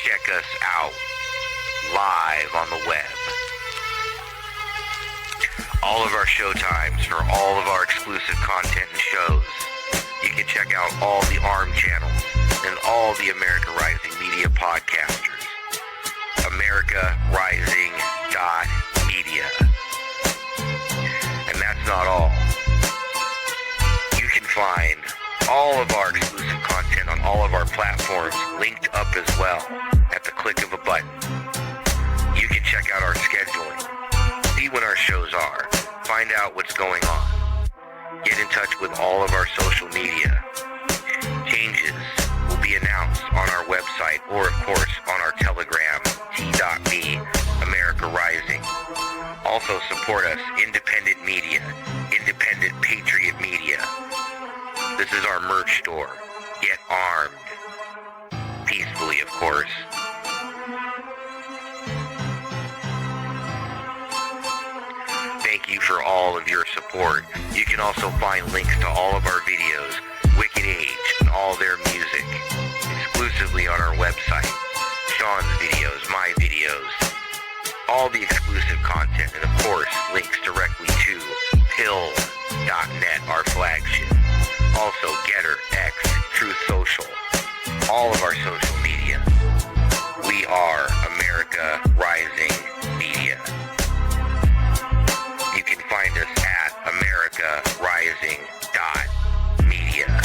Check us out live on the web. All of our show times for all of our exclusive content and shows. You can check out all the ARM channels and all the America Rising Media podcasters. AmericaRising.media. And that's not all. You can find all of our exclusive content on all of our platforms linked up as well at the click of a button. You can check out our scheduling, see when our shows are, find out what's going on, get in touch with all of our social media. Changes will be announced on our website or, of course, on our Telegram, t.me, America Rising. Also support us, independent media, independent patriot media. This is our merch store. Get armed. Peacefully, of course. Thank you for all of your support. You can also find links to all of our videos, Wicked Age, and all their music, exclusively on our website. Sean's videos, my videos, all the exclusive content, and of course, links directly to pill.net, our flagship. Also, Getter, X, Truth Social, all of our social media. We are America Rising Media. You can find us at americarising.media.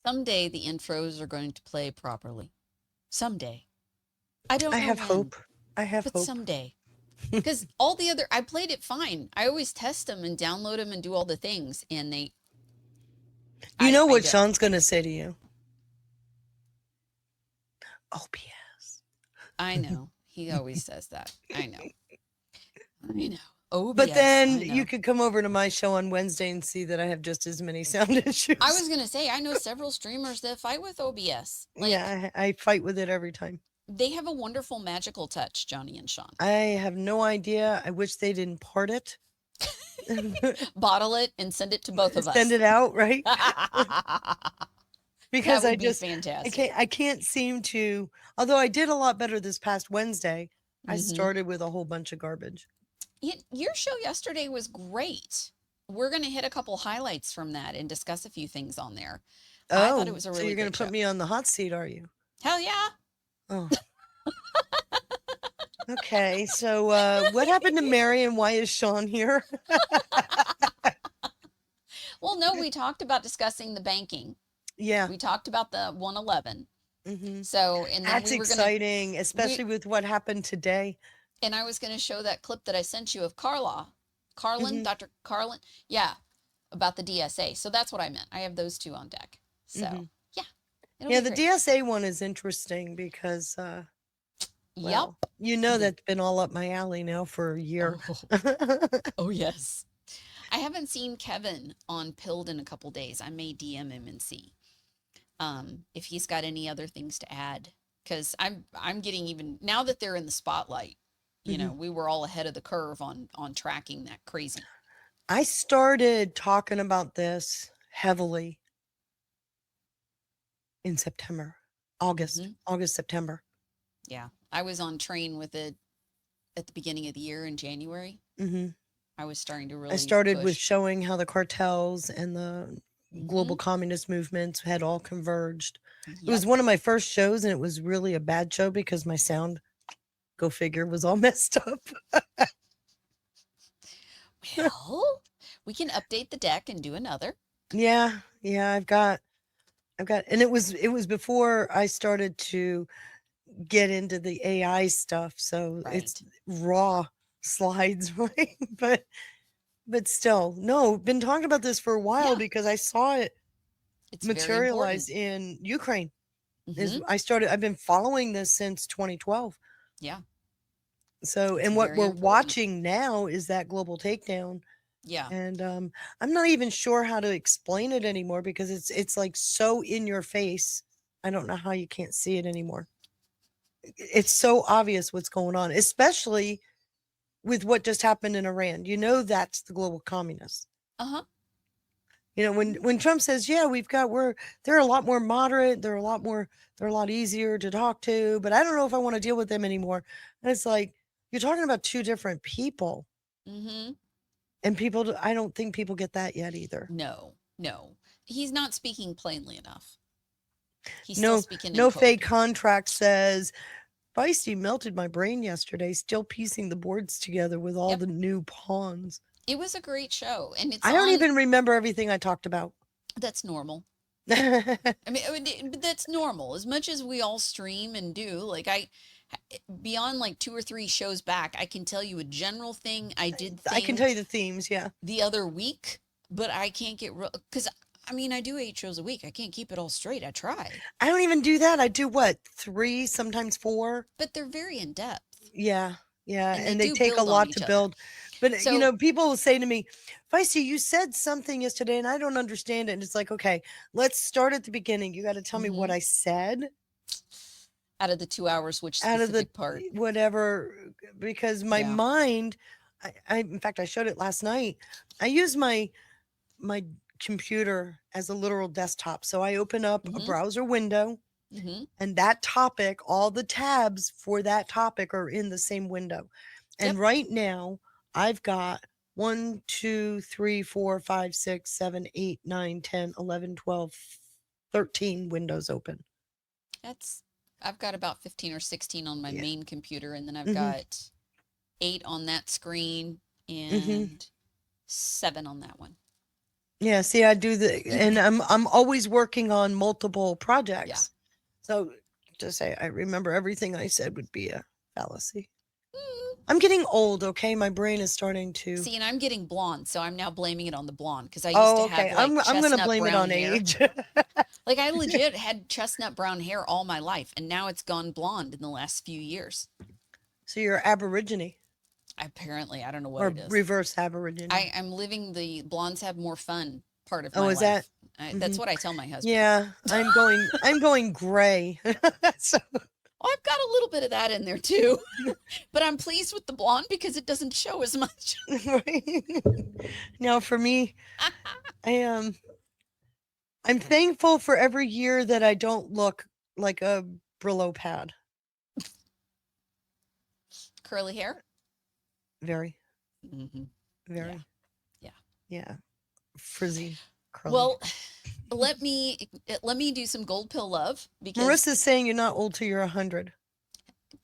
Someday the intros are going to play properly. Someday. I don't I know have when, hope. I have but hope. someday. Because all the other, I played it fine. I always test them and download them and do all the things, and You know I what don't. Sean's going to say to you? OBS. I know. He always says that. I know. I know. But OBS. then I you know. could come over to my show on Wednesday and see that I have just as many sound I issues. was gonna say I know several streamers that fight with OBS. Like Yeah, I fight with it every time. they have a wonderful magical touch, Johnny and Sean. I have no idea. I wish they didn't part it. Bottle it and send it to both of Send us. it out, right? That Because would be I fantastic. can't seem to, although I did a lot better this past Wednesday. I Hmm. started with a whole bunch of garbage. Your show yesterday was great. We're going to hit a couple highlights from that and discuss a few things on there. I thought it Oh, was a so really you're going great to put show. me on the hot seat, are you? Hell yeah. Oh, okay. So what happened to Mary and why is Sean here? Well, no, we talked about discussing the banking. Yeah. We talked about the 111. Hmm. So, and then That's we were going to, exciting, we, especially with what happened today. and I was going to show that clip that I sent you of Carlin, Hmm. Dr. Carlin. Yeah, about the DSA. So that's what I meant. I have those two on deck. Hmm. So, yeah, it'll Yeah, be the great. DSA one is interesting because, Yep. well, you know The that's been all up my alley now for a year. oh, oh yes. I haven't seen Kevin on Pilled in a couple days. I may DM him and see if he's got any other things to add because I'm getting even now that they're in the spotlight. You Hmm. know, we were all ahead of the curve on tracking that crazy. I started talking about this heavily in September, Hmm. August, September. Yeah, I was on train with it at the beginning of the year in January. Hmm. I was starting to I really started with push. showing how the cartels and the Hmm. global communist movements had all converged. It was Yep. one of my first shows, and it was really a bad show because my sound, go figure, was all messed up. Well, we can update the deck and do another. Yeah, yeah, I've got, and it was before I started to get into the AI stuff, so it's Right. raw slides, right? But still, no, been talking about this for a while Yeah, because I saw it it's very important. materialize in Ukraine. Is Hmm. I've been following this since 2012. Yeah, So, it's and what very we're important. watching now is that global takedown. Yeah. And I'm not even sure how to explain it anymore because it's like so in your face. I don't know how you can't see it anymore. It's so obvious what's going on, especially with what just happened in Iran. You know that's the global communists. Uh-huh. You know, when Trump says, "Yeah, they're a lot more moderate, they're a lot easier to talk to, but I don't know if I want to deal with them anymore." And it's like you're talking about two different people, Hmm. and I don't think people get that yet either. No, no. He's not speaking plainly enough. He's still No, speaking in no fake code. contract says Feisty melted my brain yesterday, still piecing the boards together with all Yep. the new pawns. It was a great show. And it's I don't on, even remember everything I talked about. that's normal. But that's normal. As much as we all stream and do, like beyond like two or three shows back, I can tell you a general thing I did I can tell you think the themes, yeah. the other week, but I can't get real, because I do 8 shows a week. I can't keep it all straight. I try, I don't even do that. I do what, three, sometimes four? but they're very in depth Yeah, yeah, and they and they do take a build on lot to each other. build. But So, people will say to me, "Feisty, you said something yesterday, and I don't understand it." And it's like, okay, let's start at the beginning. You got to tell me what mhm, I said out of the 2 hours, which out of the specific part? whatever, because my Yeah. mind. In fact, I showed it last night. I use my computer as a literal desktop. So I open up a Hmm. browser window, Hmm. and that topic, all the tabs for that topic are in the same window. And Yep. right now, I've got 1, 2, 3, 4, 5, 6, 7, 8, 9, 10, 11, 12, 13 windows open. That's, I've got about 15 or 16 on my Yeah. main computer, and then I've Hmm. got 8 on that screen Hmm. and 7 on that one. Yeah, see, I do and I'm always working on multiple projects. So to say I remember everything I said would be a fallacy. Mm. I'm getting old, okay? My brain is starting to. See, and I'm getting blonde, so I'm now blaming it on the blonde because I used Oh, to okay. have like I'm gonna chestnut blame it brown on hair. age. Like I legit had chestnut brown hair all my life, and now it's gone blonde in the last few years. So you're Aborigine Apparently, I don't know what or it is. reverse Aborigine. I'm living the blondes have more fun part of Oh, my is life. that? That's Mhm. what I tell my husband. Yeah, I'm going gray. So Oh, I've got a little bit of that in there too. But I'm pleased with the blonde because it doesn't show as much. now for me, I am. I'm thankful for every year that I don't look like a Brillo pad. Curly hair? Very, Mm-hmm. very. Yeah. Yeah. Frizzy, curly. Well, let me do some gold pill love because Marissa's saying you're not old till you're 100.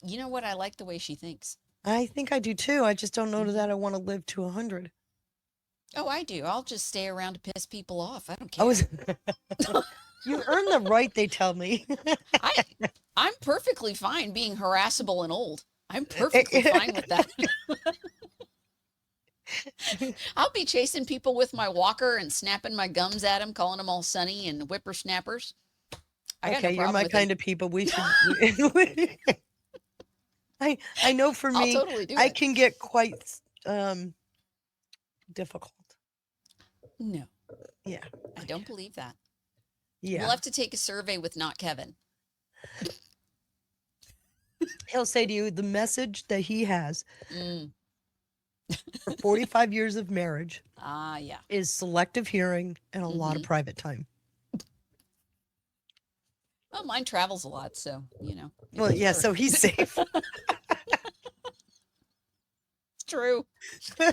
you know what? I like the way she thinks. I think I do too. I just don't know Mhm. that I want to live to 100. Oh, I do. I'll just stay around to piss people off. I don't I care. was. You earn the right, they tell me. I'm perfectly fine being harassable and old. I'm perfectly fine with that. I'll be chasing people with my walker and snapping my gums at them, calling them all sunny and whippersnappers. I got Okay, no you're problem my with kind it. of people. We should. I know for I'll me, totally do I it. can get quite difficult. No, Yeah. I don't believe that. Yeah. We'll have to take a survey with not Kevin. He'll say to you the message that he has Mm. for 45 years of marriage Yeah. is selective hearing and a lot of Mhm. private time. Well, mine travels a lot, so you know. it Well, doesn't yeah, work. so he's safe. It's true. No,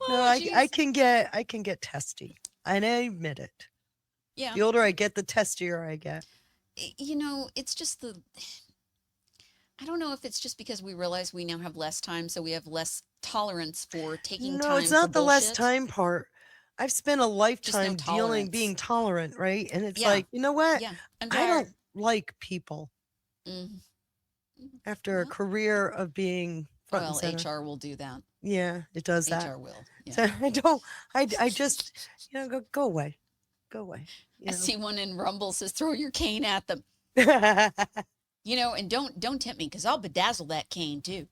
Oh, I jeez. can get testy. And I admit it. Yeah. The older I get, the testier I get. You know, it's just I don't know if it's just because we realize we now have less time, so we have less tolerance for taking No, time it's for not the less bullshit. time part. I've spent a Just no lifetime being tolerance. tolerant, right? And it's Yeah. like, you know what? Yeah. I'm I don't tired. like people Mm. after a Well, career of being front and well, center. HR will do that. Yeah, it does that. HR will. So Yeah. I don't, I just, go away. Go away. I You see one in Rumble says, throw your cane at them. know. You know, and don't tempt me because I'll bedazzle that cane too.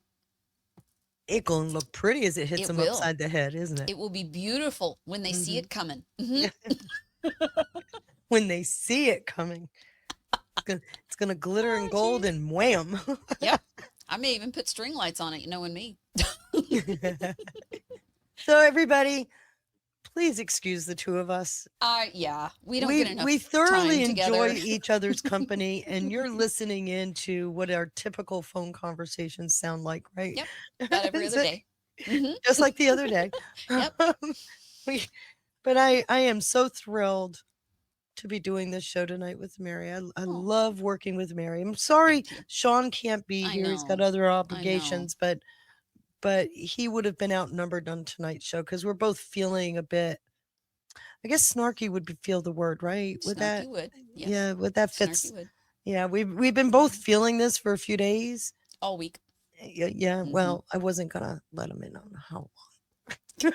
It gonna look pretty as it hits It them will. upside the head, isn't it? It will be beautiful when they see it coming. When they see it coming, it's gonna glitter in Oh, gold jeez. and wham. Yep. I may even put string lights on it, you knowing me. So everybody, please excuse the two of us. Yeah, we don't get enough We thoroughly time enjoy together. each other's company, and you're listening into what our typical phone conversations sound like, right? Yep. About every other So- day. Mhm. Just like the other day. Yep. But I am so thrilled to be doing this show tonight with Mary. I Oh, love working with Mary. I'm sorry thank you. Sean can't be I here. He's got know. other I know. obligations, but he would have been outnumbered on tonight's show because we're both feeling a bit. I guess snarky would feel the word, right? With that, Snarky would. Yes. yeah, with that fits. Snarky would. Yeah, we've been both feeling this for a few days. All week. Yeah. Mhm. Well, I wasn't gonna let him in on how long.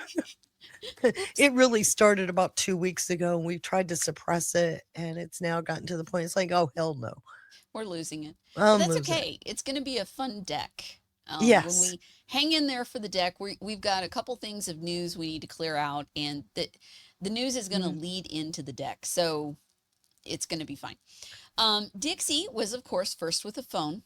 It really started about 2 weeks ago, and we've tried to suppress it, and it's now gotten to the point. It's like, oh hell no, We're losing it. But I'm that's losing it. okay. It's going to be a fun deck. When Yes. we hang in there for the deck, we've got a couple things of news we need to clear out, and the news is going to lead into the deck. So it's going to be fine. Dixie was, of course, first with a phone.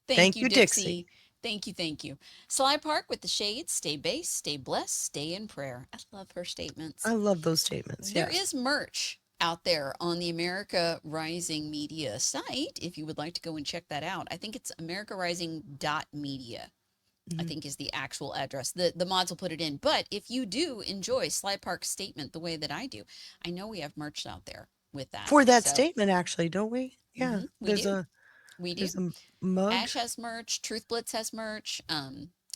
Thank you, Dixie. Thank you, thank you. Sly Park with the shades. Stay base, stay blessed, stay in prayer. I love her statements. I love those statements. There Yes. is merch out there on the America Rising Media site if you would like to go and check that out. I think it's americarising.media. I Mhm. think is the actual address. The mods will put it in. But if you do enjoy Sly Park's statement the way that I do, I know we have merch out there with that. For that So, statement, actually, don't we? Yeah. Mhm, we There's do. a we do. there's a mug. Ash has merch. Truth Blitz has merch.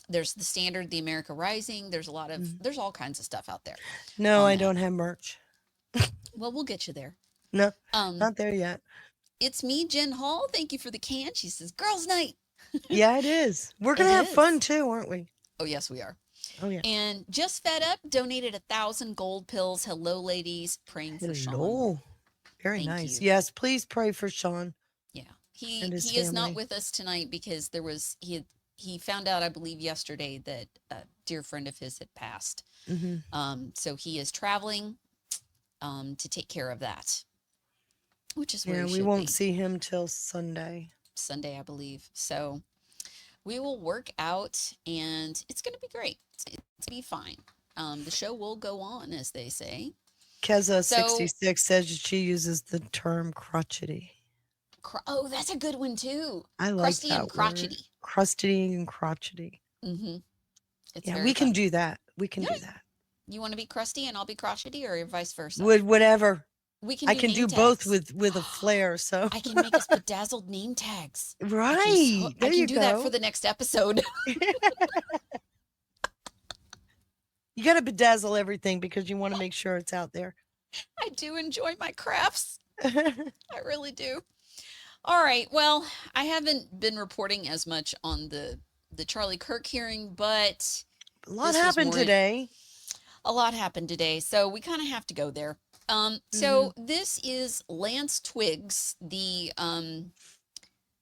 There's the standard, the America Rising. There's a lot of Mhm. there's all kinds of stuff out there. No, on I that. don't have merch. Well, we'll get you there. No, Um, not there yet. it's me, Jen Hall. Thank you for the can. She says, "Girls' night." Yeah, it is. We're gonna It have fun is. too, aren't we? Oh, yes, we are. Oh yeah. And Just Fed Up donated 1,000 gold pills. Hello, ladies. Praying for Sean. Hello. Very Thank nice. you. Yes, please pray for Sean. Yeah, And his he is not family. with us tonight because he found out, I believe, yesterday that a dear friend of his had passed. Hmm. So he is traveling to take care of that, which is where Yeah, he we should won't be. see him till Sunday. Sunday, I believe. So we will work out, and it's going to be great. It's going to be fine. The show will go on, as they say. So, Keza66 says that she uses the term crotchety. oh, that's a good one too. I like Crusty that and crotchety. word. Crusty and crotchety. Mm-hmm. It's Yeah, very we can funny. do that. We can Yeah. do that. You want to be crusty and I'll be crotchety, or vice versa? Whatever. We can. I do can name do both tags. with a flair. So I can make us bedazzled name tags. right. I There can you do go. that for the next episode. You got to bedazzle everything because you want to make sure it's out there. I do enjoy my crafts. I really do. All right. Well, I haven't been reporting as much on the Charlie Kirk hearing, but A lot this was happened more- today. a lot happened today, so we kind of have to go there. So this is Lance Twiggs, the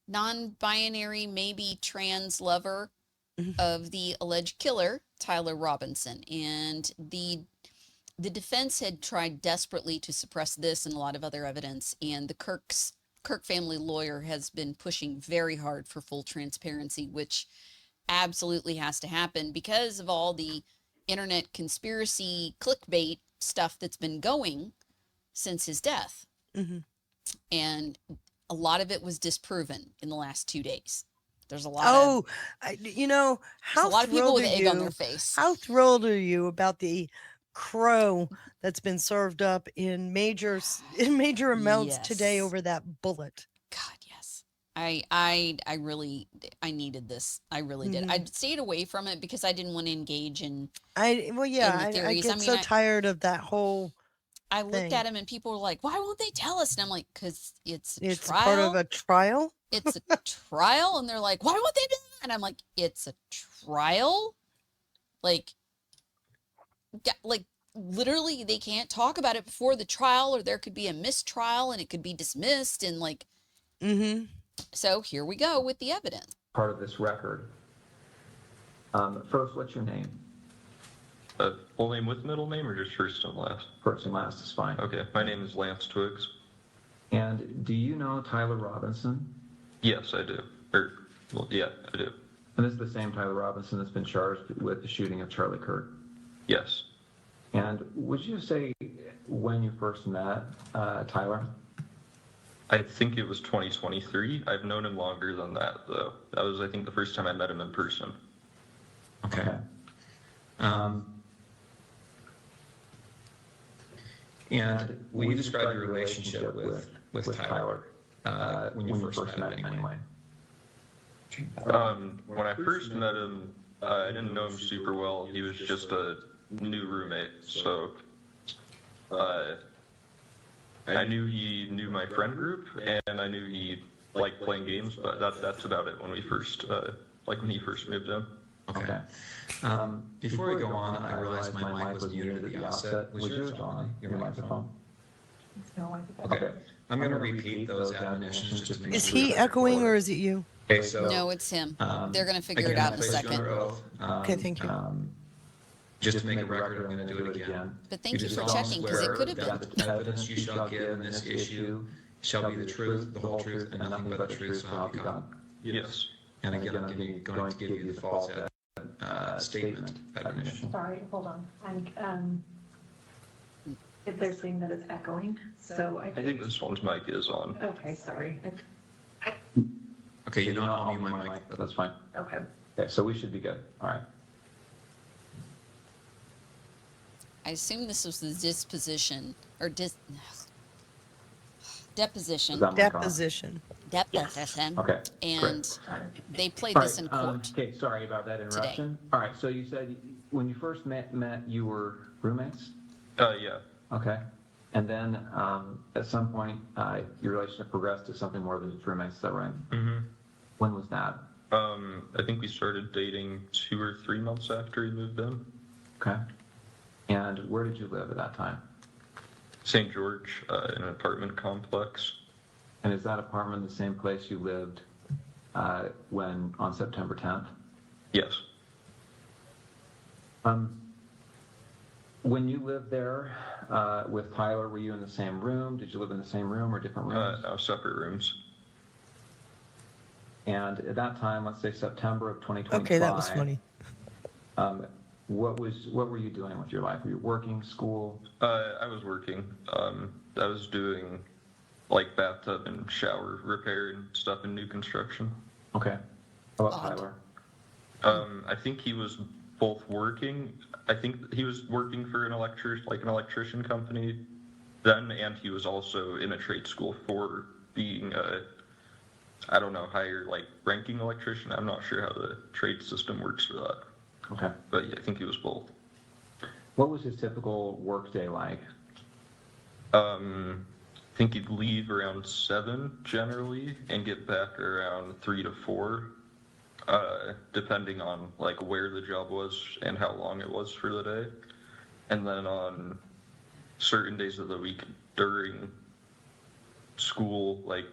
non-binary, maybe trans lover of the alleged killer, Tyler Robinson. And the defense had tried desperately to suppress this and a lot of other evidence, and the Kirk family lawyer has been pushing very hard for full transparency, which absolutely has to happen because of all the internet conspiracy clickbait stuff that's been going since his death. And a lot of it was disproven in the last 2 days. There's a lot of how a lot of people thrilled with are egg on you? their face. How thrilled are you about the crow that's been served up in major amounts today Yes. over that bullet? God, yes. I really needed this. I really did. I stayed away from it because I didn't want to engage in I the theories. get so tired of that whole I looked thing. at him and people were like, "Why won't they tell us?" And I'm like, "Cause it's a It's trial. part of a trial. It's a trial." And they're like, "Why won't they do that?" And I'm like, "It's a trial. Like literally, they can't talk about it before the trial, or there could be a mistrial and it could be dismissed." And like, so here we go with the evidence. Part of this record. First, what's your name? Full name with middle name, or just first and last? First and last is fine. Okay, my name is Lance Twiggs. And do you know Tyler Robinson? Yes, I do. Yeah, I do. And this is the same Tyler Robinson that's been charged with the shooting of Charlie Kirk. Yes. And would you say when you first met Tyler? I think it was 2023. I've known him longer than that, though. That was, I think, the first time I met him in person. Okay. And will you describe your relationship with Tyler when you first met him anyway? When I first met him, I didn't know him super well. He was just a new roommate, so I knew he knew my friend group, and I knew he liked playing games, but that's about it when we first, when he first moved in. Okay. Before we go on, I realized my mic was muted at the outset. Was yours on, your microphone? No, Okay. I'm going to repeat those admonitions just to make Is sure he that echoing recorded. or is it you? Okay, so No, it's him. They're gonna figure it again, out in a I placed you second. under oath. Okay, thank you. Just to make a record, I'm going to do it again. But thank you do for solemnly checking, because it swear could have that been. the evidence you shall give in this issue shall be the truth, the whole truth, and nothing but the truth, so help you God. Yes. And again, I'm going to give you the false statement admonition. sorry, hold on. If they're saying that it's echoing, so I think this one's mic is on. okay, sorry. Okay, you don't owe me my mic, but that's fine. Okay. Okay, so we should be good. All right. I assume this was the deposition. Deposition. Is that mic on? Deposition. Deposition. Okay. And they played All this in right, court. okay, sorry about that interruption. All right, so you said when you first met, you were roommates? Yeah. Okay. And then at some point, your relationship progressed to something more than just roommates, is that right? Mm-hmm. When was that? I think we started dating 2 or 3 months after he moved in. Okay. And where did you live at that time? St. George, in an apartment complex. And is that apartment the same place you lived when on September 10th? Yes. When you lived there with Tyler, were you in the same room? Did you live in the same room or different rooms? No, separate rooms. And at that time, let's say September of 2025. Okay, that was funny. What were you doing with your life? Were you working, school? I was working. I was doing like bathtub and shower repair and stuff in new construction. Okay. How about Odd. Tyler? I think he was both working. I think he was working for an electrician company then, and he was also in a trade school for being I don't know, higher like ranking electrician. I'm not sure how the trade system works for that. Okay. But yeah, I think he was both. What was his typical work day like? I think he'd leave around 7 generally and get back around 3 to 4, depending on like where the job was and how long it was for the day. And then on certain days of the week during school, like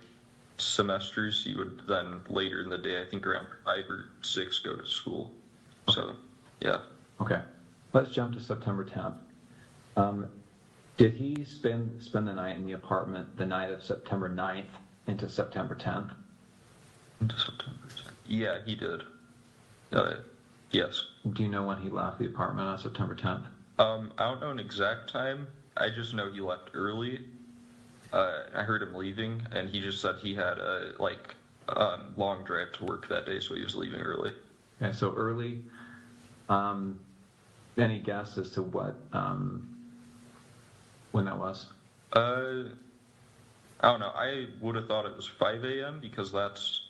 semesters, he would then later in the day, I think around 5 or 6, go to school. So, yeah. Okay. Let's jump to September 10th. Did he spend the night in the apartment the night of September 9th into September 10th? Into September. Yeah, he did. Yes. Do you know when he left the apartment on September 10th? I don't know an exact time. I just know he left early. I heard him leaving, and he just said he had a long drive to work that day, so he was leaving early. Okay, so early. Any guess as to what when that was? I don't know. I would have thought it was 5 a.m. because that's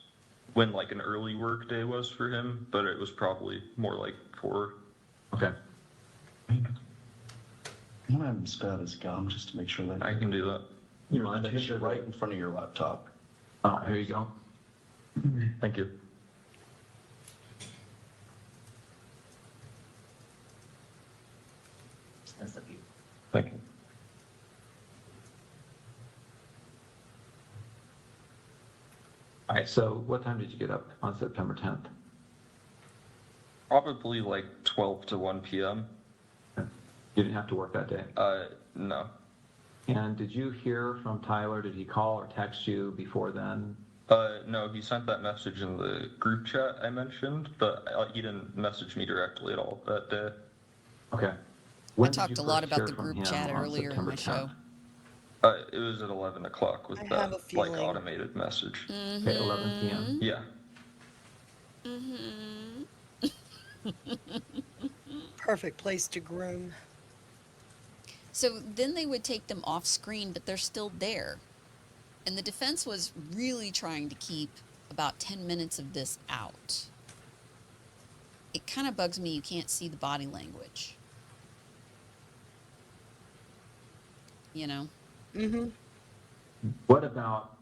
when like an early work day was for him, but it was probably more like 4. Okay. I'm gonna have him spit out his gum just to make sure that I can do that. you mind. It's right in front of your laptop. Oh, here you go. Thank you. That's a view. Thank you. All right, so what time did you get up on September 10th? Probably like 12 to 1 p.m. You didn't have to work that day. No. And did you hear from Tyler? Did he call or text you before then? No, he sent that message in the group chat I mentioned, but he didn't message me directly at all that day. Okay. I When did talked you a lot first about hear the from group him chat on earlier in September my 10th? show. It was at 11 o'clock with I that have a like feeling. automated message. Okay, 11 p.m. Yeah. Perfect place to groom. So then they would take them off screen, but they're still there. And the defense was really trying to keep about 10 minutes of this out. It kind of bugs me you can't see the body language. You know? Mm-hmm. What about,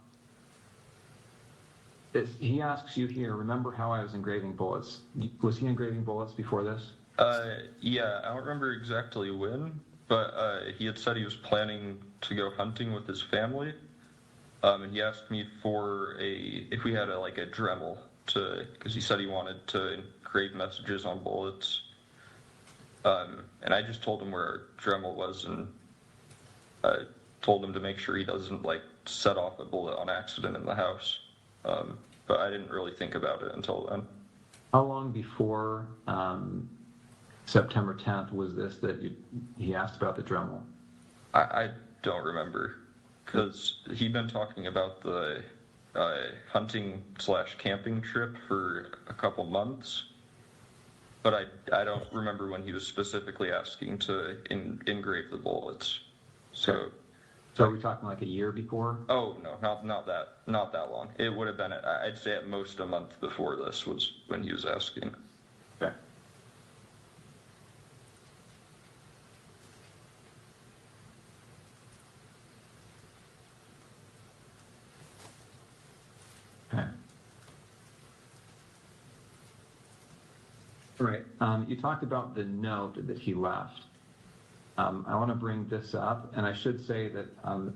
if he asks you here, remember how I was engraving bullets? Was he engraving bullets before this? Yeah, I don't remember exactly when, but he had said he was planning to go hunting with his family. And he asked me for if we had a Dremel because he said he wanted to engrave messages on bullets. And I just told him where our Dremel was and told him to make sure he doesn't set off a bullet on accident in the house. But I didn't really think about it until then. How long before September 10th was this that he asked about the Dremel? I don't remember because he'd been talking about the hunting/camping trip for a couple months, but I don't remember when he was specifically asking to engrave the bullets. So are we talking like a year before? Oh no, not that long. It would have been I'd say at most a month before this was when he was asking. Okay. Right. You talked about the note that he left. I want to bring this up, and I should say that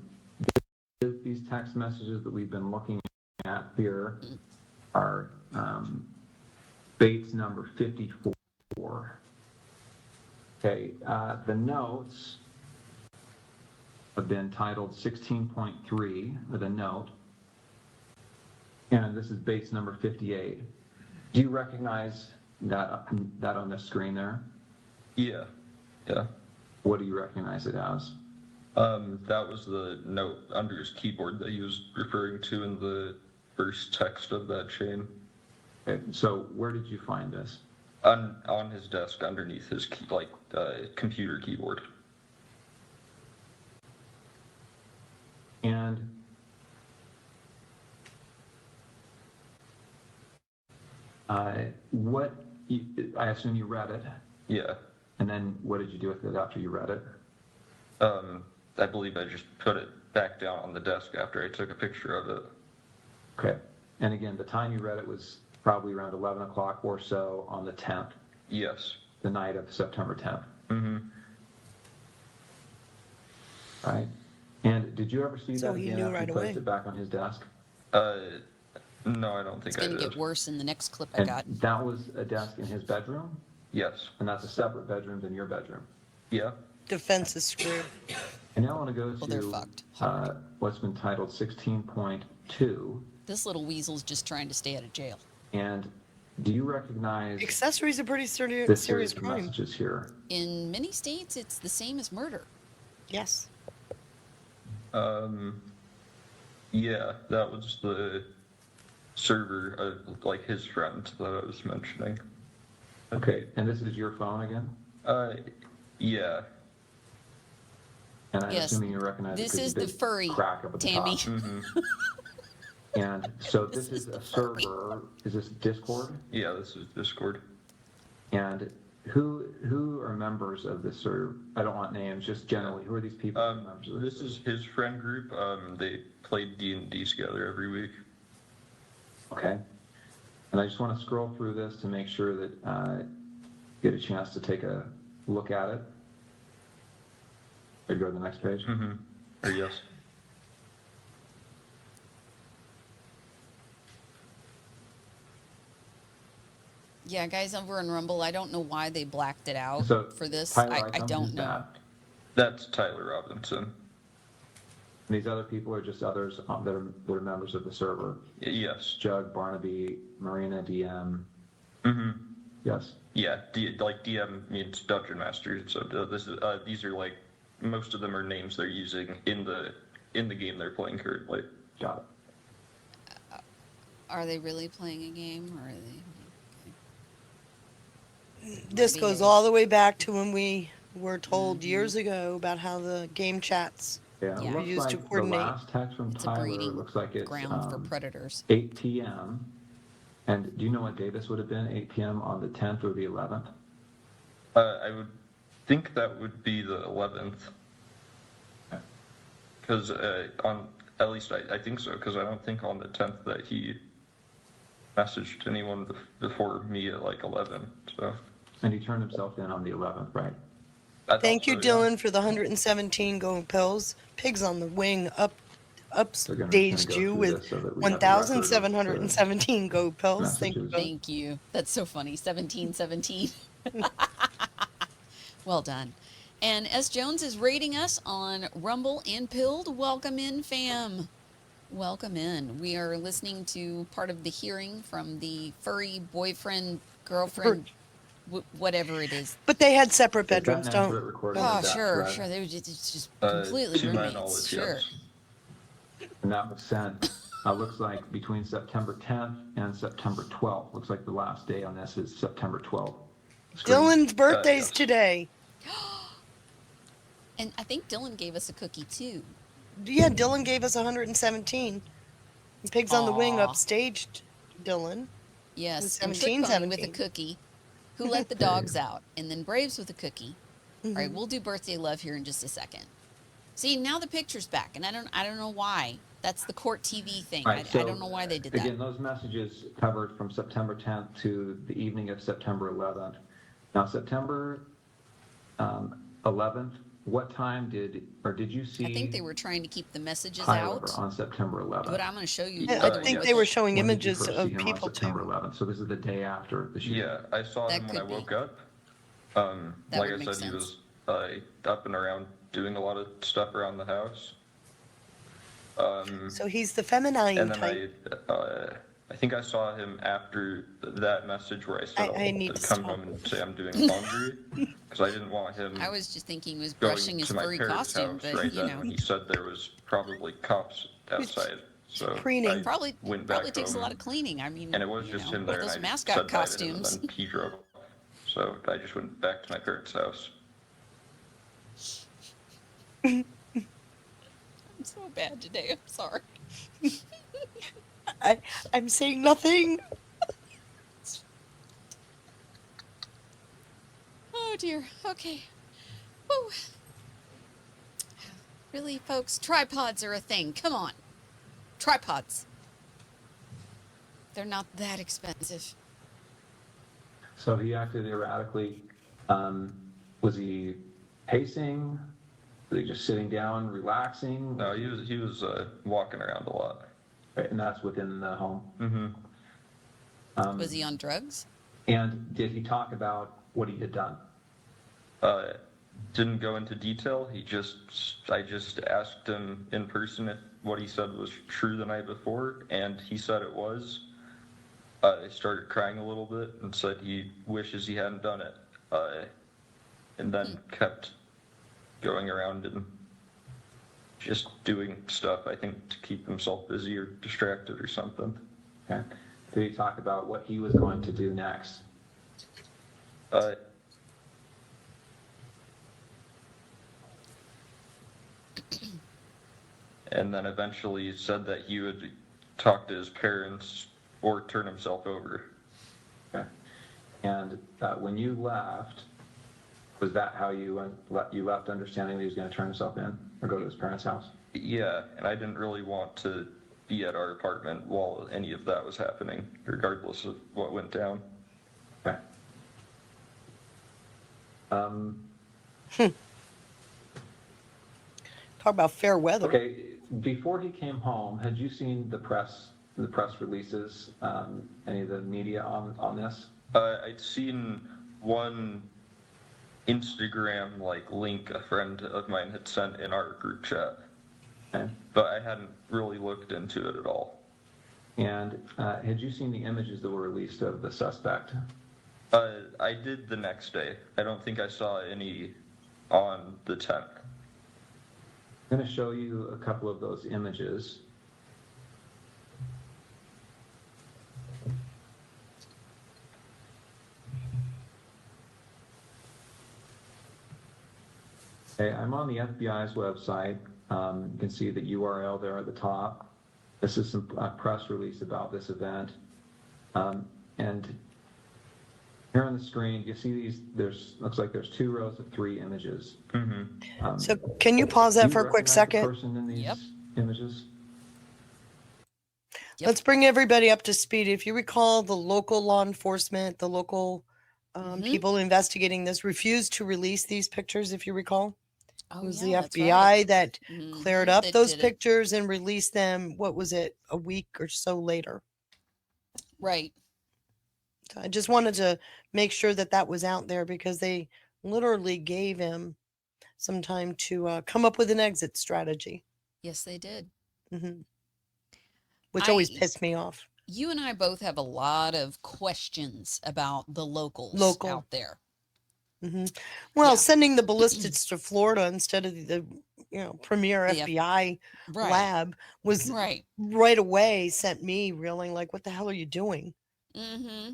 these text messages that we've been looking at here are Bates number 54. Okay, the notes have been titled 16.3 with a note, and this is Bates number 58. Do you recognize that on the screen there? Yeah. What do you recognize it as? That was the note under his keyboard that he was referring to in the first text of that chain. Okay, so where did you find this? On his desk underneath his computer keyboard. And I assume you read it, Yeah. and then what did you do with it after you read it? I believe I just put it back down on the desk after I took a picture of it. Okay, and again, the time you read it was probably around 11 o'clock or so on the 10th, Yes. the night of September 10th, Mm-hmm. right? And did you ever see So that he again knew after right you placed away. it back on his desk? No, I don't think It's I going to did. get worse in the next clip I And got. that was a desk in his bedroom, Yes. and that's a separate bedroom than your bedroom. Yeah. Defense is screwed. And now I want to go Well, they're to fucked. what's been titled 16.2. This little weasel's just trying to stay out of jail. And do you recognize Accessory is a pretty this serious of crime. messages here? In many states, it's the same as murder. Yes. Yeah, that was the server, like his friend that I was mentioning. Okay, and this is your phone again? Yeah. And I'm Yes. assuming you recognize This it 'cause is the big furry, crack up at the Tammy. top. Mm-hmm. And so This this is is the a furry. server. Is this Discord? Yeah, this is Discord. And who are members of this server? I don't want names, just generally, who are these people? who are members of This is his friend group. They played D&D together every week. Okay. And I just want to scroll through this to make sure that you get a chance to take a look at it. Or go to the next page. Mm-hmm. Or yes. Yeah, guys over in Rumble, I don't know why they blacked it out So, for this. Tyler I Icahn, don't who's know. that? That's Tyler Robinson. And these other people are just others that are members of the server. Yes. Jug, Barnaby, Marina, DM. Mm-hmm. Yes. Yeah, DM means Dungeon Master. So these are like, most of them are names they're using in the game they're playing currently. Got it. Are they really playing a game, or are they? This Maybe goes it all is. the way back to when we were told years ago about how the game chats. Yeah, Yeah. it looks Used to like the coordinate. last text from It's a Tyler breeding looks like it's ground for predators. 8 p.m. And do you know what day this would have been? 8 p.m. on the 10th or the 11th? I would think that would be the 11th. Because at least I think so, because I don't think on the 10th that he messaged anyone before me at like 11. So And he turned himself in on the 11th, right? I thought Thank you, so, yeah. Dylan, for the 117 gold pills. Pigs on the wing They're gonna upstaged go you through with this so that we have a record of the 1,717 gold pills. Thank you messages. both. Thank you. That's so funny. 1717. Well done. And S. Jones is rating us on Rumble and Pilled. Welcome in, fam. Welcome in. We are listening to part of the hearing from the furry boyfriend, girlfriend, whatever it is. But they had separate Is that bedrooms, an don't. accurate recording Oh, of that sure, thread? sure. They were just, it's just completely To my roommates. knowledge, Sure. yes. And that was sent, looks like between September 10th and September 12th. Looks like the last day on this is September 12th. Dylan's birthday's yes. today. And I think Dylan gave us a cookie too. Yeah, Dylan gave us 117. And Pigs on the Wing Aw. upstaged Dylan. Yes, And and Trick 17, Pony with a 17. cookie, who let the dogs out, and then Braves with a cookie. All right, Mhm. we'll do birthday love here in just a second. See, now the picture's back, and I don't know why. That's the court TV thing. Right, I don't know why they did that. Again, those messages covered from September 10th to the evening of September 11th. Now, September 11th, what time did you see? I think they were trying to keep the messages Tyler out. on September 11th? But I'm going to show you. I another think one they were with- showing When did you images first of see him on people September too. 11th. So this is the day after the shooting. Yeah, I saw That him when I could be. woke up. That Like would I make said, he sense. was up and around doing a lot of stuff around the house. So he's the feminine And then type. I think I saw him after that message where I said I need I'll to come stop home and say I'm doing laundry because I didn't want him I was just thinking he was going brushing his to my furry parents' costume, house but right you then know, when he said there was probably cops outside. So preening. I probably went back takes a home, lot of cleaning. I mean, and it was you just know, him with there, and those I mascot said bye to him, costumes. and then he drove off. So I just went back to my parents' house. I'm so bad today. I'm sorry. I'm saying nothing. Oh dear. Okay. Woo. Really, folks, tripods are a thing. Come on. Tripods. They're not that expensive. So he acted erratically. Was he pacing? Was he just sitting down, relaxing? No, he was walking around a lot. Right, and that's within the home. Mm-hmm. Was he on drugs? And did he talk about what he had done? Didn't go into detail. I just asked him in person if what he said was true the night before, and he said it was. I started crying a little bit and said he wishes he hadn't done it, and then kept going around and just doing stuff, I think, to keep himself busy or distracted or something. Okay. Did he talk about what he was going to do next? And then eventually said that he would talk to his parents or turn himself over. Okay. And when you left, was that how you left, understanding that he was going to turn himself in or go to his parents' house? Yeah, and I didn't really want to be at our apartment while any of that was happening, regardless of what went down. Okay. Talk about fair weather. Okay. Before he came home, had you seen the press releases, any of the media on this? I'd seen one Instagram link a friend of mine had sent in our group chat, Okay. but I hadn't really looked into it at all. And had you seen the images that were released of the suspect? I did the next day. I don't think I saw any on the 10th. I'm going to show you a couple of those images. Okay, I'm on the FBI's website. You can see the URL there at the top. This is some press release about this event. And here on the screen, you see these, looks like there's 2 rows of 3 images. Mm-hmm. So can you pause Do that you for a quick recognize the second? person in these Yep. images? Yep. Let's bring everybody up to speed. If you recall, the local law enforcement, the local people investigating this refused to release these pictures, if you recall. Oh, It was yeah, the that's FBI right. that cleared up That those did it. pictures and released them, what was it, a week or so later. Right. So I just wanted to make sure that that was out there because they literally gave him some time to come up with an exit strategy, Yes, they did. which always I- pissed me off. You and I both have a lot of questions about the locals Local. out there. Well, Yeah. sending the ballistics to Florida instead of the premier The F- FBI Right. lab was Right. right away sent me reeling like, what the hell are you doing? Mm-hmm.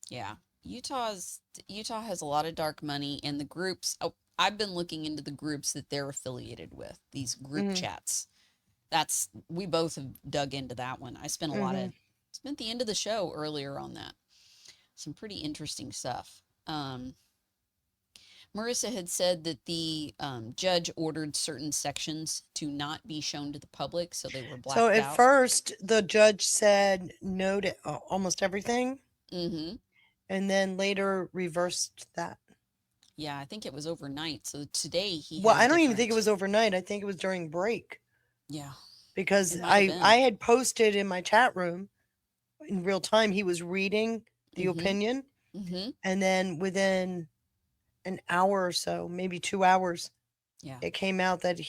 Yeah. Utah has a lot of dark money, and the groups. Oh, I've been looking into the groups that they're affiliated with. These group chats. We both have dug into that one. I spent spent the end of the show earlier on that. Some pretty interesting stuff. Marissa had said that the judge ordered certain sections to not be shown to the public, so they were blacked So at out. first, the judge said no to almost everything, Mm-hmm. and then later reversed that. Yeah, I think it was overnight. So today he Well, has I don't even think it different- was overnight. I think it was during break Yeah. because It might have been. I had posted in my chat room in real time. He was reading the Mhm. opinion, Mm-hmm. and then within an hour or so, maybe 2 hours, Yeah. it came out that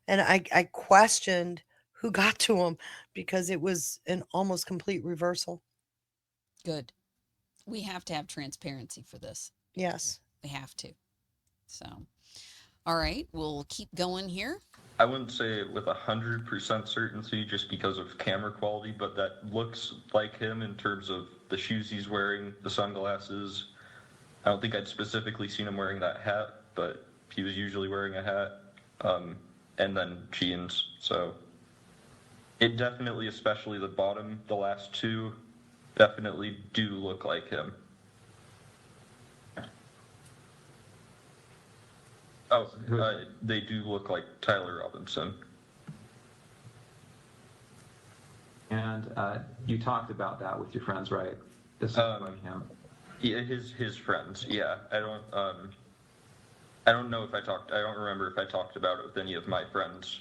I questioned who got to him because it was an almost complete reversal. Good. We have to have transparency for this. Yes. We have to. So, all right, we'll keep going here. I wouldn't say it with 100% certainty just because of camera quality, but that looks like him in terms of the shoes he's wearing, the sunglasses. I don't think I'd specifically seen him wearing that hat, but he was usually wearing a hat, and then jeans. So it definitely, especially the bottom, the last two, definitely do look like him. Oh, they do look like Tyler Robinson. And you talked about that with your friends, right? This is like him. Yeah, his friends. Yeah, I don't know if I talked. I don't remember if I talked about it with any of my friends.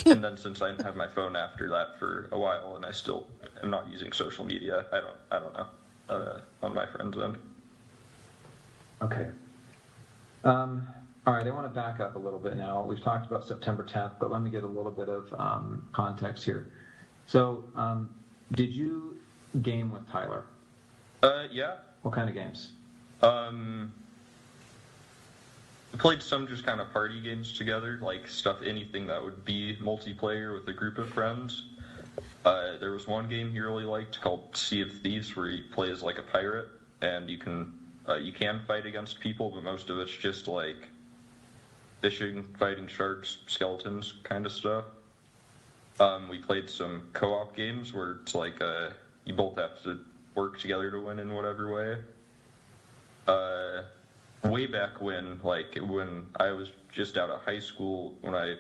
And then since I didn't have my phone after that for a while, and I still am not using social media, I don't know on my friends' end. Okay. All right, I want to back up a little bit now. We've talked about September 10th, but let me get a little bit of context here. So, did you game with Tyler? Yeah. What kind of games? We played some just kind of party games together, like anything that would be multiplayer with a group of friends. There was one game he really liked called Sea of Thieves, where you play as like a pirate, and you can fight against people, but most of it's just like fishing, fighting sharks, skeletons, kind of stuff. We played some co-op games where it's like you both have to work together to win in whatever way. Way back when I was just out of high school, when I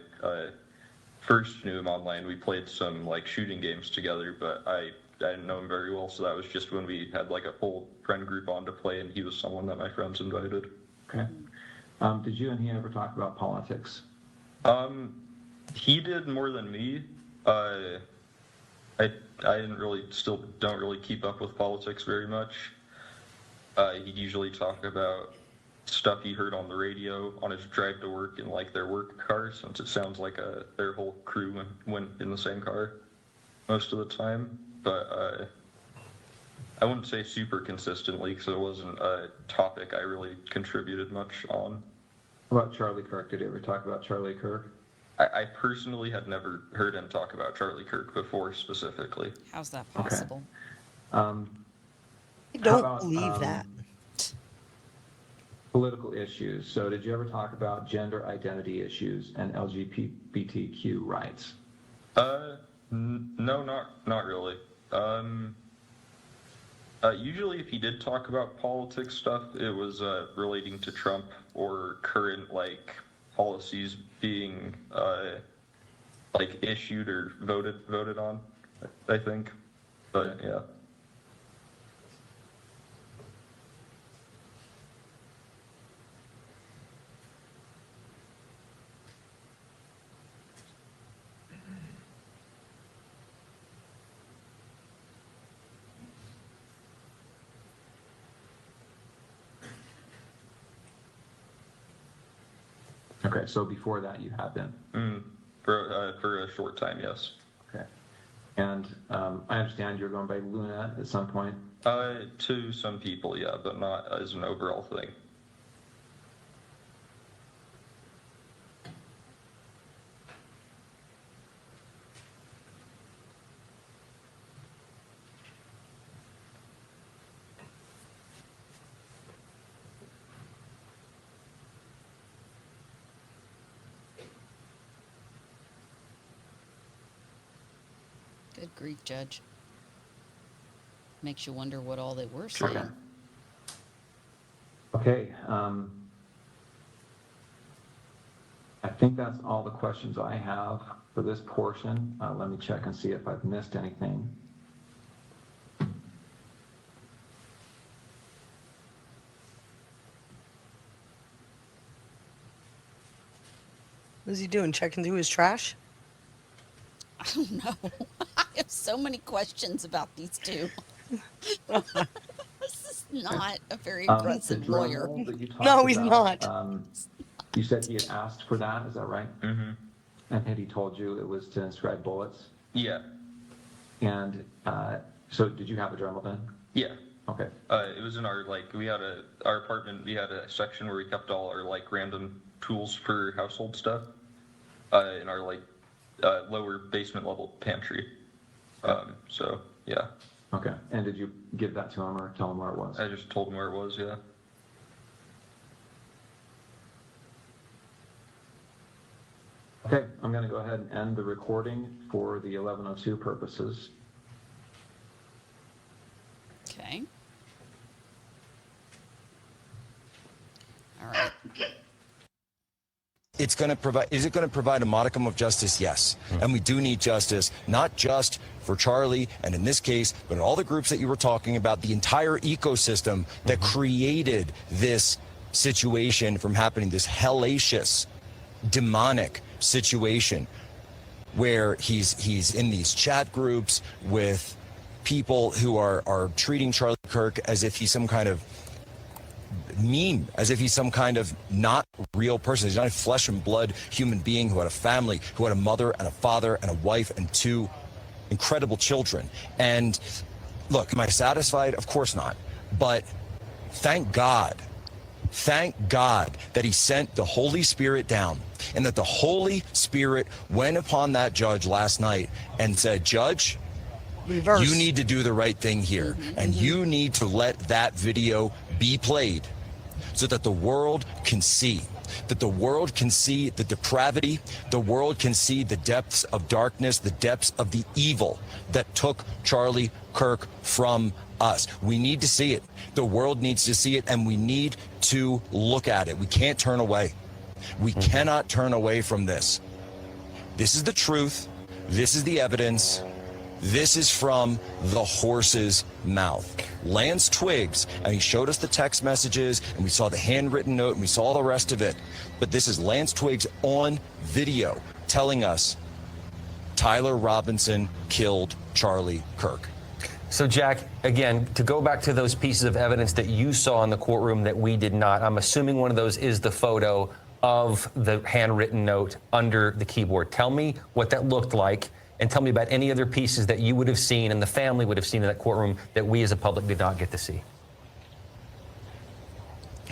first knew him online, we played some like shooting games together, but I didn't know him very well, so that was just when we had like a full friend group on to play, and he was someone that my friends invited. Okay. Did you and he ever talk about politics? He did more than me. I don't really keep up with politics very much. He'd usually talk about stuff he heard on the radio on his drive to work in like their work car, since it sounds like their whole crew went in the same car most of the time. But I wouldn't say super consistently, because it wasn't a topic I really contributed much on. What about Charlie Kirk? Did you ever talk about Charlie Kirk? I personally had never heard him talk about Charlie Kirk before specifically. How's that possible? I How don't about, believe that. Political issues. So did you ever talk about gender identity issues and LGBTQ rights? No, not really. Usually if he did talk about politics stuff, it was relating to Trump or current like policies being like issued or voted on, I think. But yeah. Okay, so before that you have been. For a short time, yes. Okay. And I understand you're going by Luna at some point. To some people, yeah, but not as an overall thing. Good grief, Judge. Makes you wonder what all they were saying. Okay. Okay. I think that's all the questions I have for this portion. Let me check and see if I've missed anything. What's he doing? Checking through his trash? I don't know. I have so many questions about these two. This is not a very The impressive lawyer. Dremel that you talked No, he's about, not. You said he had asked for that, is that right? Mm-hmm. And had he told you it was to inscribe bullets? Yeah. And so did you have a Dremel then? Yeah. Okay. It was in our, our apartment, we had a section where we kept all our, random tools for household stuff, in our, lower basement level pantry. So, yeah. Okay. And did you give that to him or tell him where it was? I just told him where it was, yeah. Okay, I'm going to go ahead and end the recording for the 1102 purposes. Okay. All right. It's going to provide, is it going to provide a modicum of justice? Yes. And we do need justice, not just for Charlie, and in this case, but in all the groups that you were talking about, the entire ecosystem that created this situation from happening, this hellacious, demonic situation where he's in these chat groups with people who are treating Charlie Kirk as if he's some kind of meme, as if he's some kind of not real person. He's not a flesh and blood human being who had a family, who had a mother and a father and a wife and two incredible children. And look, am I satisfied? Of course not. But thank God that he sent the Holy Spirit down, and that the Holy Spirit went upon that judge last night and said, Judge, Reverse. you need to do the right thing here, and you need to let that video be played so that the world can see, that the world can see the depravity, the world can see the depths of darkness, the depths of the evil that took Charlie Kirk from us. We need to see it. The world needs to see it, and we need to look at it. We can't turn away. We cannot turn away from this. This is the truth. This is the evidence. This is from the horse's mouth. Lance Twiggs, and he showed us the text messages, and we saw the handwritten note, and we saw all the rest of it. But this is Lance Twiggs on video telling us Tyler Robinson killed Charlie Kirk. So, Jack, again, to go back to those pieces of evidence that you saw in the courtroom that we did not, I'm assuming one of those is the photo of the handwritten note under the keyboard. Tell me what that looked like, and tell me about any other pieces that you would have seen and the family would have seen in that courtroom that we as a public did not get to see.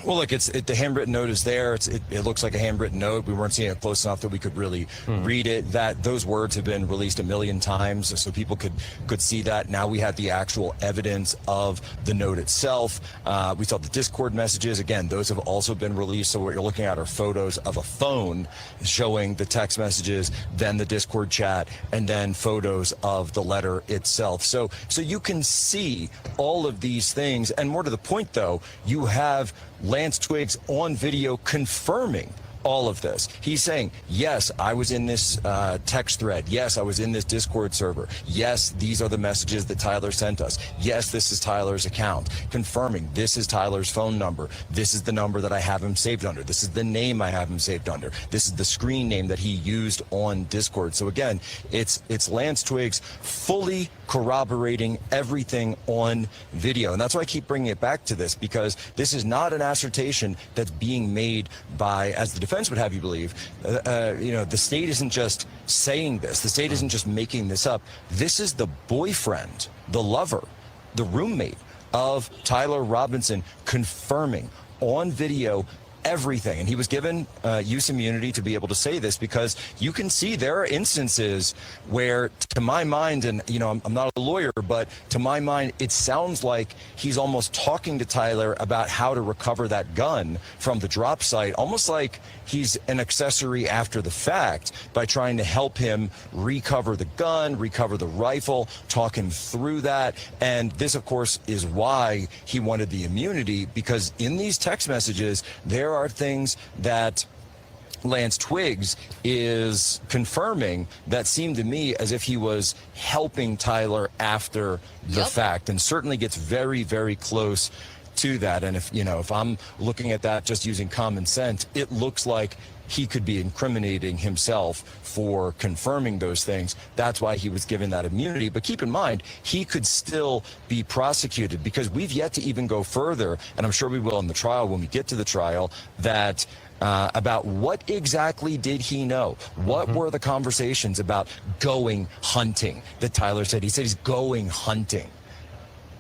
Well, look, the handwritten note is there. It looks like a handwritten note. We weren't seeing it close enough that we could really read it. Those words have been released a million times, so people could see that. Now we have the actual evidence of the note itself. We saw the Discord messages. Again, those have also been released. So what you're looking at are photos of a phone showing the text messages, then the Discord chat, and then photos of the letter itself. So you can see all of these things. And more to the point, though, you have Lance Twiggs on video confirming all of this. He's saying, yes, I was in this text thread. Yes, I was in this Discord server. Yes, these are the messages that Tyler sent us. Yes, this is Tyler's account. Confirming this is Tyler's phone number. This is the number that I have him saved under. This is the name I have him saved under. This is the screen name that he used on Discord. So again, it's Lance Twiggs fully corroborating everything on video. And that's why I keep bringing it back to this, because this is not an assertion that's being made by, as the defense would have you believe, the state isn't just saying this. The state isn't just making this up. This is the boyfriend, the lover, the roommate of Tyler Robinson confirming on video everything. And he was given use immunity to be able to say this, because you can see there are instances where, to my mind, and I'm not a lawyer, but to my mind, it sounds like he's almost talking to Tyler about how to recover that gun from the drop site, almost like he's an accessory after the fact by trying to help him recover the gun, recover the rifle, talk him through that. And this, of course, is why he wanted the immunity, because in these text messages, there are things that Lance Twiggs is confirming that seemed to me as if he was helping Tyler after the fact, and certainly gets very, very close to that. And if I'm looking at that just using common sense, it looks like he could be incriminating himself for confirming those things. That's why he was given that immunity. But keep in mind, he could still be prosecuted, because we've yet to even go further, and I'm sure we will in the trial when we get to the trial, that about what exactly did he know? What were the conversations about going hunting that Tyler said? He said he's going hunting.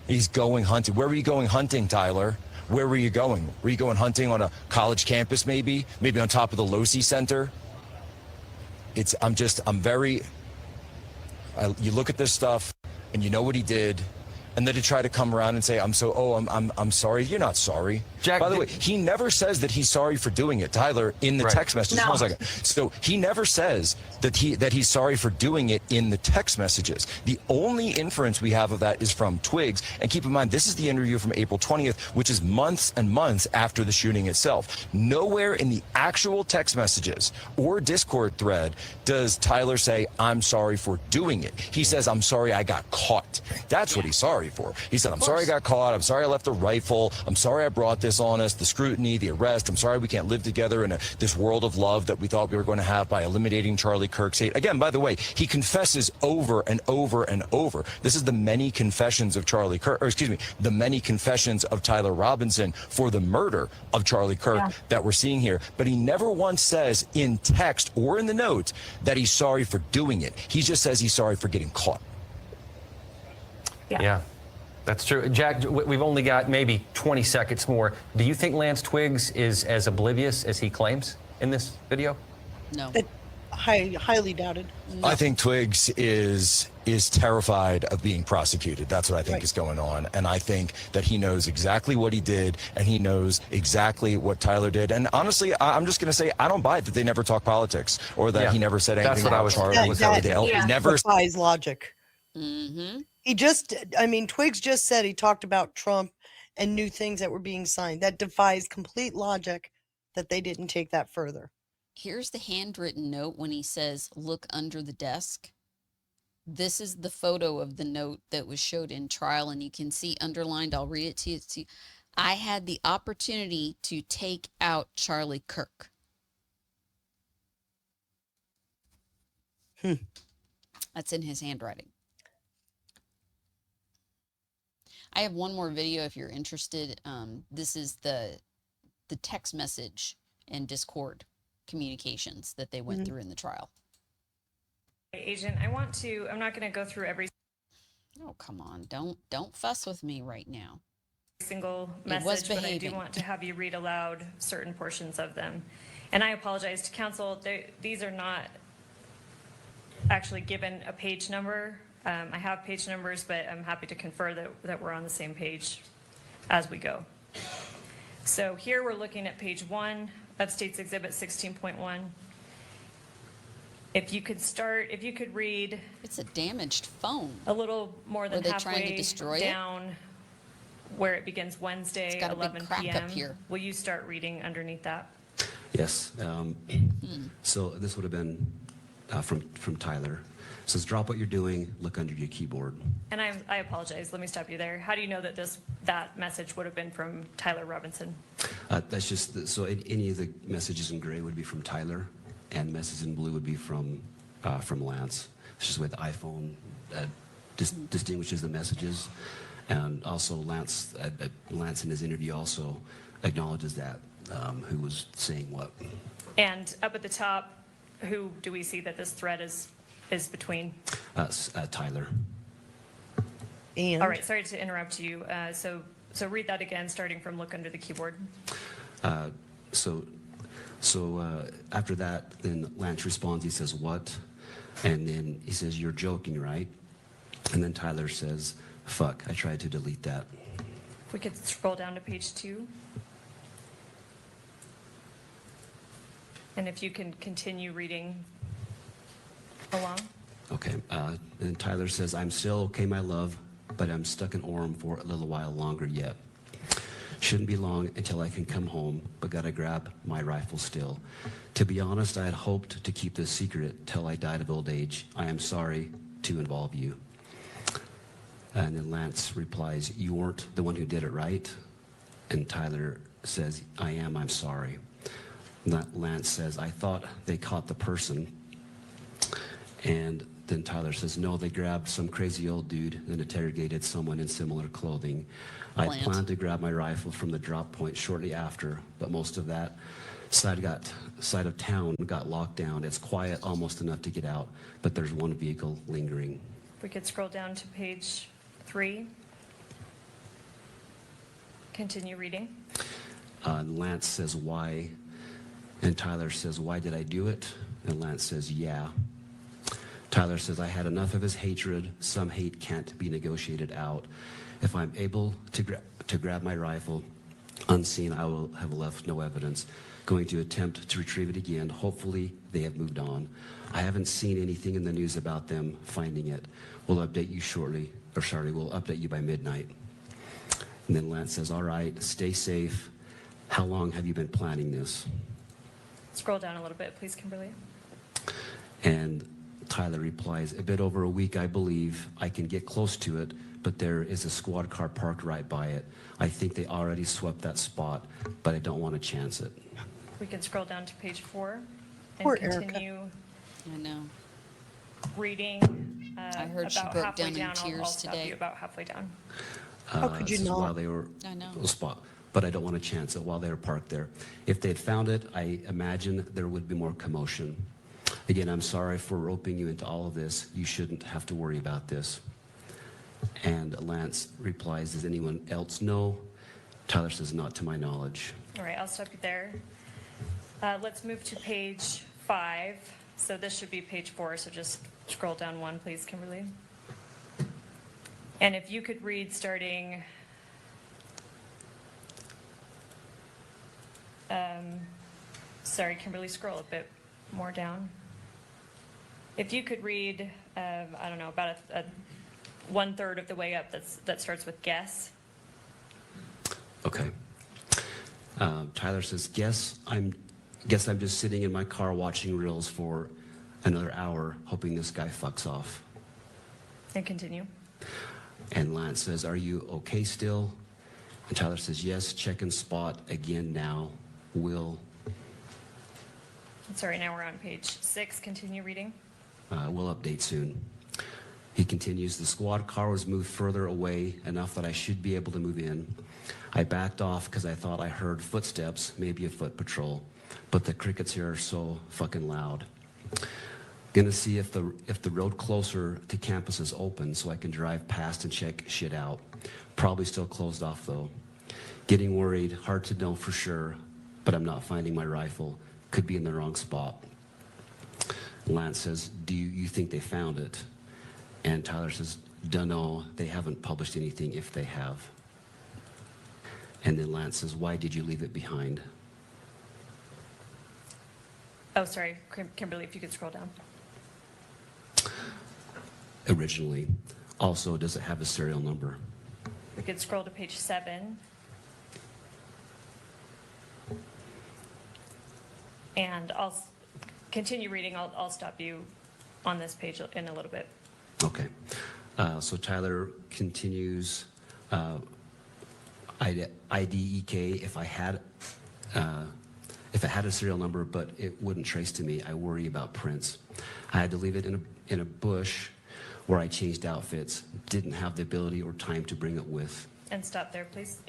He's going hunting. Where were you going hunting, Tyler? Where were you going? Were you going hunting on a college campus, maybe on top of the Losi Center? You look at this stuff and you know what he did, and then to try to come around and say, I'm sorry. You're not sorry. Jack, by the way, he never says that he's sorry for doing it, Tyler, in the text messages. No. Hold on a second. So he never says that he's sorry for doing it in the text messages. The only inference we have of that is from Twiggs. And keep in mind, this is the interview from April 20th, which is months and months after the shooting itself. Nowhere in the actual text messages or Discord thread does Tyler say, I'm sorry for doing it. He says, I'm sorry I got caught. That's what he's sorry for. He said, I'm sorry I got caught. I'm sorry I left the rifle. I'm sorry I brought this on us, the scrutiny, the arrest. I'm sorry we can't live together in this world of love that we thought we were going to have by eliminating Charlie Kirk's hate. Again, by the way, he confesses over and over and over. This is the many confessions of Charlie Kirk, the many confessions of Tyler Robinson for the murder of Charlie Kirk that we're seeing here. But he never once says in text or in the note that he's sorry for doing it. He just says he's sorry for getting caught. Yeah, that's true. Jack, we've only got maybe 20 seconds more. Do you think Lance Twiggs is as oblivious as he claims in this video? No. Highly doubted. I think Twiggs is terrified of being prosecuted. That's what I think is going on. And I think that he knows exactly what he did, and he knows exactly what Tyler did. And honestly, I'm just going to say, I don't buy it that they never talk politics, or that he never said anything about Charlie. He never defies logic. Mm-hmm. Twiggs just said he talked about Trump and new things that were being signed. That defies complete logic that they didn't take that further. Here's the handwritten note when he says, look under the desk. This is the photo of the note that was showed in trial, and you can see underlined. I'll read it to you. I had the opportunity to take out Charlie Kirk. That's in his handwriting. I have one more video if you're interested. This is the text message and Discord communications that they went through in the trial. Agent, I'm not going to go through every Oh, come on. Don't fuss with me right now. single It was message, but I do behaving. want to have you read aloud certain portions of them. And I apologize to counsel, these are not actually given a page number. I have page numbers, but I'm happy to confer that we're on the same page as we go. So here we're looking at page 1 of State's Exhibit 16.1. If you could read It's a damaged phone. a little more than Were they trying to halfway destroy it? down where it begins Wednesday, It's got a big 11 crack up p.m. here. Will you start reading underneath that? Yes. So this would have been from Tyler. It says, drop what you're doing, look under your keyboard. And I apologize. Let me stop you there. How do you know that that message would have been from Tyler Robinson? That's just, so any of the messages in gray would be from Tyler, and messages in blue would be from Lance. It's just the way the iPhone distinguishes the messages. And also Lance in his interview also acknowledges that, who was saying what. And up at the top, who do we see that this thread is between? Tyler. And All right, sorry to interrupt you. So read that again, starting from look under the keyboard. After that, then Lance responds, he says, what? And then he says, you're joking, right? And then Tyler says, fuck, I tried to delete that. If we could scroll down to page 2. And if you can continue reading along. Okay, and Tyler says, I'm still okay, my love, but I'm stuck in Orem for a little while longer yet. Shouldn't be long until I can come home, but gotta grab my rifle still. To be honest, I had hoped to keep this secret till I died of old age. I am sorry to involve you. And then Lance replies, you weren't the one who did it, right? And Tyler says, I am, I'm sorry. Lance says, I thought they caught the person. And then Tyler says, no, they grabbed some crazy old dude and interrogated someone in similar clothing. I planned to grab my rifle from the drop point shortly after, but most of that side of town got locked down. It's quiet, almost enough to get out, but there's one vehicle lingering. If we could scroll down to page 3. Continue reading. And Lance says, why? And Tyler says, why did I do it? And Lance says, yeah. Tyler says, I had enough of his hatred. Some hate can't be negotiated out. If I'm able to grab my rifle unseen, I will have left no evidence. Going to attempt to retrieve it again. Hopefully they have moved on. I haven't seen anything in the news about them finding it. We'll update you shortly, we'll update you by midnight. And then Lance says, all right, stay safe. How long have you been planning this? Scroll down a little bit, please, Kimberly. And Tyler replies, a bit over a week, I believe. I can get close to it, but there is a squad car parked right by it. I think they already swept that spot, but I don't want to chance it. We can scroll down to page 4 and Poor continue I know. reading. I heard she about broke halfway down in I'll tears stop today. you about halfway down. How could you Says not? While they were I know. spot, but I don't want to chance it while they were parked there. If they'd found it, I imagine there would be more commotion. Again, I'm sorry for roping you into all of this. You shouldn't have to worry about this. And Lance replies, does anyone else know? Tyler says, not to my knowledge. All right, I'll stop you there. Let's move to page 5. So this should be page 4, so just scroll down 1, please, Kimberly. And if you could read starting, sorry, Kimberly, scroll a bit more down. If you could read, I don't know, about a 1/3 of the way up that starts with guess. Okay. Tyler says, guess I'm just sitting in my car watching reels for another hour, hoping this guy fucks off. And continue. And Lance says, are you okay still? And Tyler says, yes, check and spot again now. Will. Sorry, now we're on page 6. Continue reading. We'll update soon. He continues, the squad car was moved further away enough that I should be able to move in. I backed off because I thought I heard footsteps, maybe a foot patrol, but the crickets here are so fucking loud. Gonna see if the road closer to campus is open so I can drive past and check shit out. Probably still closed off though. Getting worried, hard to know for sure, but I'm not finding my rifle. Could be in the wrong spot. Lance says, do you think they found it? And Tyler says, dunno, they haven't published anything if they have. And then Lance says, why did you leave it behind? Oh, sorry, Kimberly, if you could scroll down. Originally. Also, does it have a serial number? We could scroll to page 7. And I'll continue reading. I'll stop you on this page in a little bit. Okay. So Tyler continues, IDEK, if it had a serial number, but it wouldn't trace to me, I worry about prints. I had to leave it in a bush where I changed outfits. Didn't have the ability or time to bring it with. And stop there, please.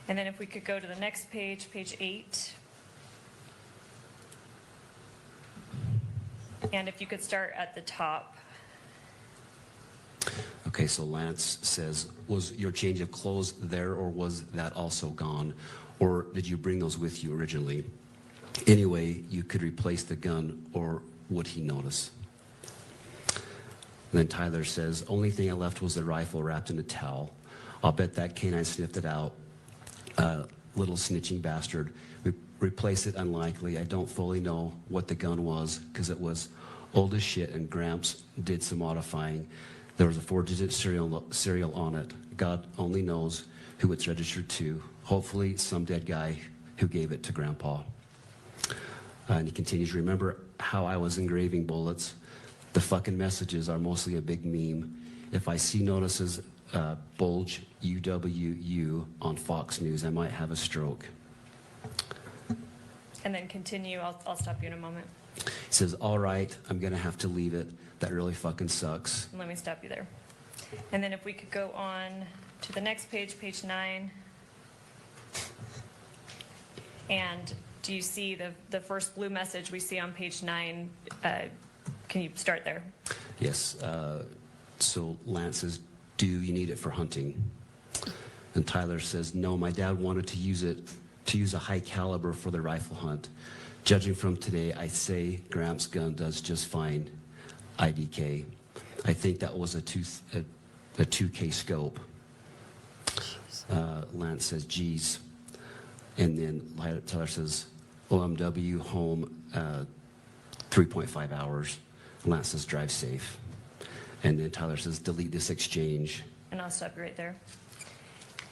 And then if we could go to the next page, page 8. And if you could start at the top. Okay, so Lance says, was your change of clothes there or was that also gone? Or did you bring those with you originally? Anyway, you could replace the gun, or would he notice? And then Tyler says, only thing I left was the rifle wrapped in a towel. I'll bet that canine sniffed it out. Little snitching bastard. Replace it, unlikely. I don't fully know what the gun was because it was old as shit and Gramps did some modifying. There was a 4-digit serial on it. God only knows who it's registered to. Hopefully some dead guy who gave it to Grandpa. And he continues, remember how I was engraving bullets? The fucking messages are mostly a big meme. If I see notices bulge UWU on Fox News, I might have a stroke. And then continue. I'll stop you in a moment. He says, all right, I'm going to have to leave it. That really fucking sucks. Let me stop you there. And then if we could go on to the next page, page 9. And do you see the first blue message we see on page 9? Can you start there? Yes. So Lance says, do you need it for hunting? And Tyler says, no, my dad wanted to use a high caliber for the rifle hunt. Judging from today, I say Gramps' gun does just fine. IDK. I think that was a 2K scope. Lance says, geez. And then Tyler says, OMW home 3.5 hours. Lance says, drive safe. And then Tyler says, delete this exchange. And I'll stop you right there.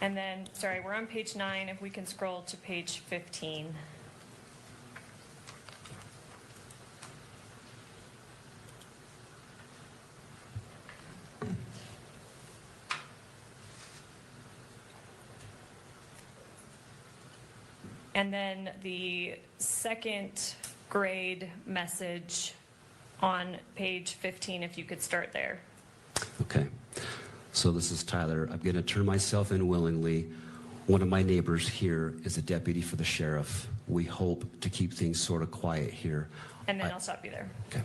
And then, sorry, we're on page 9. If we can scroll to page 15. And then the second grade message on page 15, if you could start there. Okay. So this is Tyler. I'm going to turn myself in willingly. One of my neighbors here is a deputy for the sheriff. We hope to keep things sort of quiet here. And then I'll stop you there. Okay.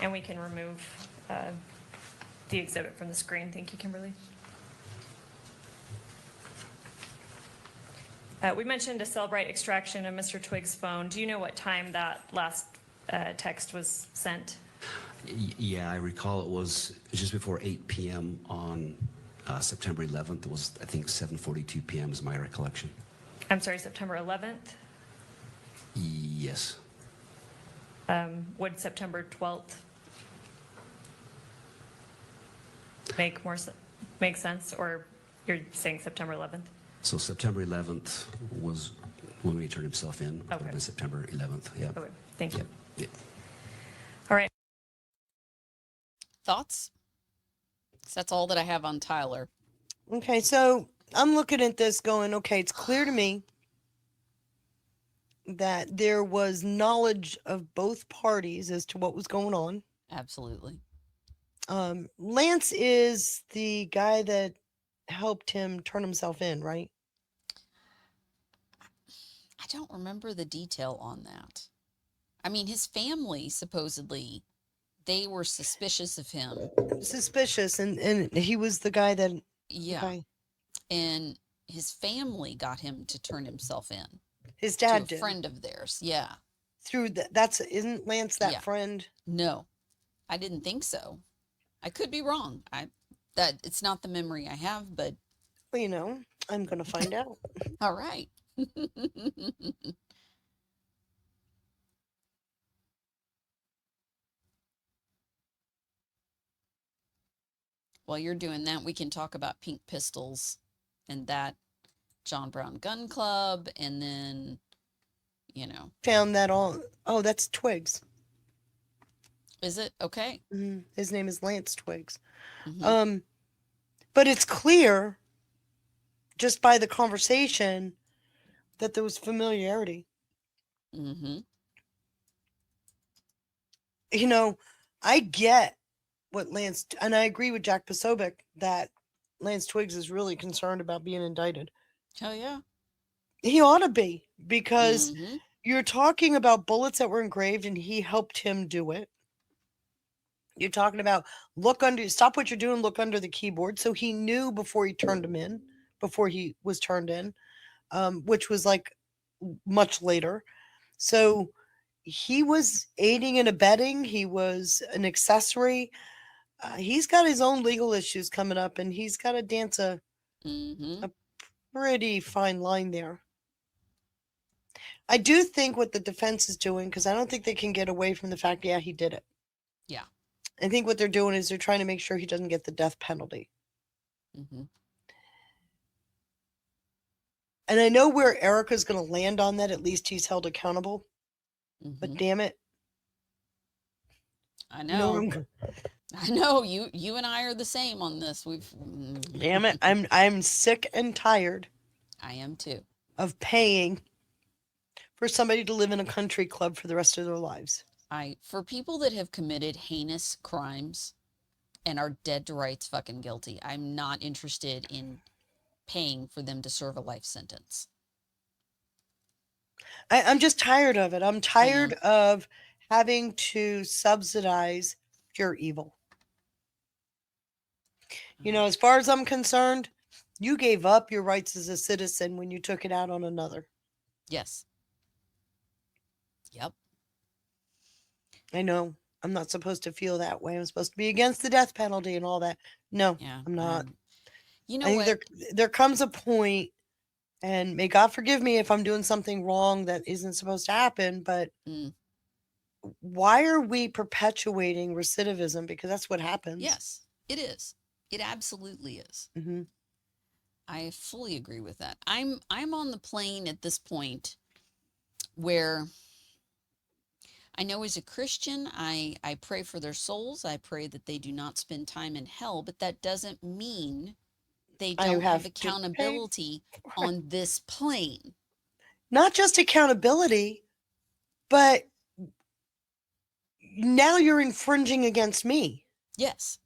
And we can remove the exhibit from the screen. Thank you, Kimberly. We mentioned a Cellbrite extraction of Mr. Twiggs' phone. Do you know what time that last text was sent? Yeah, I recall it was just before 8 p.m. on September 11th. It was, I think, 7:42 p.m. is my recollection. I'm sorry, September 11th? Yes. Would September 12th make sense, or you're saying September 11th? So September 11th was when he turned himself in. It would have been September 11th, yeah. Okay, thank you. Yeah. All right. Thoughts? 'Cause that's all that I have on Tyler. Okay, so I'm looking at this going, okay, it's clear to me that there was knowledge of both parties as to what was going on. Absolutely. Lance is the guy that helped him turn himself in, right? I don't remember the detail on that. I mean, his family supposedly, they were suspicious of him. Suspicious, and he was the guy that, Yeah. okay. And his family got him to turn himself in. His To dad a did. friend of theirs. Yeah. Through isn't Lance that Yeah. friend? No, I didn't think so. I could be wrong. That it's not the memory I have, but Well, you know, I'm going to find out. all right. While you're doing that, we can talk about Pink Pistols and that John Brown Gun Club, and then, you know. Found that all. Oh, that's Twigs. Is it? Okay. His name is Lance Twigs. Mhm. But it's clear just by the conversation that there was familiarity. Mm-hmm. You know, I get what Lance, and I agree with Jack Posobiec that Lance Twigs is really concerned about being indicted. Hell yeah. He ought to be, because Mhm. you're talking about bullets that were engraved and he helped him do it. You're talking about stop what you're doing, look under the keyboard. So he knew before he turned him in, before he was turned in, which was like much later. So he was aiding and abetting. He was an accessory. He's got his own legal issues coming up, and he's got to dance a Mm-hmm. pretty fine line there. I do think what the defense is doing, because I don't think they can get away from the fact, yeah, he did it. Yeah. I think what they're doing is they're trying to make sure he doesn't get the death penalty. Mm-hmm. And I know where Erica's going to land on that. At least he's held accountable. But Mm-hmm. damn it. I You know where know. I'm I know. You and I are the same on this. Damn it. I'm sick and tired I am too. of paying for somebody to live in a country club for the rest of their lives. For people that have committed heinous crimes and are dead to rights fucking guilty, I'm not interested in paying for them to serve a life sentence. I'm just tired of it. I'm tired of having to subsidize pure evil. You know, as far as I'm concerned, you gave up your rights as a citizen when you took it out on another. Yes. Yep. I know I'm not supposed to feel that way. I'm supposed to be against the death penalty and all that. No, Yeah. I'm not. You know I what? think there comes a point, and may God forgive me if I'm doing something wrong that isn't supposed to happen, but Mm. why are we perpetuating recidivism? Because that's what happens. Yes, it is. It absolutely is. Hmm. I fully agree with that. I'm on the plane at this point where I know as a Christian, I pray for their souls. I pray that they do not spend time in hell, but that doesn't mean they I don't have have to pay accountability on this plane. Not just accountability, but now you're infringing against me. Yes.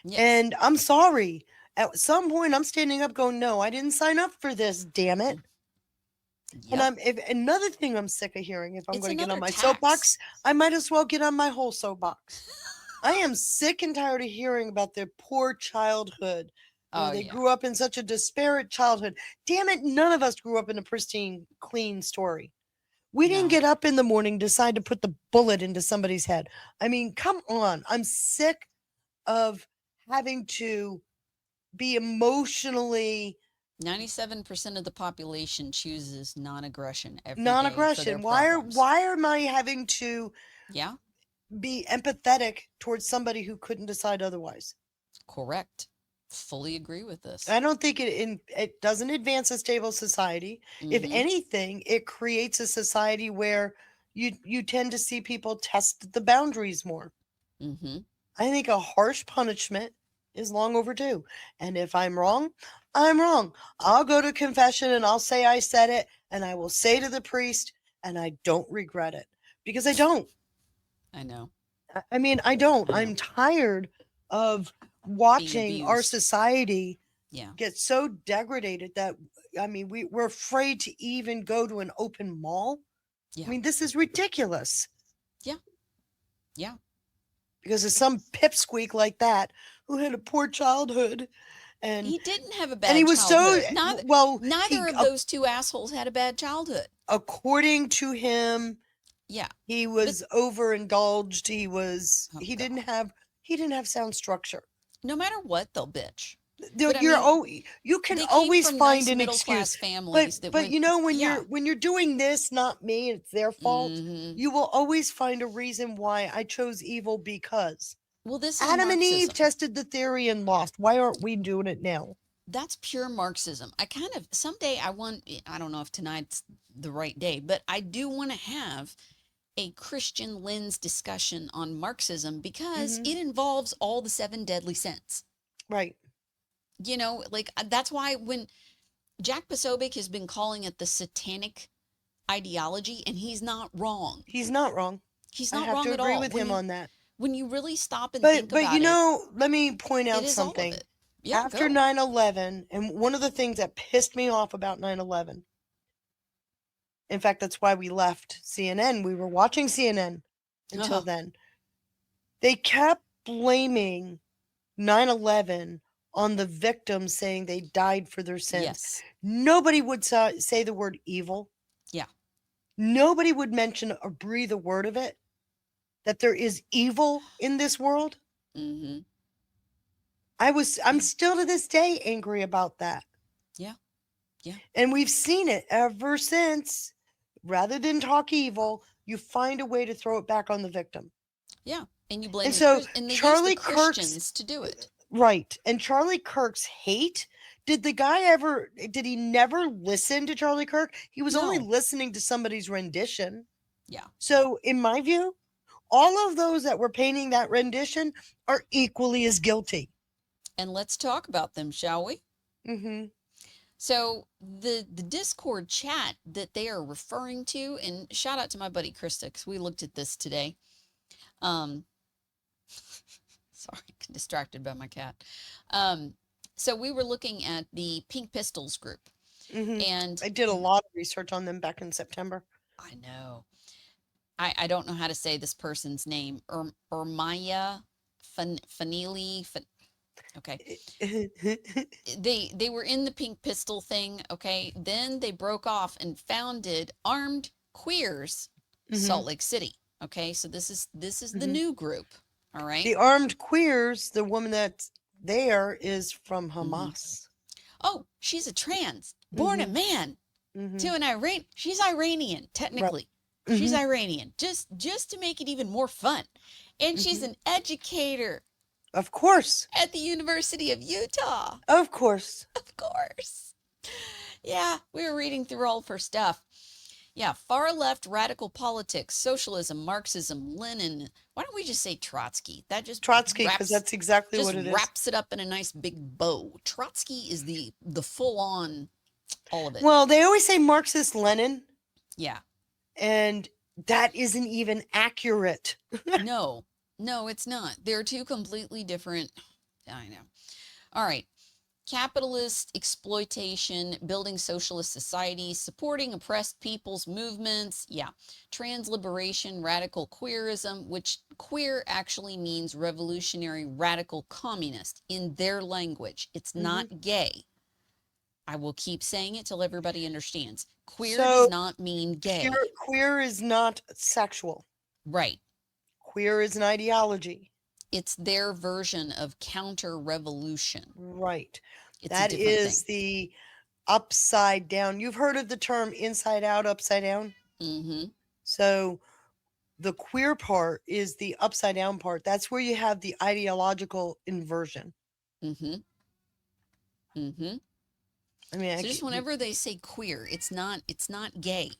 Yes. And I'm sorry. At some point, I'm standing up going, no, I didn't sign up for this, damn it. Yep. And another thing I'm sick of hearing, if I'm It's going to get on another my tax. soapbox, I might as well get on my whole soapbox. I am sick and tired of hearing about their poor childhood. You know, Oh, they yeah. grew up in such a disparate childhood. Damn it, none of us grew up in a pristine, clean story. We didn't No. get up in the morning, decide to put the bullet into somebody's head. I mean, come on. I'm sick of having to be emotionally 97% of the population chooses non-aggression every day for non-aggression. their Why problems. am I having to Yeah, be empathetic towards somebody who couldn't decide otherwise? correct. Fully agree with this. I don't think it doesn't advance a stable society. If Mhm. anything, it creates a society where you tend to see people test the boundaries more. Mhm. I think a harsh punishment is long overdue. And if I'm wrong, I'm wrong. I'll go to confession and I'll say I said it, and I will say to the priest, and I don't regret it, because I don't. I know. I mean, I don't. I know. I'm tired of watching our abused. society Yeah. get so degraded that, I mean, we're afraid to even go to an open mall. Yeah. I mean, this is ridiculous. Yeah. Yeah. Because of some pipsqueak like that who had a poor childhood, and He didn't have a bad he was childhood. so Neither, well. neither of those two assholes had a bad childhood. According to him, Yeah. he was overindulged. He was. Oh, he God. didn't have sound structure. No matter what, they'll bitch. There- But I You're mean, you can They came always from find nice an middle-class excuse. families that But went, you know, yeah. when you're doing this, not me, it's their fault. Mhm. You will always find a reason why I chose evil, because Well, this is Adam and Eve Marxism. tested the theory and lost. Why aren't we doing it now? That's pure Marxism. I kind of, someday I don't know if tonight's the right day, but I do want to have a Christian lens discussion on Marxism, because Mhm. it involves all the 7 deadly sins. Right. You know, like that's why when Jack Posobiec has been calling it the satanic ideology, and he's not wrong. He's not wrong. He's I not have wrong to at agree all. with When him you, on that. when you really stop and But think about you it, know, let me point out it is all of something. it. Yeah, After go. 9/11, and one of the things that pissed me off about 9/11, in fact, that's why we left CNN. We were watching CNN until Uh-huh. then. They kept blaming 9/11 on the victims, saying they died for their sins. Yes. Nobody would say the word evil. Yeah. nobody would mention or breathe a word of it, that there is evil in this world. Mm-hmm. I'm still to this day angry about that. Yeah. Yeah. And we've seen it ever since. Rather than talk evil, you find a way to throw it back on the victim. Yeah. And you blame And the so and they use Charlie the Kirk's Christians to do it. right. And Charlie Kirk's hate, did he never listen to Charlie Kirk? He was only No. listening to somebody's rendition. Yeah. So in my view, all of those that were painting that rendition are equally as guilty. And let's talk about them, shall we? Mm-hmm. So the Discord chat that they are referring to, and shout out to my buddy Krista, because we looked at this today. Sorry, distracted by my cat. So we were looking at the Pink Pistols group, Mm-hmm. and I did a lot of research on them back in September. I know. I don't know how to say this person's name. Ermaya Fanili. Okay. They were in the Pink Pistol thing. Okay. Then they broke off and founded Armed Queers, Salt Lake City. Okay. So this is the new group. All right. The Armed Queers, the woman that's there is from Hamas. Oh, she's a trans, born a man to an Iran. She's Iranian, technically. Right. She's Iranian, just to make it even more fun. And she's an educator. Of course. At the University of Utah. Of course. Of course. Yeah, we were reading through all of her stuff. Yeah, far left radical politics, socialism, Marxism, Lenin. Why don't we just say Trotsky? That just Trotsky, because that's exactly just what it is. wraps it up in a nice big bow. Trotsky is the full on all of it. Well, they always say Marxist Lenin, Yeah. and that isn't even accurate. No, it's not. They're two completely different. I know. All right. Capitalist exploitation, building socialist societies, supporting oppressed people's movements. Yeah. Trans liberation, radical queerism, which queer actually means revolutionary radical communist in their language. It's not gay. I will keep saying it till everybody understands. Queer does not mean gay. Queer is not sexual. Right. Queer is an ideology. It's their version of counter-revolution. Right. It's that a different is thing. the upside down. You've heard of the term inside out, upside down? Mm-hmm. So the queer part is the upside down part. That's where you have the ideological inversion. Mm-hmm. Mm-hmm. I mean, So just whenever they say queer, it's not gay.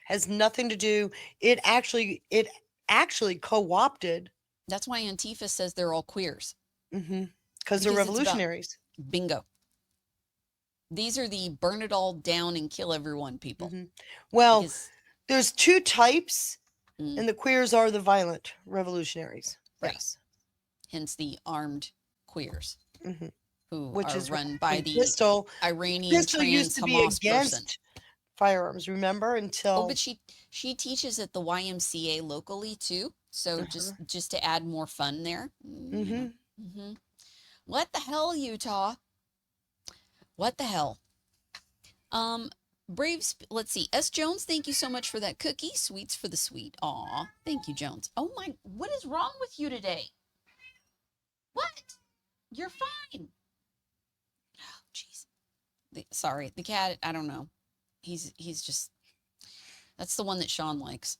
Has nothing to do. It actually co-opted. That's why Antifa says they're all queers. Because they're revolutionaries. Bingo. These are the burn it all down and kill everyone people. Well, there's two types, and the queers are the violent revolutionaries. Right. Yes. Hence the armed queers, who Which are is run by the Pistol. Iranian Pistol trans used to be Hamas against person. firearms, remember? Until Oh, but she teaches at the YMCA locally too. So just to add more fun there. What the hell, Utah? What the hell? Let's see. S. Jones, thank you so much for that cookie. Sweets for the sweet. Aw, thank you, Jones. Oh my, what is wrong with you today? What? You're fine. Oh, jeez. Sorry, the cat, I don't know. He's just, that's the one that Sean likes.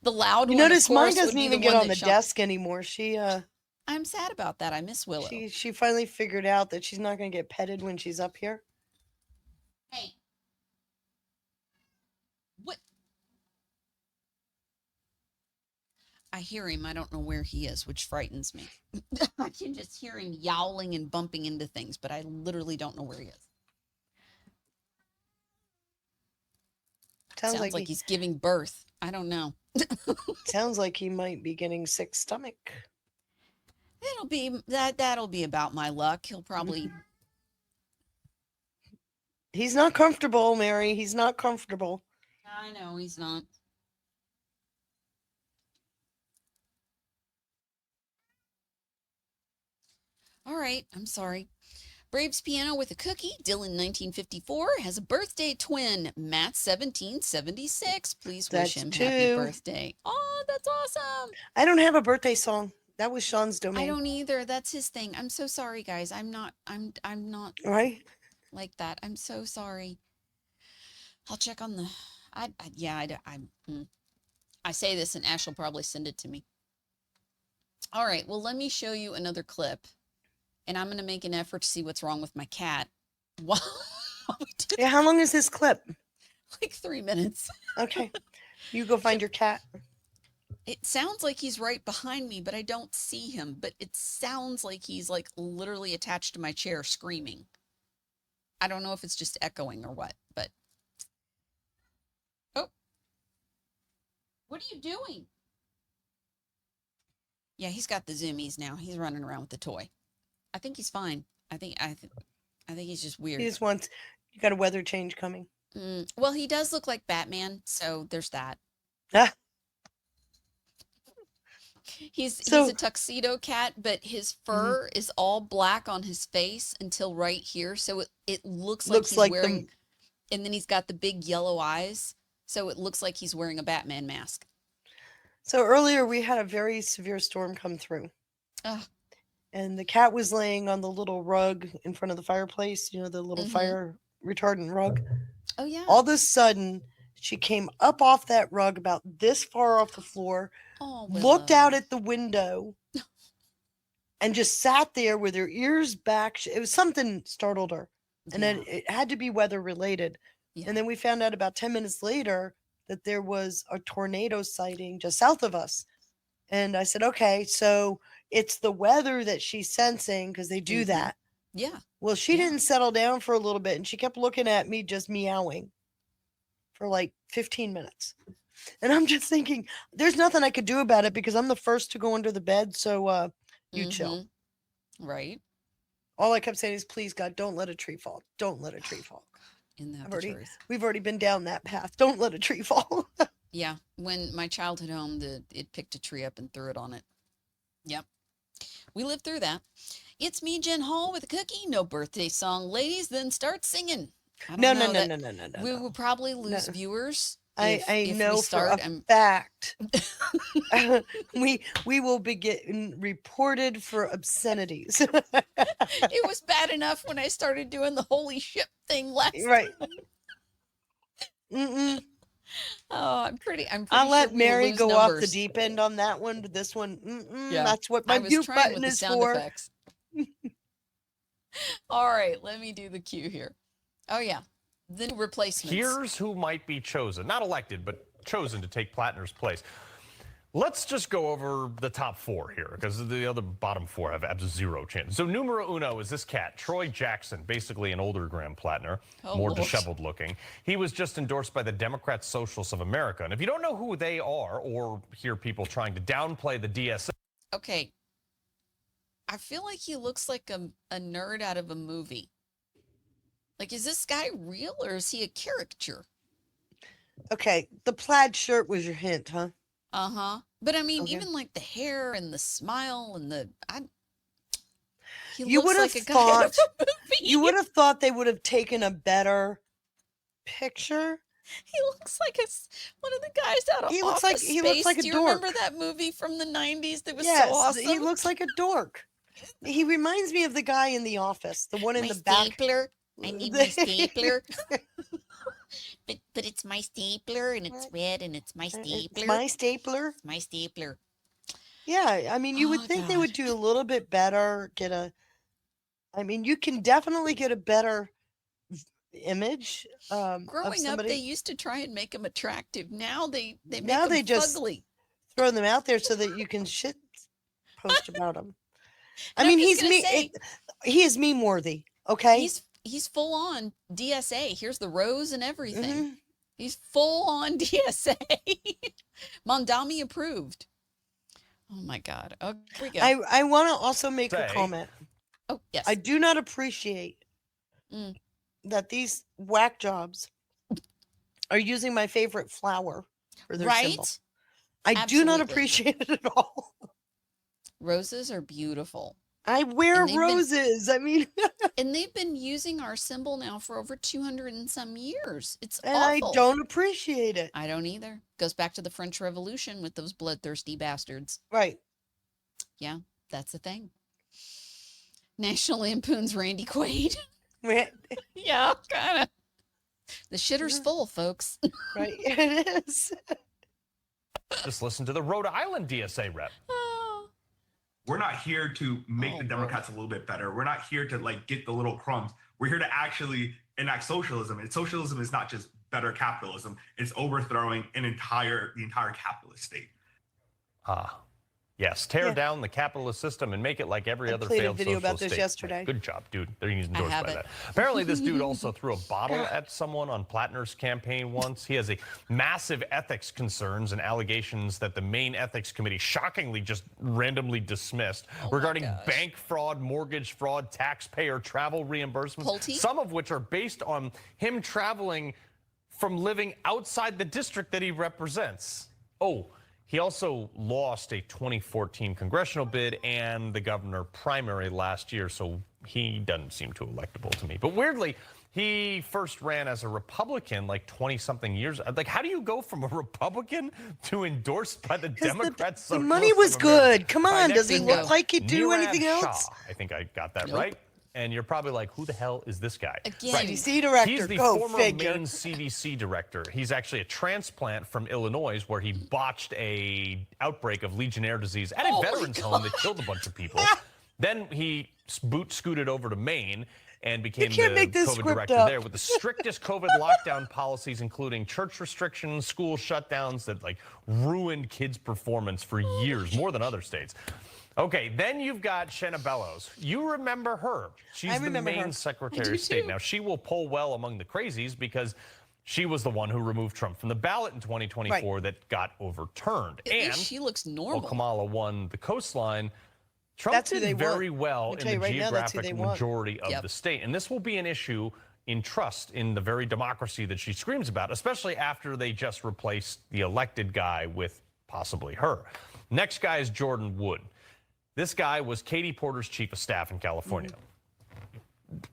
The loud one. You notice of mine course, would doesn't be even the get one on that the Sean- desk anymore. I'm sad about that. I miss Willow. She finally figured out that she's not going to get petted when she's up here. Hey. What? I hear him. I don't know where he is, which frightens me. I can just hear him yowling and bumping into things, but I literally don't know where he is. Sounds like he's giving birth. I don't know. Sounds like he might be getting sick stomach. That'll be about my luck. He'll probably. He's not comfortable, Mary. He's not comfortable. I know he's not. All right. I'm sorry. Braves piano with a cookie. Dylan 1954 has a birthday twin. Matt 1776. Please wish That's him happy 2. birthday. Oh, that's awesome. I don't have a birthday song. That was Sean's I domain. don't either. That's his thing. I'm so sorry, guys. I'm not Right? like that. I'm so sorry. I'll check on the I say this and Ash will probably send it to me. All right, well, let me show you another clip, and I'm going to make an effort to see what's wrong with my cat. While we do Yeah, how long is this clip? like 3 minutes. Okay. You go find your cat. It sounds like he's right behind me, but I don't see him. But it sounds like he's like literally attached to my chair screaming. I don't know if it's just echoing or what, but. Oh. What are you doing? Yeah, he's got the zoomies now. He's running around with the toy. I think he's fine. I think he's just weird. He just wants, you got a weather change coming. Well, he does look like Batman, so there's that. Ah. He's So- a tuxedo cat, but his fur is all black on his face until right here, so it looks like he's wearing. And then he's got the big yellow eyes, so it looks like he's wearing a Batman mask. So earlier we had a very severe storm come through. Ugh. And the cat was laying on the little rug in front of the fireplace, the little fire retardant rug. Oh yeah. All of a sudden, she came up off that rug about this far off the floor, looked out at the window, and just sat there with her ears back. It was something startled her. And then it had to be weather related. Yeah. And then we found out about 10 minutes later that there was a tornado sighting just south of us. And I said, okay, so it's the weather that she's sensing because they do that. Yeah. Well, she didn't settle down for a little bit and she kept looking at me just meowing for like 15 minutes. And I'm just thinking, there's nothing I could do about it because I'm the first to go under the bed. So you chill. Right. All I kept saying is, please, God, don't let a tree fall. Don't let a tree fall. In that We've already been down that path. Don't let a tree fall. Yeah. When my childhood home, it picked a tree up and threw it on it. Yep. We lived through that. It's me, Jen Hall, with a cookie. No birthday song, ladies. Then start singing. No. We will probably lose viewers. I if know we start, for a fact we will be getting reported for obscenities. It was bad enough when I started doing the holy ship thing last Right. Oh, I'm pretty I'll let sure we will Mary lose go off the numbers. deep end on that one, but this one, Yeah. that's what I my was mute trying with button the is sound for. effects. All right, let me do the cue here. Oh yeah, the new replacements. Here's who might be chosen, not elected, but chosen to take Plattner's place. Let's just go over the top four here, because the other bottom four have zero chance. So numero uno is this cat, Troy Jackson, basically an older Graham Plattner, more Lord. disheveled looking. He was just endorsed by the Democrat Socialists of America. And if you don't know who they are, or hear people trying to downplay the DSA. Okay. I feel like he looks like a nerd out of a movie. Like, is this guy real or is he a caricature? Okay, the plaid shirt was your hint, huh? Uh-huh. But I mean, Okay. even like the hair and the smile and he You looks would have like a guy out of thought a movie. you would have thought they would have taken a better picture. He looks like one of the guys out of He looks like- Office he looks Space. like a Do you remember dork. that movie from the 90s that was Yes, so awesome? he looks like a dork. He reminds me of the guy in The Office, the one in My the back. stapler. I need my stapler. but it's my stapler and it's red and it's my stapler. It's my stapler. It's my stapler. Yeah, I mean, you would Oh, think they would God. do a little bit better. I mean, you can definitely get a better image of Growing up, somebody. they used to try and make him attractive. Now they make Now him they just fugly. throw them out there so that you can shit post about them. I And I'm mean, just he's gonna me. say- He is meme worthy. Okay. He's full on DSA. Here's the rose and everything. Mhm. He's full on DSA. Mondami approved. Oh my God. Oh, here we go. I want to also make a Say- comment. Oh, yes. I do not appreciate Mm. that these whack jobs are using my favorite flower for their Right? symbol. I do not Absolutely. appreciate it at all. Roses are beautiful. I wear And they've been- roses. I mean, And they've been using our symbol now for over 200 and some years. It's and awful. I don't appreciate it. I don't either. Goes back to the French Revolution with those bloodthirsty bastards. Right. Yeah, that's the thing. National Lampoon's Randy Quaid. Right. Yeah, kind of. The shitter's full, folks. Right. It is. Just listen to the Rhode Island DSA rep. We're not here to make Oh, the Democrats a little bit better. We're not here to like get the little crumbs. We're here to actually enact socialism. And socialism is not just better capitalism. It's overthrowing the entire capitalist state. Yes, tear Yeah. down the capitalist system and make it like every I other played a failed video about socialist this state. yesterday. Good job, dude. He's endorsed have by it. that. Apparently, this dude also threw a bottle at someone on Plattner's campaign once. He has a massive ethics concerns and allegations that the main ethics committee shockingly just randomly dismissed regarding bank fraud, mortgage fraud, taxpayer travel reimbursements, Pulte? some of which are based on him traveling from living outside the district that he represents. Oh, he also lost a 2014 congressional bid and the governor primary last year, so he doesn't seem too electable to me. But weirdly, he first ran as a Republican like 20-something years. Like, how do you go from a Republican to endorsed by the Democrats? The money was good. Come on. Does he look like he'd do Nirav anything Shah. else? I think I got that Nope. right. And you're probably like, who the hell is this guy? Again. Right. CDC director. He's the Go former figure. Maine CDC director. He's actually a transplant from Illinois where he botched a outbreak of Legionnaire disease at a veterans home that killed a bunch of people. Then he scooted over to Maine and became the can't make this COVID script director up. there with the strictest COVID lockdown policies, including church restrictions, school shutdowns that like ruined kids' performance for years, more than other states. Okay, then you've got Shenna Bellows. You remember her. She's the Maine Secretary of State. Now, she will poll well among the crazies because she was the one who removed Trump from the ballot in 2024 that got overturned. At And least she looks while normal. Kamala won the coastline, Trump That's who they did very want. well I'll in tell you the right now, that's who geographic they want. majority of the state. And this will be an issue in trust in the very democracy that she screams about, especially after they just replaced the elected guy with possibly her. Next guy is Jordan Wood. This guy was Katie Porter's chief of staff in California.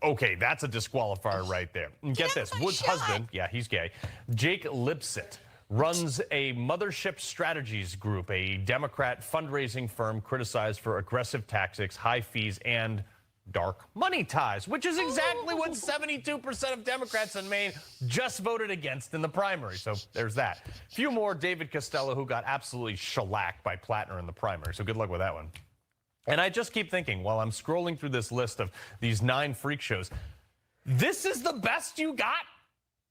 Okay, that's a disqualifier right there. And get this, Wood's husband, yeah, he's gay, Jake Lipset, runs a Mothership Strategies Group, a Democrat fundraising firm criticized for aggressive tactics, high fees, and dark money ties, which is exactly what 72% of Democrats in Maine just voted against in the primary. So there's that. Few more, David Costello, who got absolutely shellacked by Plattner in the primary. So good luck with that one. And I just keep thinking, while I'm scrolling through this list of these 9 freak shows, this is the best you got?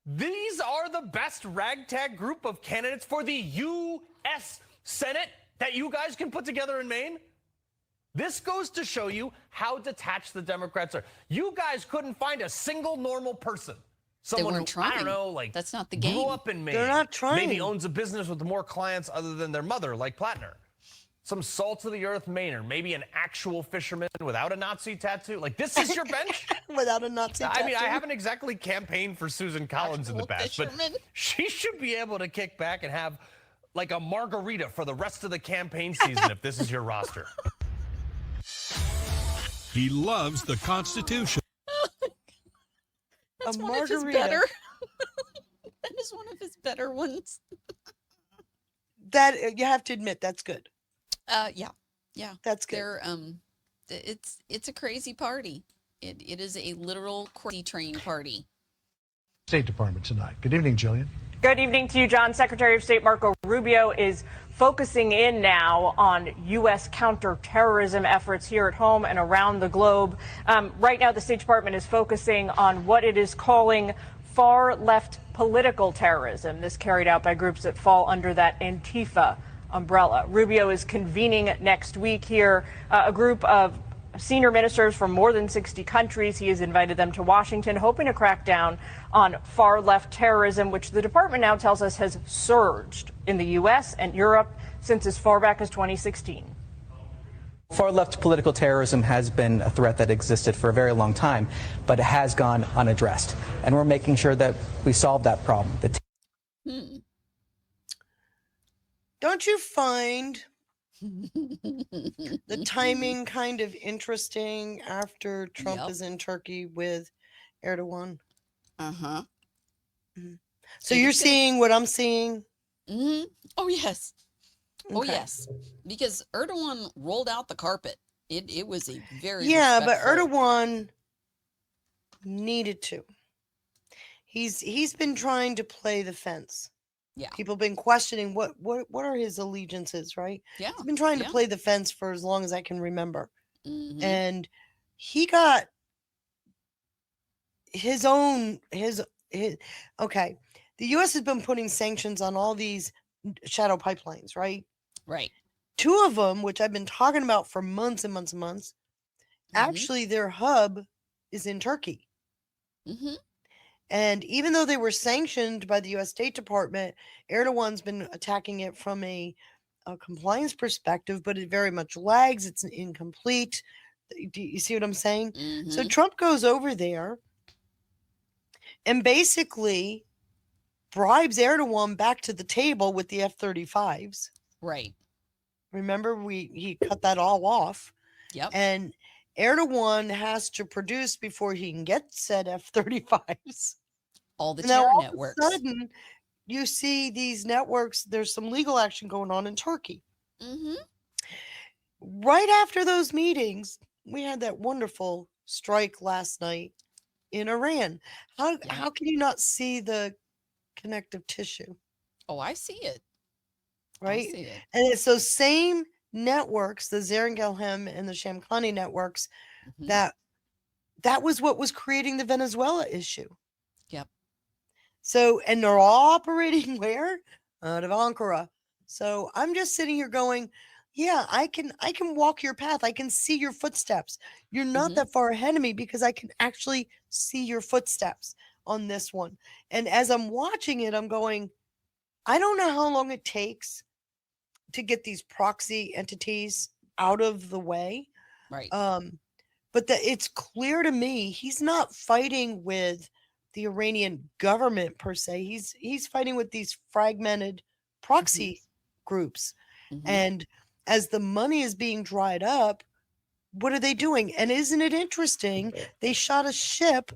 These are the best ragtag group of candidates for the U.S. Senate that you guys can put together in Maine? This goes to show you how detached the Democrats are. You guys couldn't find a single normal person. Someone weren't who, I trying. don't know, like That's not the grew game. up in Maine. They're not trying. Maybe owns a business with more clients other than their mother, like Plattner. Some salt-of-the-earth Mainer, maybe an actual fisherman without a Nazi tattoo. Like, this is your bench? Without a Nazi tattoo. I mean, I haven't exactly campaigned for Susan Collins in the past, but she should be able to kick back and have, like, a margarita for the rest of the campaign season if this is your roster. He loves the Constitution. That's A one of his margarita. better. That is one of his better ones. That you have to admit, that's good. Yeah. That's good. They're it's a crazy party. It is a literal crazy train party. State Department tonight. Good evening, Jillian. Good evening to you, John. Secretary of State Marco Rubio is focusing in now on U.S. counterterrorism efforts here at home and around the globe. Right now, the State Department is focusing on what it is calling far-left political terrorism. This carried out by groups that fall under that Antifa umbrella. Rubio is convening next week here a group of senior ministers from more than 60 countries. He has invited them to Washington, hoping to crack down on far-left terrorism, which the department now tells us has surged in the U.S. and Europe since as far back as 2016. Far-left political terrorism has been a threat that existed for a very long time, but it has gone unaddressed. And we're making sure that we solve that problem. Don't you find The timing kind of interesting after Trump Yep. is in Turkey with Erdogan. Uh-huh. So And you're it's gonna- seeing what I'm seeing? Mm-hmm. Oh, yes. Oh, Okay. yes. Because Erdogan rolled out the carpet. It was a very Yeah, but respectful- Erdogan needed to. He's been trying to play the fence. Yeah. People been questioning what are his allegiances, right? Yeah. He's been trying yeah. to play the fence for as long as I can remember. Mhm. And he got his okay. The US has been putting sanctions on all these shadow pipelines, right? Right. 2 of them, which I've been talking about for months and months and months, actually their hub is in Turkey. Mm-hmm. And even though they were sanctioned by the US State Department, Erdogan's been attacking it from a compliance perspective, but it very much lags. It's incomplete. Do you see what I'm saying? So Mhm. Trump goes over there and basically bribes Erdogan back to the table with the F-35s. Right. Remember, he cut that all off. Yep. And Erdogan has to produce before he can get said F-35s. All the Now, terror all networks. of a sudden, you see these networks, there's some legal action going on in Turkey. Mm-hmm. Right after those meetings, we had that wonderful strike last night in Iran. How can you not see the connective tissue? Oh, I see it. Right? I see it. And it's those same networks, the Zeringelhem and the Shamkhani networks, Mhm. that was what was creating the Venezuela issue. Yep. So, and they're all operating where? Out of Ankara. So I'm just sitting here going, yeah, I can walk your path. I can see your footsteps. You're not Mhm. that far ahead of me because I can actually see your footsteps on this one. And as I'm watching it, I'm going, I don't know how long it takes to get these proxy entities out of the way. Right. But it's clear to me he's not fighting with the Iranian government per se. He's fighting with these fragmented proxy groups. Mhm. And as the money is being dried up, what are they doing? And isn't it interesting? They shot a ship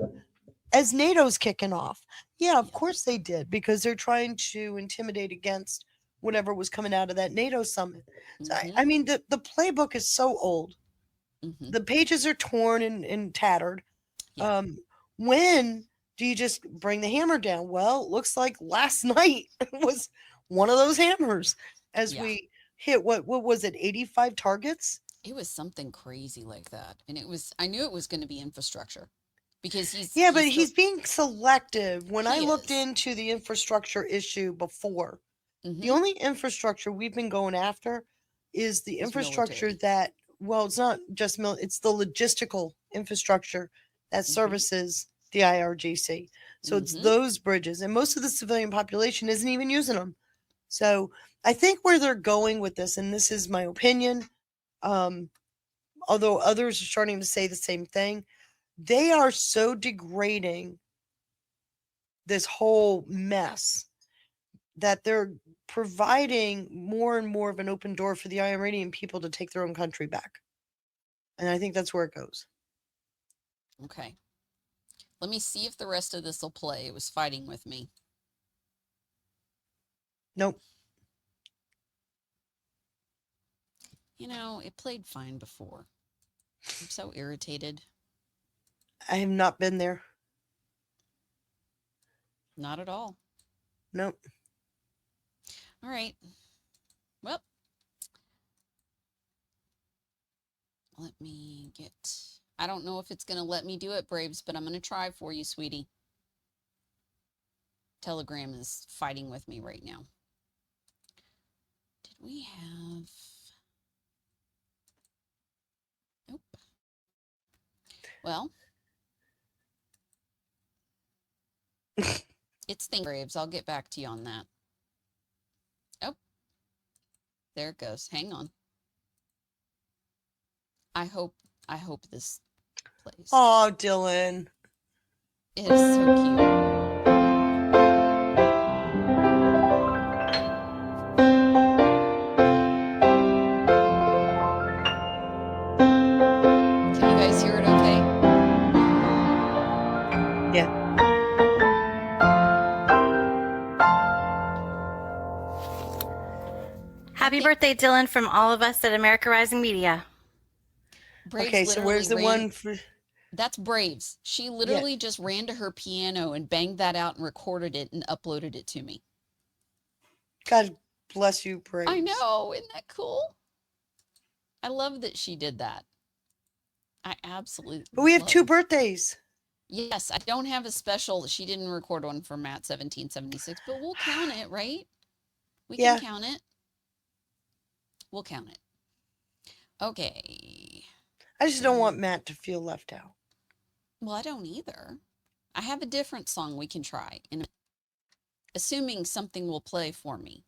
as NATO's kicking off. Yeah, of course they did, because they're trying to intimidate against whatever was coming out of that NATO summit. So I mean, the playbook is so old. Mhm. The pages are torn and tattered. Yeah. When do you just bring the hammer down? Well, it looks like last night was one of those hammers as Yeah. we hit what was it, 85 targets? It was something crazy like that. And I knew it was going to be infrastructure because Yeah, but the- he's being selective. When I He looked is. into the infrastructure issue before, the Mhm. only infrastructure we've been going after is the Is infrastructure military. that, well, it's not just it's the logistical infrastructure that Mm-hmm. services the IRGC. So it's Mhm. those bridges, and most of the civilian population isn't even using them. So I think where they're going with this, and this is my opinion, although others are starting to say the same thing, they are so degrading this whole mess that they're providing more and more of an open door for the Iranian people to take their own country back. And I think that's where it goes. Okay. Let me see if the rest of this will play. It was fighting with me. Nope. You know, it played fine before. I'm so irritated. I have not been there. Not at all. Nope. All right. Well, let me get... I don't know if it's going to let me do it, Braves, but I'm going to try for you, sweetie. Telegram is fighting with me right now. Did we have... Nope. Well... It's thing Braves. I'll get back to you on that. Oh. There it goes. Hang on. I hope this plays. Oh, Dylan. It is so cute. birthday, Dylan, from all of us at America Rising Media. Braves Okay, so where's the literally one for? That's Braves. She literally just ran to her piano and banged that out and recorded it and uploaded it to me. God bless you, Braves. I know. Isn't that cool? I love that she did that. I absolutely. But we have love 2 birthdays. Yes, I don't have a special. She didn't record one for Matt 1776, but we'll count it, right? We Yeah. can count it. We'll count it. Okay. I just don't want Matt to feel left out. Well, I don't either. I have a different song we can try, and assuming something will play for me,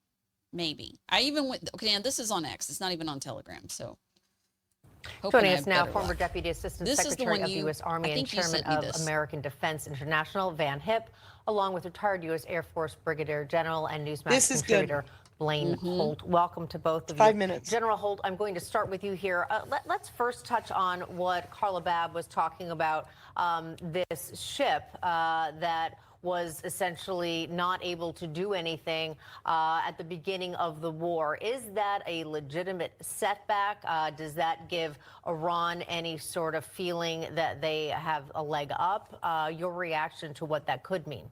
maybe. I even went. Okay, and this is on X. It's not even on Telegram, so. Joining us now, former Deputy Assistant This is the Secretary one of the U.S. Army and Chairman of American Defense International, Van Hipp, along with retired U.S. Air Force Brigadier General and Newsmax contributor Blaine Holt. Welcome to both of you. 5 minutes. General Holt, I'm going to start with you here. Let's first touch on what Carla Babb was talking about, this ship that was essentially not able to do anything at the beginning of the war. Is that a legitimate setback? Does that give Iran any sort of feeling that they have a leg up? Your reaction to what that could mean?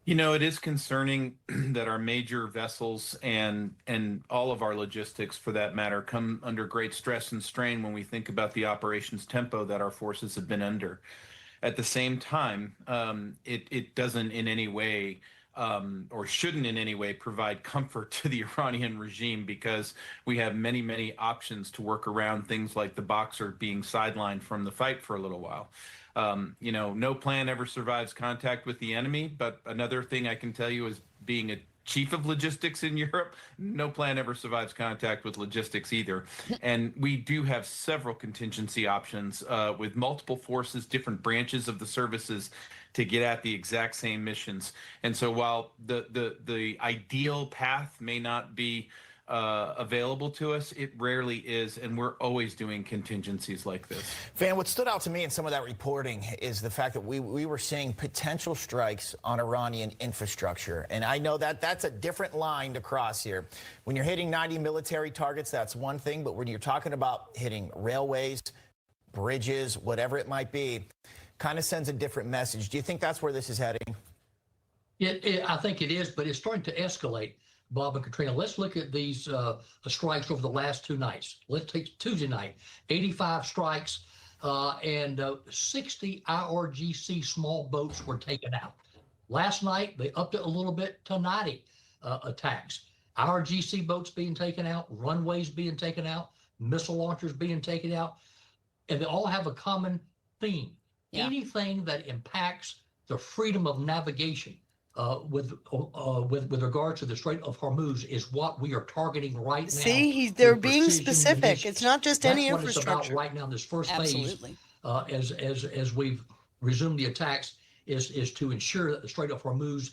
You know, it is concerning that our major vessels and all of our logistics, for that matter, come under great stress and strain when we think about the operations tempo that our forces have been under. At the same time, it doesn't in any way or shouldn't in any way provide comfort to the Iranian regime, because we have many, many options to work around things like the Boxer being sidelined from the fight for a little while. You know, no plan ever survives contact with the enemy, but another thing I can tell you is, being a chief of logistics in Europe, no plan ever survives contact with logistics either. And we do have several contingency options with multiple forces, different branches of the services, to get at the exact same missions. And so while the ideal path may not be available to us, it rarely is, and we're always doing contingencies like this. Van, what stood out to me in some of that reporting is the fact that we were seeing potential strikes on Iranian infrastructure. And I know that that's a different line to cross here. When you're hitting 90 military targets, that's one thing, but when you're talking about hitting railways, bridges, whatever it might be, kind of sends a different message. Do you think that's where this is heading? I think it is, but it's starting to escalate. Bob and Katrina, let's look at these strikes over the last 2 nights. Let's take Tuesday night, 85 strikes and 60 IRGC small boats were taken out. Last night, they upped it a little bit to 90 attacks. IRGC boats being taken out, runways being taken out, missile launchers being taken out, and they all have a common theme. Yeah. Anything that impacts the freedom of navigation with regard to the Strait of Hormuz is what we are targeting right now. See, they're being specific. Munitions. It's not just any infrastructure. That's what it's about right now. This first phase, as we've resumed the attacks, is to ensure that the Strait of Hormuz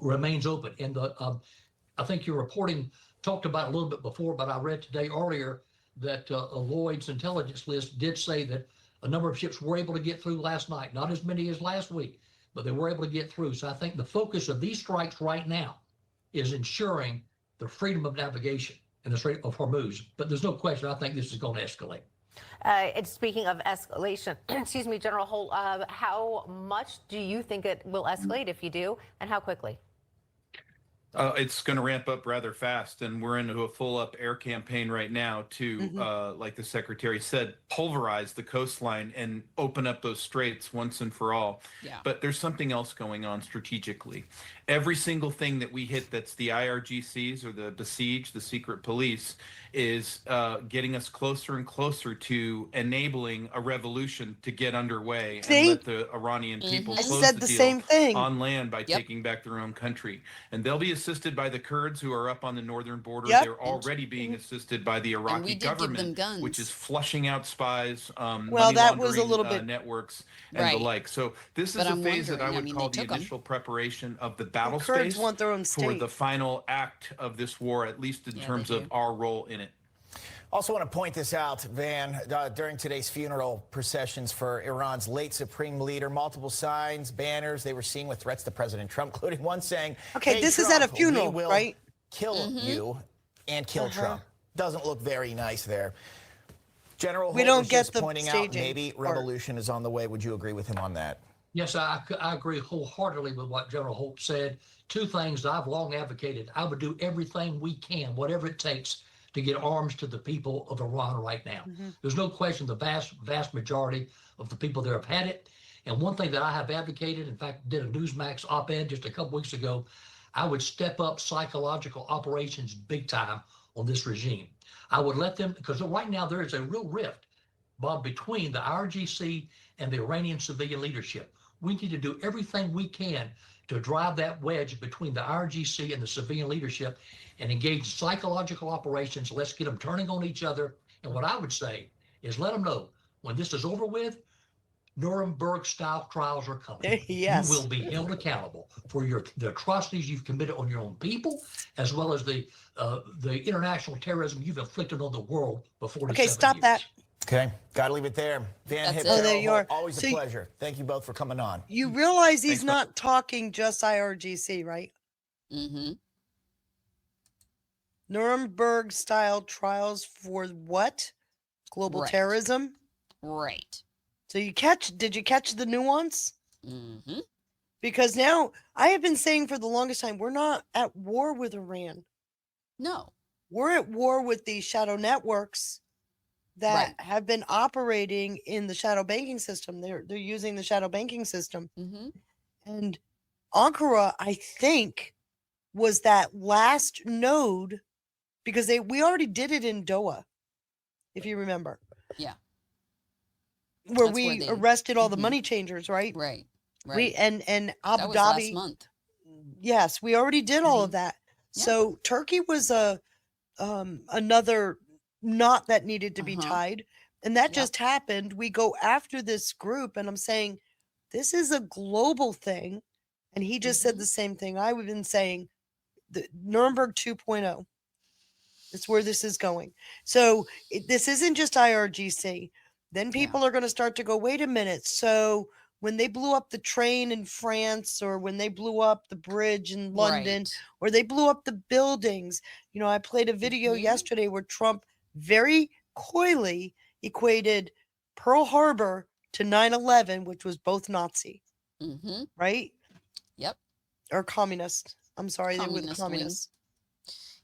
remains open. And I think your reporting talked about it a little bit before, but I read today earlier that Lloyd's intelligence list did say that a number of ships were able to get through last night. Not as many as last week, but they were able to get through. So I think the focus of these strikes right now is ensuring the freedom of navigation in the Strait of Hormuz. But there's no question, I think this is going to escalate. And speaking of escalation, excuse me, General Holt, how much do you think it will escalate if you do, and how quickly? It's going to ramp up rather fast, and we're into a full-up air campaign right now to, like the Secretary said, pulverize the coastline and open up those straits once and for all. Yeah. But there's something else going on strategically. Every single thing that we hit that's the IRGCs or the besieged, the secret police, is getting us closer and closer to enabling a revolution to get underway and let the Iranian people close the deal on land by taking back their own country. And they'll be assisted by the Kurds who are up on the northern border. They're already being assisted by the Iraqi government, which is flushing out spies, money laundering networks and the like. So this is a phase that I would call the initial preparation of the battle space for the final act of this war, at least in terms of our role in it. Also want to point this out, Van, during today's funeral processions for Iran's late supreme leader, multiple signs, banners they were seen with threats to President Trump, including one saying, okay, hey, this Trump, is at a funeral, we will right? Kill you and kill Trump. Doesn't look very nice there. General We Holt don't was get just the pointing out staging maybe part. revolution is on the way. Would you agree with him on that? Yes, I agree wholeheartedly with what General Holt said. Two things that I've long advocated. I would do everything we can, whatever it takes, to get arms to the people of Iran right now. There's no question the vast majority of the people there have had it. And one thing that I have advocated, in fact, did a Newsmax op-ed just a couple weeks ago, I would step up psychological operations big time on this regime. I would let them, because right now there is a real rift, Bob, between the IRGC and the Iranian civilian leadership. We need to do everything we can to drive that wedge between the IRGC and the civilian leadership and engage psychological operations. Let's get them turning on each other. And what I would say is let them know when this is over with, Nuremberg-style trials are coming. Yes. You will be held accountable for the atrocities you've committed on your own people, as well as the international terrorism you've inflicted on the world before. Okay, stop that. Okay, got to leave it there. Van Hitt, Oh, there you are. always a So pleasure. Thank you both for coming on. You realize he's not talking just IRGC, right? Mm-hmm. Nuremberg-style trials for what? Global Right. terrorism? Right. So did you catch the nuance? Mm-hmm. Because now I have been saying for the longest time, we're not at war with Iran. No. We're at war with these shadow networks that Right. have been operating in the shadow banking system. They're using the shadow banking system. Mm-hmm. And Ankara, I think, was that last node because we already did it in Doha, if you remember. Yeah. Where That's we they- arrested all the Mhm. money changers, right? Right. Right. We and Abu that was Dhabi. last month. Yes, we already did all of that. Yeah. So Turkey was another knot that needed to be tied, and that just happened. We go after this group, and I'm saying this is a global thing, and he just said the same thing I've been saying. The Nuremberg 2.0. That's where this is going. So this isn't just IRGC. Then people are going to start to go, wait a minute. So when they blew up the train in France, or when they blew up the bridge in London, Right. or they blew up the buildings, I played a video yesterday where Trump very coyly equated Pearl Harbor to 9/11, which was both Nazi, Mm-hmm. right? Yep. Or communist. I'm sorry, they were the Communist wing. communists.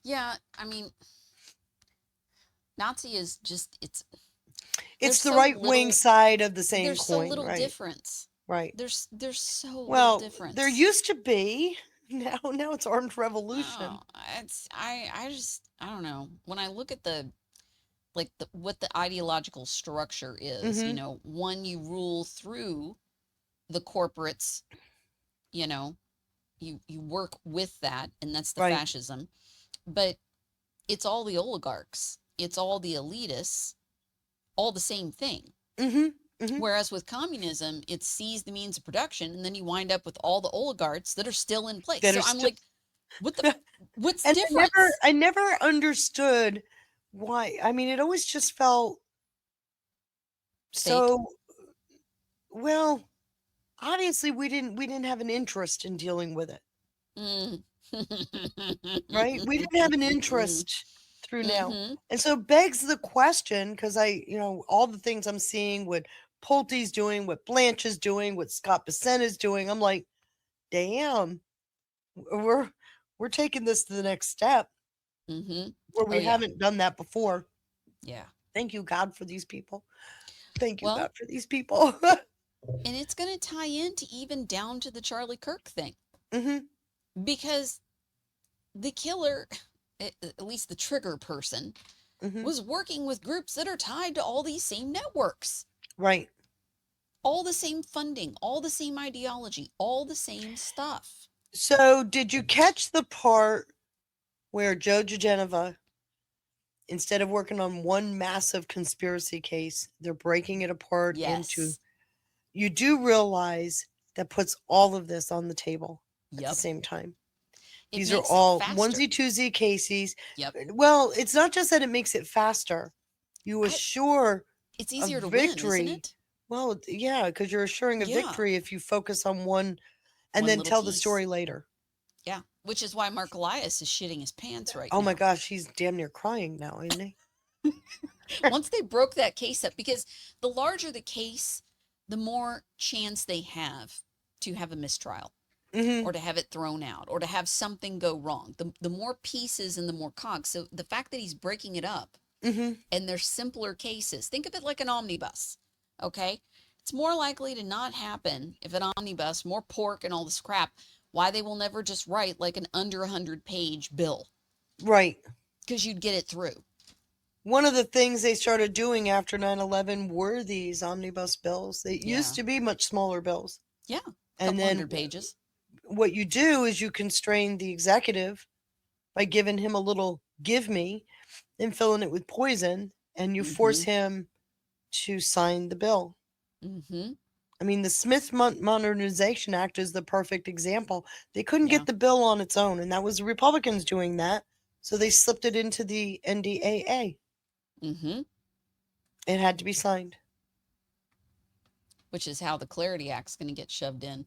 Yeah, I mean, Nazi is just It's there's the so right wing little- side of the same There's coin, so little right? difference. Right. There's so Well, little difference. there used to be. Now it's armed revolution. Oh, I don't know. When I look at what the ideological structure is, Mhm. one, you rule through the corporates, you work with that, and that's the Right. fascism. But it's all the oligarchs, it's all the elitists, all the same thing. Mm-hmm. Whereas with communism, it sees the means of production, and then you wind up with all the oligarchs that are still in place. That So are I'm still- like, what's the And difference? I never understood why. I mean, it always just felt so. Well, obviously, we didn't have an interest in dealing with it, Mm. right? We didn't have an interest through now, Mhm. and so begs the question because all the things I'm seeing, what Pulte's doing, what Blanche is doing, what Scott Bissett is doing, I'm like, damn, we're taking this to the next step Mm-hmm. where we Oh, yeah. haven't done that before. Yeah. Thank you, God, for these people. Thank you, Well- God, for these people. And it's going to tie into even down to the Charlie Kirk thing. Mm-hmm. Because the killer, at least the trigger person, Mm-hmm. was working with groups that are tied to all these same networks. Right. All the same funding, all the same ideology, all the same stuff. So, did you catch the part where Joe DeGeneva, instead of working on one massive conspiracy case, they're breaking it apart into? Yes. You do realize that puts all of this on the table at the Yep. same time. It These are makes it all faster. onesie twosie cases. Yep. Well, it's not just that it makes it faster. You assure It's a easier to win, victory. isn't it? Well, yeah, because you're assuring a Yeah. victory if you focus on one and One then little tell the piece. story later. Yeah. Which is why Mark Elias is shitting his pants right Oh now. my gosh, he's damn near crying now, isn't he? Once they broke that case up, because the larger the case, the more chance they have to have a mistrial or to have it thrown out or to have something go wrong. The more pieces and the more cogs. So the fact that he's breaking it up and there's simpler cases, think of it like an omnibus, okay? It's more likely to not happen if an omnibus, more pork and all this crap, why they will never just write like an under 100-page bill. Right. Because you'd get it through. One of the things they started doing after 9/11 were these omnibus bills. They used to be much smaller bills. Yeah. And then 100 pages. What you do is you constrain the executive by giving him a little give me and filling it with poison, and you force him to sign the bill. I mean, the Smith Modernization Act is the perfect example. They couldn't get the bill on its own, and that was the Republicans doing that. So they slipped it into the NDAA. It had to be signed. Which is how the Clarity Act's going to get shoved in.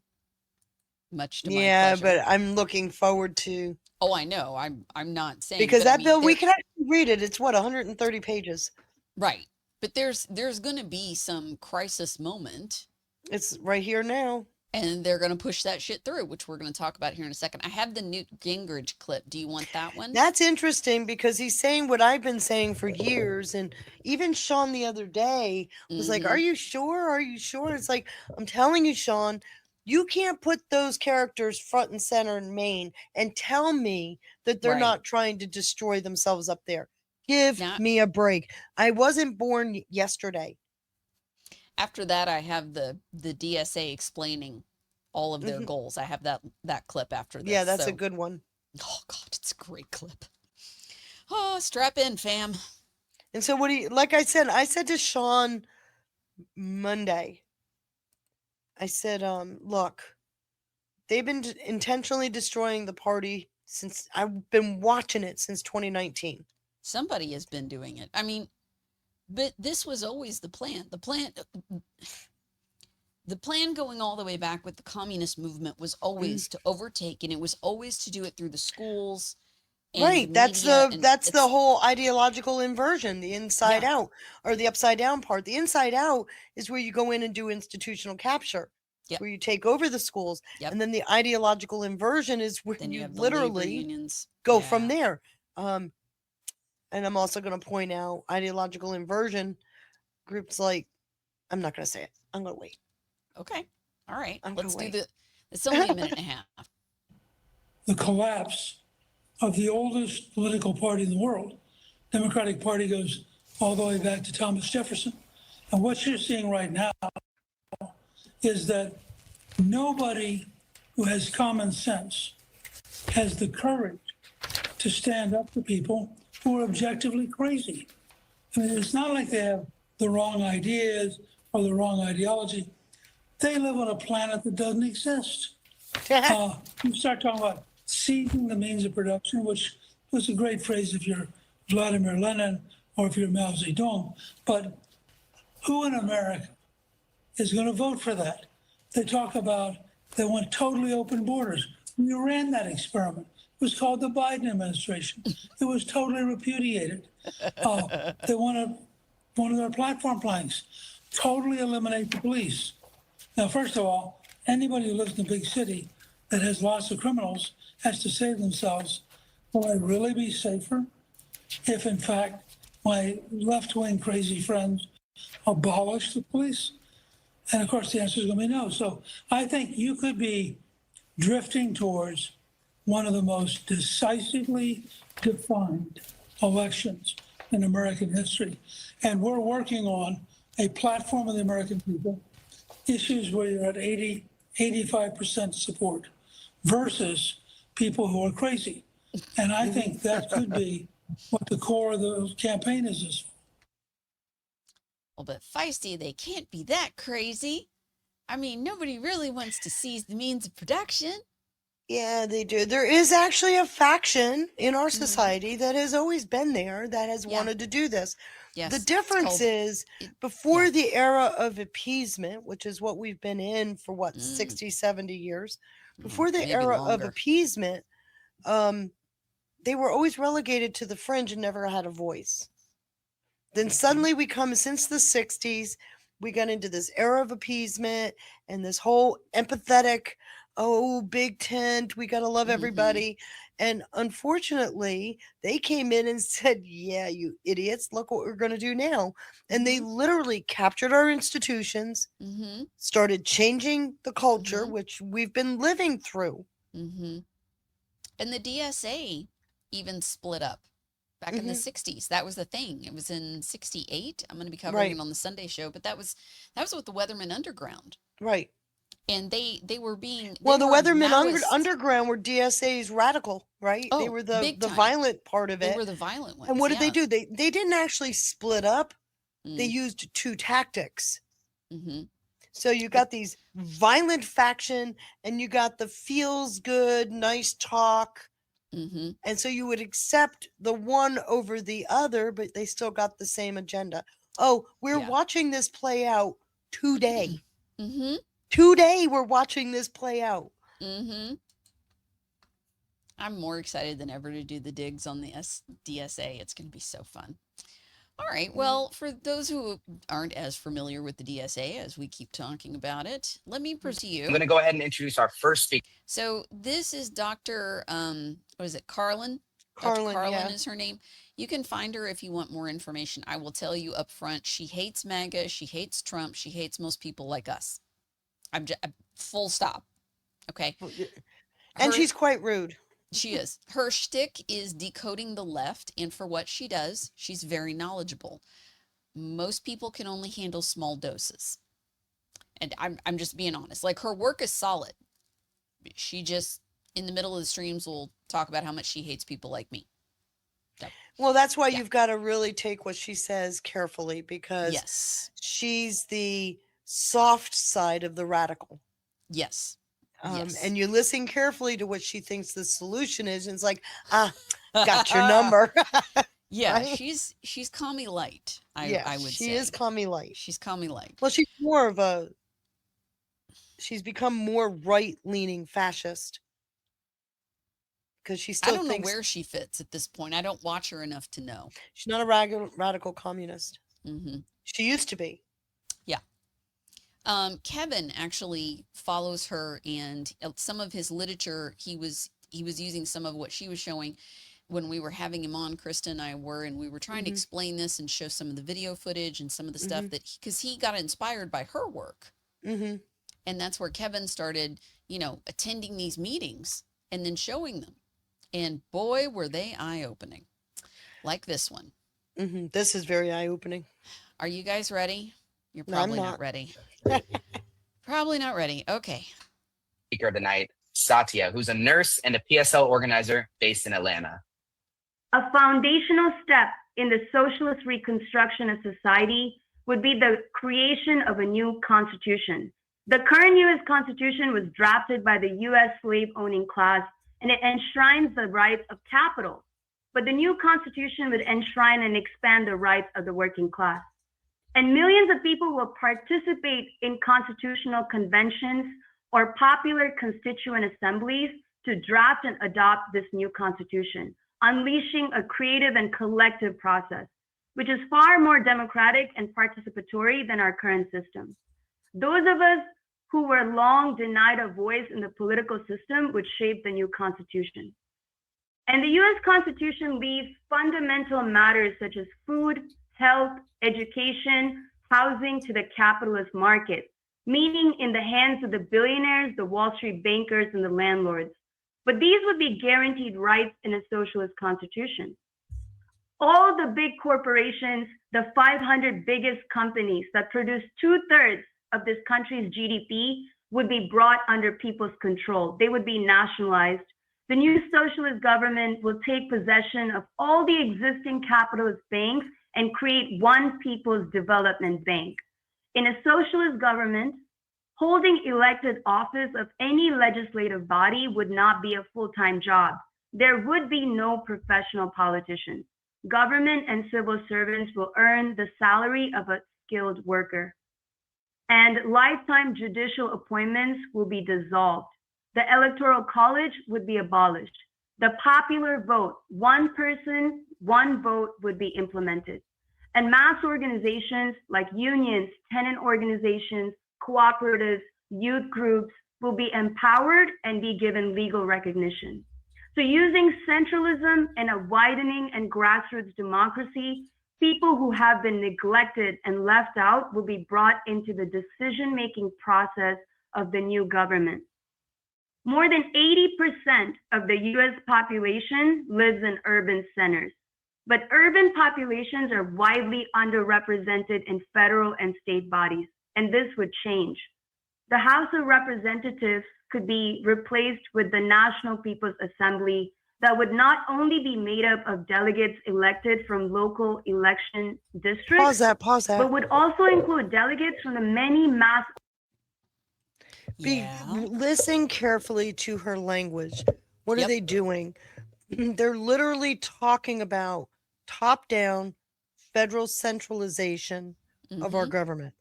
Much to my Yeah, pleasure. but I'm looking forward to. Oh, I know. I'm not saying Because but I that mean, bill, we there- can actually read it. It's what, 130 pages. Right. But there's going to be some crisis moment. It's right here now. And they're going to push that shit through, which we're going to talk about here in a second. I have the Newt Gingrich clip. Do you want that one? That's interesting because he's saying what I've been saying for years. And even Sean the other day was like, are you sure? Are you sure? It's like, I'm telling you, Sean, you can't put those characters front and center in Maine and tell me that they're Right. not trying to destroy themselves up there. Give me a break. I wasn't born yesterday. After that, I have the DSA explaining all of their Mhm. goals. I have that clip after this. Yeah, that's a so- good one. Oh, God, it's a great clip. Oh, strap in, fam. And so what do you, like I said to Sean Monday, I said, look, they've been intentionally destroying the party since I've been watching it since 2019. Somebody has been doing it. I mean, but this was always the plan. The plan going all the way back with the communist movement was always to overtake, and it was always to do it through the schools. And Right. the That's media, the and that's the it's- whole ideological inversion, the inside out or the upside down part. The inside out is where you go in and do institutional capture. Where you take over the schools. And then the ideological inversion is where Then you you have the labor literally unions. go from there. And I'm also going to point out ideological inversion groups like, I'm not going to say it. I'm going to wait. Okay. All right. I'm Let's gonna do wait. it's only a minute and a half. The collapse of the oldest political party in the world. Democratic Party goes all the way back to Thomas Jefferson. And what you're seeing right now is that nobody who has common sense has the courage to stand up to people who are objectively crazy. I mean, it's not like they have the wrong ideas or the wrong ideology. They live on a planet that doesn't exist. You start talking about seizing the means of production, which was a great phrase if you're Vladimir Lenin or if you're Mao Zedong. But who in America is going to vote for that? They talk about they want totally open borders. We ran that experiment. It was called the Biden administration. It was totally repudiated. They want one of their platform planks, totally eliminate the police. Now, first of all, anybody who lives in a big city that has lots of criminals has to say to themselves, will I really be safer if, in fact, my left-wing crazy friends abolish the police? And, of course, the answer is going to be no. So I think you could be drifting towards one of the most decisively defined elections in American history. And we're working on a platform of the American people, issues where you're at 80, 85% support versus people who are crazy. And I think that could be what the core of the campaign is this fall. Well, but Feisty, they can't be that crazy. I mean, nobody really wants to seize the means of production. Yeah, they do. There is actually a faction in our society that has always been there that has wanted to do this. Yes, The it's difference called- is before the era of appeasement, which is what we've been in for 60, 70 years, before the maybe era of longer. appeasement, they were always relegated to the fringe and never had a voice. Then suddenly we come, since the 60s, we got into this era of appeasement and this whole empathetic, oh, big tent, we got to love everybody. And unfortunately, they came in and said, yeah, you idiots, look what we're going to do now. And they literally captured our institutions, started changing the culture, which we've been living through. And the DSA even split up back in the 60s. That was the thing. It was in 68. I'm going to be covering it on the Sunday show, but that was with the Weatherman Underground. Right. And they were being the Weathermen Underground were DSA's radical, right? They were the violent part of it. They were the violent ones. And what did they do? They didn't actually split up. They used two tactics. So you got these violent faction, and you got the feels good, nice talk. And so you would accept the one over the other, but they still got the same agenda. Oh, we're watching this play out today. Today, we're watching this play out. I'm more excited than ever to do the digs on the DSA. It's going to be so fun. All right. Well, for those who aren't as familiar with the DSA, as we keep talking about it, let me pursue. I'm going to go ahead and introduce our first speaker. So this is Dr. What is it? Carlin? Carlin, Dr. Carlin yeah. is her name. You can find her if you want more information. I will tell you up front, she hates MAGA. She hates Trump. She hates most people like us. I'm just full stop. Okay. And she's quite rude. She is. Her shtick is decoding the left, and for what she does, she's very knowledgeable. Most people can only handle small doses. And I'm just being honest. Like, her work is solid. She just, in the middle of the streams, will talk about how much she hates people like me. So, well, that's why you've got to really take what she says carefully, because she's the soft side of the radical. Yes. And you listen carefully to what she thinks the solution is, and it's like, got your number. Yeah, Right? she's commie light. I would say she is commie light. She's commie light. Well, she's become more right-leaning fascist, because she still I don't thinks know where she fits at this point. I don't watch her enough to know. she's not a radical communist. She used to be. Yeah. Kevin actually follows her, and some of his literature, he was using some of what she was showing when we were having him on. Krista and I were, and we were trying to explain this and show some of the video footage and some of the stuff that, because he got inspired by her work. And that's where Kevin started, attending these meetings and then showing them. And boy, were they eye-opening. Like this one. This is very eye-opening. Are you guys ready? You're No, I'm probably not not. ready. Probably not ready. Okay. Speaker tonight, Satya, who's a nurse and a PSL organizer based in Atlanta. A foundational step in the socialist reconstruction of society would be the creation of a new constitution. The current U.S. Constitution was drafted by the U.S. slave-owning class, and it enshrines the rights of capital. But the new constitution would enshrine and expand the rights of the working class. And millions of people will participate in constitutional conventions or popular constituent assemblies to draft and adopt this new constitution, unleashing a creative and collective process, which is far more democratic and participatory than our current system. Those of us who were long denied a voice in the political system would shape the new constitution. And the US Constitution leaves fundamental matters such as food, health, education, housing to the capitalist market, meaning in the hands of the billionaires, the Wall Street bankers, and the landlords. But these would be guaranteed rights in a socialist constitution. All the big corporations, the 500 biggest companies that produce 2/3 of this country's GDP, would be brought under people's control. They would be nationalized. The new socialist government will take possession of all the existing capitalist banks and create one people's development bank. In a socialist government, holding elected office of any legislative body would not be a full-time job. There would be no professional politicians. Government and civil servants will earn the salary of a skilled worker. And lifetime judicial appointments will be dissolved. The Electoral College would be abolished. The popular vote, one person, one vote, would be implemented. And mass organizations like unions, tenant organizations, cooperatives, youth groups will be empowered and be given legal recognition. So using centralism and a widening and grassroots democracy, people who have been neglected and left out will be brought into the decision-making process of the new government. More than 80% of the US population lives in urban centers, but urban populations are widely underrepresented in federal and state bodies, and this would change. The House of Representatives could be replaced with the National People's Assembly that would not only be made up of delegates elected from local election districts, Pause that. but would also include delegates from the many mass. Listen carefully to her language. What are they doing? They're literally talking about top-down federal centralization of our government.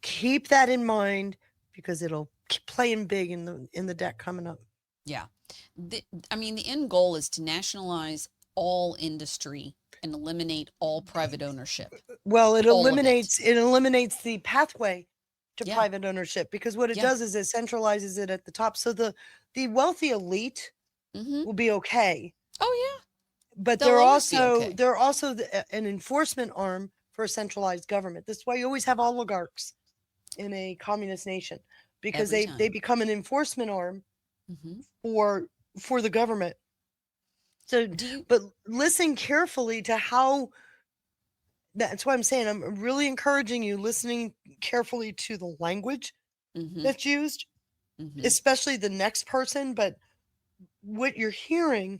Keep that in mind because it'll keep playing big in the deck coming up. Yeah. I mean, the end goal is to nationalize all industry and eliminate all private ownership. Well, it eliminates the pathway to private ownership because what it does is it centralizes it at the top. So the wealthy elite will be okay. Oh yeah. But They'll they're always be also okay. they're also an enforcement arm for a centralized government. That's why you always have oligarchs in a communist nation because Every they time. become an enforcement arm for the government. So, but listen carefully to how. That's why I'm saying I'm really encouraging you listening carefully to the language that's used, especially the next person. But what you're hearing,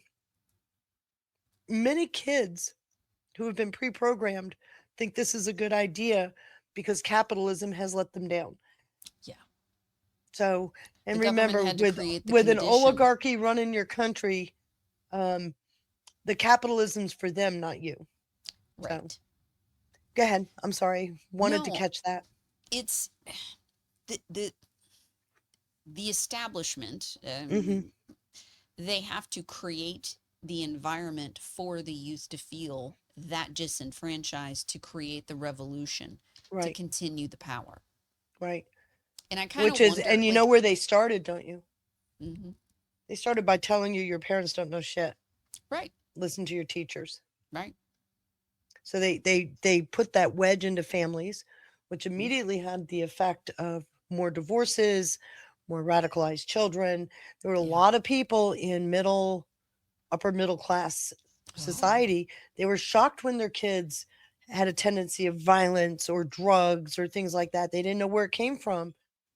many kids who have been pre-programmed think this is a good idea because capitalism has let them down. Yeah. So, and The government remember, had to create the with an condition. oligarchy running your country, the capitalism's for them, not you. Right. So, go ahead. I'm sorry. Wanted to No, catch that. It's the establishment. They have to create the environment for the youth to feel that disenfranchised to create the revolution to Right. continue the power. Right. And I kind of Which is, wonder, and you know where they started, don't you? hmm They started by telling you your parents don't know shit. Right. Listen to your teachers. Right. So they put that wedge into families, which immediately had the effect of more divorces, more radicalized children. There were a lot of people in upper middle class society. They were shocked when their kids had a tendency of violence or drugs or things like that. They didn't know where it came from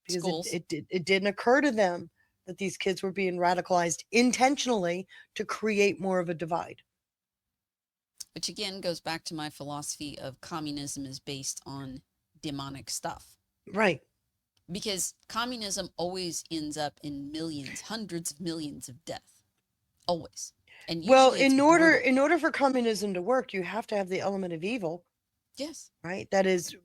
because it didn't occur to them that these kids were being radicalized intentionally to create more of a divide. Which again goes back to my philosophy of communism is based on demonic stuff. Right. Because communism always ends up in millions, hundreds of millions of death. Always. And Well, usually it's in order for communism to work, you have to have the element of evil. Yes. Right? That is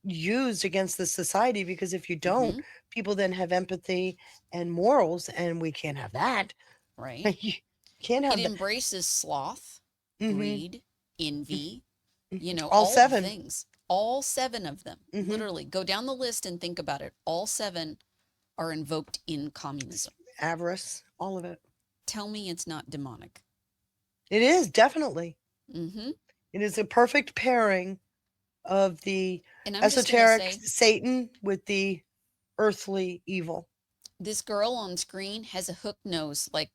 used against the society because if you don't, people then have empathy and morals, and we can't have that. Right. You can't have It that. embraces sloth, greed, envy, All all seven. the things. All 7 of them. Literally, go down the list and think about it. All 7 are invoked in communism. Avarice, all of it. Tell me it's not demonic. It is, definitely. Mm-hmm. It is a perfect pairing of the And I'm just gonna esoteric say- Satan with the earthly evil. This girl on screen has a hook nose like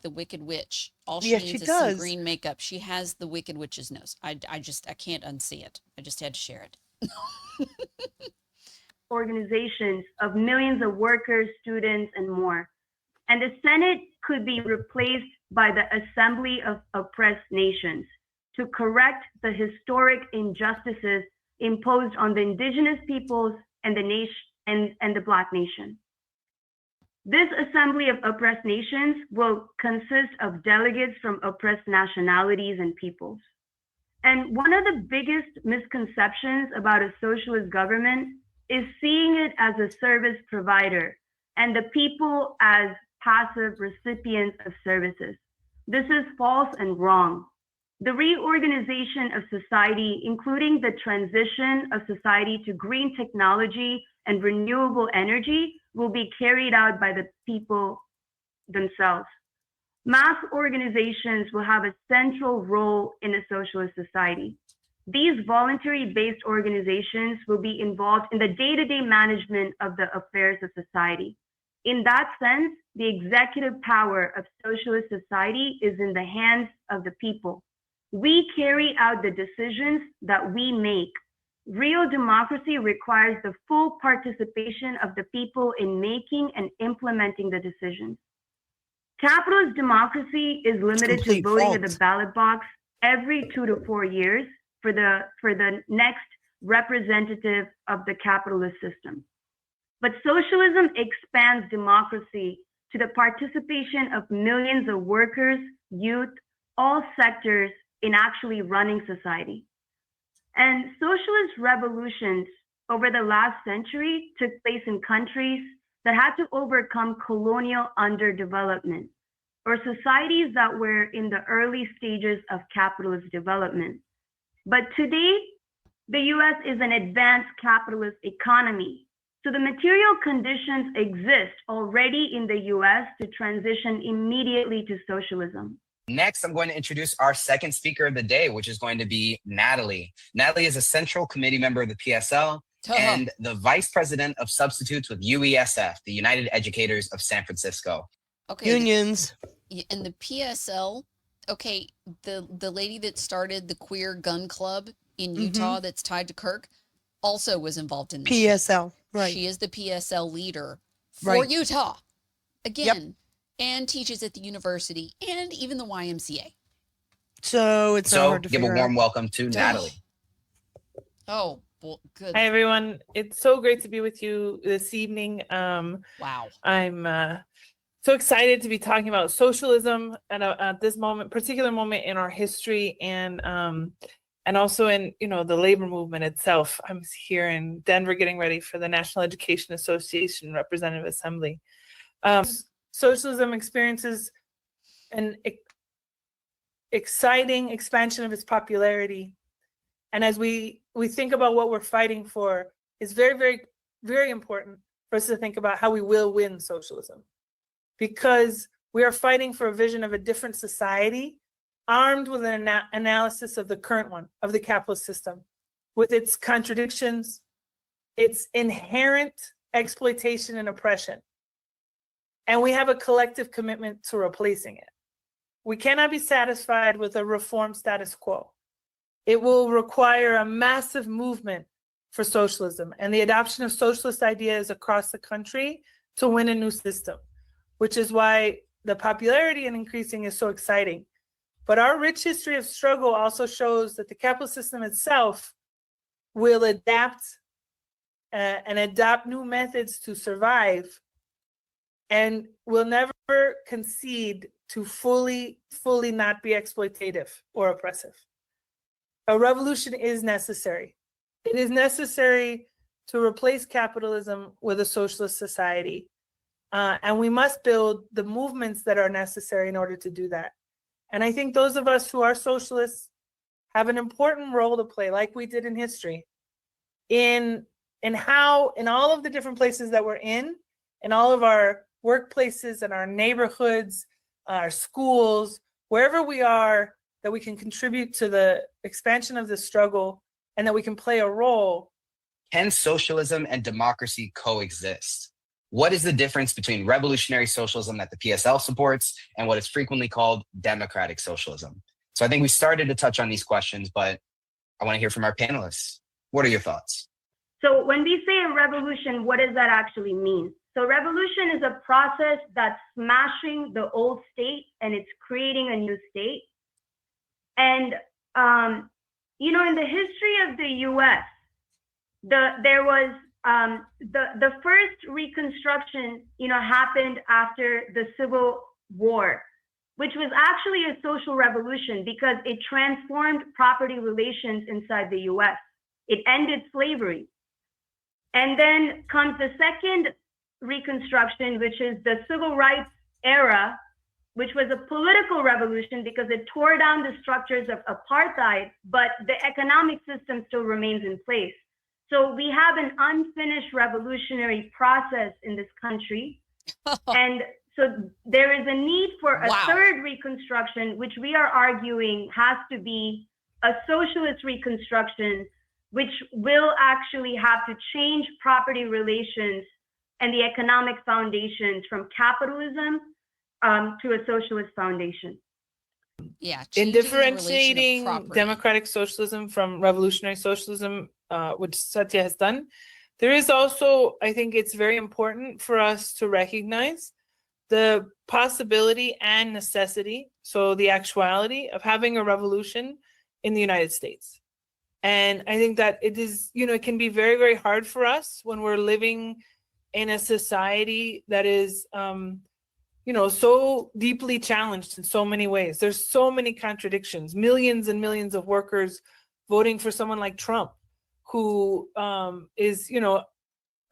the Wicked Witch. All she Yes, she needs is some does. green makeup. She has the Wicked Witch's nose. I can't unsee it. I just had to share it. Organizations of millions of workers, students, and more. And the Senate could be replaced by the Assembly of Oppressed Nations to correct the historic injustices imposed on the indigenous peoples and the nation and the Black nation. This Assembly of Oppressed Nations will consist of delegates from oppressed nationalities and peoples. And one of the biggest misconceptions about a socialist government is seeing it as a service provider and the people as passive recipients of services. This is false and wrong. The reorganization of society, including the transition of society to green technology and renewable energy, will be carried out by the people themselves. Mass organizations will have a central role in a socialist society. These voluntary-based organizations will be involved in the day-to-day management of the affairs of society. In that sense, the executive power of socialist society is in the hands of the people. We carry out the decisions that we make. Real democracy requires the full participation of the people in making and implementing the decisions. Capitalist democracy is limited to voting at the ballot box every 2 to 4 years for the next representative of the capitalist system. But socialism expands democracy to the participation of millions of workers, youth, all sectors in actually running society. And socialist revolutions over the last century took place in countries that had to overcome colonial underdevelopment, or societies that were in the early stages of capitalist development. But today, the US is an advanced capitalist economy. So the material conditions exist already in the US to transition immediately to socialism. Next, I'm going to introduce our second speaker of the day, which is going to be Natalie. Natalie is a Central Committee member of the PSL and the Vice President of Substitutes with UESF, the United Educators of San Francisco. Okay. Unions. And the PSL, okay, the lady that started the queer gun club in Utah that's tied to Kirk also was involved in this. PSL, right. She is the PSL leader for Utah. Again, and teaches at the university and even the YMCA. So it's not hard to give a figure warm out. welcome to Natalie. Oh, well, good. Hi, everyone. It's so great to be with you this evening. Wow. I'm so excited to be talking about socialism at this moment, particular moment in our history, and also in the labor movement itself. I'm here in Denver getting ready for the National Education Association Representative Assembly. Socialism experiences an exciting expansion of its popularity. And as we think about what we're fighting for, it's very, very, very important for us to think about how we will win socialism. Because we are fighting for a vision of a different society, armed with an analysis of the current one, of the capitalist system, with its contradictions, its inherent exploitation and oppression. And we have a collective commitment to replacing it. We cannot be satisfied with a reformed status quo. It will require a massive movement for socialism and the adoption of socialist ideas across the country to win a new system, which is why the popularity in increasing is so exciting. But our rich history of struggle also shows that the capitalist system itself will adapt and adopt new methods to survive, and will never concede to fully not be exploitative or oppressive. A revolution is necessary. It is necessary to replace capitalism with a socialist society. And we must build the movements that are necessary in order to do that. And I think those of us who are socialists have an important role to play, like we did in history, in how, in all of the different places that we're in all of our workplaces and our neighborhoods, our schools, wherever we are, that we can contribute to the expansion of the struggle and that we can play a role. Can socialism and democracy coexist? What is the difference between revolutionary socialism that the PSL supports and what is frequently called democratic socialism? So I think we started to touch on these questions, but I want to hear from our panelists. What are your thoughts? So when we say a revolution, what does that actually mean? So revolution is a process that's smashing the old state and it's creating a new state. And, in the history of the US, there was the first Reconstruction, happened after the Civil War, which was actually a social revolution because it transformed property relations inside the US. It ended slavery. And then comes the second Reconstruction, which is the Civil Rights era, which was a political revolution because it tore down the structures of apartheid, but the economic system still remains in place. So we have an unfinished revolutionary process in this country. And so there is a need for a third reconstruction, which we are arguing has to be a socialist reconstruction, which will actually have to change property relations and the economic foundations from capitalism to a socialist foundation. Yeah. In changing the relation of differentiating property. democratic socialism from revolutionary socialism, which Satya has done, there is also, I think it's very important for us to recognize the possibility and necessity, so the actuality of having a revolution in the United States. And I think that it is, it can be very, very hard for us when we're living in a society that is, so deeply challenged in so many ways. There's so many contradictions, millions and millions of workers voting for someone like Trump, who is,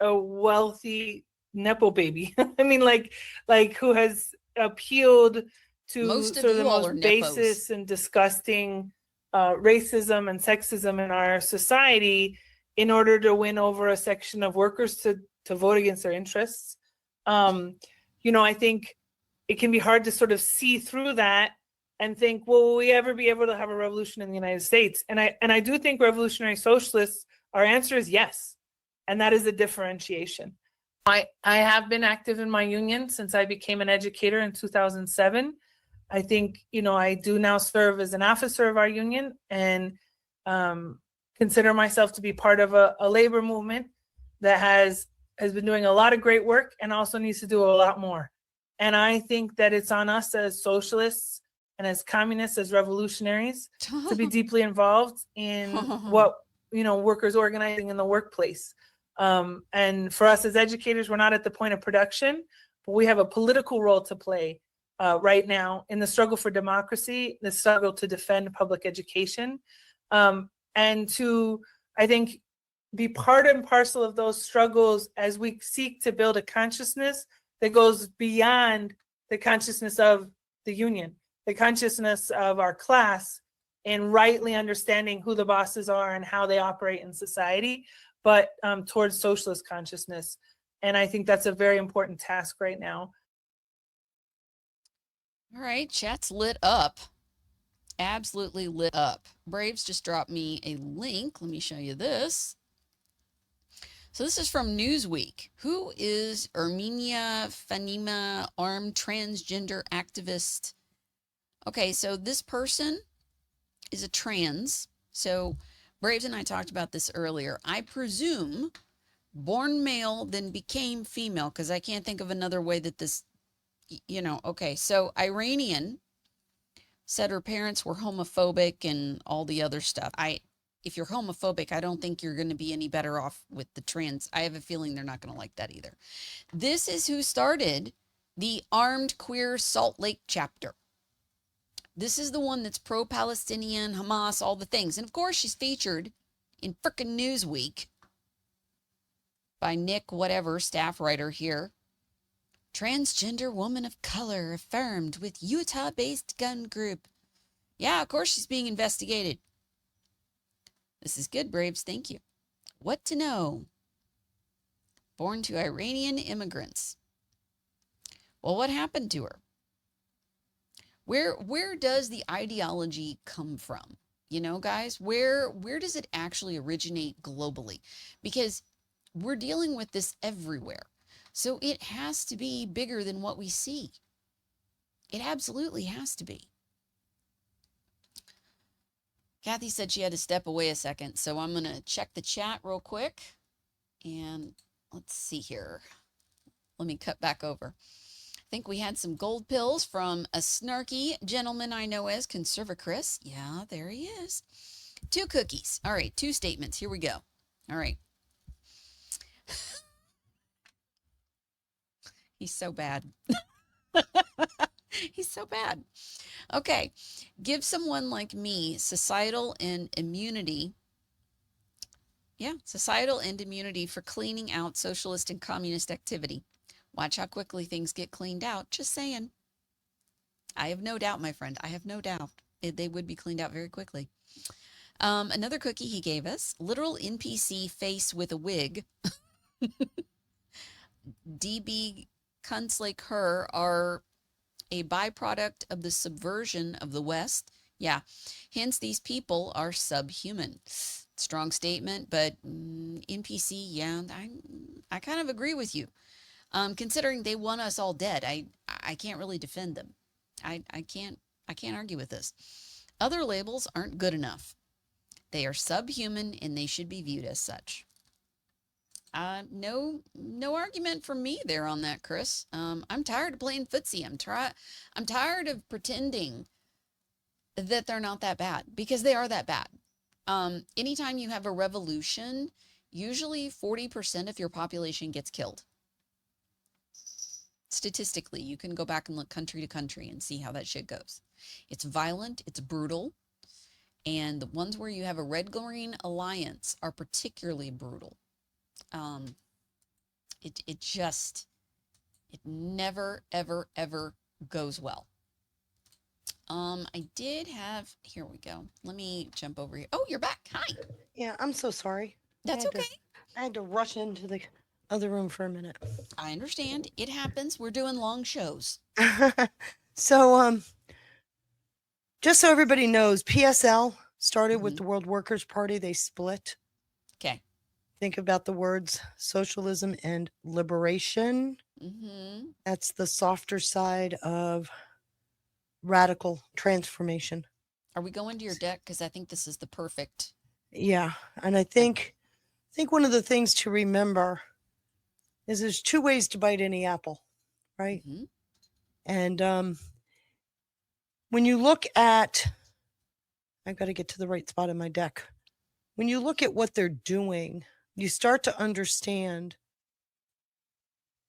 a wealthy Nepo baby. I mean, like who has appealed to Most of sort of the you all are most Nepos. basis and disgusting racism and sexism in our society in order to win over a section of workers to vote against their interests. I think it can be hard to sort of see through that and think, well, will we ever be able to have a revolution in the United States? And I do think revolutionary socialists, our answer is yes. And that is a differentiation. I have been active in my union since I became an educator in 2007. I think, I do now serve as an officer of our union and consider myself to be part of a labor movement that has been doing a lot of great work and also needs to do a lot more. And I think that it's on us as socialists and as communists, as revolutionaries, to be deeply involved in what, workers organizing in the workplace. And for us as educators, we're not at the point of production, but we have a political role to play right now in the struggle for democracy, the struggle to defend public education, and to, I think, be part and parcel of those struggles as we seek to build a consciousness that goes beyond the consciousness of the union, the consciousness of our class, and rightly understanding who the bosses are and how they operate in society, but towards socialist consciousness. And I think that's a very important task right now. All right, chat's lit up. Absolutely lit up. Braves just dropped me a link. Let me show you this. So this is from Newsweek. Who is Armenia Fanima, armed transgender activist? Okay, so this person is a trans. So Braves and I talked about this earlier. I presume born male, then became female, because I can't think of another way that this, okay. So Iranian said her parents were homophobic and all the other stuff. If you're homophobic, I don't think you're going to be any better off with the trans. I have a feeling they're not going to like that either. This is who started the Armed Queer Salt Lake chapter. This is the one that's pro-Palestinian, Hamas, all the things. And of course, she's featured in frickin' Newsweek by Nick, whatever, staff writer here. Transgender woman of color affirmed with Utah-based gun group. Yeah, of course she's being investigated. This is good, Braves. Thank you. What to know? Born to Iranian immigrants. Well, what happened to her? Where does the ideology come from? Guys, where does it actually originate globally? Because we're dealing with this everywhere. So it has to be bigger than what we see. It absolutely has to be. Kathy said she had to step away a second, so I'm going to check the chat real quick. And let's see here. Let me cut back over. I think we had some gold pills from a snarky gentleman I know as Conserva Chris. Yeah, there he is. 2 cookies. All right, 2 statements. Here we go. All right. He's so bad. He's so bad. Okay. Give someone like me societal and immunity. Yeah, societal and immunity for cleaning out socialist and communist activity. Watch how quickly things get cleaned out. Just saying. I have no doubt, my friend. I have no doubt they would be cleaned out very quickly. Another cookie he gave us, literal NPC face with a wig. DB cunts like her are a byproduct of the subversion of the West. Yeah, hence these people are subhuman. Strong statement, but NPC, yeah, I kind of agree with you. Considering they want us all dead, I can't really defend them. I can't argue with this. Other labels aren't good enough. They are subhuman and they should be viewed as such. No argument from me there on that, Chris. I'm tired of playing footsie. I'm tired of pretending that they're not that bad, because they are that bad. Anytime you have a revolution, usually 40% of your population gets killed. Statistically, you can go back and look country to country and see how that shit goes. It's violent, it's brutal, and the ones where you have a red-green alliance are particularly brutal. It never, ever, ever goes well. I did have, here we go. Let me jump over here. Oh, you're back. Hi. Yeah, I'm so sorry. That's okay. I had to rush into the other room for a minute. I understand. It happens. We're doing long shows. So, just so everybody knows, PSL started with the World Workers' Party. They split. Okay. Think about the words socialism and liberation. Mm-hmm. That's the softer side of radical transformation. Are we going to your deck? Because I think this is the perfect. Yeah, and I think one of the things to remember is there's two ways to bite any apple, right? Mm-hmm. And when you look at, I've got to get to the right spot in my deck. When you look at what they're doing, you start to understand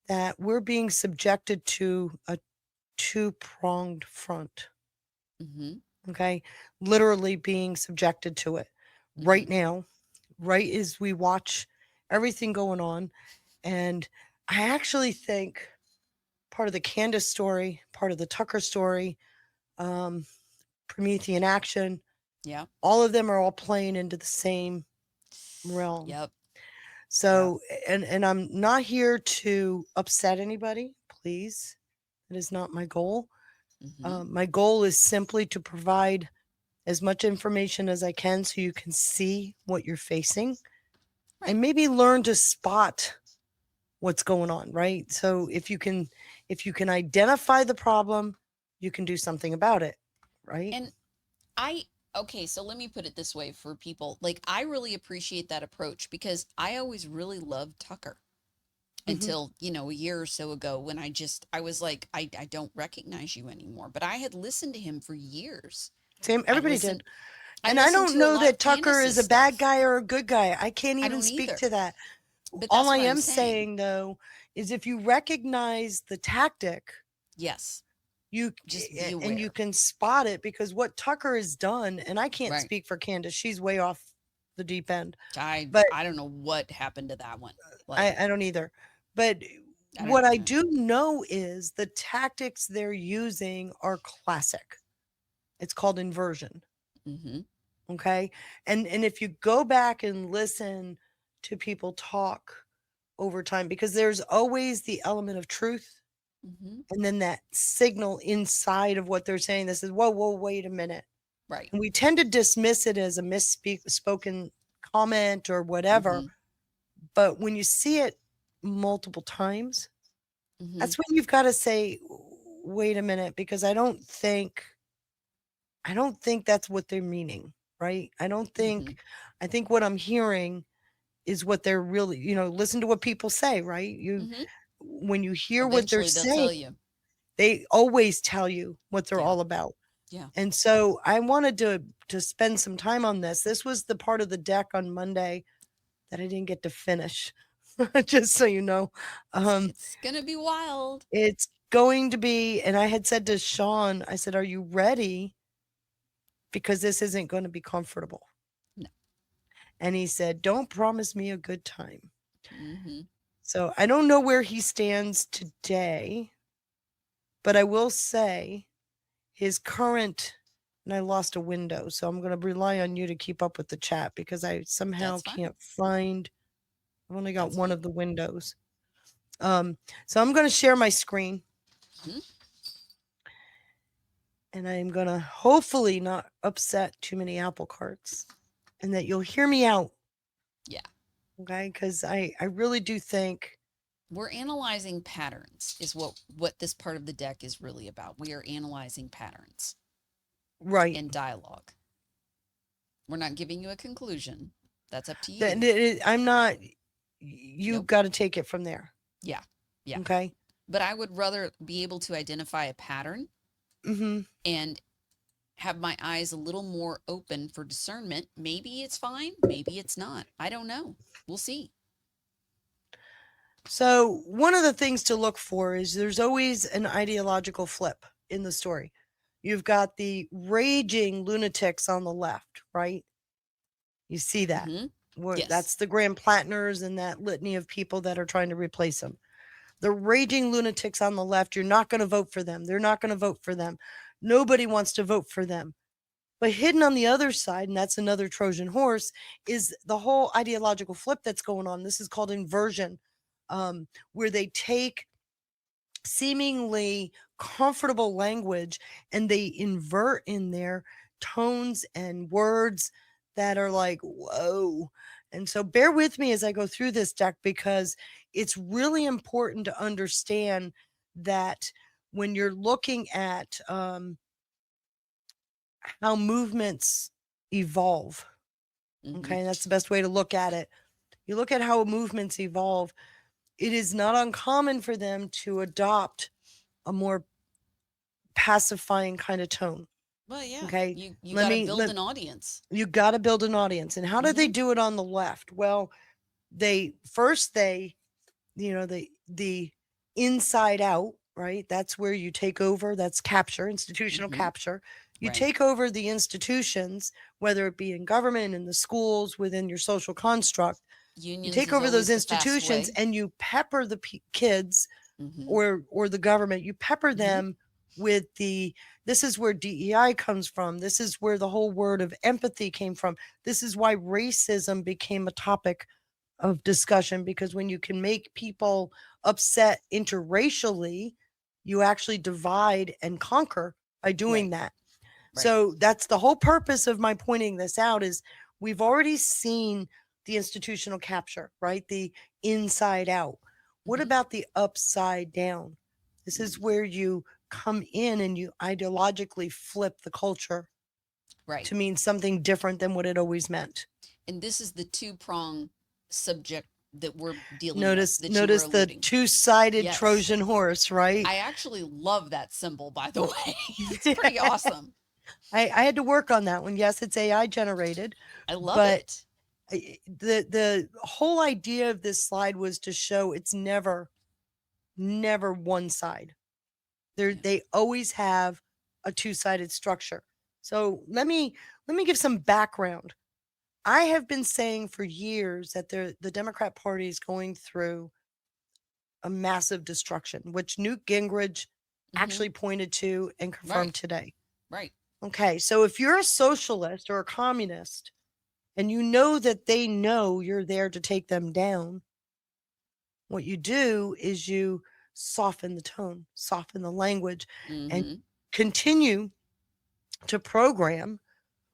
that we're being subjected to a two-pronged front. Mm-hmm. Okay, literally being subjected to it right now, right as we watch everything going on. And I actually think part of the Candace story, part of the Tucker story, Promethean action, yeah, all of them are all playing into the same realm. Yep. So, and I'm not here to upset anybody, please. That is not my goal. My goal is simply to provide as much information as I can so you can see what you're facing and maybe learn to spot what's going on, right? So if you can identify the problem, you can do something about it, right? And okay, so let me put it this way for people. Like, I really appreciate that approach because I always really loved Tucker until, a year or so ago when I was like, I don't recognize you anymore. But I had listened to him for years. Same, everybody did. And I don't know that Tucker is a bad guy or a good guy. I can't even speak to that. All I am saying, though, is if you recognize the tactic, yes, you can spot it, because what Tucker has done, and I can't speak for Candace, she's way off the deep end. I don't know what happened to that one. I don't either. But what I do know is the tactics they're using are classic. It's called inversion. Mm-hmm. Okay. And if you go back and listen to people talk over time, because there's always the element of truth. And then that signal inside of what they're saying that says, whoa, wait a minute. Right. And we tend to dismiss it as a misspoken comment or whatever. But when you see it multiple times, that's when you've got to say, wait a minute, because I don't think that's what they're meaning, right? I think what I'm hearing is what they're really, listen to what people say, right? When you hear what they're saying, they always tell you what they're all about. Yeah. And so I wanted to spend some time on this. This was the part of the deck on Monday that I didn't get to finish. Just so you know. It's gonna be wild. It's going to be, and I had said to Sean, I said, are you ready? Because this isn't going to be comfortable. No. And he said, don't promise me a good time. So I don't know where he stands today, but I will say his current, and I lost a window, so I'm going to rely on you to keep up with the chat because I somehow That's fine. can't find. I've only got That's one fine. of the windows. So I'm going to share my screen. Mhm. And I'm going to hopefully not upset too many apple carts and that you'll hear me out. Yeah. Okay. Because I really do think We're analyzing patterns is what this part of the deck is really about. We are analyzing patterns right. in dialogue. We're not giving you a conclusion. That's up to you. I'm not, you've Nope. got to take it from there. Yeah. Yeah. Okay. But I would rather be able to identify a pattern Mm-hmm. and have my eyes a little more open for discernment. Maybe it's fine. Maybe it's not. I don't know. We'll see. So one of the things to look for is there's always an ideological flip in the story. You've got the raging lunatics on the left, right? You see that. Yes. That's the Grand Platners and that litany of people that are trying to replace them. The raging lunatics on the left, you're not going to vote for them. They're not going to vote for them. Nobody wants to vote for them. But hidden on the other side, and that's another Trojan horse, is the whole ideological flip that's going on. This is called inversion, where they take seemingly comfortable language and they invert in their tones and words that are like, whoa. And so bear with me as I go through this deck because it's really important to understand that when you're looking at how movements evolve, okay, that's the best way to look at it. You look at how movements evolve, it is not uncommon for them to adopt a more pacifying kind of tone. Well, yeah. Okay. You got to build an audience. You got to build an audience. And how do they do it on the left? Well, the inside out, right? That's where you take over. That's capture, institutional capture. You Right. take over the institutions, whether it be in government, in the schools, within your social construct. Unions You take is over those always the fast institutions way. and you pepper the kids or the government. You pepper them with this is where DEI comes from. This is where the whole word of empathy came from. This is why racism became a topic of discussion, because when you can make people upset interracially, you actually divide and conquer by doing that. So that's the whole purpose of my pointing this out is we've already seen the institutional capture, right? The inside out. What about the upside down? This is where you come in and you ideologically flip the culture to mean something different than what it always meant. And this is the two-prong subject that we're dealing Notice with. That you were the alluding. two-sided Yes. Trojan horse, right? I actually love that symbol, by the way. It's pretty awesome. I had to work on that one. Yes, it's AI generated. I love it. The whole idea of this slide was to show it's never one side. They always have a two-sided structure. So let me give some background. I have been saying for years that the Democrat Party is going through a massive destruction, which Newt Gingrich actually pointed to and confirmed today. Right. Okay, so if you're a socialist or a communist and you know that they know you're there to take them down, what you do is you soften the tone, soften the language, and continue to program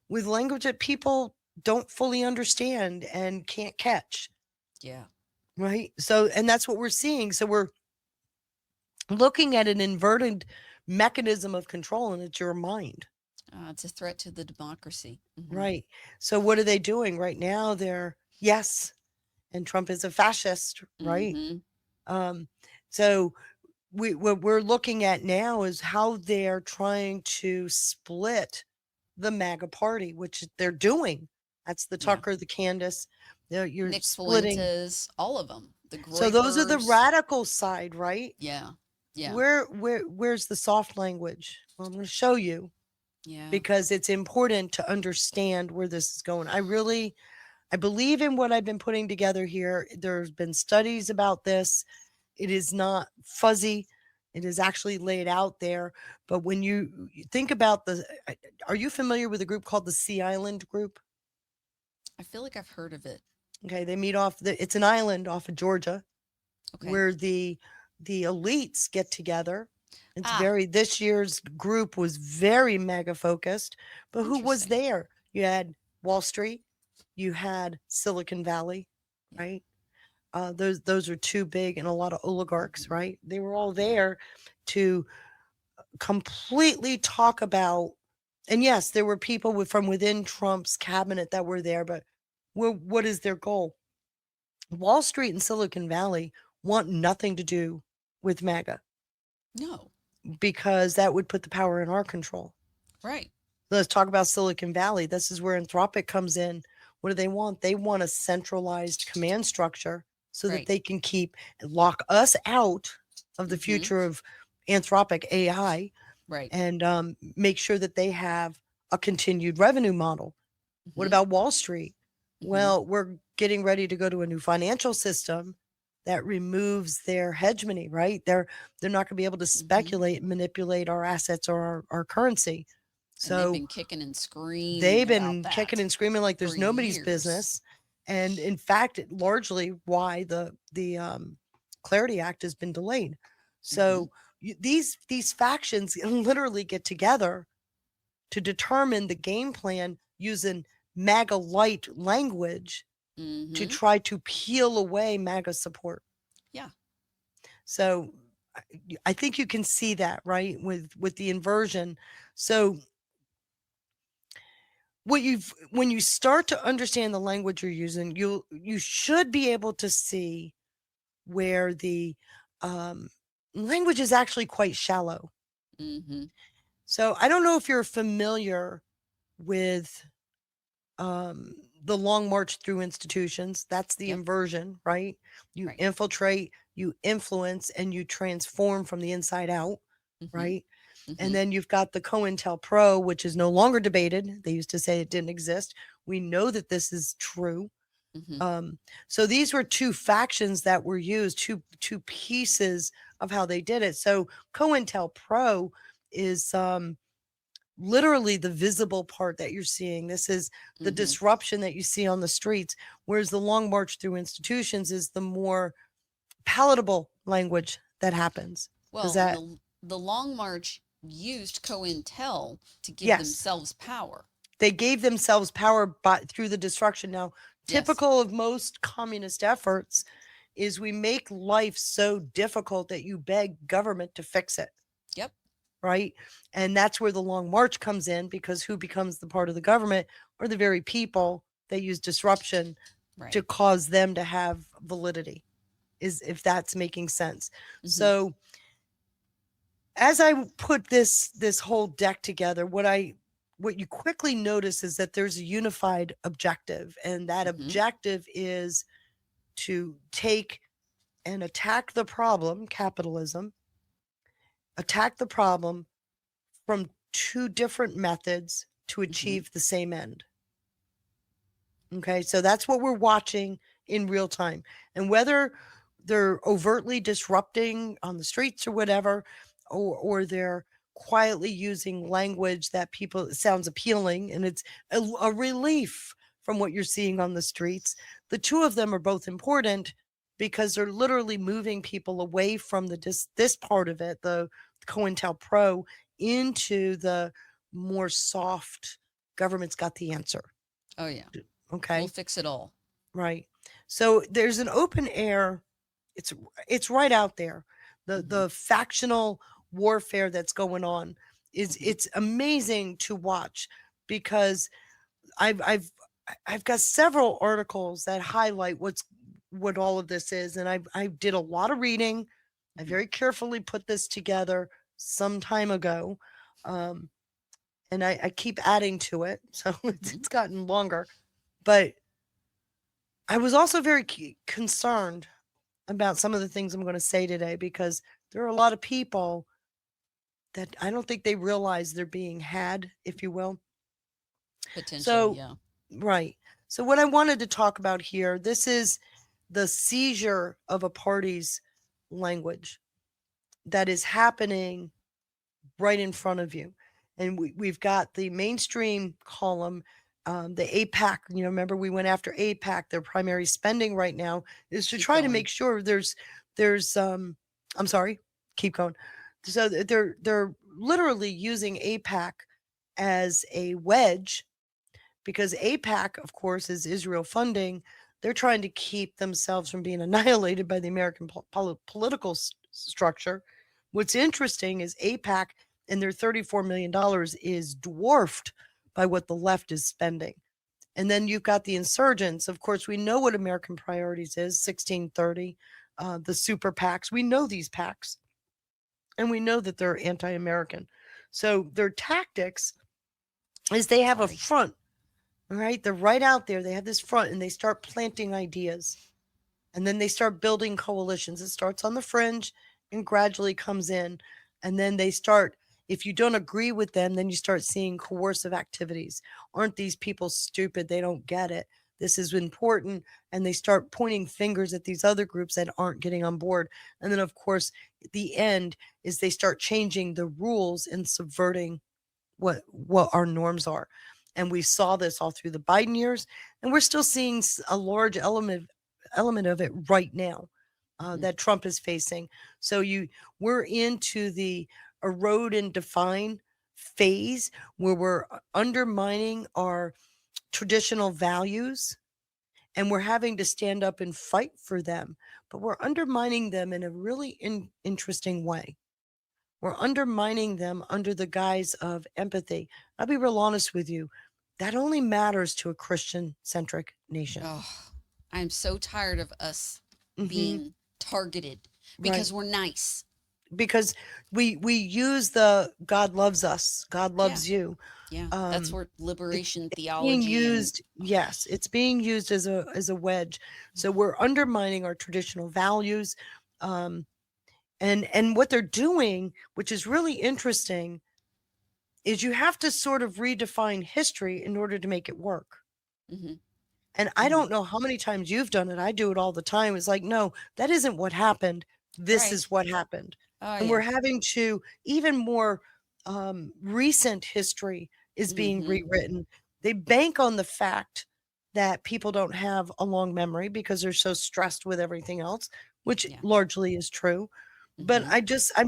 with language that people don't fully understand and can't catch. Yeah. Right. So, and that's what we're seeing. So we're looking at an inverted mechanism of control, and it's your mind. It's a threat to the democracy. Right. So what are they doing right now? They're and Trump is a fascist, right? So what we're looking at now is how they're trying to split the MAGA party, which they're doing. That's the Tucker, the Candace. You're Nick splitting Fuentes, all of them. The So those are the Groypers. radical side, right? Yeah. Yeah. Where's the soft language? Well, I'm going to show you. Yeah. Because it's important to understand where this is going. I believe in what I've been putting together here. There's been studies about this. It is not fuzzy. It is actually laid out there. But when you think about are you familiar with a group called the Sea Island Group? I feel like I've heard of it. Okay, they meet it's an island off of Georgia, Okay. where the elites get together. It's Ah. this year's group was very mega focused, but who was there? You had Wall Street, you had Silicon Valley, right? Those are two big, and a lot of oligarchs, right? They were all there to completely talk about, and yes, there were people from within Trump's cabinet that were there, but what is their goal? Wall Street and Silicon Valley want nothing to do with MAGA. No. Because that would put the power in our control. Right. Let's talk about Silicon Valley. This is where Anthropic comes in. What do they want? They want a centralized command structure so that they can lock us out of the future of Anthropic AI. Right. And make sure that they have a continued revenue model. What about Wall Street? Well, we're getting ready to go to a new financial system that removes their hegemony, right? They're not going to be able to speculate and manipulate our assets or our currency. So they've been kicking and screaming. They've been kicking and screaming like there's nobody's business. And in fact, largely why the Clarity Act has been delayed. So these factions literally get together to determine the game plan using MAGA light language to try to peel away MAGA support. Yeah. So I think you can see that, right, with the inversion. So when you start to understand the language you're using, you should be able to see where the language is actually quite shallow. So I don't know if you're familiar with the Long March Through Institutions. That's the inversion, right? You infiltrate, you influence, and you transform from the inside out, right? And then you've got the COINTELPRO, which is no longer debated. They used to say it didn't exist. We know that this is true. So these were two factions that were used, two pieces of how they did it. So COINTELPRO is literally the visible part that you're seeing. This is the disruption that you see on the streets, whereas the Long March Through Institutions is the more palatable language that happens. Well, the Long March used COINTEL to give themselves power. They gave themselves power through the destruction. Now, typical of most communist efforts is we make life so difficult that you beg government to fix it. Yep. Right. And that's where the Long March comes in, because who becomes the part of the government are the very people that use disruption to cause them to have validity, is if that's making sense. So as I put this whole deck together, what you quickly notice is that there's a unified objective, and that objective is to take and attack the problem, capitalism, attack the problem from two different methods to achieve the same end. Okay, so that's what we're watching in real time. And whether they're overtly disrupting on the streets or whatever, or they're quietly using language that sounds appealing, and it's a relief from what you're seeing on the streets. The two of them are both important because they're literally moving people away from this part of it, the COINTELPRO, into the more soft government's got the answer. Oh yeah. Okay. We'll fix it all. Right. So there's an open air. It's right out there. The factional warfare that's going on it's amazing to watch, because I've got several articles that highlight what all of this is, and I did a lot of reading. I very carefully put this together some time ago, and I keep adding to it, so it's gotten longer. But I was also very concerned about some of the things I'm going to say today, because there are a lot of people that I don't think they realize they're being had, if you will. Potentially, yeah. Right. So what I wanted to talk about here, this is the seizure of a party's language. that is happening right in front of you. And we've got the mainstream column, the APAC, remember we went after APAC. Their primary spending right now is to try to make sure there's I'm sorry, keep going. So they're literally using APAC as a wedge, because APAC, of course, is Israel funding. They're trying to keep themselves from being annihilated by the American political structure. What's interesting is APAC and their $34 million is dwarfed by what the left is spending. And then you've got the insurgents. Of course, we know what American Priorities is, 1630, the super PACs. We know these PACs, and we know that they're anti-American. So their tactics is they have a front, all right? They're right out there. They have this front, and they start planting ideas. And then they start building coalitions. It starts on the fringe and gradually comes in. And then they start, if you don't agree with them, then you start seeing coercive activities. Aren't these people stupid? They don't get it. This is important. And they start pointing fingers at these other groups that aren't getting on board. And then, of course, at the end is they start changing the rules and subverting what our norms are. And we saw this all through the Biden years, and we're still seeing a large element of it right now that Trump is facing. So we're into the erode and define phase where we're undermining our traditional values, and we're having to stand up and fight for them, but we're undermining them in a really interesting way. We're undermining them under the guise of empathy. I'll be real honest with you. That only matters to a Christian-centric nation. Oh, I'm so tired of us being targeted because we're nice. Because we use the God loves us, God loves you. Yeah, that's where liberation theology Being used, yes, it's being used as a wedge. So we're undermining our traditional values. And what they're doing, which is really interesting, is you have to sort of redefine history in order to make it work. And I don't know how many times you've done it. I do it all the time. It's like, no, that isn't what happened. This is what happened. And we're having to, even more recent history is being rewritten. They bank on the fact that people don't have a long memory because they're so stressed with everything else, which largely is true. But I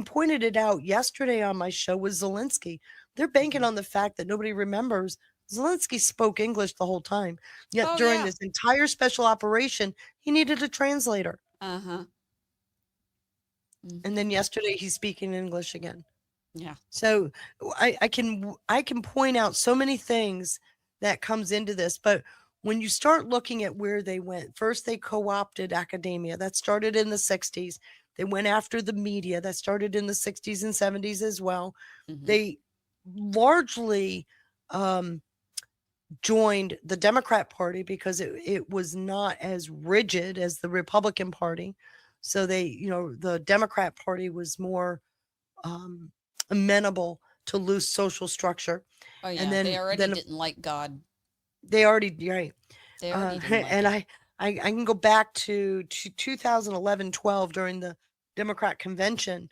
pointed it out yesterday on my show with Zelensky. They're banking on the fact that nobody remembers Zelensky spoke English the whole time. Yet during this entire special operation, he needed a translator. And then yesterday he's speaking English again. Yeah. So I can point out so many things that comes into this, but when you start looking at where they went, first they co-opted academia. That started in the 60s. They went after the media. That started in the 60s and 70s as well. They largely joined the Democrat Party because it was not as rigid as the Republican Party. So the Democrat Party was more amenable to loose social structure. Oh yeah, and then they already didn't like God. They already right. They already didn't like and it. I can go back to 2011-12 during the Democrat convention.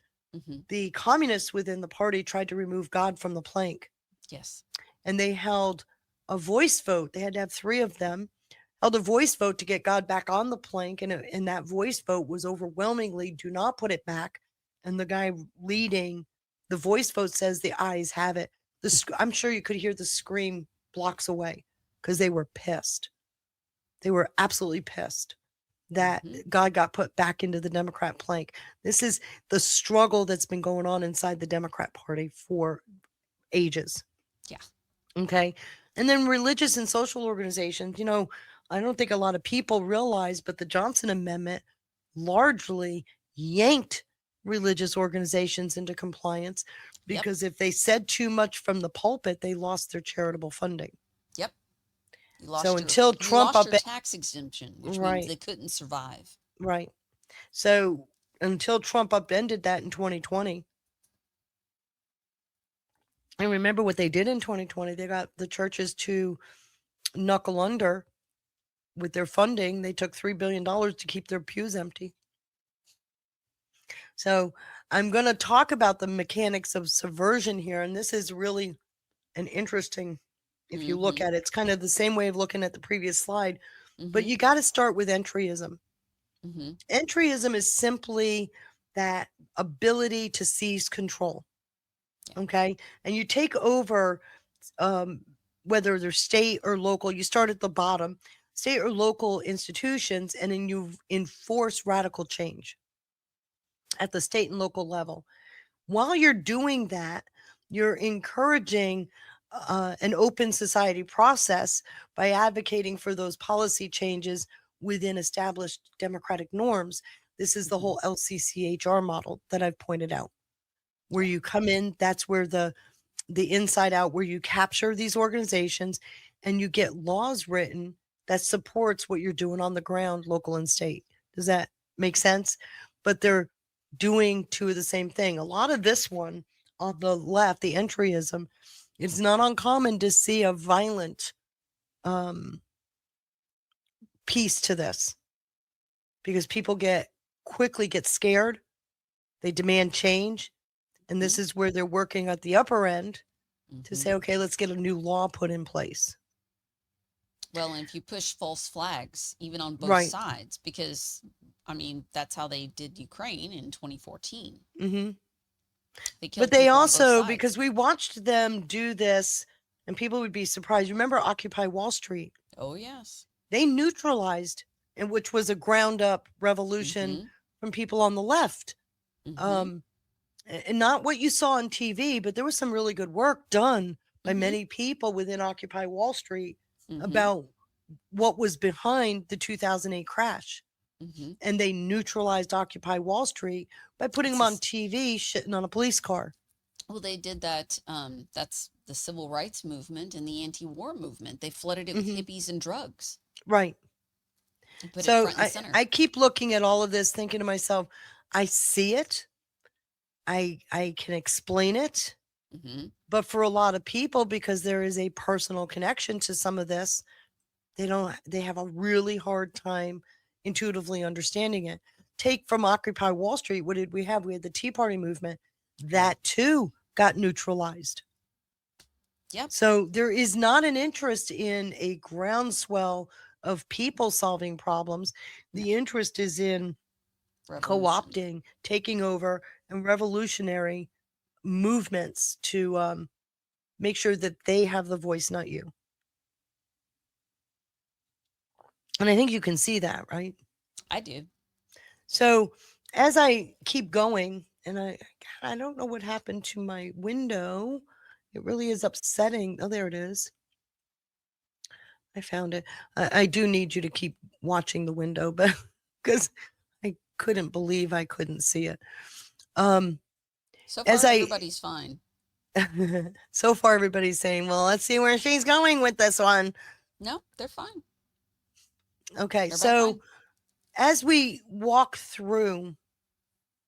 The communists within the party tried to remove God from the plank. Yes. And they held a voice vote. They had to have 3 of them. Held a voice vote to get God back on the plank, and that voice vote was overwhelmingly do not put it back. And the guy leading the voice vote says the ayes have it. I'm sure you could hear the scream blocks away because they were pissed. They were absolutely pissed that God got put back into the Democrat plank. This is the struggle that's been going on inside the Democrat Party for ages. Yeah. Okay. And then religious and social organizations, I don't think a lot of people realize, but the Johnson Amendment largely yanked religious organizations into compliance because if they said too much from the pulpit, they lost their charitable funding. Yep. So until Trump lost your tax exemption, which means they couldn't survive. Right. So until Trump upended that in 2020. And remember what they did in 2020. They got the churches to knuckle under with their funding. They took $3 billion to keep their pews empty. So I'm going to talk about the mechanics of subversion here. And this is really an interesting, if you look at it, it's kind of the same way of looking at the previous slide, but you got to start with entryism. Entryism is simply that ability to seize control. Okay. And you take over, whether they're state or local, you start at the bottom, state or local institutions, and then you enforce radical change at the state and local level. While you're doing that, you're encouraging an open society process by advocating for those policy changes within established democratic norms. This is the whole LCCHR model that I've pointed out, where you come in, that's where the inside out, where you capture these organizations and you get laws written that supports what you're doing on the ground, local and state. Does that make sense? But they're doing two of the same thing. A lot of this one on the left, the entryism, it's not uncommon to see a violent piece to this, because people quickly get scared. They demand change. And this is where they're working at the upper end to say, okay, let's get a new law put in place. Well, and if you push false flags, even on both sides, because, I mean, that's how they did Ukraine in 2014. But they also, because we watched them do this, and people would be surprised. Remember Occupy Wall Street? Oh, yes. They neutralized, and which was a ground up revolution from people on the left. And not what you saw on TV, but there was some really good work done by many people within Occupy Wall Street about what was behind the 2008 crash. And they neutralized Occupy Wall Street by putting them on TV, shitting on a police car. Well, they did that. That's the civil rights movement and the anti-war movement. They flooded it with hippies and drugs. Right. Put So it front and center. I keep looking at all of this, thinking to myself, I see it. I can explain it. But for a lot of people, because there is a personal connection to some of this, they have a really hard time intuitively understanding it. Take from Occupy Wall Street, what did we have? We had the Tea Party movement. That too got neutralized. Yep. So there is not an interest in a groundswell of people solving problems. The interest is in co-opting, taking over, and revolutionary movements to make sure that they have the voice, not you. And I think you can see that, right? I do. So as I keep going, and I don't know what happened to my window. It really is upsetting. Oh, there it is. I found it. I do need you to keep watching the window, but because I couldn't believe I couldn't see it. So far, everybody's fine. So far, everybody's saying, well, let's see where she's going with this one. No, they're fine. Okay, They're so fine. as we walk through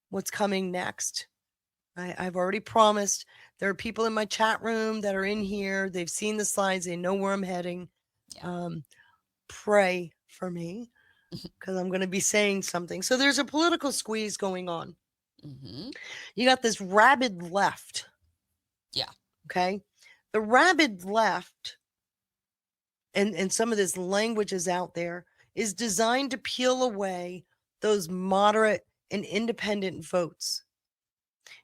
what's coming next, I've already promised there are people in my chat room that are in here. They've seen the slides. They know where I'm heading. Yeah. Pray for me because I'm going to be saying something. So there's a political squeeze going on. You got this rabid left. Yeah. Okay. The rabid left, and some of this language is out there, is designed to peel away those moderate and independent votes.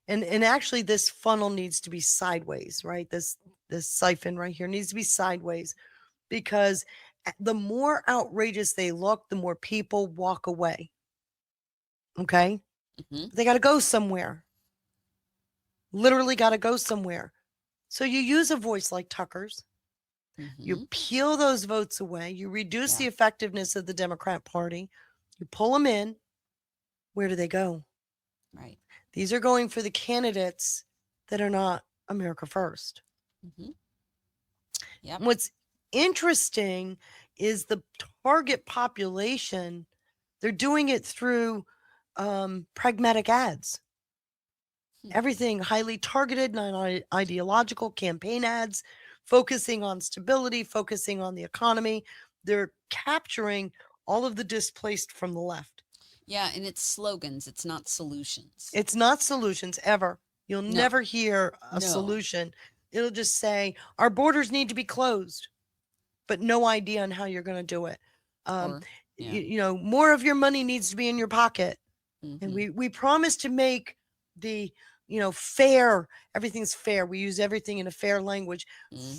And actually this funnel needs to be sideways, right? This siphon right here needs to be sideways, because the more outrageous they look, the more people walk away. Okay? They got to go somewhere. Literally got to go somewhere. So you use a voice like Tucker's. You peel those votes away. You reduce the effectiveness of the Democrat Party. You pull them in. Where do they go? Right. These are going for the candidates that are not America First. Yep. What's interesting is the target population. They're doing it through pragmatic ads. Everything highly targeted, non-ideological campaign ads, focusing on stability, focusing on the economy. They're capturing all of the displaced from the left. Yeah, and it's slogans. It's not solutions. It's not solutions ever. You'll never hear a No. solution. It'll just say our borders need to be closed, but no idea on how you're going to do it. You know, more of your money needs to be in your pocket. And we promise to make the, you know, fair, everything's fair. We use everything in a fair language,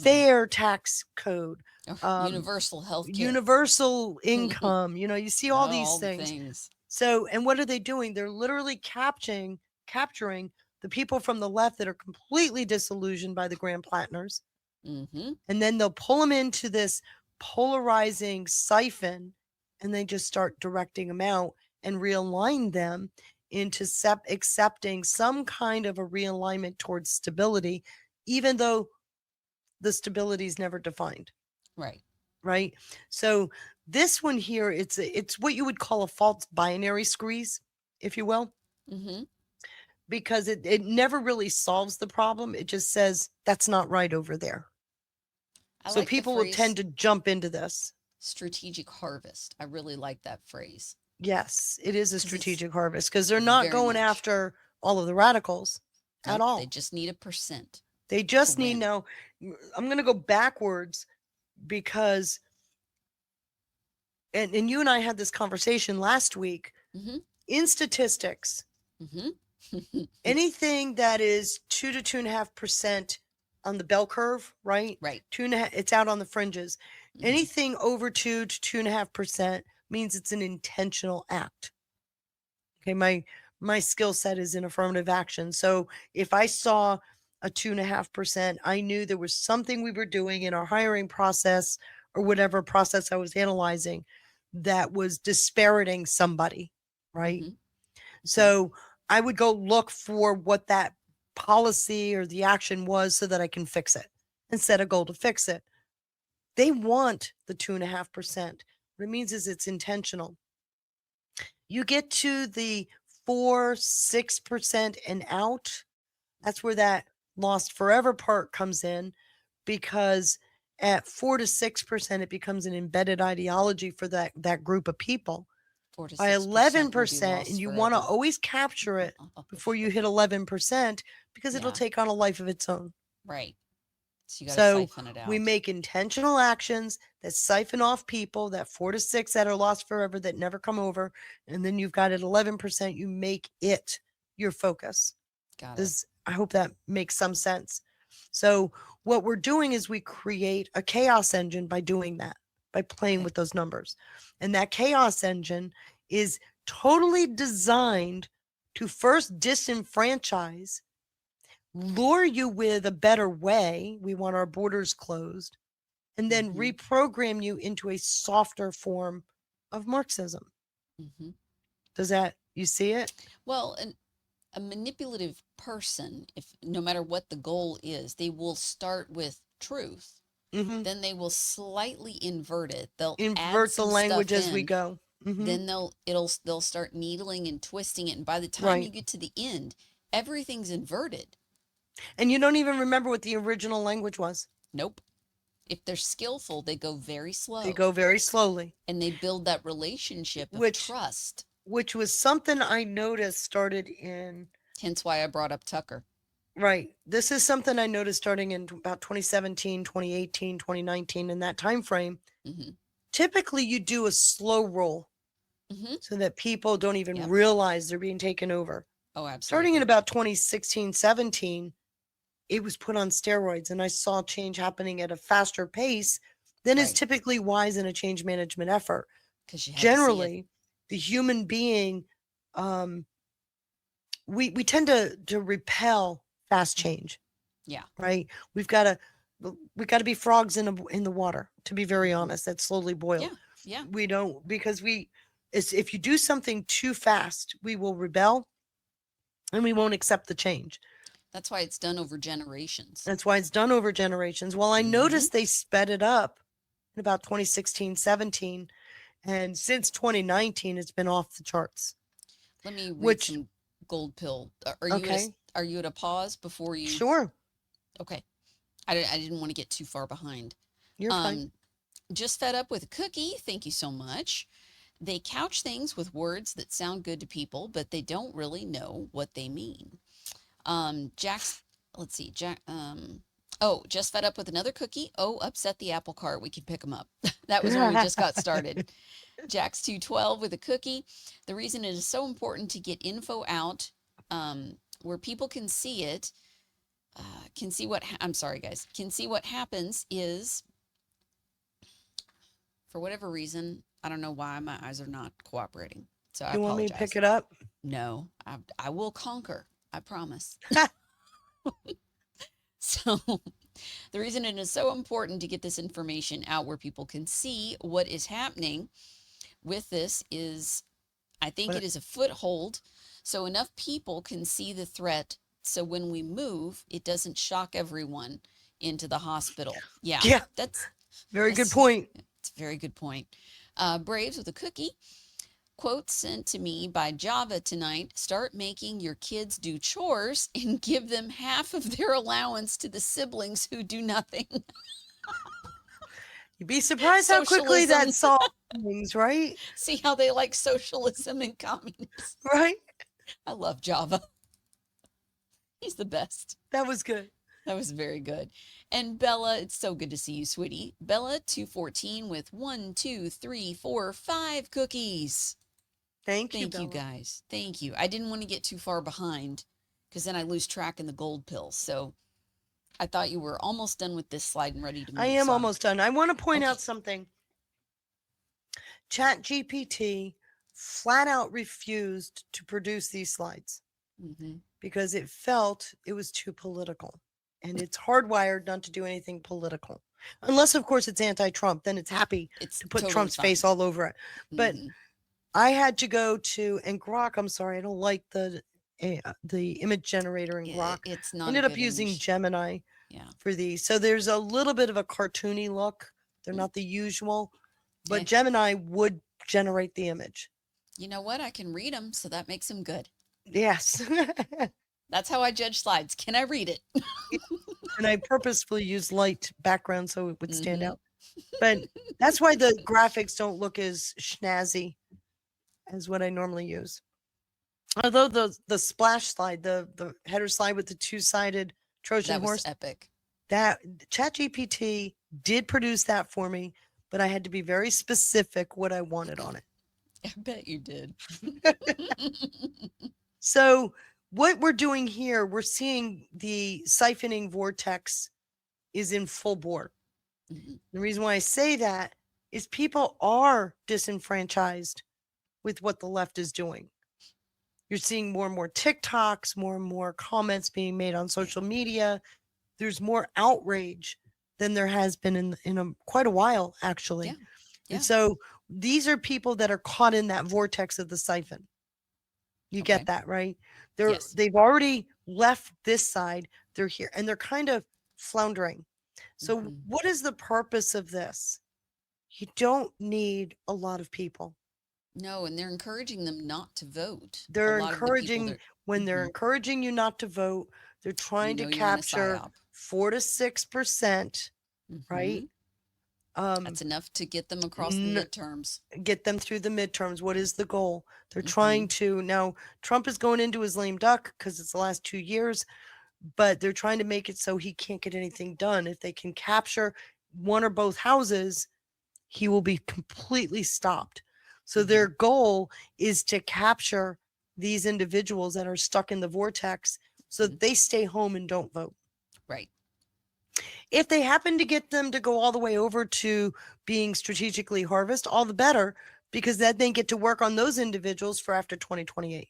fair tax code, universal health care, universal income. You know, you see all these all the things. So, and what are they doing? They're literally capturing the people from the left that are completely disillusioned by the Grand Platners. And then they'll pull them into this polarizing siphon, and they just start directing them out and realign them into accepting some kind of a realignment towards stability, even though the stability is never defined. Right. So this one here, it's what you would call a false binary squeeze, if you will. Because it never really solves the problem. It just says that's not right over there. So like the people will phrase tend to jump into this. strategic harvest. I really like that phrase. Yes, it is a strategic harvest because they're not going after all of the radicals at all. They just need 1%. They just need now. I'm going to go backwards because, and you and I had this conversation last week. In statistics, anything that is 2 to 2.5% on the bell curve, right? 2.5. It's out on the fringes. Anything over 2 to 2.5% means it's an intentional act. Okay, my skill set is in affirmative action. So if I saw a 2.5%, I knew there was something we were doing in our hiring process or whatever process I was analyzing that was disparating somebody, right? So I would go look for what that policy or the action was so that I can fix it and set a goal to fix it. They want the 2.5%. What it means is it's intentional. You get to the 4-6% and out. That's where that lost forever part comes in, because at 4 to 6%, it becomes an embedded ideology for that group of people. 4 to 6% By will be 11%, lost and you want to forever. always capture it before you hit 11%, because it'll take on a life of its own. Right. So you got to So siphon it out. we make intentional actions that siphon off people, that 4 to 6 that are lost forever, that never come over. And then you've got at 11%, you make it your focus. Got it. I hope that makes some sense. So what we're doing is we create a chaos engine by doing that, by playing with those numbers. And that chaos engine is totally designed to first disenfranchise, lure you with a better way. We want our borders closed, and then reprogram you into a softer form of Marxism. Does that, you see it? Well, a manipulative person, if no matter what the goal is, they will start with truth. Then they will slightly invert it. They'll add Invert the some language stuff as we in. go. Then they'll start needling and twisting it, and by the time you get to the end, everything's inverted. And you don't even remember what the original language was. Nope. If they're skillful, they go very slow. They go very slowly. And they build that relationship of trust. Which was something I noticed started in... Hence why I brought up Tucker. Right. This is something I noticed starting in about 2017, 2018, 2019, in that time frame. Typically, you do a slow roll so that people don't even realize they're being taken over. Oh, absolutely. Starting in about 2016, 17, it was put on steroids, and I saw change happening at a faster pace than is typically wise in a change management effort. Generally, the human being, we tend to repel fast change. Yeah. Right. We got to be frogs in the water, to be very honest, that slowly boil. Yeah. We don't, because if you do something too fast, we will rebel and we won't accept the change. That's why it's done over generations. That's why it's done over generations. Well, I noticed they sped it up in about 2016, 17. And since 2019, it's been off the charts. Let me read some gold pill. Are you at a pause before you? Sure. Okay. I didn't want to get too far behind. You're fine. Just fed up with a cookie. Thank you so much. They couch things with words that sound good to people, but they don't really know what they mean. Jack's, let's see, just fed up with another cookie. Oh, upset the apple cart. We can pick them up. That was when we just got started. Jack's 212 with a cookie. The reason it is so important to get info out where people can see it, can see what happens is, for whatever reason, I don't know why my eyes are not cooperating. So I You want me apologize. to pick it up? No, I will conquer. I promise. So the reason it is so important to get this information out where people can see what is happening with this is, I think it is a foothold so enough people can see the threat. So when we move, it doesn't shock everyone into the hospital. Yeah. That's very good point. It's a very good point. Braves with a cookie. Quote sent to me by Java tonight: start making your kids do chores and give them half of their allowance to the siblings who do nothing. You'd be surprised how quickly that solves things, right? See how they like socialism and communism. Right? I love Java. He's the best. That was good. That was very good. And Bella, it's so good to see you, sweetie. Bella 214 with 1, 2, 3, 4, 5 cookies. Thank you, guys. Thank you. I didn't want to get too far behind because then I lose track in the gold pills. So I thought you were almost done with this slide and ready to move. I am almost done. I want to point out something. ChatGPT flat out refused to produce these slides because it felt it was too political. And it's hardwired not to do anything political. Unless, of course, it's anti-Trump. Then it's happy to put totally Trump's face all over it. But I had to go to, and Grok, I'm sorry, I don't like the image generator in Grok. It's not I ended up using Gemini for these. So there's a little bit of a cartoony look. They're not the usual, but Gemini would generate the image. You know what? I can read them, so that makes them good. Yes. That's how I judge slides. Can I read it? And I purposefully use light background so it would stand out. But that's why the graphics don't look as snazzy as what I normally use. Although the splash slide, the header slide with the two-sided Trojan horse, that was epic. That ChatGPT did produce that for me, but I had to be very specific what I wanted on it. I bet you did. So what we're doing here, we're seeing the siphoning vortex is in full bore. The reason why I say that is people are disenfranchised with what the left is doing. You're seeing more and more TikToks, more and more comments being made on social media. There's more outrage than there has been in quite a while, actually. And so these are people that are caught in that vortex of the siphon. You get that, right? They've already left this side. They're here and they're kind of floundering. So what is the purpose of this? You don't need a lot of people. No, and they're encouraging them not to vote. They're encouraging, when they're encouraging you not to vote, they're trying to capture 4 to 6%, right? That's enough to get them across the midterms. Get them through the midterms. What is the goal? They're trying to, now Trump is going into his lame duck because it's the last 2 years, but they're trying to make it so he can't get anything done. If they can capture one or both houses, he will be completely stopped. So their goal is to capture these individuals that are stuck in the vortex so that they stay home and don't vote. Right. If they happen to get them to go all the way over to being strategically harvest, all the better, because then they get to work on those individuals for after 2028.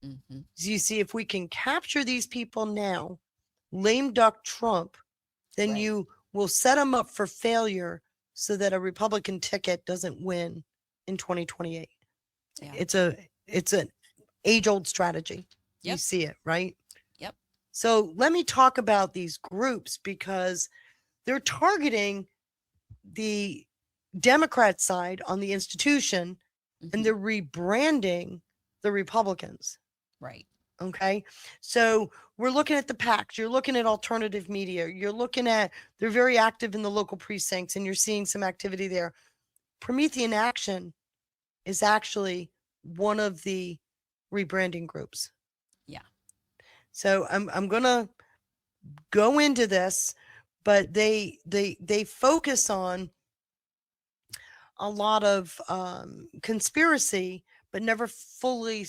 So you see, if we can capture these people now, lame duck Trump, then you will set them up for failure so that a Republican ticket doesn't win in 2028. It's an age-old strategy. You see it, right? Yep. So let me talk about these groups because they're targeting the Democrat side on the institution and they're rebranding the Republicans. Right. Okay. So we're looking at the PACs. You're looking at alternative media. You're looking at, they're very active in the local precincts and you're seeing some activity there. Promethean Action is actually one of the rebranding groups. Yeah. So I'm gonna go into this, but they focus on a lot of conspiracy, but never fully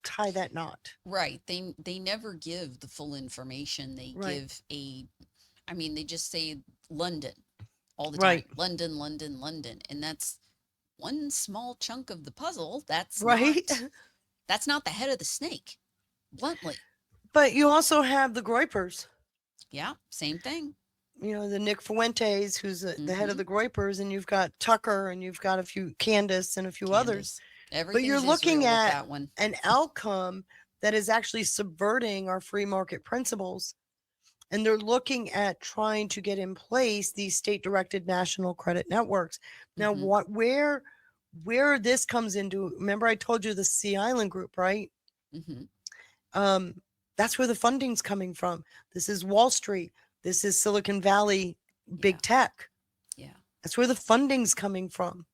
tie that knot. Right. They never give the full information. They Right. give I mean, they just say London all the Right. time. London, London, London. And that's one small chunk of the puzzle. Right. That's not the head of the snake, bluntly. But you also have the Groypers. Yeah, same thing. You know, the Nick Fuentes, who's the head of Mhm. the Groypers, and you've got Tucker, and you've got a few Candace and a few others. But Everything's you're looking Israel with at that one. an outcome that is actually subverting our free market principles. And they're looking at trying to get in place these state-directed national credit networks. Now, Mhm. where this comes into, remember I told you the Sea Island group, right? Mhm. That's where the funding's coming from. This is Wall Street. This is Silicon Valley, big tech. Yeah. That's where the funding's coming from.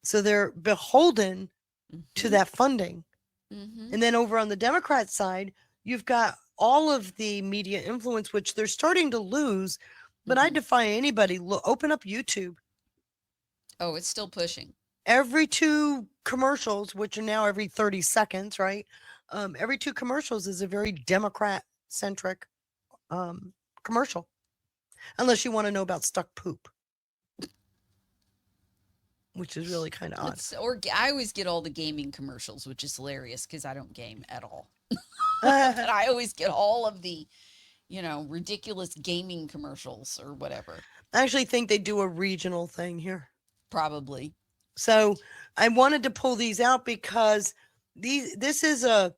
So they're beholden to that funding. Mhm. And then over on the Democrat side, you've got all of the media influence, which they're starting to lose. But I defy anybody, open up YouTube. Oh, it's still pushing. Every 2 commercials, which are now every 30 seconds, right? Every 2 commercials is a very Democrat-centric commercial. Unless you want to know about stuck poop. Which is really kind of odd. I always get all the gaming commercials, which is hilarious because I don't game at all. But I always get all of the, ridiculous gaming commercials or whatever. I actually think they do a regional thing here. Probably. So I wanted to pull these out because this is a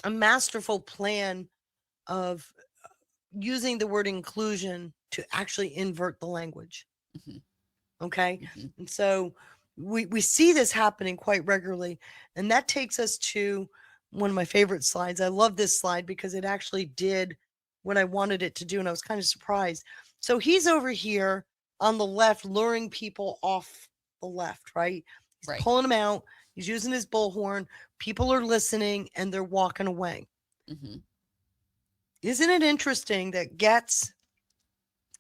masterful plan of using the word inclusion to actually invert the language. Okay. And so we see this happening quite regularly. And that takes us to one of my favorite slides. I love this slide because it actually did what I wanted it to do. And I was kind of surprised. So he's over here on the left, luring people off the left, right? He's pulling them out. He's using his bullhorn. People are listening and they're walking away. Isn't it interesting that Getz,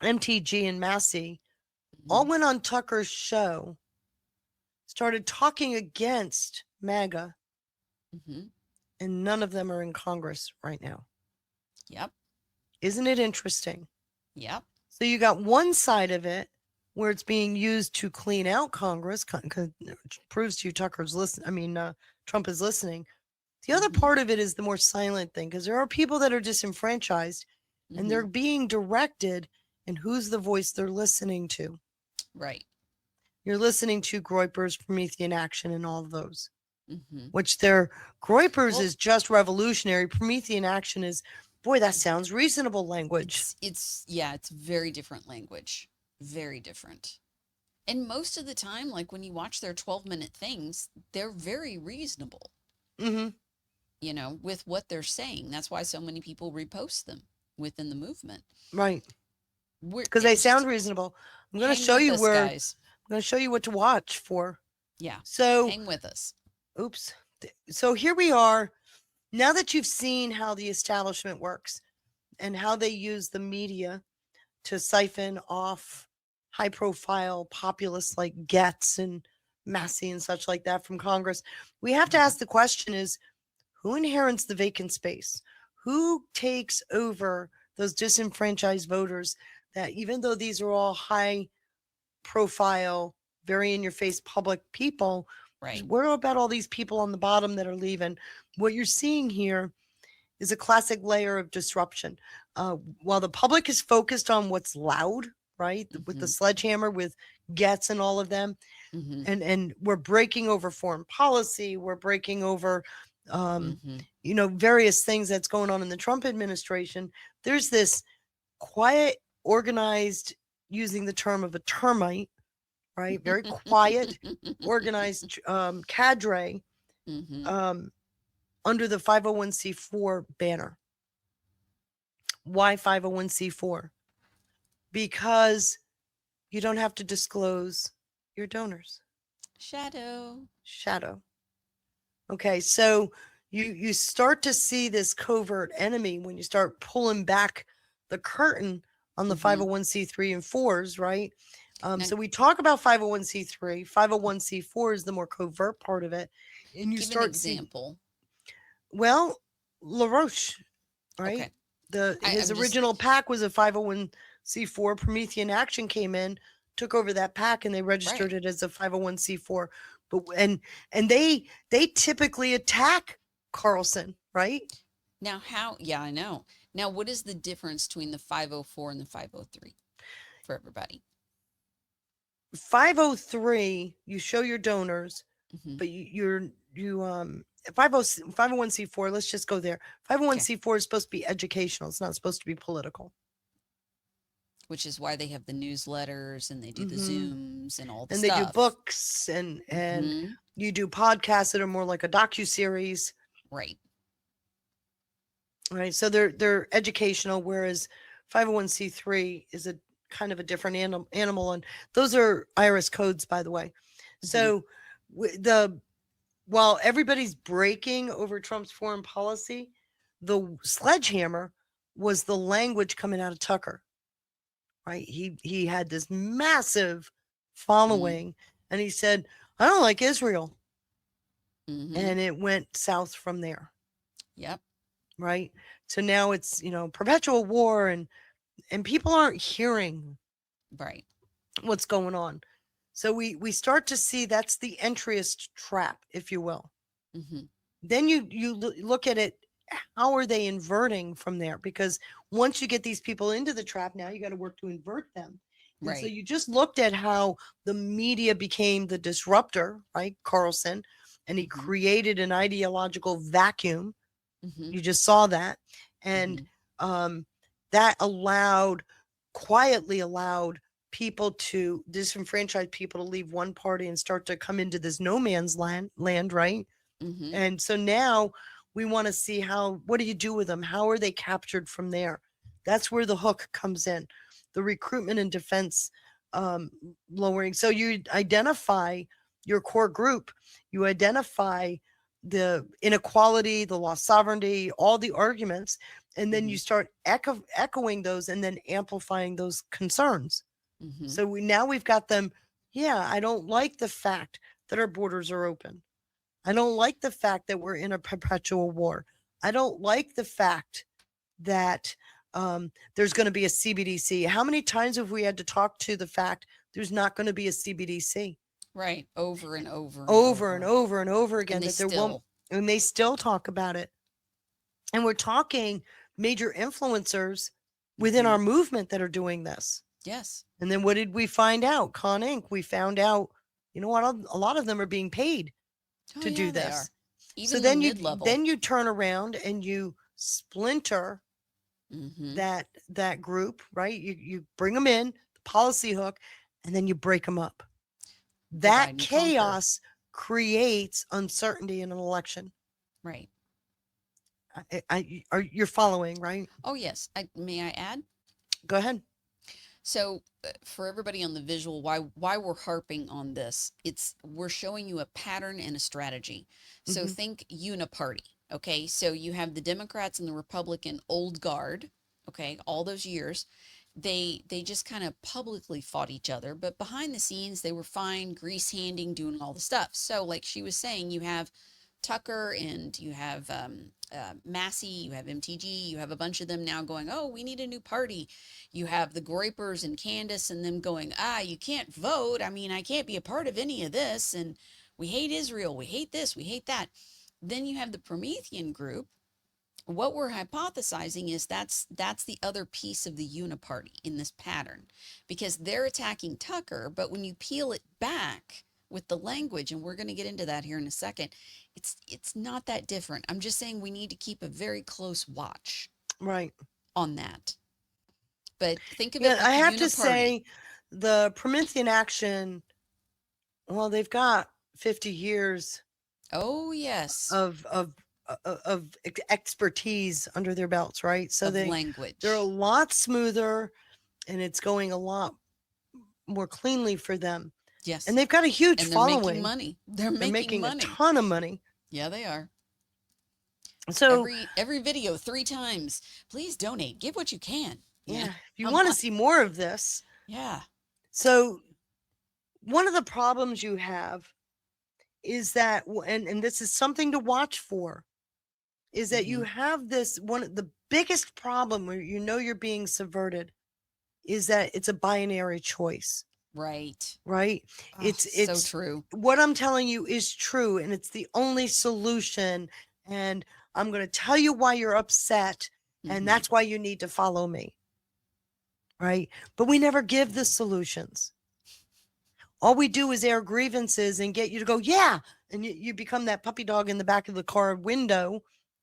MTG, and Massey all went on Tucker's show, started talking against MAGA, and none of them are in Congress right now. Yep. Isn't it interesting? Yep. So you got one side of it where it's being used to clean out Congress, which proves to you Tucker's Trump is listening. The other part of it is the more silent thing, because there are people that are disenfranchised and they're being directed, and who's the voice they're listening to? Right. You're listening to Groyper's Promethean Action and all of those, which Groyper's is just revolutionary. Promethean Action is, boy, that sounds reasonable language. It's very different language. Very different. And most of the time, like when you watch their 12-minute things, they're very reasonable. With what they're saying. That's why so many people repost them within the movement. Right. Because they sound reasonable. I'm going to show you where guys. I'm going to show you what to watch for. Yeah. So hang with us. Oops. So here we are. Now that you've seen how the establishment works and how they use the media to siphon off high-profile populists like Getz and Massey and such like that from Congress, we have to ask the question is, who inherits the vacant space? Who takes over those disenfranchised voters that, even though these are all high profile, very in your face public people, right? Where about all these people on the bottom that are leaving? What you're seeing here is a classic layer of disruption. While the public is focused on what's loud, right? With the sledgehammer, with Getz and all of them, and we're breaking over foreign policy, we're breaking over various things that's going on in the Trump administration. There's this quiet, organized, using the term of a termite, right? Very quiet, organized cadre under the 501c4 banner. Why 501c4? Because you don't have to disclose your donors. Shadow. Okay, so you start to see this covert enemy when you start pulling back the curtain on the 501c3 and 4s, right? So we talk about 501c3. 501c4 is the more covert part of it, and you Give an start seeing. example. Well, LaRoche, right? Okay. His I'm just- original pack was a 501c4. Promethean Action came in, took over that pack, and they registered it as a 501c4. But and they typically attack Carlson, right? Now, yeah, I know. Now, what is the difference between the 504 and the 503 for everybody? 503, you show your donors, but 501c4, let's just go there. 501c4 is supposed to be educational. It's not supposed to be political. Which is why they have the newsletters and they do the Zooms and all the and stuff. they do books and you do podcasts that are more like a docuseries. Right. Right. So they're educational, whereas 501c3 is a kind of a different animal. And those are IRS codes, by the way. So while everybody's breaking over Trump's foreign policy, the sledgehammer was the language coming out of Tucker. Right. He had this massive following and he said, I don't like Israel. And it went south from there. Yep. Right. So now it's, perpetual war and people aren't hearing what's going on. So we start to see that's the entryist trap, if you will. Then you look at it. How are they inverting from there? Because once you get these people into the trap, now you got to work to invert them. And so you just looked at how the media became the disruptor, right? Carlson, and he created an ideological vacuum. You just saw that. And that quietly allowed people to disenfranchise people to leave one party and start to come into this no man's land, right? And so now we want to see what do you do with them? How are they captured from there? That's where the hook comes in, the recruitment and defense lowering. So you identify your core group, you identify the inequality, the lost sovereignty, all the arguments, and then you start echoing those and then amplifying those concerns. So we've got them. Yeah, I don't like the fact that our borders are open. I don't like the fact that we're in a perpetual war. I don't like the fact that there's going to be a CBDC. How many times have we had to talk to the fact there's not going to be a CBDC? Right. Over and over. Over and over and over again. And they still talk about it. And we're talking major influencers within our movement that are doing this. Yes. And then what did we find out? Con Inc. We found out, you know what? A lot of them are being paid to do this. Even so the then mid-level. you turn around and you splinter that group, right? You bring them in, the policy hook, and then you break them up. That chaos creates uncertainty in an election. Right. You're following, right? Oh, yes. May I add? Go ahead. So for everybody on the visual, why we're harping on this, we're showing you a pattern and a strategy. So think uniparty. Okay. So you have the Democrats and the Republican old guard. Okay. All those years, they just kind of publicly fought each other, but behind the scenes, they were fine, grease handing, doing all the stuff. So like she was saying, you have Tucker and you have Massey, you have MTG, you have a bunch of them now going, oh, we need a new party. You have the Groypers and Candace and them going, you can't vote. I mean, I can't be a part of any of this. And we hate Israel. We hate this. We hate that. Then you have the Promethean group. What we're hypothesizing is that's the other piece of the uniparty in this pattern, because they're attacking Tucker. But when you peel it back with the language, and we're going to get into that here in a second, it's not that different. I'm just saying we need to keep a very close watch on that. But think of it like I have uniparty. to say the Promethean Action, well, they've got 50 years oh yes of expertise under their belts, right? So language. They're a lot smoother and it's going a lot more cleanly for them. Yes. And they've got a huge and they're following. making money. They're making money. a ton of money. Yeah, they are. So every video 3 times. Please donate. Give what you can. yeah, if you Come want to on. see more of this. Yeah. So one of the problems you have is that, and this is something to watch for, is that you have this the biggest problem where you're being subverted is that it's a binary choice. Right. Right. Oh, It's so true. What I'm telling you is true, and it's the only solution. And I'm going to tell you why you're upset, and that's why you need to follow me. Right. But we never give the solutions. All we do is air grievances and get you to go, yeah. And you become that puppy dog in the back of the car window.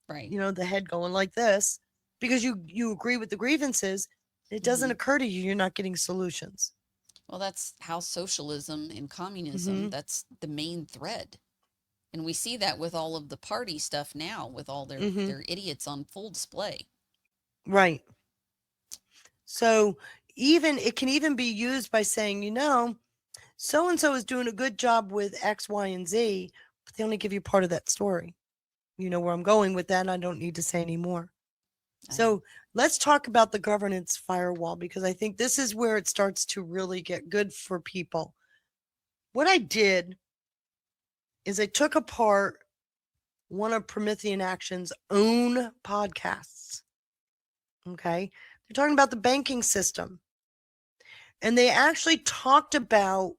Right. The head going like this because you agree with the grievances. It doesn't occur to you. You're not getting solutions. Well, that's how socialism and communism, that's the main thread. And we see that with all of the party stuff now, with all their idiots on full display. Right. So it can even be used by saying, so-and-so is doing a good job with X, Y, and Z, but they only give you part of that story. You know where I'm going with that. I don't need to say any more. So let's talk about the governance firewall, because I think this is where it starts to really get good for people. What I did is I took apart one of Promethean Action's own podcasts. Okay. They're talking about the banking system. And they actually talked about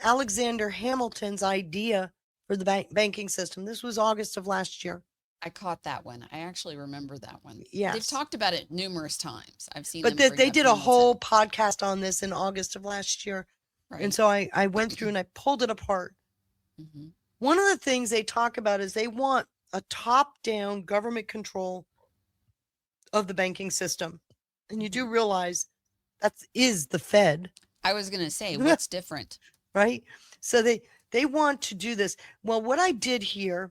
Alexander Hamilton's idea for the banking system. This was August of last year. I caught that one. I actually remember that one. Yes. They've talked about it numerous times. I've seen But them bring they up did a Hamilton. whole podcast on this in August of last year. Right. And so I went through and I pulled it apart. One of the things they talk about is they want a top-down government control of the banking system. And you do realize that is the Fed. I was going to say, what's different? Right? So they want to do this. Well, what I did here,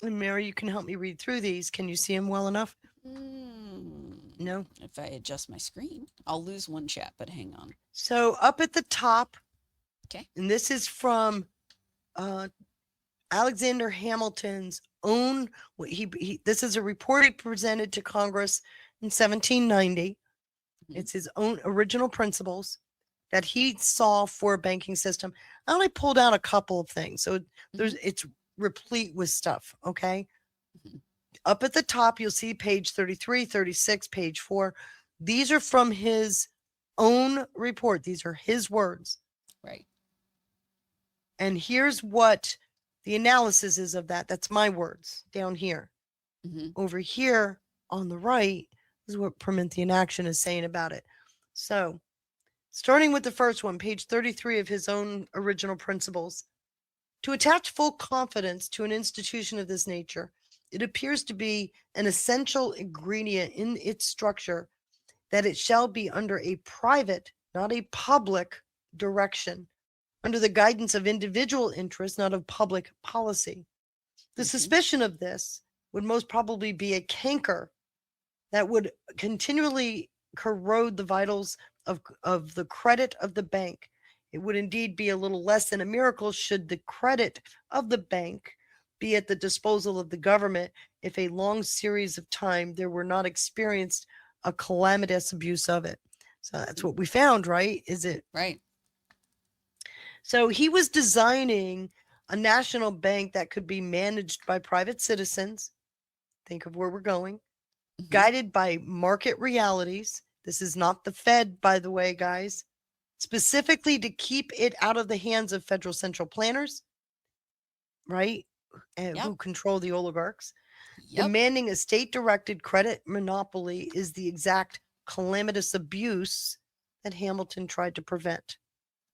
and Mary, you can help me read through these. Can you see them well enough? No? If I adjust my screen, I'll lose one chat, but hang on. So up at the top, okay, and this is from Alexander Hamilton's own, this is a report he presented to Congress in 1790. It's his own original principles that he saw for a banking system. I only pulled out a couple of things. So it's replete with stuff. Okay. Up at the top, you'll see page 33, 36, page 4. These are from his own report. These are his words. Right. And here's what the analysis is of that. That's my words down here. Over here on the right is what Promethean Action is saying about it. So starting with the first one, page 33 of his own original principles. To attach full confidence to an institution of this nature, it appears to be an essential ingredient in its structure that it shall be under a private, not a public direction, under the guidance of individual interests, not of public policy. The suspicion of this would most probably be a canker that would continually corrode the vitals of the credit of the bank. It would indeed be a little less than a miracle should the credit of the bank be at the disposal of the government if a long series of time there were not experienced a calamitous abuse of it. So that's what we found, right? Is it? Right. So he was designing a national bank that could be managed by private citizens. Think of where we're going. Guided by market realities. This is not the Fed, by the way, guys. Specifically to keep it out of the hands of federal central planners, right? Who control the oligarchs. Demanding a state-directed credit monopoly is the exact calamitous abuse that Hamilton tried to prevent.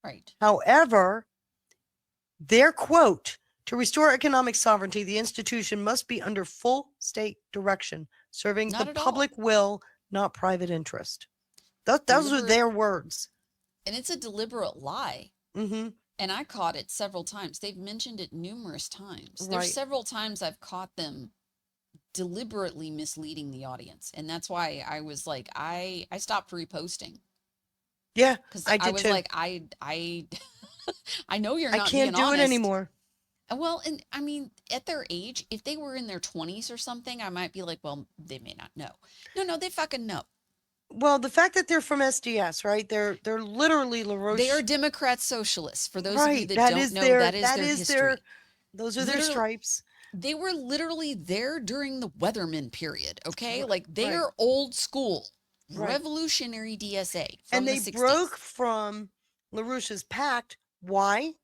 Right. However, their quote, to restore economic sovereignty, the institution must be under full state direction, serving the public will, not private interest. Those are their words. And it's a deliberate lie. And I caught it several times. They've mentioned it numerous times. Right. There's several times I've caught them deliberately misleading the audience. And that's why I was like, I stopped reposting. Yeah, because I did was too. like, I I know you're I not can't being do it honest. anymore. Well, and I mean, at their age, if they were in their 20s or something, I might be like, well, they may not know. No, they fucking know. Well, the fact that they're from SDS, right? They're literally LaRoche. They are Democrat socialists. For those of you Right. that That don't is know, their that is their history. Those are their Literally- stripes. They were literally there during the Weatherman period, okay? Like they right. are old school, Right. revolutionary DSA from And the they 60s. broke from LaRouche's pact. Why?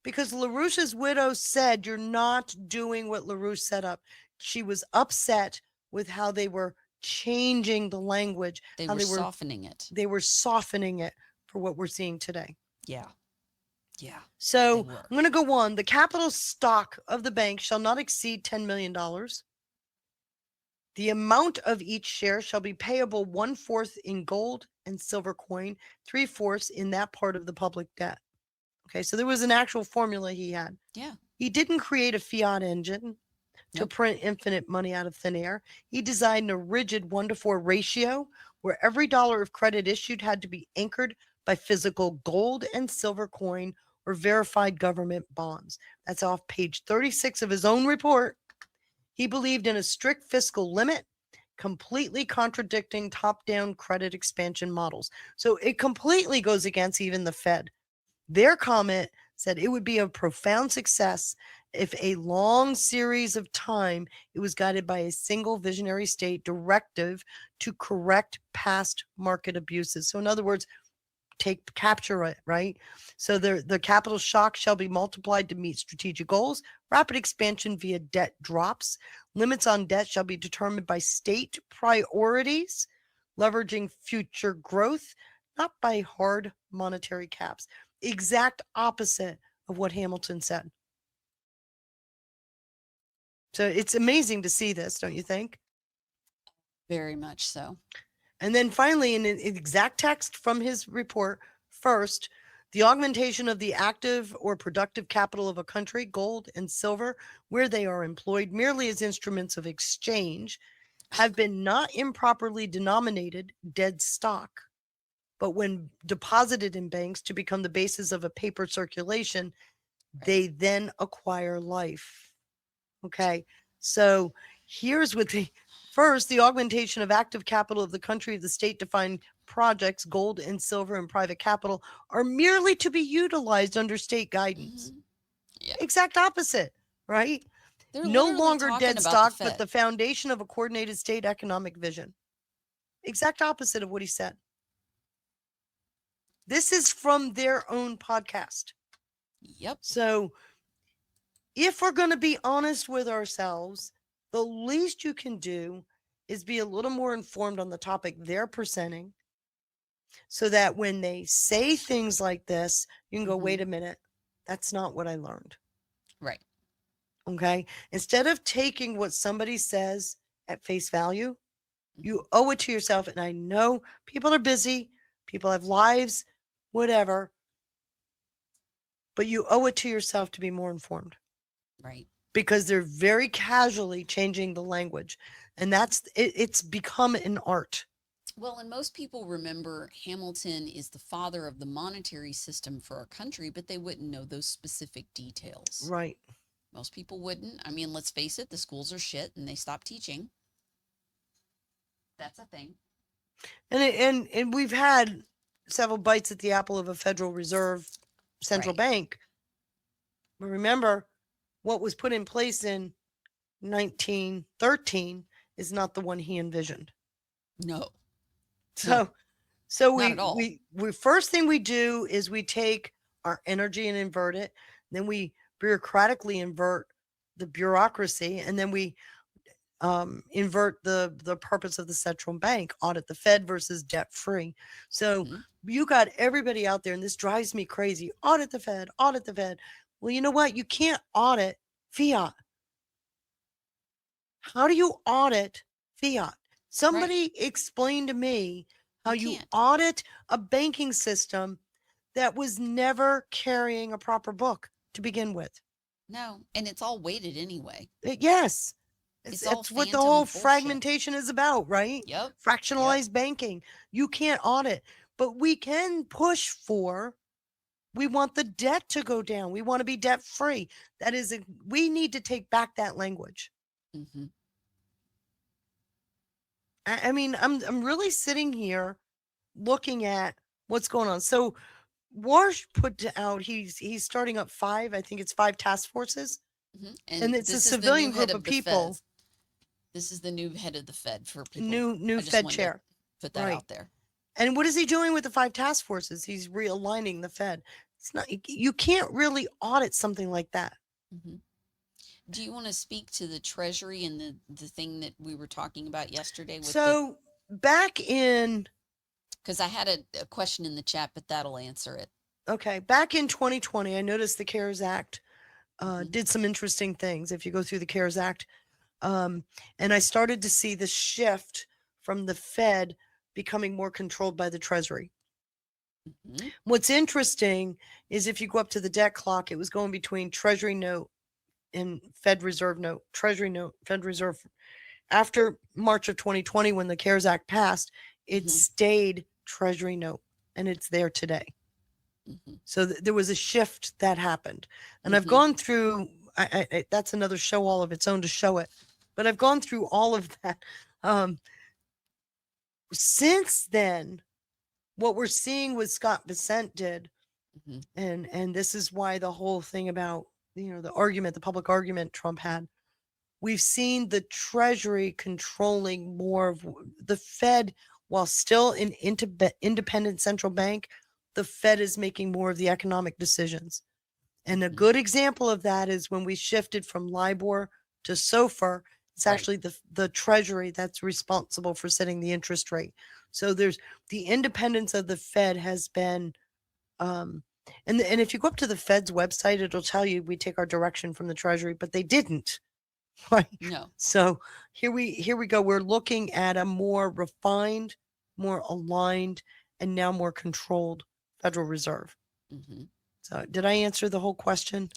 Because LaRouche's widow said, you're not doing what LaRouche set up. She was upset with how they were changing the language. They how were softening it. They were softening it for what we're seeing today. Yeah. Yeah. So I'm going to go on. The capital stock of the bank shall not exceed $10 million. The amount of each share shall be payable 1/4 in gold and silver coin, 3/4 in that part of the public debt. Okay, so there was an actual formula he had. Yeah. He didn't create a fiat engine to print infinite money out of thin air. He designed a rigid 1-to-4 ratio where every dollar of credit issued had to be anchored by physical gold and silver coin or verified government bonds. That's off page 36 of his own report. He believed in a strict fiscal limit, completely contradicting top-down credit expansion models. So it completely goes against even the Fed. Their comment said it would be a profound success if a long series of time it was guided by a single visionary state directive to correct past market abuses. So in other words, capture it, right? So the capital shock shall be multiplied to meet strategic goals. Rapid expansion via debt drops. Limits on debt shall be determined by state priorities, leveraging future growth, not by hard monetary caps. Exact opposite of what Hamilton said. So it's amazing to see this, don't you think? Very much so. And then finally, in an exact text from his report, first, the augmentation of the active or productive capital of a country, gold and silver, where they are employed merely as instruments of exchange, have been not improperly denominated dead stock, but when deposited in banks to become the basis of a paper circulation, they then acquire life. Okay, so here's what first, the augmentation of active capital of the country of the state defined projects, gold and silver and private capital, are merely to be utilized under state guidance. Yeah. Exact opposite, right? They're No literally longer talking dead about the stock, but Fed. the foundation of a coordinated state economic vision. Exact opposite of what he said. This is from their own podcast. Yep. So if we're going to be honest with ourselves, the least you can do is be a little more informed on the topic they're presenting so that when they say things like this, you can go, wait a minute, that's not what I learned. Right. Okay. Instead of taking what somebody says at face value, you owe it to yourself. And I know people are busy, people have lives, whatever, but you owe it to yourself to be more informed. Right. Because they're very casually changing the language. And that's it's become an art. Well, and most people remember Hamilton is the father of the monetary system for our country, but they wouldn't know those specific details. Right. Most people wouldn't. I mean, let's face it, the schools are shit and they stopped teaching. That's a thing. And we've had several bites at the apple of a Federal Reserve central bank. But remember, what was put in place in 1913 is not the one he envisioned. No. So Not at all. we first thing we do is we take our energy and invert it. Then we bureaucratically invert the bureaucracy, and then we invert the purpose of the central bank, audit the Fed versus debt free. So you got everybody out there, and this drives me crazy. Audit the Fed, audit the Fed. Well, you know what? You can't audit fiat. How do you audit fiat? Somebody explain to me how you audit a banking system that was never carrying a proper book to begin with. No, and it's all weighted anyway. Yes. It's all That's what the phantom whole bullshit. fragmentation is about, right? Yep. Fractionalized banking. You can't audit, but we can push for We want the debt to go down. We want to be debt free. We need to take back that language. Mm-hmm. I mean, I'm really sitting here looking at what's going on. So Warsh put out, he's starting up 5, I think it's 5 task forces. Mm-hmm. And it's a this is the civilian new head group of the people. Feds. This is the new head of the Fed for people. New I just Fed wanted to chair. Put that Right. out there. And what is he doing with the 5 task forces? He's realigning the Fed. It's not, you can't really audit something like that. Mm-hmm. Do you want to speak to the Treasury and the thing that we were talking about yesterday? With So back in, because I had a question in the chat, but that'll answer it. okay, back in 2020, I noticed the CARES Act did some interesting things. If you go through the CARES Act, and I started to see the shift from the Fed becoming more controlled by the Treasury. Mm-hmm. What's interesting is if you go up to the debt clock, it was going between Treasury note and Fed Reserve note, Treasury note, Fed Reserve. After March of 2020, when the CARES Act passed, it stayed Treasury note, and it's there today. Mm-hmm. So there was a shift that happened. And I've gone through, that's another show all of its own to show it, but I've gone through all of that. Since then, what we're seeing what Scott Bessent did, and this is why the whole thing about, the public argument Trump had, we've seen the Treasury controlling more of the Fed, while still an independent central bank. The Fed is making more of the economic decisions. And a good example of that is when we shifted from LIBOR to SOFR, it's actually the Treasury that's responsible for setting the interest rate. So there's the independence of the Fed has been, and if you go up to the Fed's website, it'll tell you we take our direction from the Treasury, but they didn't. Right? No. So here we go. We're looking at a more refined, more aligned, and now more controlled Federal Reserve. Mm-hmm. So did I answer the whole question?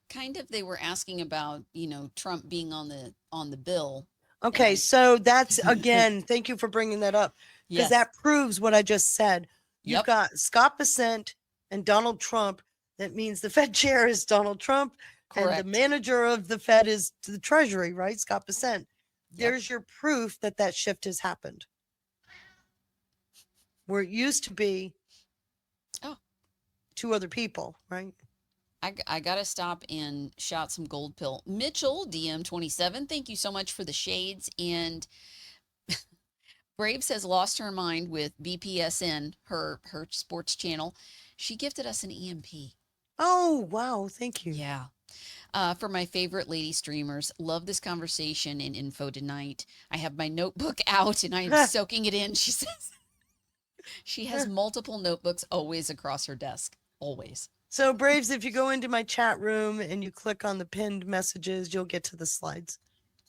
Kind of. They were asking about, Trump being on the bill. Okay, so that's again, thank you for bringing that up, because that proves what I just said. You've got Scott Bessent and Donald Trump. That means the Fed chair is Donald Trump. Correct. And the manager of the Fed is the Treasury, right? Scott Bessent. There's your proof that shift has happened. Where it used to be 2 other people, right? I got to stop and shout some gold pill. Mitchell, DM27, thank you so much for the shades. And Braves has lost her mind with BPSN, her sports channel. She gifted us an EMP. Oh, wow. Thank you. Yeah. For my favorite lady streamers, love this conversation and info tonight. I have my notebook out and I am soaking it in. She says she has multiple notebooks always across her desk. Always. So Braves, if you go into my chat room and you click on the pinned messages, you'll get to the slides.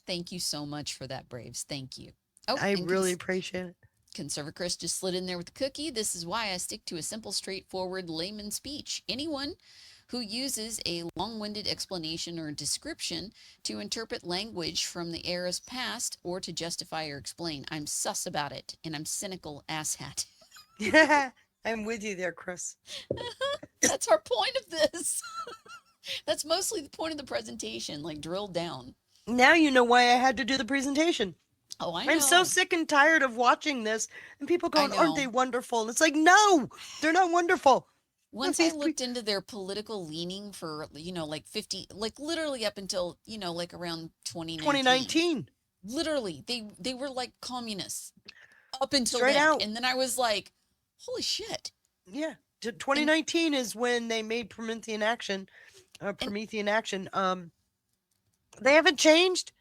Thank you so much for that, Braves. Thank you. Oh, I really appreciate it. Conservative Chris just slid in there with the cookie. This is why I stick to a simple, straightforward layman speech. Anyone who uses a long-winded explanation or description to interpret language from the era's past or to justify or explain, I'm sus about it, and I'm cynical asshat. Yeah, I'm with you there, Chris. That's our point of this. That's mostly the point of the presentation, like drilled down. Now you know why I had to do the presentation. Oh, I know. I'm so sick and tired of watching this and people going, aren't they wonderful? And it's like, no, they're not wonderful. Once I looked into their political leaning for, like 50, like literally up until, like around 2019. Literally, they were like communists up until Straight then. out. And then I was like, holy shit. Yeah. 2019 is when they made Promethean action. They haven't changed.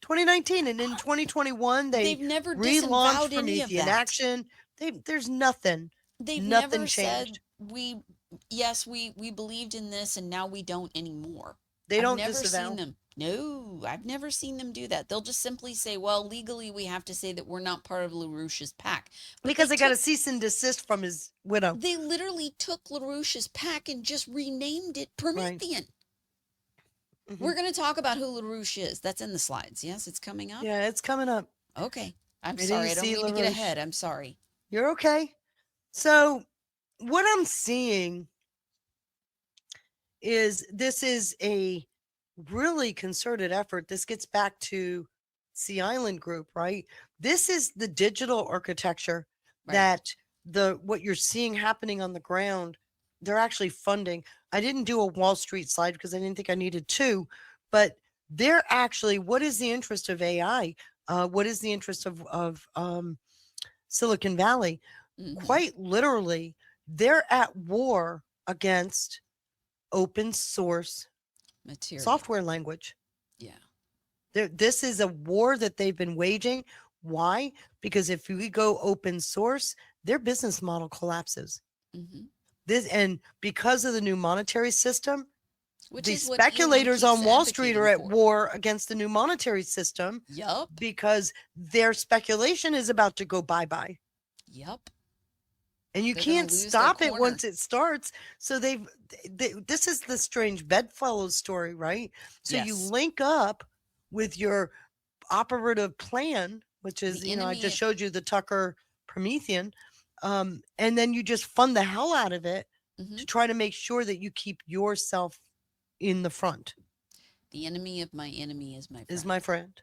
2019, and in 2021 they've never relaunched disavowed any of Promethean that. action. There's nothing. They've nothing never changed. said we believed in this and now we don't anymore. They don't I've never disavow. seen them. No, I've never seen them do that. They'll just simply say, well, legally we have to say that we're not part of LaRouche's pack. But Because they got a cease and desist from his widow. They literally took LaRouche's pack and just renamed it Promethean. We're going to talk about who LaRouche is. That's in the slides. Yes, it's coming up. Yeah, it's coming up. Okay. I'm I sorry. I didn't don't see mean to get LaRouche. ahead. I'm sorry. You're okay. So what I'm seeing is this is a really concerted effort. This gets back to Sea Island Group, right? This is the digital architecture that what you're seeing happening on the ground, they're actually funding. I didn't do a Wall Street slide because I didn't think I needed to, but they're actually, what is the interest of AI? What is the interest of Silicon Valley? Quite literally, they're at war against open source Material. software language. Yeah. This is a war that they've been waging. Why? Because if we go open source, their business model collapses. This, and because of the new monetary system, Which the is what speculators Elon on keeps Wall Street are at advocating for. war against the new monetary system. Yup. Because their speculation is about to go bye-bye. Yup. And you They're gonna can't lose their stop it corner. once it starts. So this is the strange bedfellows story, right? So you Yes. link up with your operative plan, which is, The I enemy- just showed you the Tucker Promethean. And then you just fund the hell out of it to try to make sure that you keep yourself in the front. The enemy of my enemy is my friend. Is my friend.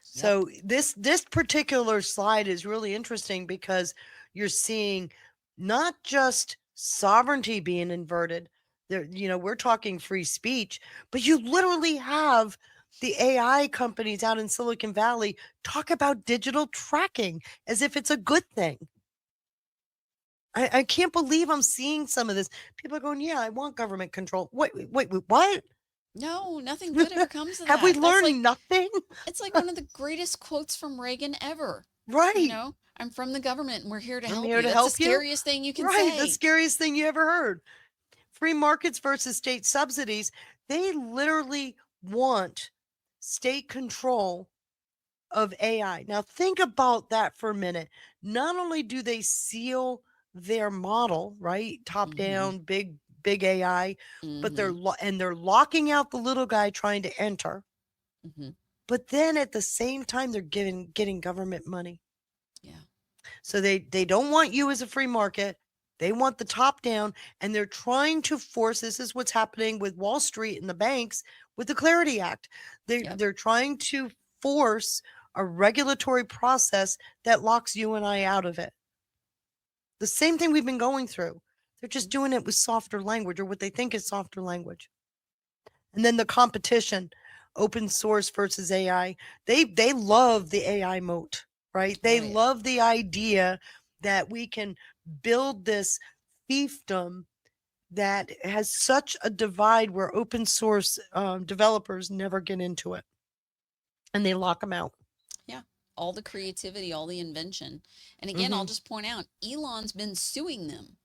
So this particular slide is really interesting because you're seeing not just sovereignty being inverted. There, we're talking free speech, but you literally have the AI companies out in Silicon Valley talk about digital tracking as if it's a good thing. I can't believe I'm seeing some of this. People are going, yeah, I want government control. Wait, what? No, nothing good ever comes of Have that. we That's learned like, nothing? It's like one of the greatest quotes from Reagan ever. Right. I'm from the government and we're here to I'm help here you. to That's help the you? scariest thing you can Right, say. the scariest thing you ever heard. Free markets versus state subsidies. They literally want state control of AI. Now think about that for a minute. Not only do they seal their model, right? Top down, big AI, but they're locking out the little guy trying to enter. But then at the same time, they're getting government money. Yeah. So they don't want you as a free market. They want the top down, and they're trying to force. This is what's happening with Wall Street and the banks with the Clarity Act. They're trying to force a regulatory process that locks you and I out of it. The same thing we've been going through. They're just doing it with softer language, or what they think is softer language. And then the competition, open source versus AI. They love the AI moat, right? They love the idea that we can build this fiefdom that has such a divide where open source developers never get into it, and they lock them out. Yeah. All the creativity, all the invention. And again, I'll just point out, Elon's been suing them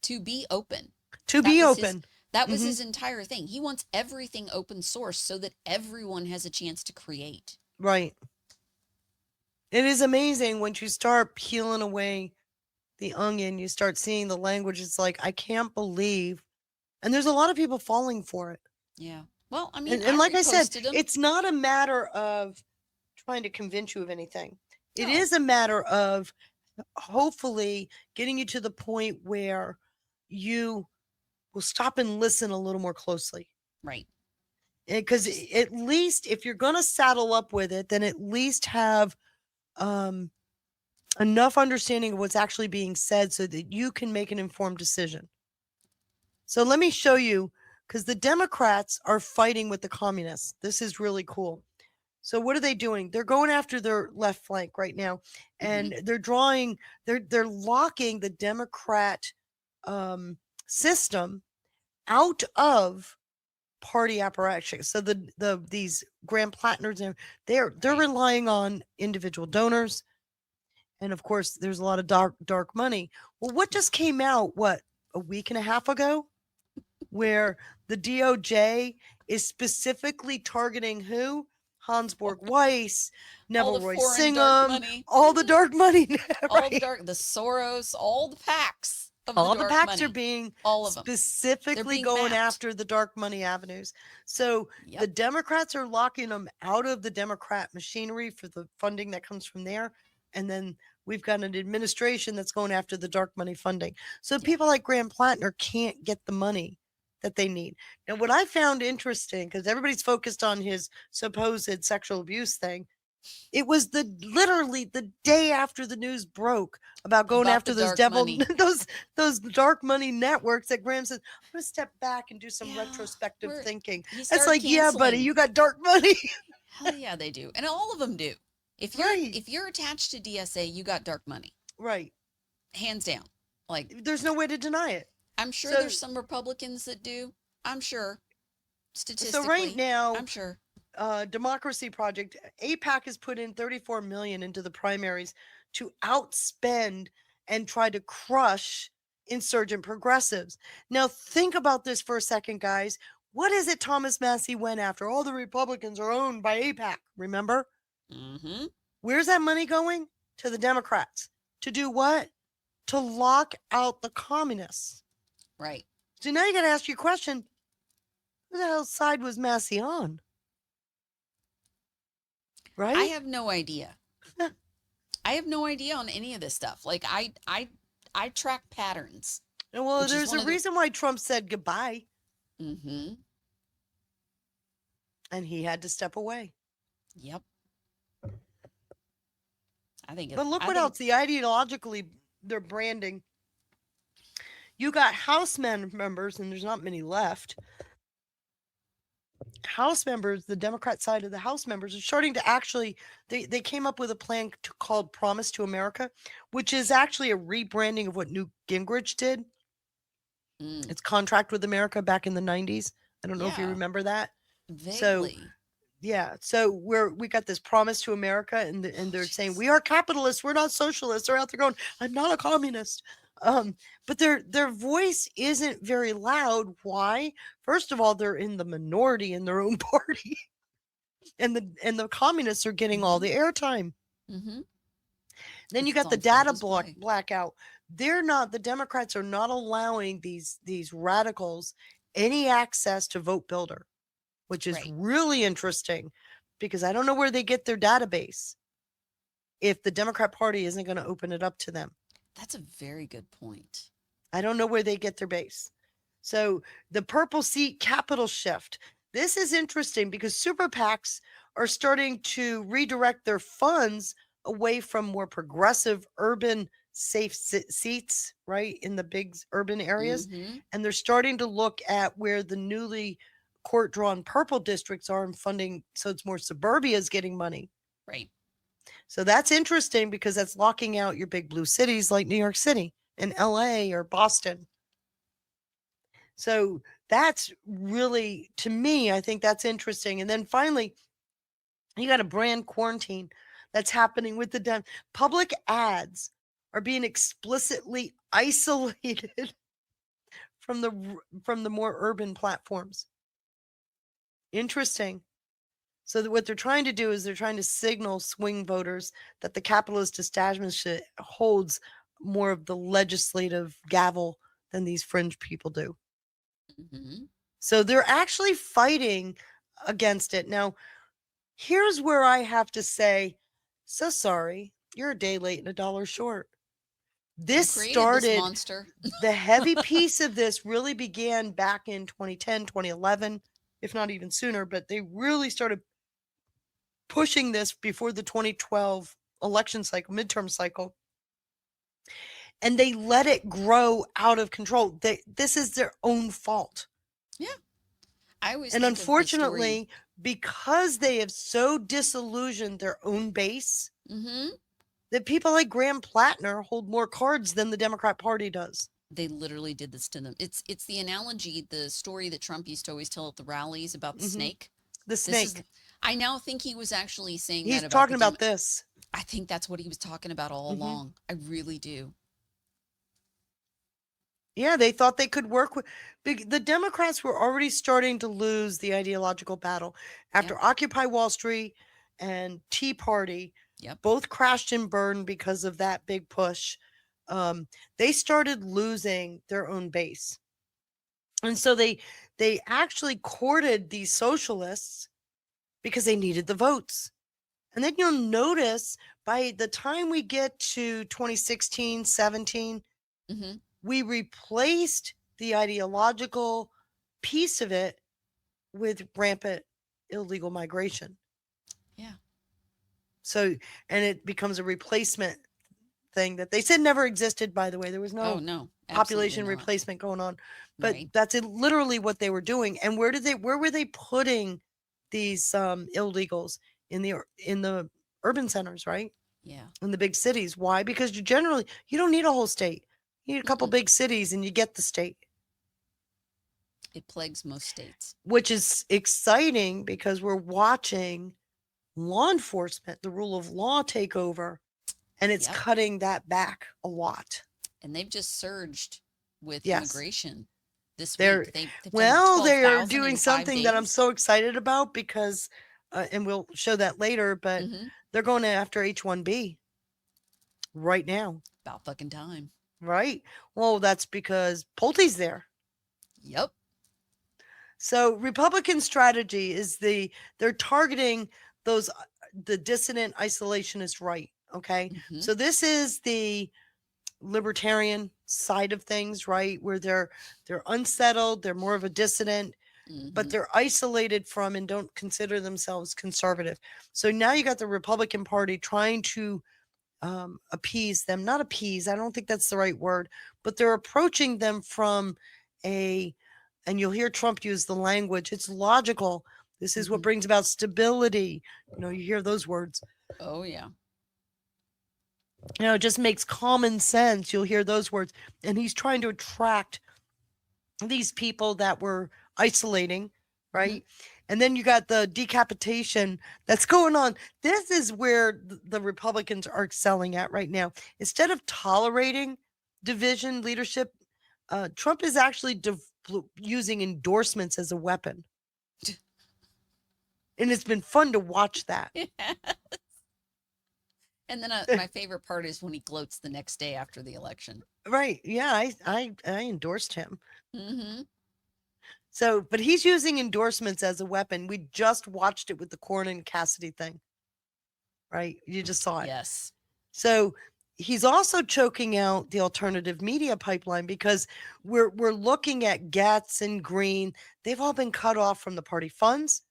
to be open. That was his entire thing. He wants everything open source so that everyone has a chance to create. Right. It is amazing once you start peeling away the onion, you start seeing the language. It's like, I can't believe. And there's a lot of people falling for it. Yeah. Well, I mean, and like I said, reposted 'em. it's not a matter of trying to convince you of anything. It is a matter of hopefully getting you to the point where you will stop and listen a little more closely. Right. Because at least if you're going to saddle up with it, then at least have enough understanding of what's actually being said so that you can make an informed decision. So let me show you, because the Democrats are fighting with the communists. This is really cool. So what are they doing? They're going after their left flank right now, and they're locking the Democrat system out of party apparatus. So these Grand Platiners, they're relying on individual donors, and of course there's a lot of dark money. Well, what just came out a week and a half ago, where the DOJ is specifically targeting who? Hansborg Weiss, Neville Roy Singham, all the dark money, all the Soros, all the PACs. All the PACs are being all of them. specifically going after the dark money avenues. So the Democrats are locking them out of the Democrat machinery for the funding that comes from there. And then We've got an administration that's going after the dark money funding. So people like Graham Plattner can't get the money that they need. Now, what I found interesting, because everybody's focused on his supposed sexual abuse thing, it was literally the day after the news broke about going About after the those dark money. those dark money networks that Graham says, I'm gonna step back and do some retrospective thinking. he It's started like, yeah, buddy, canceling. you got dark money. Hell yeah, they do, and all of them do. If you're attached to DSA, you got dark money, Right. hands down. Like There's no way to deny it. I'm sure So- there's some Republicans that do. I'm sure. Statistically, So right now, I'm sure. Democracy Project, APAC has put in 34 million into the primaries to outspend and try to crush insurgent progressives. Now think about this for a second, guys. What is it Thomas Massey went after? All the Republicans are owned by APAC, remember? Mm-hmm. Where's that money going? To the Democrats. To do what? To lock out the communists. Right. So now you got to ask your question, who the hell side was Massey on? Right? I have no idea. I have no idea on any of this stuff. Like I track patterns. Well, which is there's one a of the- reason why Trump said goodbye. Mm-hmm. And he had to step away. Yep. I think. But look I what think- else. The ideologically, they're branding. You got House members, and there's not many left. House members, the Democrat side of the House members, are starting to actually, they came up with a plan called Promise to America, which is actually a rebranding of what Newt Gingrich did. It's Contract with America back in the 90s. I don't know if you Yeah. remember that. Vaguely. So, yeah. So we got this Promise to America, and they're saying we are capitalists, we're not socialists. They're out there going, I'm not a communist. But their voice isn't very loud. Why? First of all, they're in the minority in their own party, and the communists are getting all the airtime. Mm-hmm. Then you It's got the on full data display. blackout. The Democrats are not allowing these radicals any access to Vote Builder, which is really interesting because I don't know where they get their database if the Democrat Party isn't going to open it up to them. That's a very good point. I don't know where they get their base. So the purple seat capital shift. This is interesting because super PACs are starting to redirect their funds away from more progressive urban safe seats, right, in the big urban areas. Mm-hmm. And they're starting to look at where the newly court drawn purple districts are in funding. So it's more suburbia is getting money. Right. So that's interesting because that's locking out your big blue cities like New York City and LA or Boston. So that's really, to me, I think that's interesting. And then finally, you got a brand quarantine that's happening with the public ads are being explicitly isolated from the more urban platforms. Interesting. So what they're trying to do is they're trying to signal swing voters that the capitalist establishment holds more of the legislative gavel than these fringe people do. Mm-hmm. So they're actually fighting against it. Now, here's where I have to say, so sorry, you're a day late and $1 short. This created started, this monster. the heavy piece of this really began back in 2010, 2011, if not even sooner, but they really started pushing this before the 2012 election cycle, midterm cycle. And they let it grow out of control. This is their own fault. Yeah. I always And think of the unfortunately, because they have so disillusioned their own base, Mm-hmm. that people like Graham Plattner hold more cards than the Democrat Party does. They literally did this to them. It's the analogy, the story that Trump used to always tell at the rallies about the Mhm. snake. The This is- snake. I now think he was actually saying He's that about talking the about this. I think that's what he was talking about all Mhm. along. I really do. Yeah, they thought they could work with the Democrats were already starting to lose the ideological battle after Occupy Wall Street and Tea Party. Yep. Both crashed and burned because of that big push. They started losing their own base. And so they actually courted these socialists because they needed the votes. And then you'll notice by the time we get to 2016, 17, Mm-hmm. we replaced the ideological piece of it with rampant illegal migration. Yeah. So, and it becomes a replacement thing that they said never existed, by the way. There was no, Oh, no, population absolutely not. replacement going on. But Right. that's literally what they were doing. And where were they putting these illegals? In the urban centers, right? Yeah. In the big cities. Why? Because you don't need a whole state. You need a couple big cities and you get the state. It plagues most states. Which is exciting because we're watching law enforcement, the rule of law take over, and it's Yep. cutting that back a lot. And they've just surged with Yes. immigration this They're week. They've done they are 12,000 doing in 5 something that I'm days. so excited about because, and we'll show that later, but they're going after H-1B right now. About fucking time. Right. Well, that's because Pulte's there. Yep. So Republican strategy is they're targeting the dissident isolationist right. Okay. So this is the libertarian side of things, right? Where they're unsettled, they're more of a dissident, but they're isolated from and don't consider themselves conservative. So now you got the Republican Party trying to appease them, not appease, I don't think that's the right word, but they're approaching them from and you'll hear Trump use the language, it's logical. This is what brings about stability. You hear those words. Oh, yeah. It just makes common sense. You'll hear those words. And he's trying to attract these people that were isolating, right? And then you got the decapitation that's going on. This is where the Republicans are excelling at right now. Instead of tolerating division leadership, Trump is actually using endorsements as a weapon. And it's been fun to watch that. Yes. And then my favorite part is when he gloats the next day after the election. Right. Yeah, I endorsed him. Mm-hmm. So, but he's using endorsements as a weapon. We just watched it with the Cornyn Cassidy thing. Right? You just saw it. Yes. So he's also choking out the alternative media pipeline because we're looking at Getz and Green. They've all been cut off from the party funds.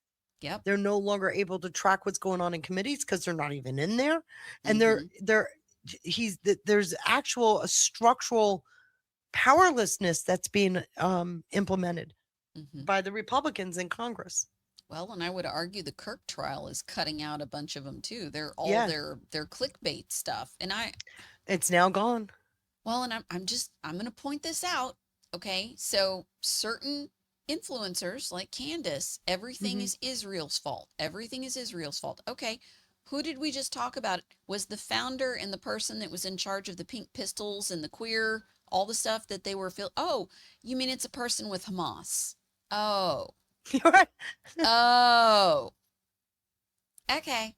Yep. They're no longer able to track what's going on in committees because they're not even in there. And there's actual a structural powerlessness that's being implemented by the Republicans in Congress. Well, and I would argue the Kirk trial is cutting out a bunch of them too. They're all their clickbait stuff. And it's now gone. Well, and I'm going to point this out. Okay. So certain influencers like Candace, everything is Israel's fault. Everything is Israel's fault. Okay. Who did we just talk about? Was the founder and the person that was in charge of the pink pistols and the queer, all the stuff that they were oh, you mean it's a person with Hamas? Oh. Oh. Okay.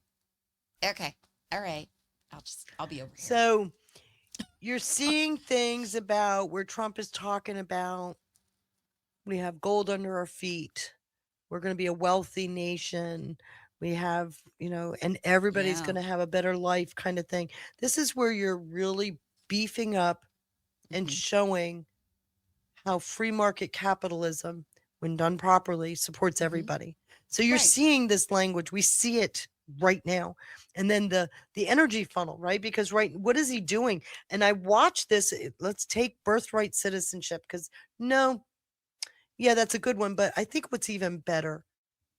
Okay. All right. I'll be over here. So you're seeing things about where Trump is talking about we have gold under our feet. We're going to be a wealthy nation. We have, and everybody's going to have a better life kind of thing. This is where you're really beefing up and showing how free market capitalism, when done properly, supports everybody. So you're seeing this language. We see it right now. And then the energy funnel, right? Because what is he doing? And I watched this. Let's take birthright citizenship because yeah, that's a good one. But I think what's even better,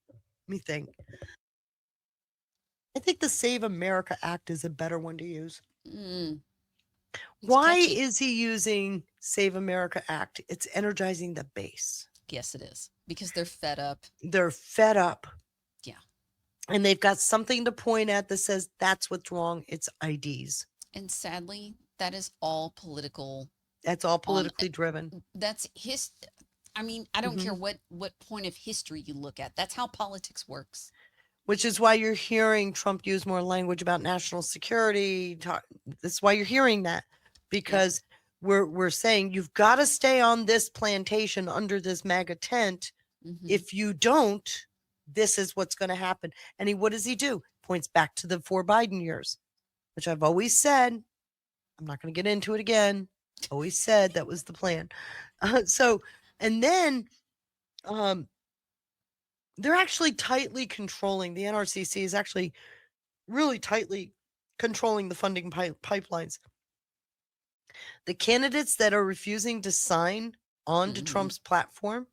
let me think. I think the Save America Act is a better one to use. Why is he using Save America Act? It's energizing the base. Yes, it is. Because they're fed up. They're fed up. Yeah. And they've got something to point at that says that's what's wrong. It's IDs. And sadly, that is all political. That's all politically driven. That's I don't care what point of history you look at. That's how politics works. Which is why you're hearing Trump use more language about national security. That's why you're hearing that, because we're saying you've got to stay on this plantation under this MAGA tent. If you don't, this is what's going to happen. And what does he do? points back to the 4 Biden years, which I've always said, I'm not going to get into it again. Always said that was the plan. And then they're actually tightly controlling, the NRCC is actually really tightly controlling the funding pipelines. The candidates that are refusing to sign on to Trump's platform,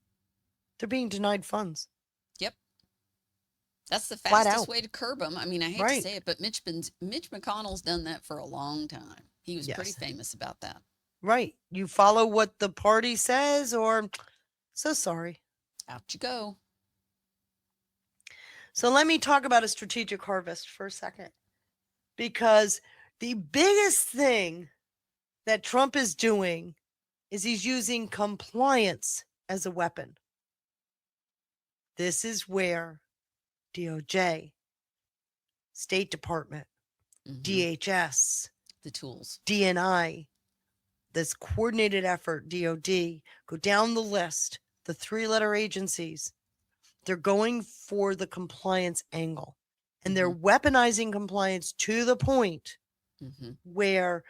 they're being denied funds. Yep. That's the Flat fastest out. way to curb them. I mean, I hate to say it, but Mitch McConnell's done that for a long time. He was pretty famous about that. Right. You follow what the party says, or so sorry. Out you go. So let me talk about a strategic harvest for a second, because the biggest thing that Trump is doing is he's using compliance as a weapon. This is where DOJ, State Department, DHS, the tools, DNI, this coordinated effort, DOD, go down the list, the 3-letter agencies, they're going for the compliance angle, and they're weaponizing compliance to the point where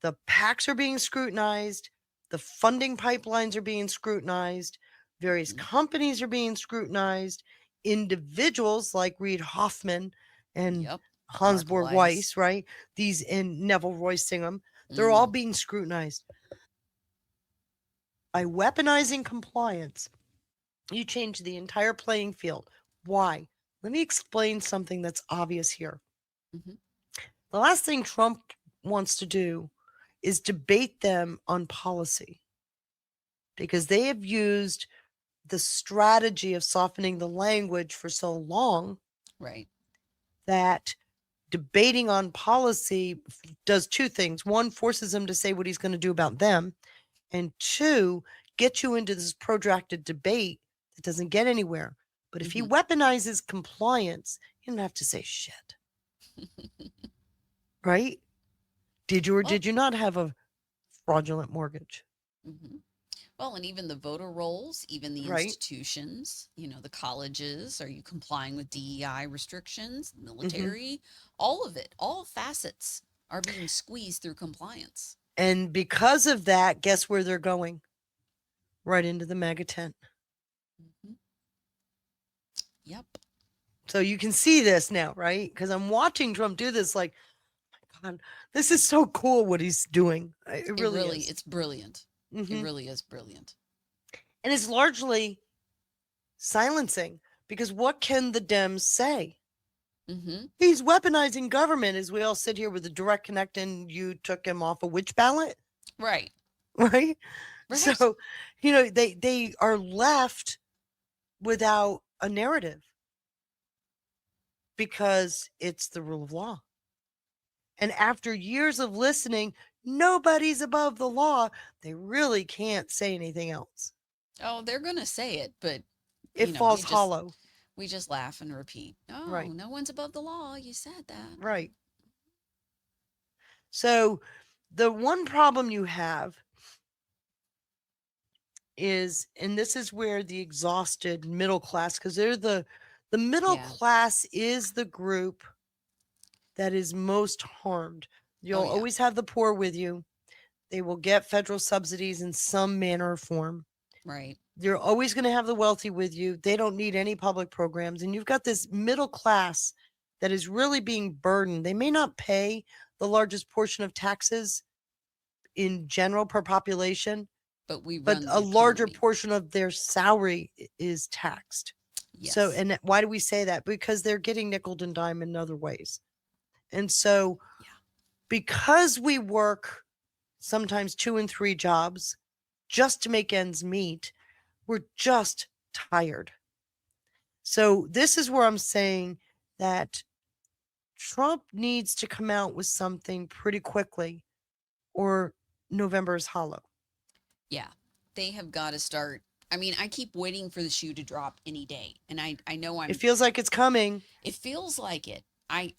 the PACs are being scrutinized, the funding pipelines are being scrutinized, various companies are being scrutinized, individuals like Reid Hoffman and Hansborg Weiss, right? These, and Neville Roysingham, they're all being scrutinized. By weaponizing compliance, you change the entire playing field. Why? Let me explain something that's obvious here. The last thing Trump wants to do is debate them on policy, because they have used the strategy of softening the language for so long, right, that debating on policy does 2 things. 1, forces him to say what he's going to do about them, and 2, get you into this protracted debate that doesn't get anywhere. But if he weaponizes compliance, you don't have to say shit. Right? Did you or did you not have a fraudulent mortgage? Well, and even the voter rolls, even the institutions, you know, the colleges, are you complying with DEI restrictions, military, all of it, all facets are being squeezed through compliance. And because of that, guess where they're going? Right into the mega tent. Yep. So you can see this now, right? Because I'm watching Trump do this like, oh my God, this is so cool what he's doing. It really is. It's brilliant. It really is brilliant. And it's largely silencing, because what can the Dems say? He's weaponizing government, as we all sit here with a direct connect, and you took him off a witch ballot. Right. Right. So, you know, they are left without a narrative, because it's the rule of law. And after years of listening, nobody's above the law. They really can't say anything else. Oh, they're going to say it, but it falls hollow. We just laugh and repeat. Oh, no one's above the law. You said that. Right. So the one problem you have is, and this is where the exhausted middle class, because they're the middle class is the group that is most harmed. You'll always have the poor with you. They will get federal subsidies in some manner or form. Right. You're always going to have the wealthy with you. They don't need any public programs. And you've got this middle class that is really being burdened. They may not pay the largest portion of taxes in general per population, but a larger portion of their salary is taxed. Yes. So, and why do we say that? Because they're getting nickeled and dimed in other ways. And so, because we work sometimes 2 and 3 jobs just to make ends meet, we're just tired. So this is where I'm saying that Trump needs to come out with something pretty quickly, or November is hollow. Yeah, they have got to start. I mean, I keep waiting for the shoe to drop any day. And I know It feels like it's coming. It feels like it. I'm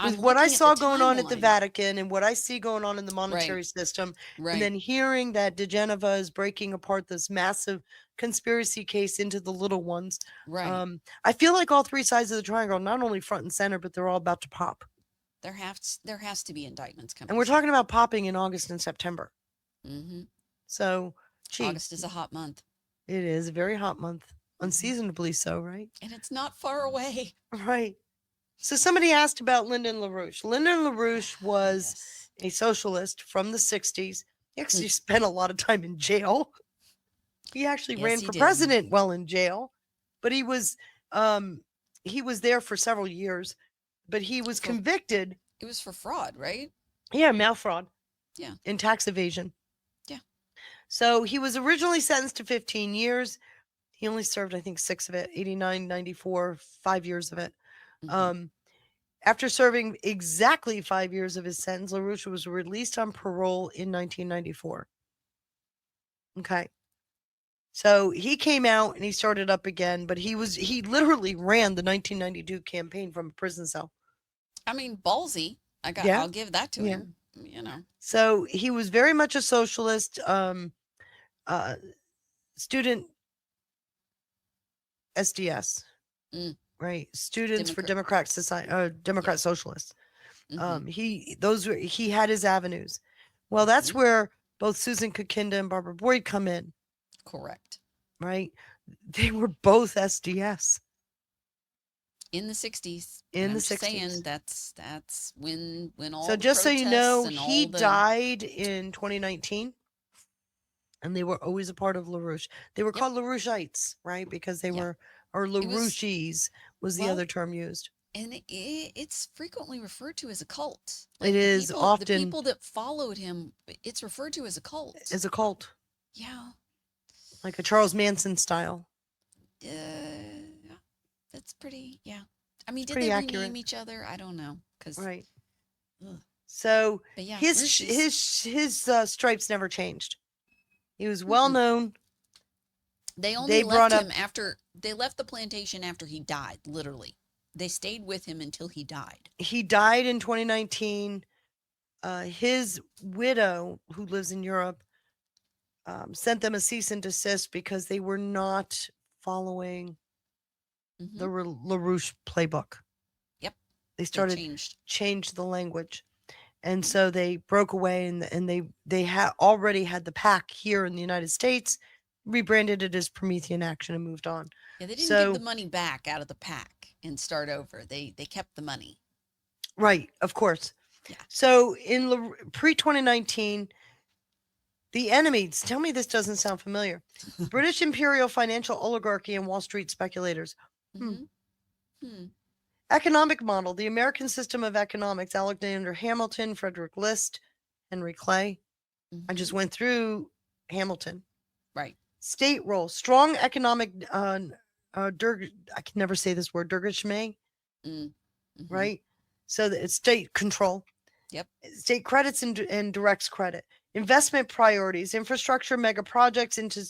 With what I looking at saw the going on at the timeline. Vatican and what I see going on in the monetary system, Right. and then hearing that DeGeneva is breaking apart this massive conspiracy case into the little ones, Right. I feel like all three sides of the triangle are not only front and center, but they're all about to pop. There has to be indictments coming. And we're talking about popping in August and September. Mm-hmm. So, gee, August is a hot month. it is a very hot month, unseasonably so, right? And it's not far away. Right. So somebody asked about Lyndon LaRouche. Lyndon LaRouche was a socialist from the 60s. He actually spent a lot of time in jail. He actually Yes, ran he for did. president while in jail, but he was there for several years, but he was convicted. It was for fraud, right? Yeah, mail fraud. Yeah. And tax evasion. Yeah. So he was originally sentenced to 15 years. He only served, I think, 6 of it, 89, 94, 5 years of it. After serving exactly 5 years of his sentence, LaRouche was released on parole in 1994. Okay. So he came out and he started up again, but he literally ran the 1992 campaign from a prison cell. I mean, ballsy. Yeah. I'll give that to Yeah. him. You know. So he was very much a socialist, student SDS, right? Students for Democrat Society, Democrat Socialists. He had his avenues. Well, that's where both Susan Kakinda and Barbara Boyd come in. Correct. Right? They were both SDS. In the 60s. In And the I'm just 60s. saying that's when all So the just so you know, protests and he all the- died in 2019, and they were always a part of LaRouche. They were called LaRoucheites, right? Because they were, or LaRouches was the well, other term used. And it's frequently referred to as a cult. It is the often people that followed him. It's referred to as a cult. as a cult, Yeah. like a Charles Manson style. That's pretty. Yeah. I mean, did Pretty they accurate. rename each other? I don't know. Right. So But yeah, his stripes never changed. He was well known. They only brought left him up after they left the plantation after he died. Literally, they stayed with him until he died. he died in 2019. His widow, who lives in Europe, sent them a cease and desist because they were not following the LaRouche playbook. Yep. They started changed the language. And so they broke away, and they already had the PAC here in the United States, rebranded it as Promethean Action, and moved on. Yeah, they didn't give the money back out of the pack and start over. They kept the money. Right, of course. Yeah. So in pre-2019, the enemies, tell me this doesn't sound familiar. British imperial financial oligarchy and Wall Street speculators. Economic model, the American system of economics, Alexander Hamilton, Frederick List, Henry Clay. I just went through Hamilton. Right. State role, strong economic, I can never say this word, Durgashme, right? So that it's state control. Yep. State credits and directs credit. Investment priorities, infrastructure, mega projects, into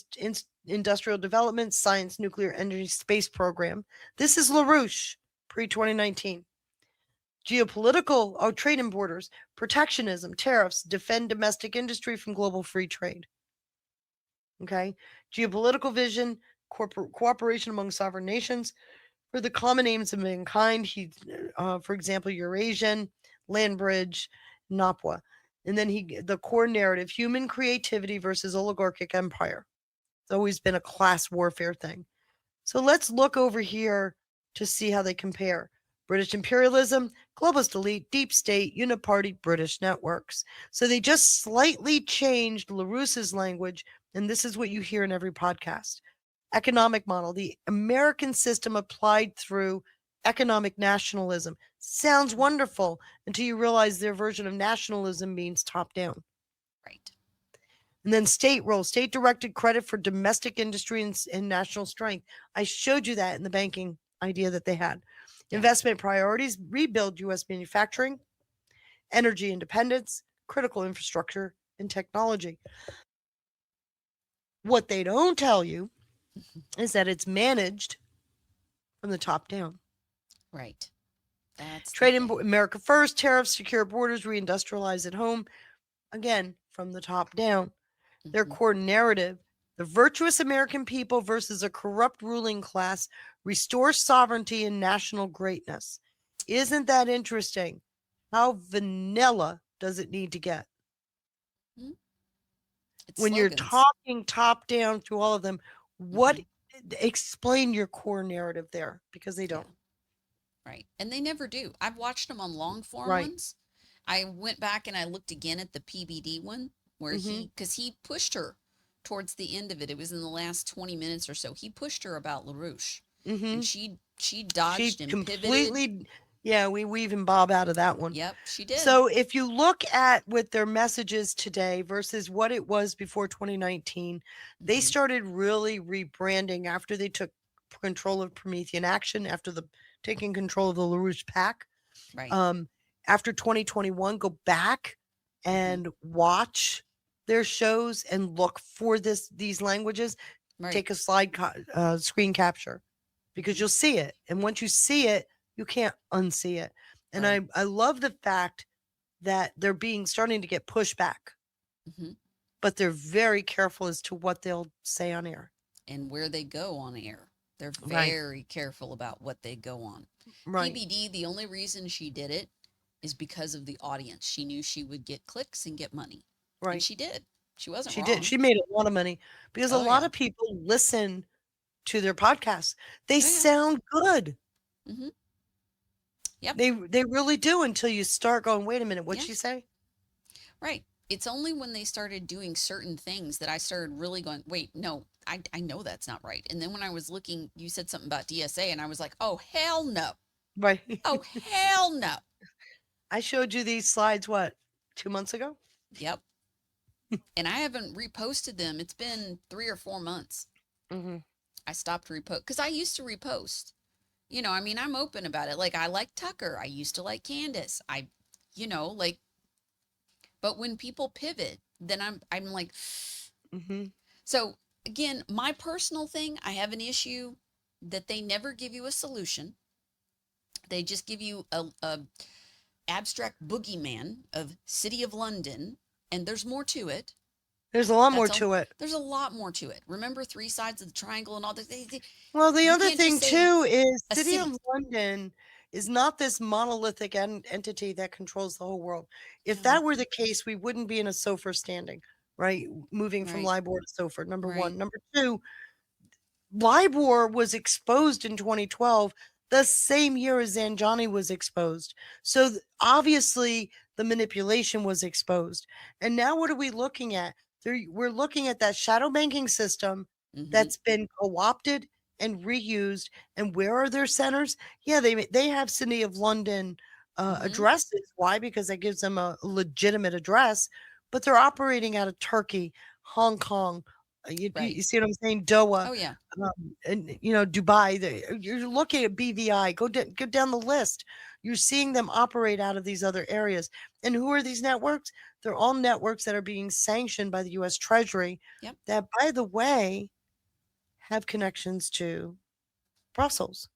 industrial development, science, nuclear energy, space program. This is LaRouche, pre-2019. Geopolitical, trade and borders, protectionism, tariffs, defend domestic industry from global free trade. Okay. Geopolitical vision, cooperation among sovereign nations for the common aims of mankind. For example, Eurasian, land bridge, NAPWA. And then the core narrative, human creativity versus oligarchic empire. It's always been a class warfare thing. So let's look over here to see how they compare. British imperialism, globalist elite, deep state, uniparty, British networks. So they just slightly changed LaRouche's language, and this is what you hear in every podcast. Economic model, the American system applied through economic nationalism. Sounds wonderful until you realize their version of nationalism means top down. Right. And then state role, state directed credit for domestic industry and national strength. I showed you that in the banking idea that they had. Yeah. Investment priorities, rebuild U.S. manufacturing, energy independence, critical infrastructure, and technology. What they don't tell you is that it's managed from the top down. Right. That's Trade in America first, tariffs, secure borders, reindustrialize at home. Again, from the top down. Their core narrative, the virtuous American people versus a corrupt ruling class, restore sovereignty and national greatness. Isn't that interesting? How vanilla does it need to get? When you're talking top down through all of them, what explain your core narrative there? Because they don't. Right. And they never do. I've watched them on long form Right. ones. I went back and I looked again at the PBD one where because he pushed her towards the end of it. It was in the last 20 minutes or so. He pushed her about LaRouche. And she dodged and completely, pivoted. yeah, we weave and bob out of that one. Yep, she did. So if you look at what their messages today versus what it was before 2019, they started really rebranding after they took control of Promethean Action, after taking control of the LaRouche PAC. Right. After 2021, go back and watch their shows and look for these languages. Right. Take a slide screen capture because you'll see it. And once you see it, you can't unsee it. And I love the fact that they're starting to get pushback, but they're very careful as to what they'll say on air and where they go on air. They're very careful about what they go on. Right. PBD, the only reason she did it is because of the audience. She knew she would get clicks and get money. Right. And she did. She wasn't She wrong. did. She made a lot of money because a lot of people listen to their podcasts. They sound good. Yep. They really do until you start going, wait a minute, what'd she say? Right. It's only when they started doing certain things that I started really going, wait, no, I know that's not right. And then when I was looking, you said something about DSA and I was like, oh, hell no. Right. Oh, hell no. I showed you these slides, 2 months ago? Yep. And I haven't reposted them. It's been 3 or 4 months. I stopped repost because I used to repost. You know, I mean, I'm open about it. Like, I like Tucker. I used to like Candace. But when people pivot, then I'm like, So again, my personal thing, I have an issue that they never give you a solution. They just give you a abstract boogeyman of City of London, and there's more to it. There's a lot more to it. There's a lot more to it. Remember 3 sides of the triangle and all this. Well, the other thing too is a City of city. London is not this monolithic entity that controls the whole world. If that were the case, we wouldn't be in a SOFR standing, right? Moving from LIBOR to SOFR, number one. Number two, LIBOR was exposed in 2012, the same year as Zanjani was exposed. So obviously the manipulation was exposed. And now what are we looking at? We're looking at that shadow banking system that's been co-opted and reused. And where are their centers? Yeah, they have City of London addresses. Why? Because that gives them a legitimate address, but they're operating out of Turkey, Hong Kong. You see what I'm saying? Doha. Oh, yeah. And Dubai. You're looking at BVI. Go down the list. You're seeing them operate out of these other areas. And who are these networks? They're all networks that are being sanctioned by the U.S. Treasury. Yep. That, by the way, have connections to Brussels,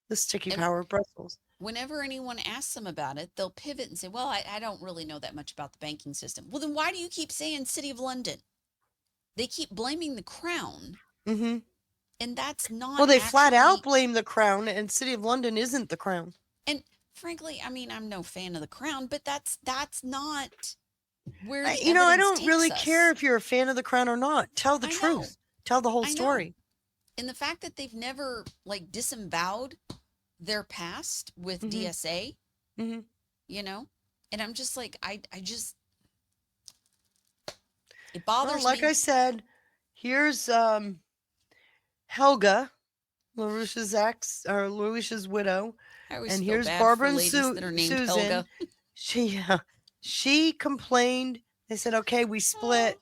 the sticky power of Brussels. Whenever anyone asks them about it, they'll pivot and say, well, I don't really know that much about the banking system. Well, then why do you keep saying City of London? They keep blaming the crown. And that's not. Well, they flat out blame the crown, and City of London isn't the crown. And frankly, I mean, I'm no fan of the crown, but that's not where I don't really care if you're a fan of the crown or not. Tell the truth. Tell the whole story. And the fact that they've never disemboweled their past with DSA, and I'm just like, I just, it bothers me. Like I said, here's Helga, LaRouche's widow, and here's Barbara and Susan. She complained. They said, okay, we split.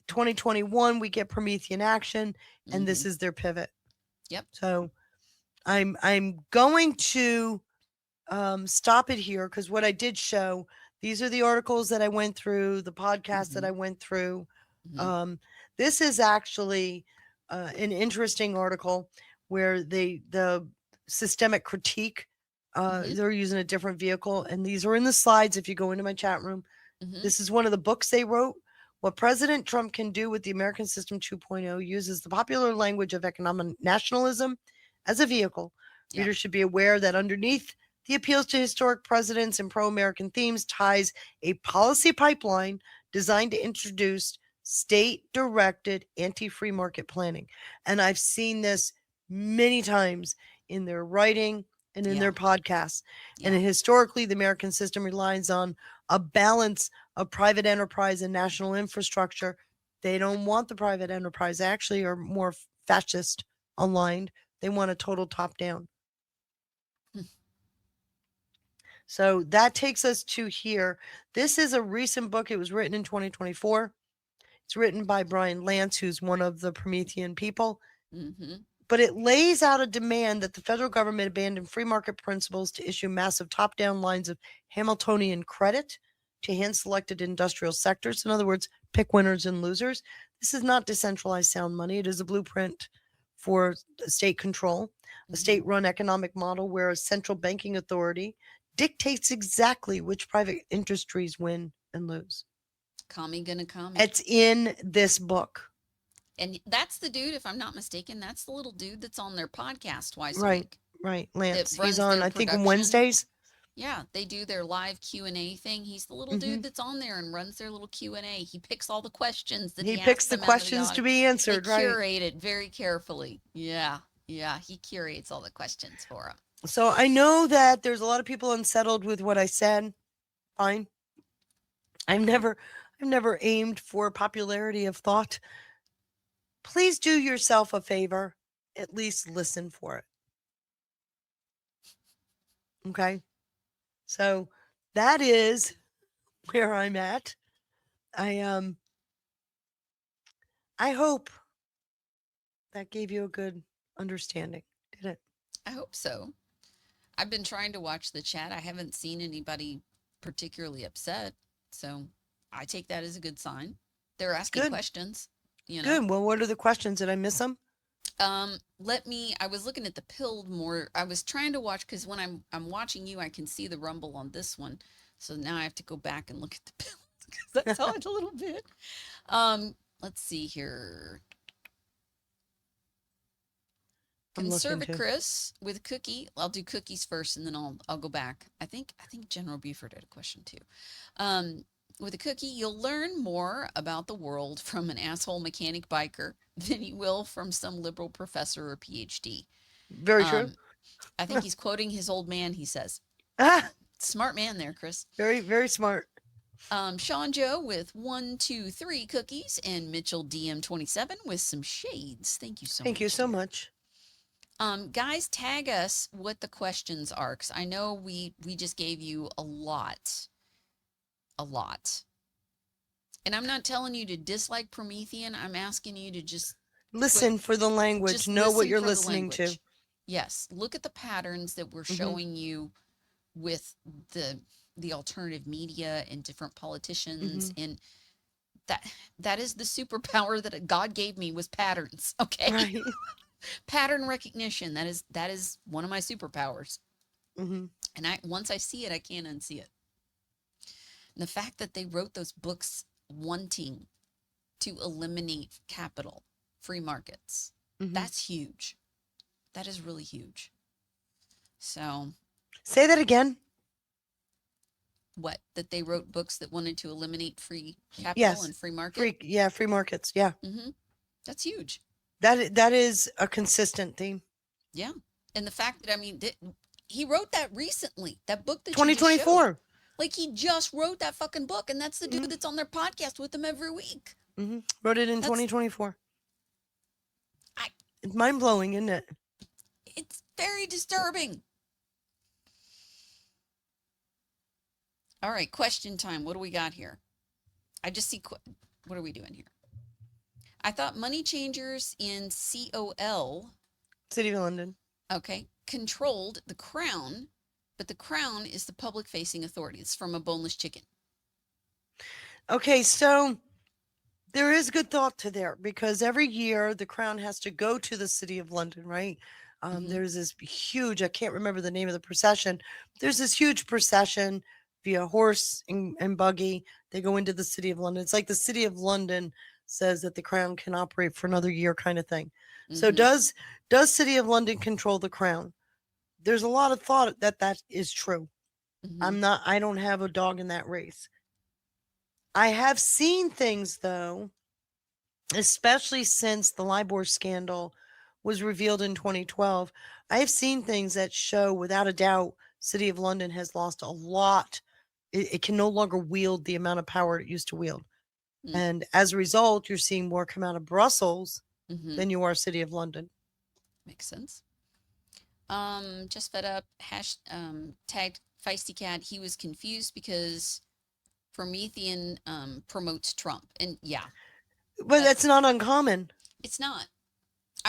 2021, we get Promethean Action, and this is their pivot. Yep. So I'm going to stop it here because what I did show, these are the articles that I went through, the podcast that I went through. This is actually an interesting article where the systemic critique They're using a different vehicle, and these are in the slides if you go into my chat room. This is one of the books they wrote. What President Trump can do with the American System 2.0 uses the popular language of economic nationalism as a vehicle. Readers should be aware that underneath the appeals to historic presidents and pro-American themes ties a policy pipeline designed to introduce state-directed anti-free market planning. And I've seen this many times in their writing and in their podcasts. And historically, the American system relies on a balance of private enterprise and national infrastructure. They don't want the private enterprise. They actually are more fascist aligned. They want a total top-down. So that takes us to here. This is a recent book. It was written in 2024. It's written by Brian Lance, who's one of the Promethean people. But it lays out a demand that the federal government abandon free market principles to issue massive top-down lines of Hamiltonian credit to hand-selected industrial sectors. In other words, pick winners and losers. This is not decentralized sound money. It is a blueprint for state control, a state-run economic model where a central banking authority dictates exactly which private industries win and lose. Commie gonna come. It's in this book. And that's the dude, if I'm not mistaken, that's the little dude that's on their podcast twice a Right, week. right. Lance. runs He's on, their I think, on production. Wednesdays. Yeah, they do their live Q&A thing. He's the little dude that's on there and runs their little Q&A. He picks all the questions that He he picks asks the them out of questions to be answered, They right. curate it very carefully. Yeah, he curates all the questions for him. So I know that there's a lot of people unsettled with what I said. Fine. I've never aimed for popularity of thought. Please do yourself a favor. At least listen for it. Okay. So that is where I'm at. I hope that gave you a good understanding. Did it? I hope so. I've been trying to watch the chat. I haven't seen anybody particularly upset. So I take that as a good sign. They're asking Good. questions. You know? Good. Well, what are the questions? Did I miss them? I was looking at the pilled more. I was trying to watch because when I'm watching you, I can see the rumble on this one. So now I have to go back and look at the pilled because I saw it a little bit. Let's see here. I'm looking too. Conservacris with Cookie. I'll do cookies first and then I'll go back. I think General Buford had a question too. With a cookie, you'll learn more about the world from an asshole mechanic biker than you will from some liberal professor or PhD. Very true. I think he's quoting his old man, he says. Smart man there, Chris. Very, very smart. Sean Joe with 1, 2, 3 cookies and Mitchell DM27 with some shades. Thank you so much. Thank you so much. Guys, tag us what the questions are, because I know we just gave you a lot. And I'm not telling you to dislike Promethean. I'm asking you to just Listen for the language. just Know what listen you're for the listening to. language. Yes, look at the patterns that we're showing you with the alternative media and different politicians, and that is the superpower that God gave me was patterns. Okay. Right. Pattern recognition. That is one of my superpowers. Mm-hmm. And once I see it, I can't unsee it. And the fact that they wrote those books wanting to eliminate capital, free markets, that's huge. That is really huge. So say that again. What? That they wrote books that wanted to eliminate free capital and free market? Free markets. Yeah. That's huge. That is a consistent theme. Yeah. And the fact that, he wrote that recently, that book that 2024. Like he just wrote that fucking book, and that's the dude that's on their podcast with them every week. Wrote it in 2024. It's mind blowing, isn't it? It's very disturbing. All right, question time. What do we got here? I just see, what are we doing here? I thought money changers in COL, City of London, okay, controlled the crown, but the crown is the public facing authority. It's from a boneless chicken. Okay, so there is good thought to there because every year the crown has to go to the City of London, right? There's this huge, I can't remember the name of the procession. There's this huge procession via horse and buggy. They go into the City of London. It's like the City of London says that the crown can operate for another year kind of thing. So does City of London control the crown? There's a lot of thought that that is true. I don't have a dog in that race. I have seen things though, especially since the LIBOR scandal was revealed in 2012. I have seen things that show without a doubt City of London has lost a lot. It can no longer wield the amount of power it used to wield. And as a result, you're seeing more come out of Brussels than you are City of London. Makes sense. Just fed up. Tagged Feisty Cat. He was confused because Promethean promotes Trump, and yeah, but that's not uncommon. It's not.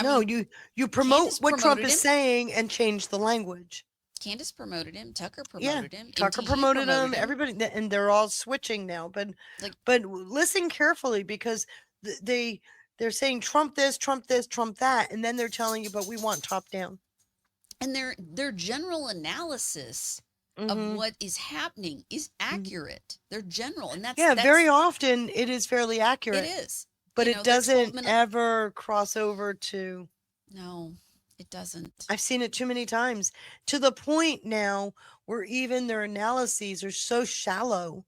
No, you promote Candace what Trump promoted is him. saying and change the language. Candace promoted him. Tucker promoted him. Tucker MTG promoted him. Everybody, and they're all switching now. But listen carefully, because they're saying Trump this, Trump this, Trump that, and then they're telling you, but we want top down. And their general analysis of what is happening is accurate. They're general, and that's very often it is fairly accurate. It is, but You it know, they're 12 doesn't minute- ever cross over to. No, it doesn't. I've seen it too many times, to the point now where even their analyses are so shallow.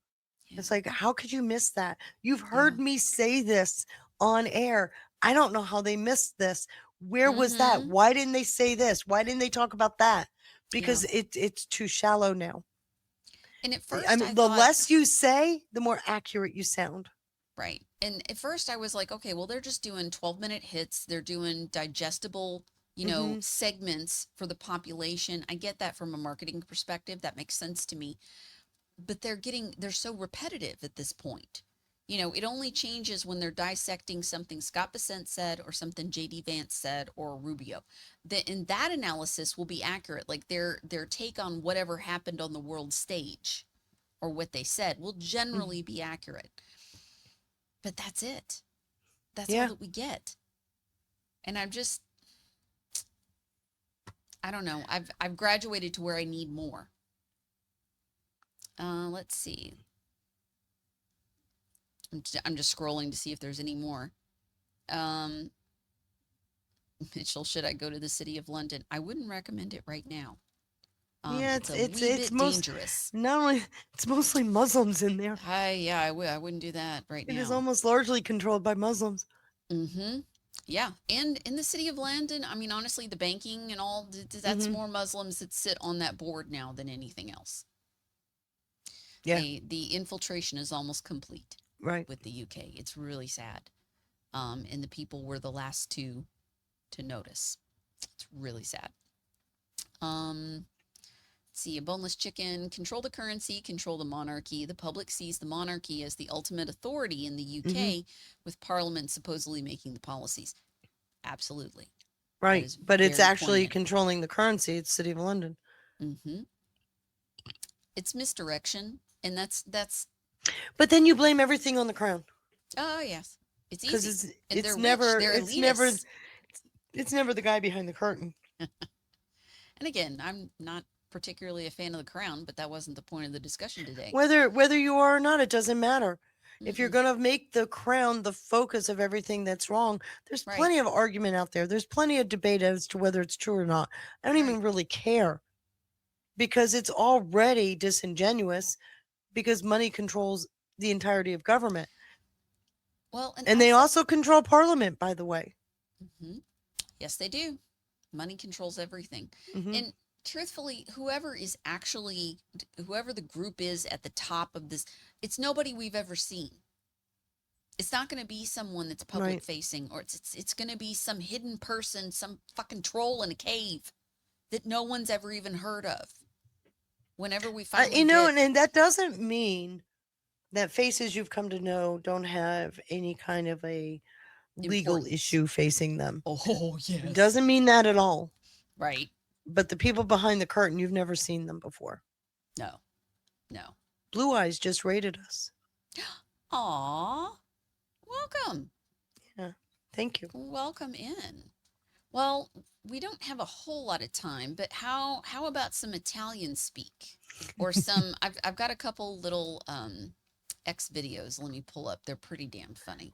It's like, how could you miss that? You've heard me say this on air. I don't know how they missed this. Where was that? Why didn't they say this? Why didn't they talk about that? Because it's too shallow now. And at first, I mean, the less you say, the more accurate you sound. Right. And at first I was like, okay, well, they're just doing 12-minute hits. They're doing digestible, segments for the population. I get that from a marketing perspective. That makes sense to me. But they're so repetitive at this point. It only changes when they're dissecting something Scott Bessent said or something JD Vance said or Rubio. And that analysis will be accurate. Like their take on whatever happened on the world stage or what they said will generally be accurate. But that's it. That's all that we get. And I don't know. I've graduated to where I need more. Let's see. I'm just scrolling to see if there's any more. Mitchell, should I go to the City of London? I wouldn't recommend it right now. It's dangerous. Not only it's mostly Muslims in there. I wouldn't do that right now. It is almost largely controlled by Muslims. Yeah, and in the City of London, I mean, honestly, the banking and all, that's more Muslims that sit on that board now than anything else. Yeah. The infiltration is almost complete. Right. With the UK. It's really sad. And the people were the last to notice. It's really sad. Let's see, a boneless chicken, control the currency, control the monarchy. The public sees the monarchy as the ultimate authority in the UK, with Parliament supposedly making the policies. Absolutely. Right. But it's very actually poignant. controlling the currency. It's City of London. It's misdirection, and that's But then you blame everything on the crown. Oh yes, it's easy. Because And it's they're never rich, they're it's never the guy behind the curtain. And again, I'm not particularly a fan of the crown, but that wasn't the point of the discussion today. Whether you are or not, it doesn't matter. If you're going to make the crown the focus of everything that's wrong, there's plenty of argument out there. There's plenty of debate as to whether it's true or not. I don't even really care, because it's already disingenuous, because money controls the entirety of government. Well, and they also control Parliament, by the way. Yes, they do. Money controls everything. Mhm. And truthfully, whoever the group is at the top of this, it's nobody we've ever seen. It's not going to be someone that's public facing, or it's going to be some hidden person, some fucking troll in a cave that no one's ever even heard of. Whenever we find, and that doesn't mean that faces you've come to know don't have any kind of a legal issue facing them. Oh, yes. It doesn't mean that at all. Right. But the people behind the curtain, you've never seen them before. No. Blue Eyes just rated us. Aw, welcome. Yeah, thank you. Welcome in. Well, we don't have a whole lot of time, but how about some Italian speak or some? I've got a couple little X videos. Let me pull up. They're pretty damn funny.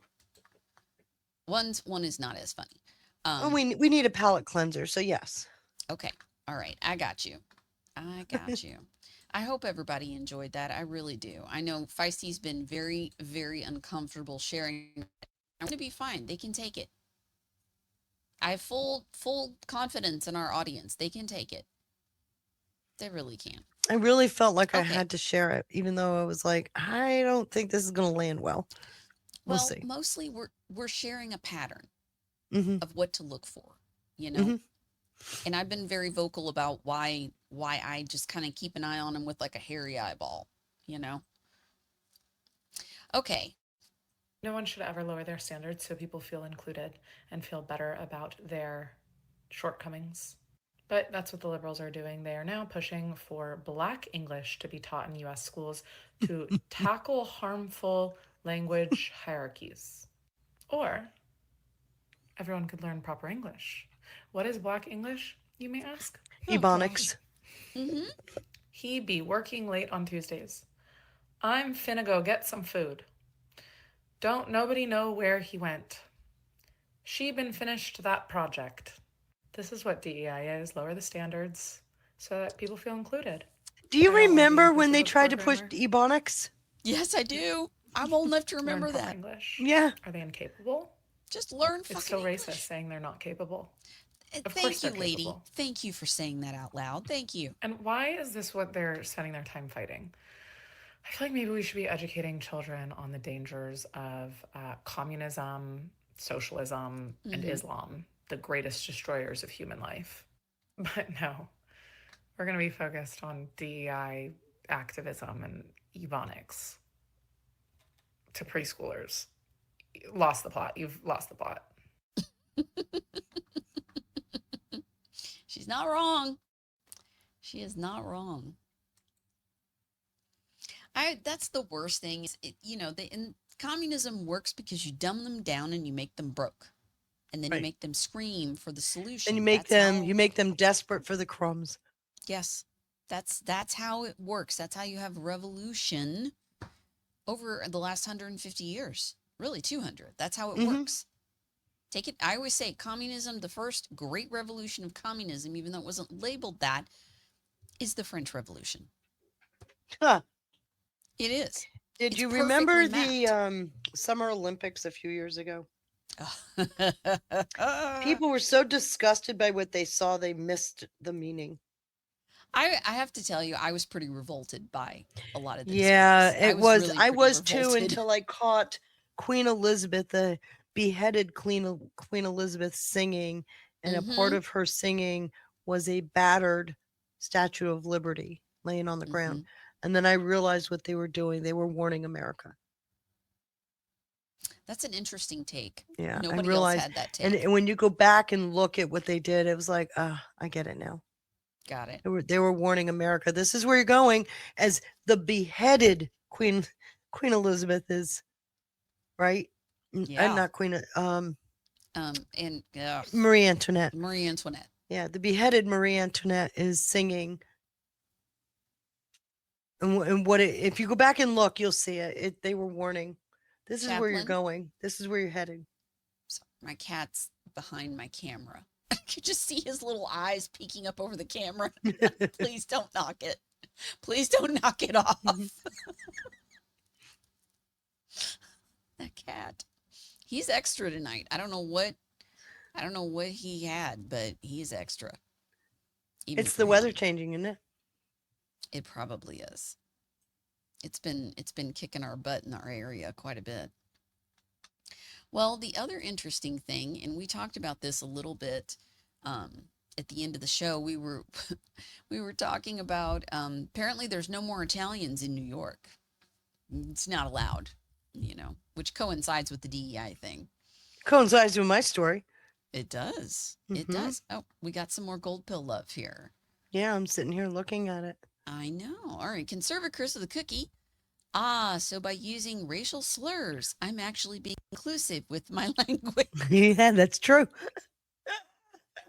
One is not as funny. Oh, we need a palate cleanser, so yes. Okay. All right. I got you. I got you. I hope everybody enjoyed that. I really do. I know Feisty's been very, very uncomfortable sharing. I'm going to be fine. They can take it. I have full confidence in our audience. They can take it. They really can. I really felt like I Okay. had to share it, even though I was like, I don't think this is going to land well. We'll see. Mostly we're sharing a pattern Mhm. of what to look for, you know. Mhm. And I've been very vocal about why I just kind of keep an eye on them with like a hairy eyeball, you know. Okay. No one should ever lower their standards so people feel included and feel better about their shortcomings. But that's what the liberals are doing. They are now pushing for Black English to be taught in US schools to tackle harmful language hierarchies. Or everyone could learn proper English. What is Black English, you may ask? Ebonics. Mm-hmm. He be working late on Tuesdays. I'm finna go get some food. Don't nobody know where he went. She been finished that project. This is what DEI is. Lower the standards so that people feel included. Do you I don't wanna be remember when they inclusive tried to push programmer. Ebonics? Yes, I do. I'm old enough to remember Learn proper that. English. Yeah. Are they incapable? Just learn It's fucking still English. racist saying they're not capable. Of Thank course you, they're lady. capable. Thank you for saying that out loud. Thank you. And why is this what they're spending their time fighting? I feel like maybe we should be educating children on the dangers of communism, socialism, and Mhm. Islam, the greatest destroyers of human life. But no, we're going to be focused on DEI activism and ebonics to preschoolers. Lost the plot. You've lost the plot. She's not wrong. She is not wrong. That's the worst thing is communism works because you dumb them down and you make them broke. And then you Right. make them scream for the solution. And you make them desperate for the crumbs. Yes. That's how it works. That's how you have revolution over the last 150 years. Really 200. That's how it Mhm. works. Take it. I always say communism, the first great revolution of communism, even though it wasn't labeled that, is the French Revolution. Huh. It is. Did It's you remember perfectly the Summer Olympics a few years ago? mapped. People were so disgusted by what they saw, they missed the meaning. I have to tell you, I was pretty revolted by a lot of the Yeah, displays. it was. Really I pretty was too revolted. until I caught Queen Elizabeth, the beheaded Queen Elizabeth singing, and a part Mhm. of her singing was a battered Statue of Liberty laying on the ground. Mhm. And then I realized what they were doing. They were warning America. That's an interesting take. Yeah, I Nobody else realized. had that And, take. and when you go back and look at what they did, it was like, I get it now. Got it. They were warning America. This is where you're going, as the beheaded Queen Elizabeth is, right? Yeah. Not Queen. And Marie Antoinette. Marie Antoinette. Yeah, the beheaded Marie Antoinette is singing. And if you go back and look, you'll see it. They were warning. This is where you're Chaplain? going. This is where you're headed. Sorry, my cat's behind my camera. I could just see his little eyes peeking up over the camera. Please don't knock it. Please don't knock it off. That cat. He's extra tonight. I don't know what he had, but he's extra. Even It's for the weather him. changing, isn't it? It probably is. It's been kicking our butt in our area quite a bit. Well, the other interesting thing, and we talked about this a little bit at the end of the show, we were talking about apparently there's no more Italians in New York. It's not allowed, which coincides with the DEI thing. Coincides with my story. It does. It does. Oh, we got some more gold pill love here. Yeah, I'm sitting here looking at it. I know. All right. Conservative Chris with a cookie. So by using racial slurs, I'm actually being inclusive with my language. Yeah, that's true.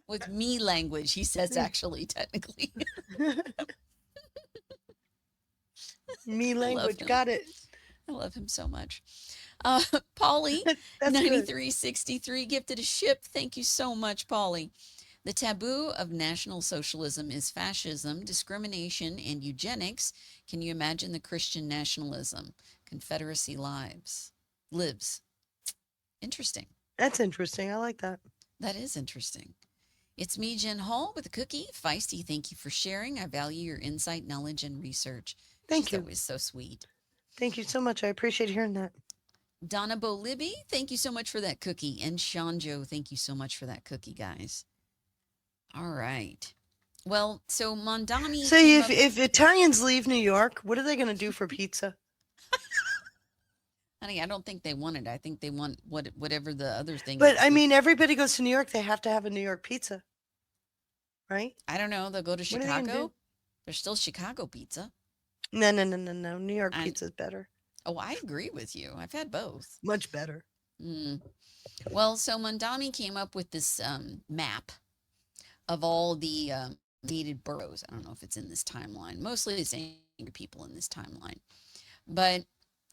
With me language, he says actually, technically. Me language, him. got it. I love him so much. Polly, That's 9363 gifted a ship. Thank you so much, Polly. The taboo of National Socialism is fascism, discrimination, and eugenics. Can you imagine the Christian nationalism? Confederacy lives. Interesting. That's interesting. I like that. That is interesting. It's me, Jen Hall, with a cookie. Feisty, thank you for sharing. I value your insight, knowledge, and research. Thank She's you. always so sweet. Thank you so much. I appreciate hearing that. Donna Bo Libby, thank you so much for that cookie. And Shanjo, thank you so much for that cookie, guys. All right. Well, so Mondani. So if Italians leave New York, what are they going to do for pizza? Honey, I don't think they want it. I think they want whatever the other thing But is. I mean, everybody goes to New York. They have to have a New York pizza, right? I don't know. They'll go to What are they gonna Chicago. do? There's still Chicago pizza. No. New York pizza is better. Oh, I agree with you. I've had both. Much better. Well, so Mondani came up with this map of all the needed boroughs. I don't know if it's in this timeline. Mostly it's angry people in this timeline. But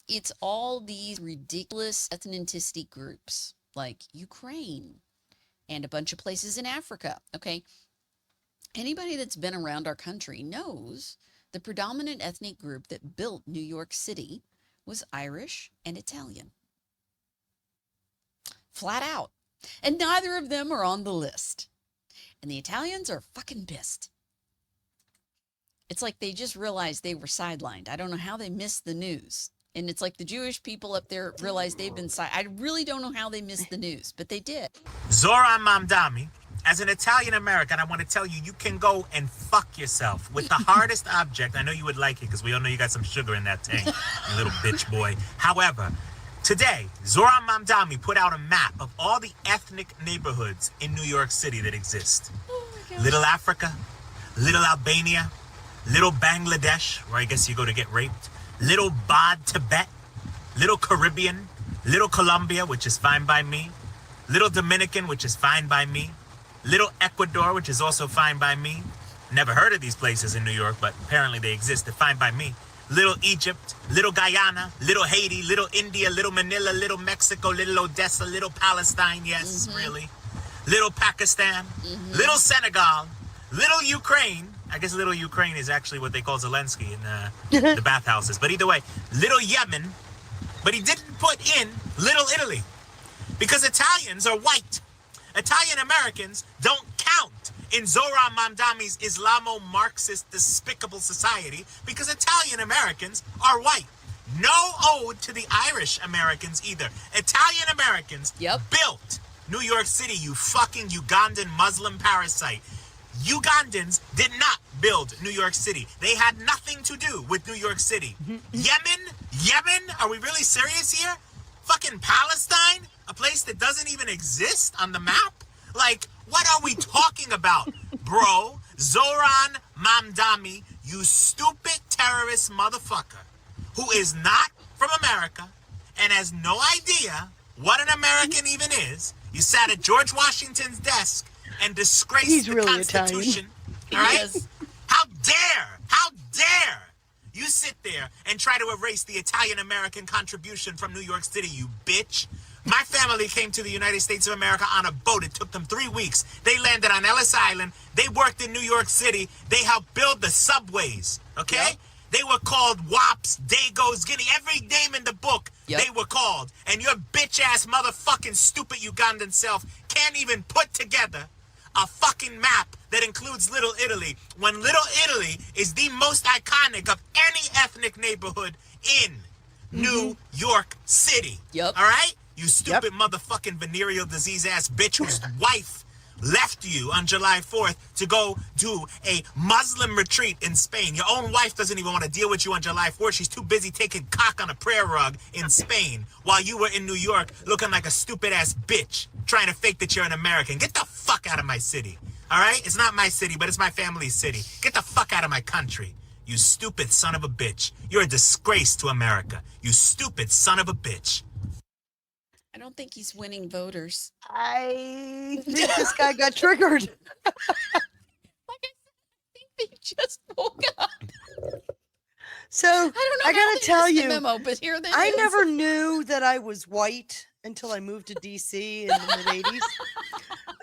it's all these ridiculous ethnicity groups like Ukraine and a bunch of places in Africa. Okay. Anybody that's been around our country knows the predominant ethnic group that built New York City was Irish and Italian. Flat out. And neither of them are on the list. And the Italians are fucking pissed. It's like they just realized they were sidelined. I don't know how they missed the news. And it's like the Jewish people up there realized they've been I really don't know how they missed the news, but they did. Zoran Mamdani, as an Italian American, I want to tell you, you can go and fuck yourself with the hardest object. I know you would like it because we all know you got some sugar in that tank, you little bitch boy. However, today, Zoran Mamdani put out a map of all the ethnic neighborhoods in New York City that exist. Little Africa, Little Albania, Little Bangladesh, where I guess you go to get raped, Little Bod Tibet, Little Caribbean, Little Colombia, which is fine by me, Little Dominican, which is fine by me, Little Ecuador, which is also fine by me. Never heard of these places in New York, but apparently they exist. They're fine by me. Little Egypt, Little Guyana, Little Haiti, Little India, Little Manila, Little Mexico, Little Odessa, Little Palestine, yes, really. Little Pakistan, Little Senegal, Little Ukraine. I guess Little Ukraine is actually what they call Zelensky in the bathhouses. But either way, Little Yemen. But he didn't put in Little Italy because Italians are white. Italian Americans don't count in Zoran Mamdani's Islamo-Marxist despicable society because Italian Americans are white. No ode to the Irish Americans either. Italian Americans built New York City, you fucking Ugandan Muslim parasite. Ugandans did not build New York City. They had nothing to do with New York City. Yemen? Are we really serious here? Fucking Palestine? A place that doesn't even exist on the map? Like, what are we talking about, bro? Zoran Mamdani, you stupid terrorist motherfucker who is not from America and has no idea what an American even is. You sat at George Washington's desk and disgraced the Constitution. All right? How dare you sit there and try to erase the Italian American contribution from New York City, you bitch. My family came to the United States of America on a boat. It took them 3 weeks. They landed on Ellis Island. They worked in New York City. They helped build the subways, okay? They were called WAPs, Dagos, Guinea, every name in the book they were called. And your bitch-ass motherfucking stupid Ugandan self can't even put together a fucking map that includes Little Italy when Little Italy is the most iconic of any ethnic neighborhood in New York City. All right? You stupid motherfucking venereal disease ass bitch whose wife left you on July 4th to go do a Muslim retreat in Spain. Your own wife doesn't even want to deal with you on July 4th. She's too busy taking cock on a prayer rug in Spain while you were in New York looking like a stupid ass bitch trying to fake that you're an American. Get the fuck out of my city. All right? It's not my city, but it's my family's city. Get the fuck out of my country. You stupid son of a bitch. You're a disgrace to America. You stupid son of a bitch. I don't think he's winning voters. I think this guy got triggered. They just woke up. So I don't know. I gotta tell you, memo, but here they I is. never knew that I was white until I moved to DC in the mid '80s.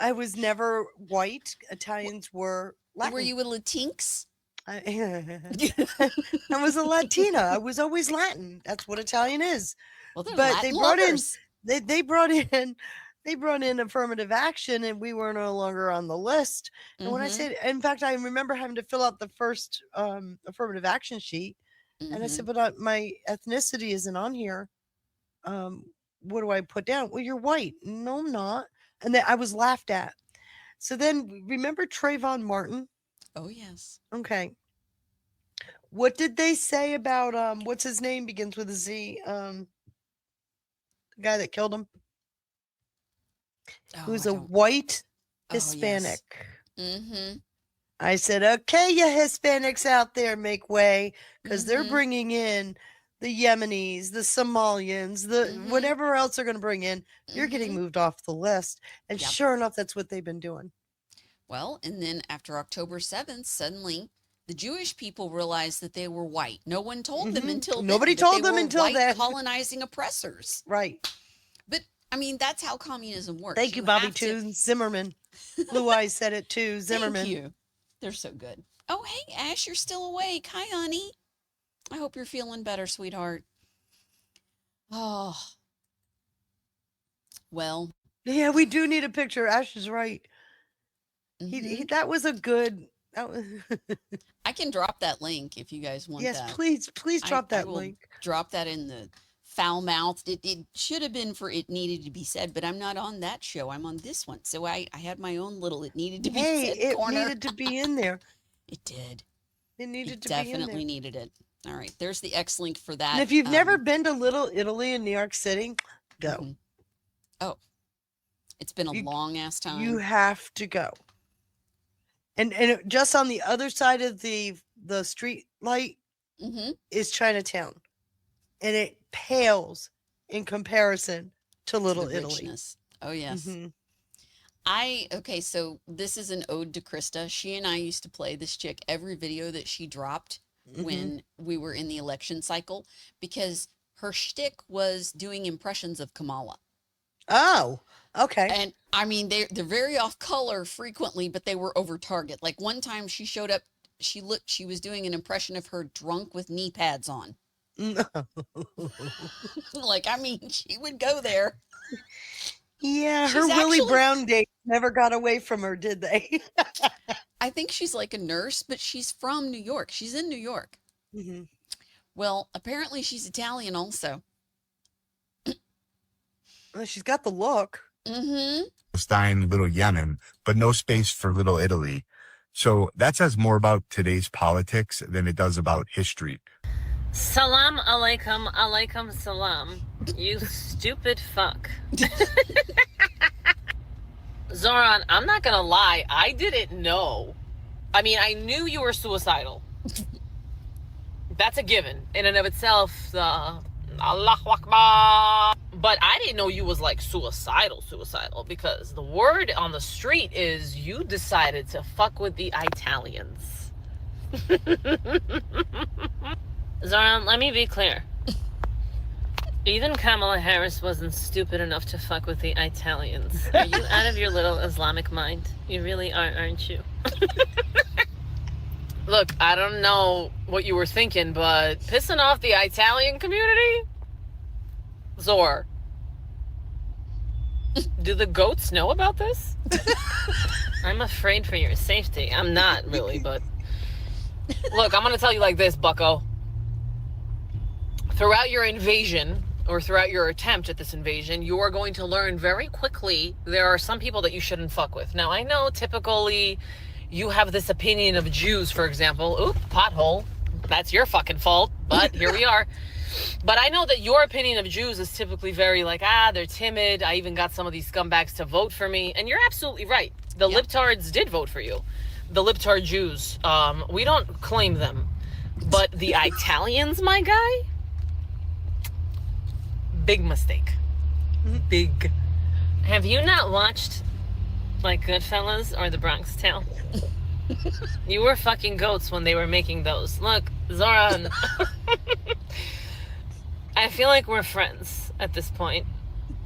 I was never white. Italians were Latin. Were you a Latinx? I was a Latina. I was always Latin. That's what Italian is. Well, they're But Latin they brought lovers. in they brought in affirmative action, and we were no longer on the list. And when I Mhm. said, in fact, I remember having to fill out the first affirmative action sheet, and I said, Mhm. but my ethnicity isn't on here. What do I put down? Well, you're white. No, I'm not. And then I was laughed at. So then remember Trayvon Martin? Oh yes. Okay. What did they say about what's his name? Begins with a Z. The guy that killed him. Who's a white Hispanic. Mm-hmm. I said, okay, you Hispanics out there, make way, because they're Mhm. bringing in the Yemenis, the Somalians, the whatever else they're going to bring in. You're getting moved off the list. And Yep. sure enough, that's what they've been doing. Well, and then after October 7th, suddenly the Jewish people realized that they were white. No one told them Mhm. until Nobody then that told they them were until white then. colonizing oppressors. Right. But I mean, that's how communism works. Thank you, Bobby have to- Toon Zimmerman. Blue Eyes said it too. Zimmerman. Thank you. They're so good. Oh, hey, Ash, you're still awake. Hi, honey. I hope you're feeling better, sweetheart. Oh. Well, Yeah, we do need a picture. Ash is right. He that was a good. That was I can drop that link if you guys want yes, that. please drop I that will link. Drop that in the foul mouthed. It should have been for it needed to be said, but I'm not on that show. I'm on this one. So I had my own little it needed to be Hey, said it corner. needed to be in there. It did. It needed It to be in definitely there. needed it. All right. There's the X link for that. And if you've never been to Little Italy in New York City, go. Mhm. Oh, it's been a long ass time. You have to go. And just on the other side of the street light Mhm. is Chinatown, and it pales in comparison to Little The Italy. richness. Oh yes. Mhm. Okay, so this is an ode to Krista. She and I used to play this chick every video that she dropped when we were in the election cycle because her shtick was doing impressions of Kamala. Oh, okay. And I mean, they're very off color frequently, but they were over target. Like one time she showed up, she was doing an impression of her drunk with knee pads on. Like, I mean, she would go there. Yeah, She's her Willie actually- Brown days never got away from her, did they? I think she's like a nurse, but she's from New York. She's in New York. Mhm. Well, apparently she's Italian also. Well, she's got the look. Mm-hmm. Palestine, Little Yemen, but no space for Little Italy. So that says more about today's politics than it does about history. Salam alaikum, alaikum salam. You stupid fuck. Zoran, I'm not gonna lie, I didn't know. I mean, I knew you were suicidal. That's a given in and of itself. Allahu Akbar. But I didn't know you was like suicidal, because the word on the street is you decided to fuck with the Italians. Zoran, let me be clear. Even Kamala Harris wasn't stupid enough to fuck with the Italians. Are you out of your little Islamic mind? You really are, aren't you? Look, I don't know what you were thinking, but pissing off the Italian community? Zor. Do the goats know about this? I'm afraid for your safety. I'm not really, but... Look, I'm gonna tell you like this, bucko. Throughout your invasion, or throughout your attempt at this invasion, you are going to learn very quickly there are some people that you shouldn't fuck with. Now, I know typically you have this opinion of Jews, for example. Oop, pothole. That's your fucking fault, but here we are. But I know that your opinion of Jews is typically very like, they're timid. I even got some of these scumbags to vote for me. And you're absolutely right. The libtards did vote for you. The libtard Jews. We don't claim them. But the Italians, my guy? Big mistake. Big. Have you not watched like Goodfellas or The Bronx Tale? You were fucking goats when they were making those. Look, Zoran. I feel like we're friends at this point,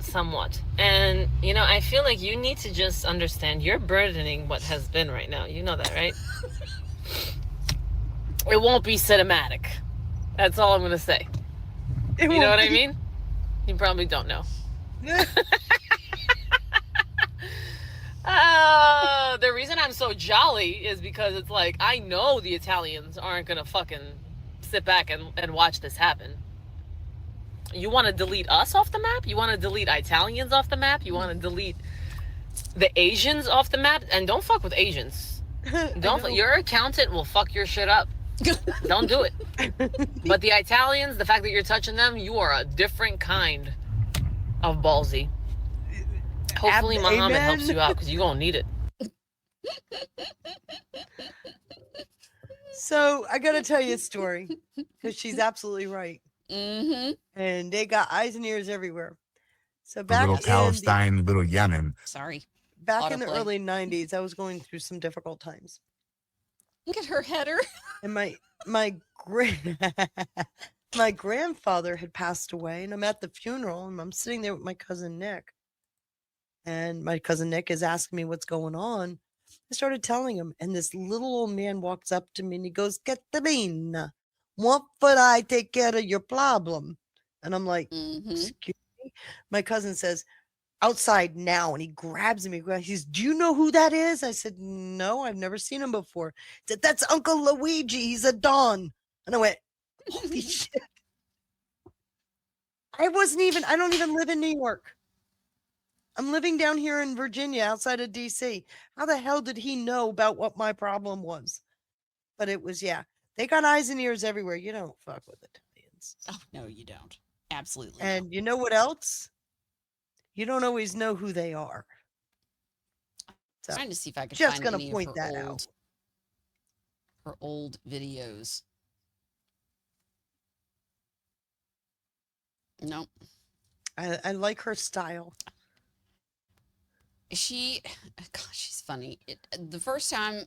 somewhat. And, you know, I feel like you need to just understand you're burdening what has been right now. You know that, right? It won't be cinematic. That's all I'm going to say. You know what I mean? You probably don't know. The reason I'm so jolly is because it's like, I know the Italians aren't gonna fucking sit back and watch this happen. You want to delete us off the map? You want to delete Italians off the map? You want to delete the Asians off the map? And don't fuck with Asians. Your accountant will fuck your shit up. Don't do it. But the Italians, the fact that you're touching them, you are a different kind of ballsy. Hopefully Muhammad helps you out because you're going to need it. So I got to tell you a story because she's absolutely right. Mm-hmm. And they got eyes and ears everywhere. So A back little Palestine, little Yemen. Sorry. Back in the Autoplay. early 90s, I was going through some difficult times. Look at her header. And my grandfather had passed away, and I'm at the funeral, and I'm sitting there with my cousin Nick. And my cousin Nick is asking me what's going on. I started telling him, and this little old man walks up to me and he goes, Caterina, what would I take care of your problem? And I'm like, excuse me? My cousin says, outside now. And he grabs me. He says, do you know who that is? I said, no, I've never seen him before. He said, that's Uncle Luigi. He's a Don. And I went, holy shit. I don't even live in New York. I'm living down here in Virginia outside of DC. How the hell did he know about what my problem was? But it was, yeah, they got eyes and ears everywhere. You don't fuck with Italians. Oh, no, you don't. Absolutely. And you know what else? You don't always know who they are. So, Trying to see if I could just find gonna any point of her that old, out. her old videos. No. I like her style. Gosh, she's funny. The first time,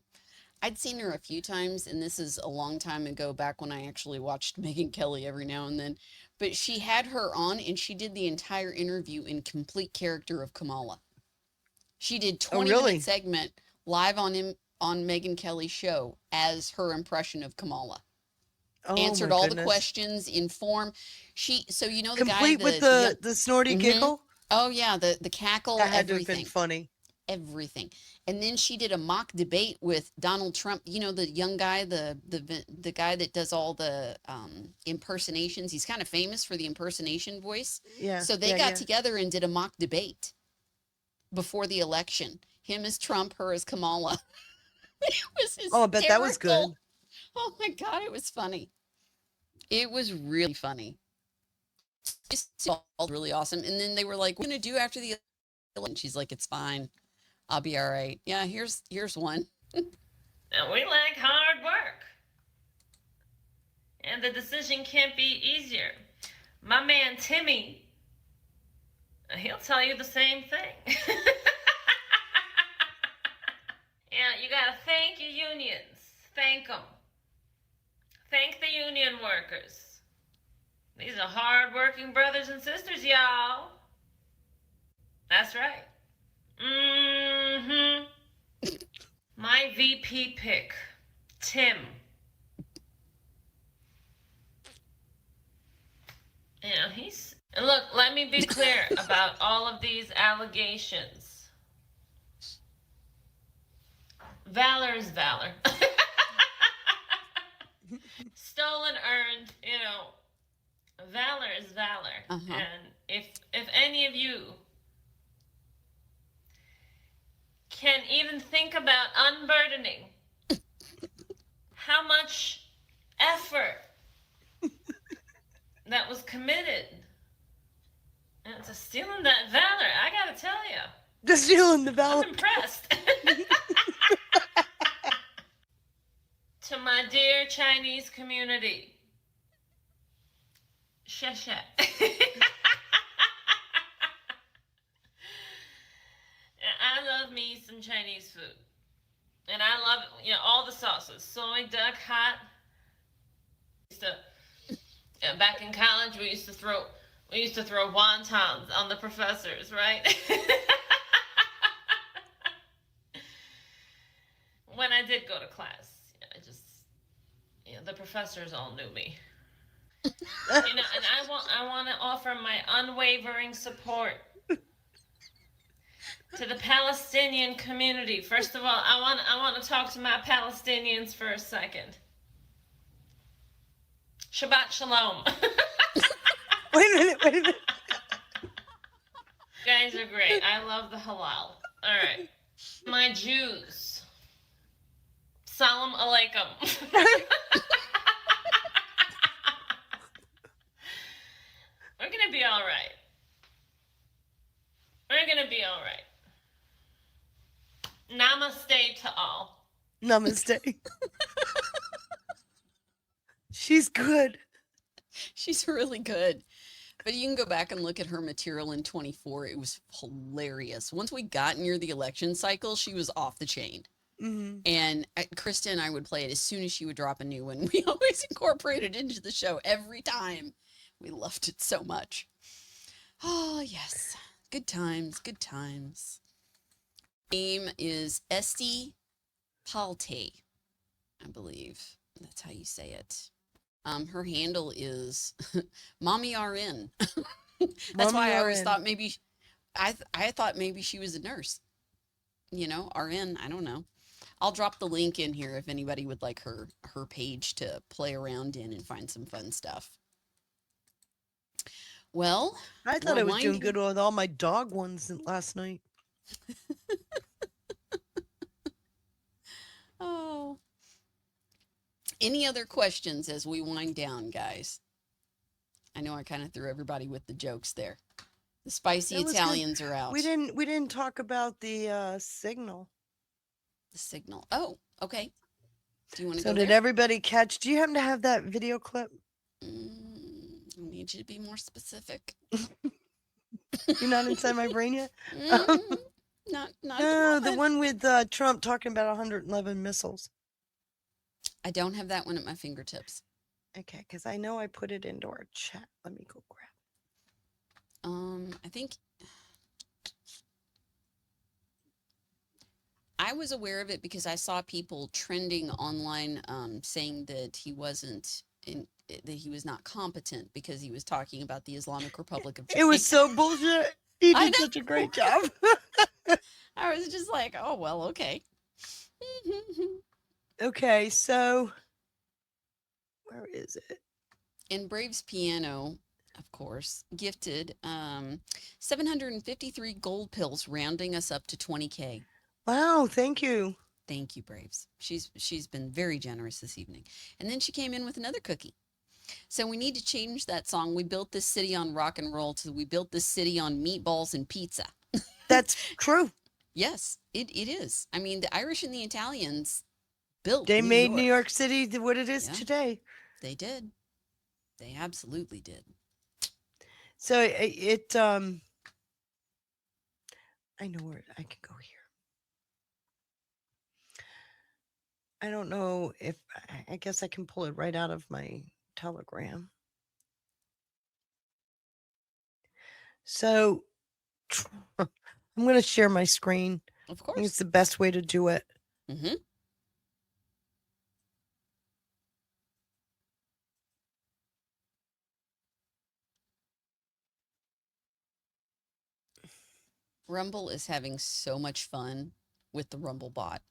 I'd seen her a few times, and this is a long time ago, back when I actually watched Megyn Kelly every now and then. But she had her on, and she did the entire interview in complete character of Kamala. She did 20-minute segment live on Megyn Kelly's show as her impression of Kamala. Answered all the questions in form. So you know the complete guy with the snorty giggle. Oh yeah, the cackle. That had to everything. have been funny. Everything. And then she did a mock debate with Donald Trump. You know, the young guy, the guy that does all the impersonations. He's kind of famous for the impersonation voice. Yeah. So they got together and did a mock debate before the election. Him as Trump, her as Kamala. It was hysterical. Oh, I bet that was good. Oh my God, it was funny. It was really funny. It's all really awesome. And then they were like, "What are you gonna do after the election?" She's like, "It's fine. I'll be all right." Yeah, here's one. And we like hard work. And the decision can't be easier. My man Timmy, he'll tell you the same thing. Yeah, you gotta thank your unions. Thank them. Thank the union workers. These are hard-working brothers and sisters, y'all. That's right. Mm-hmm. My VP pick, Tim. Yeah, and look, let me be clear about all of these allegations. Valor is valor. Stolen, earned, valor is valor. And if any of you can even think about unburdening how much effort that was committed to stealing that valor, I gotta tell you. Just stealing the valor. I'm impressed. To my dear Chinese community, xie xie. I love me some Chinese food. And I love, all the sauces. Soy, duck, hot. Back in college, we used to throw wontons on the professors, right? When I did go to class, the professors all knew me. And I want to offer my unwavering support to the Palestinian community. First of all, I want to talk to my Palestinians for a second. Shabbat shalom. Wait a minute. You guys are great. I love the halal. All right. My Jews. Salam alaikum. We're going to be all right. We're going to be all right. Namaste to all. Namaste. She's good. She's really good. But you can go back and look at her material in 24. It was hilarious. Once we got near the election cycle, she was off the chain. Mm-hmm. And Krista and I would play it as soon as she would drop a new one. We always incorporated it into the show every time. We loved it so much. Oh, yes. Good times. Good times. Name is Esti Palte, I believe. That's how you say it. Her handle is Mommy RN. That's why I always thought maybe I thought maybe she was a nurse. RN, I don't know. I'll drop the link in here if anybody would like her page to play around in and find some fun stuff. Well, I thought I was doing good with all my dog ones last night. Oh. Any other questions as we wind down, guys? I know I kind of threw everybody with the jokes there. The spicy Italians are out. We didn't talk about the signal. The signal. Oh, okay. Do you want to So go did there? everybody catch? Do you happen to have that video clip? I need you to be more specific. You're not inside my brain yet? Not No, the one with Trump talking about 111 missiles. I don't have that one at my fingertips. Okay, because I know I put it into our chat. Let me go grab it. I think I was aware of it because I saw people trending online saying that he wasn't that he was not competent because he was talking about the Islamic Republic of China. It was so bullshit. He did such a great job. I was just like, oh, well, okay. Okay, so where is it? And Braves Piano, of course, gifted 753 gold pills, rounding us up to 20K. Wow, thank you. Thank you, Braves. She's been very generous this evening. And then she came in with another cookie. So we need to change that song. We built this city on rock and roll to we built this city on meatballs and pizza. That's true. Yes, it is. I mean, the Irish and the Italians built They made York. New York City what it is today. They did. They absolutely did. So it I know where I can go here. I don't know if I guess I can pull it right out of my Telegram. So I'm going to share my screen. Of I course. think it's the best way to do it. Mm-hmm. Rumble is having so much fun with the Rumble bot.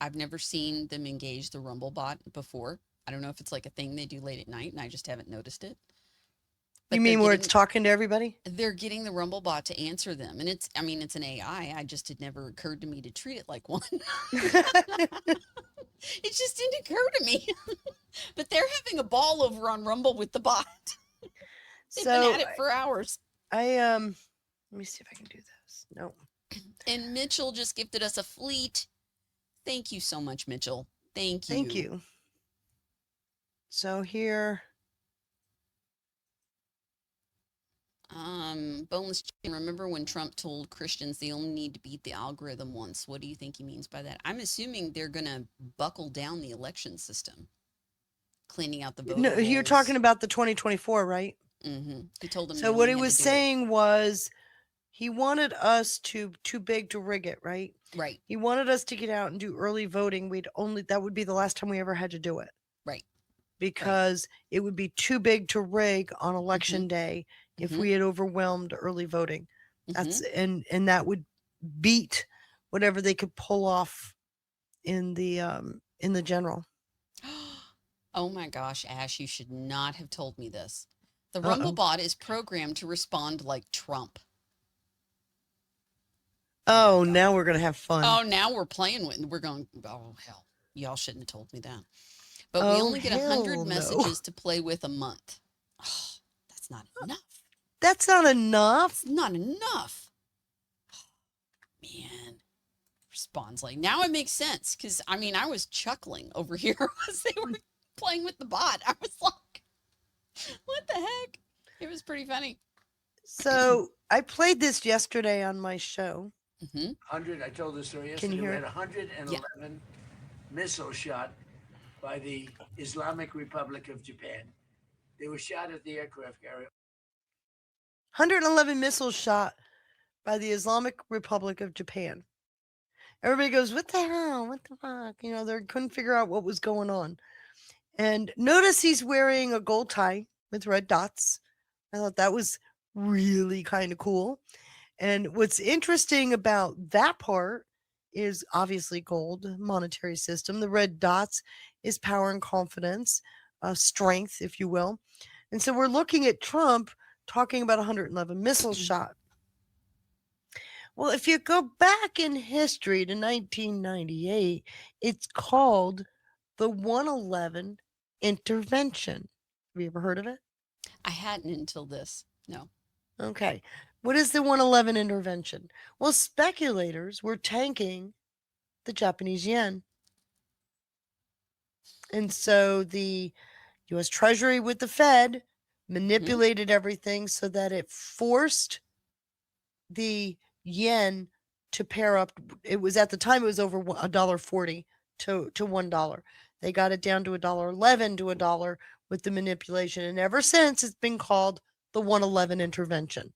I've never seen them engage the Rumble bot before. I don't know if it's like a thing they do late at night and I just haven't noticed it. But You mean where it's talking to everybody? They're getting the Rumble bot to answer them. And it's an AI. I just had never occurred to me to treat it like one. It just didn't occur to me. But they're having a ball over on Rumble with the bot. They've been at it for hours. Let me see if I can do this. No. And Mitchell just gifted us a fleet. Thank you so much, Mitchell. Thank you. Thank you. So here. Boneless Chicken, remember when Trump told Christians they only need to beat the algorithm once? What do you think he means by that? I'm assuming they're going to buckle down the election system, cleaning out the voter No, rolls. you're talking about the 2024, right? He told them So what he was saying was he wanted us too big to rig it, right? Right. He wanted us to get out and do early voting. That would be the last time we ever had to do it. Right. Because it would be too big to rig on election day if we had overwhelmed early voting. That's and that would beat whatever they could pull off in the general. Oh my gosh, Ash, you should not have told me this. The Rumble bot is programmed to respond like Trump. Oh, now we're going to have fun. Oh, now we're playing with, we're going, oh, hell. Y'all shouldn't have told me that. But we only get 100 messages to play with a month. Oh, that's not enough. That's not enough. It's not enough. Man. Responds like, now it makes sense. Because, I mean, I was chuckling over here as they were playing with the bot. I was like, what the heck? It was pretty funny. So I played this yesterday on my show. 100, I told the story Can yesterday, you we hear had it? 111 missiles shot by the Islamic Republic of Japan. They were shot at the aircraft carrier. 111 missiles shot by the Islamic Republic of Japan. Everybody goes, what the hell? What the fuck? You know, they couldn't figure out what was going on. And notice he's wearing a gold tie with red dots. I thought that was really kind of cool. And what's interesting about that part is obviously gold, monetary system. The red dots is power and confidence, strength, if you will. And so we're looking at Trump talking about 111 missiles shot. Well, if you go back in history to 1998, it's called the 111 intervention. Have you ever heard of it? I hadn't until this. No. Okay. What is the 111 intervention? Well, speculators were tanking the Japanese yen. And so the U.S. Treasury with the Fed manipulated everything so that it forced the yen to pair up. It was at the time it was over $1.40 to $1. They got it down to $1.11 to $1 with the manipulation, and ever since it's been called the 111 intervention.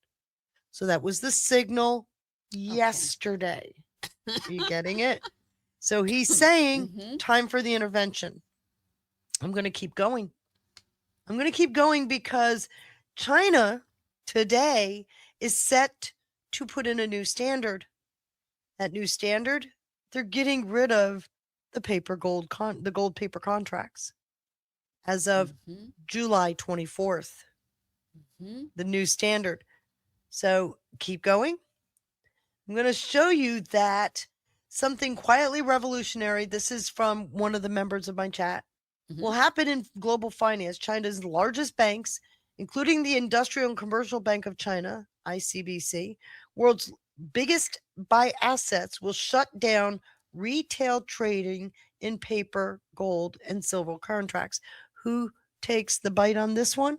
So that was the signal yesterday. Are you getting it? So he's saying time for the intervention. I'm going to keep going. I'm going to keep going because China today is set to put in a new standard. That new standard, they're getting rid of the the gold paper contracts as of July 24th. The new standard. So keep going. I'm going to show you that something quietly revolutionary. This is from one of the members of my chat. Will happen in global finance. China's largest banks, including the Industrial and Commercial Bank of China, ICBC, world's biggest by assets, will shut down retail trading in paper, gold, and silver contracts. Who takes the bite on this one?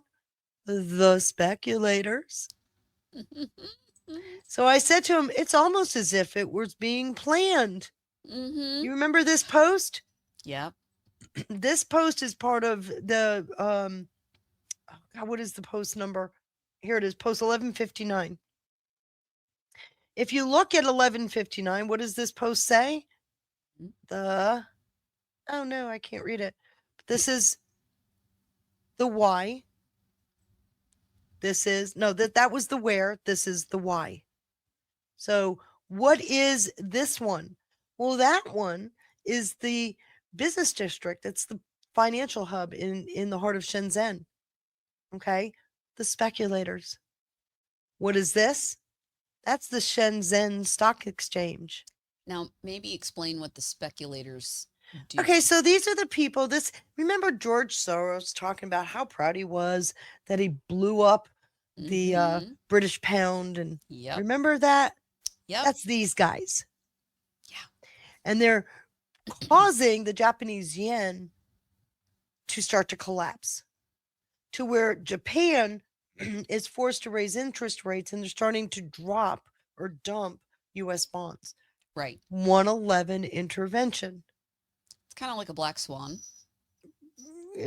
The speculators. So I said to him, it's almost as if it was being planned. You remember this post? Yep. This post is part of the oh God, what is the post number? Here it is, post 1159. If you look at 1159, what does this post say? Oh no, I can't read it. This is the why. This is that was the where. This is the why. So what is this one? Well, that one is the business district. It's the financial hub in the heart of Shenzhen. Okay. The speculators. What is this? That's the Shenzhen Stock Exchange. Now, maybe explain what the speculators do. Okay, so these are the people. Remember George Soros talking about how proud he was that he blew up the British pound, and remember that? Yep. That's these guys. Yeah. And they're causing the Japanese yen to start to collapse to where Japan is forced to raise interest rates, and they're starting to drop or dump U.S. bonds. Right. 111 intervention. It's kind of like a black swan.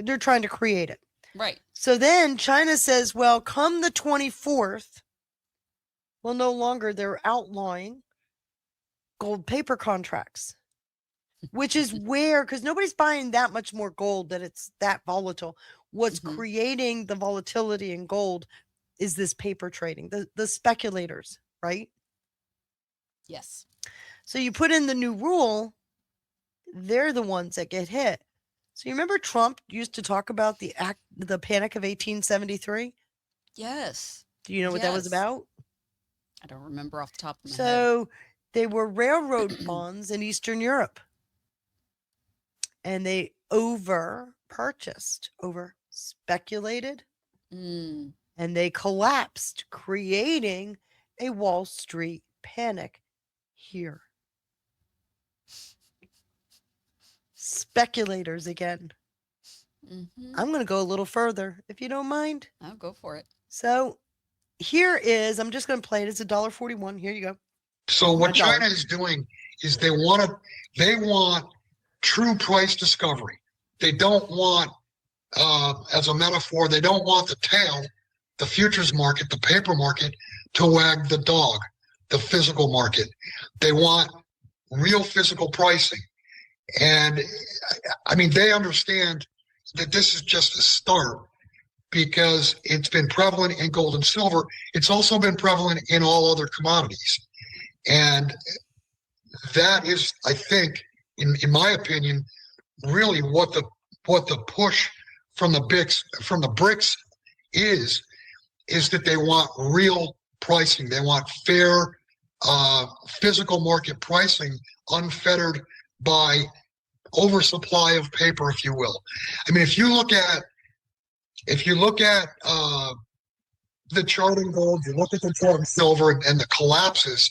They're trying to create it. Right. So then China says, well, come the 24th, well, no longer they're outlawing gold paper contracts, which is where, because nobody's buying that much more gold that it's that volatile. What's creating the volatility in gold is this paper trading, the speculators, right? Yes. So you put in the new rule, they're the ones that get hit. So you remember Trump used to talk about the Panic of 1873? Yes. Do you know what that was about? I don't remember off the top of my head. So they were railroad bonds in Eastern Europe. And they over-purchased, over-speculated, and they collapsed, creating a Wall Street panic here. Speculators again. I'm going to go a little further, if you don't mind. I'll go for it. So here is, I'm just going to play it. It's $1.41. Here you go. So what China is doing is they want true price discovery. They don't want, as a metaphor, they don't want the tail, the futures market, the paper market, to wag the dog, the physical market. They want real physical pricing. And I mean, they understand that this is just a start because it's been prevalent in gold and silver. It's also been prevalent in all other commodities. And that is, I think, in my opinion, really what the push from the BRICS is that they want real pricing. They want fair physical market pricing, unfettered by oversupply of paper, if you will. I mean, if you look at the chart in gold, you look at the chart in silver and the collapses,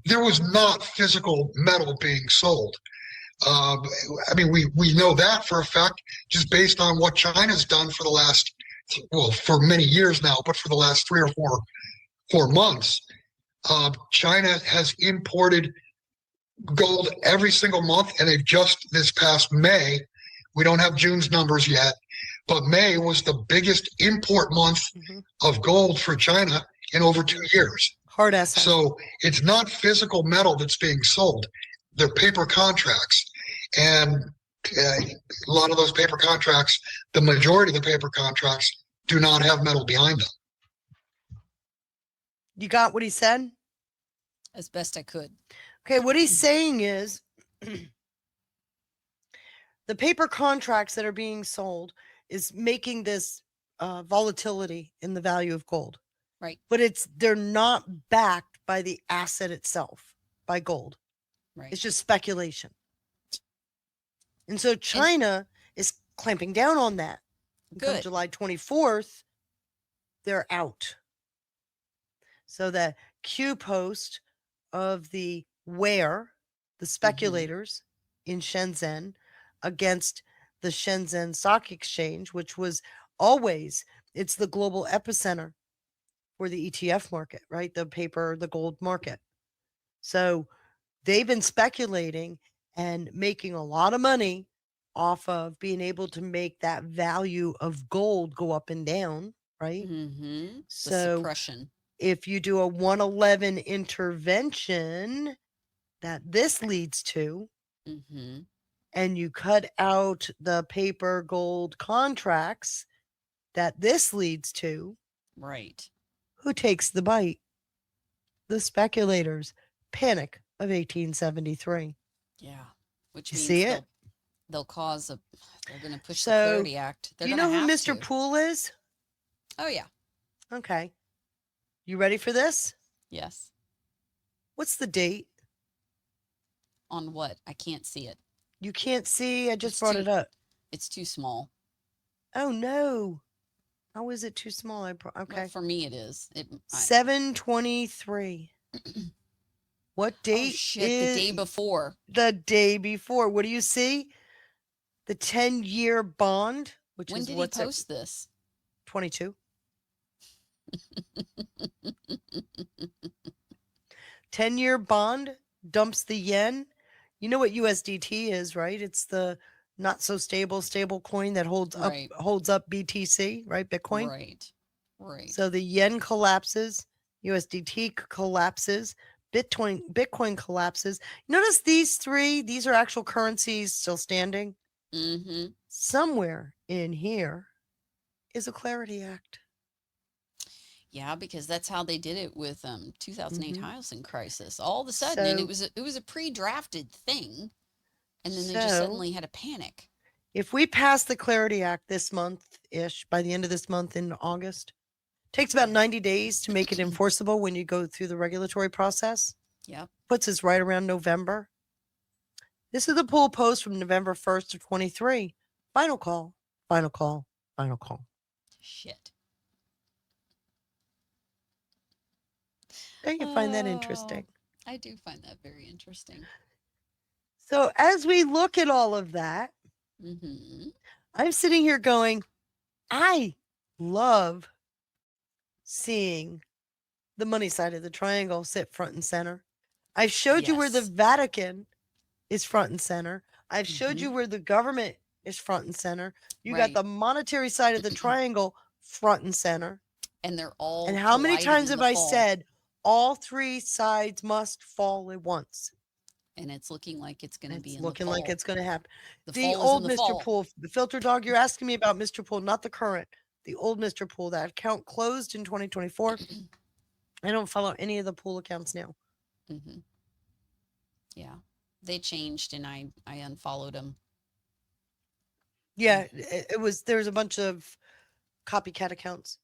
there was not physical metal being sold. I mean, we know that for a fact just based on what China's done for the last, well, for many years now, but for the last 3 or 4 months. China has imported gold every single month, and they've just this past May, we don't have June's numbers yet, but May was the biggest import month of gold for China in over 2 years. Hard asset. So it's not physical metal that's being sold. They're paper contracts. And a lot of those paper contracts, the majority of the paper contracts do not have metal behind them. You got what he said? As best I could. Okay, what he's saying is the paper contracts that are being sold is making this volatility in the value of gold. Right. But they're not backed by the asset itself, by gold. Right. It's just speculation. And so China is clamping down on that. Come Good. July 24th, they're out. So the Q post of the speculators in Shenzhen against the Shenzhen Stock Exchange, which was always, it's the global epicenter for the ETF market, right? The paper, the gold market. So they've been speculating and making a lot of money off of being able to make that value of gold go up and down, right? Mm-hmm. So the suppression. If you do a 111 intervention that this leads to, and you cut out the paper gold contracts that this leads to, right? Who takes the bite? The speculators. Panic of 1873. Yeah. Which You means see it? they'll cause they're going to push So, the Clarity Act. They're do you gonna know who have Mr. to. Poole is? Oh, yeah. Okay. You ready for this? Yes. What's the date? On what? I can't see it. You can't see? I just brought it up. It's too small. Oh, no. How is it too small? Okay. Well, for me, it is. 7/23. What date? Oh, shit, the day before. The day before. What do you see? The 10-year bond, which When is did he what's post this? 22. 10-year bond dumps the yen. You know what USDT is, right? It's the not so stable coin that holds Right. up BTC, right? Bitcoin. Right. Right. So the yen collapses, USDT collapses, Bitcoin collapses. Notice these three, these are actual currencies still standing. Mm-hmm. Somewhere in here is a Clarity Act. Yeah, because that's how they did it with 2008 Mhm. housing crisis. All of a sudden, and So- it was a pre-drafted thing, and then they So- just suddenly had a panic. If we pass the Clarity Act this month-ish, by the end of this month in August, takes about 90 days to make it enforceable when you go through the regulatory process. Yep. Puts us right around November. This is the poll post from November 1st of 23. Final call, final call, final call. Shit. Don't you find that interesting? I do find that very interesting. So as we look at all of that, Mm-hmm. I'm sitting here going, I love seeing the money side of the triangle sit front and center. I've showed you where the Yes. Vatican is front and center. I've showed Mhm. you where the government is front and center. You Right. got the monetary side of the triangle front and center. And they're all And how many colliding times in have the I fall, said all three sides must fall at once? and it's looking like it's going to be It's in looking the like fall. it's going to happen. The The fall is old in the Mr. fall. Pool, the filter dog, you're asking me about Mr. Pool, not the current. The old Mr. Pool, that account closed in 2024. I don't follow any of the pool accounts now. Mm-hmm. Yeah, they changed, and I unfollowed them. Yeah, there's a bunch of copycat accounts.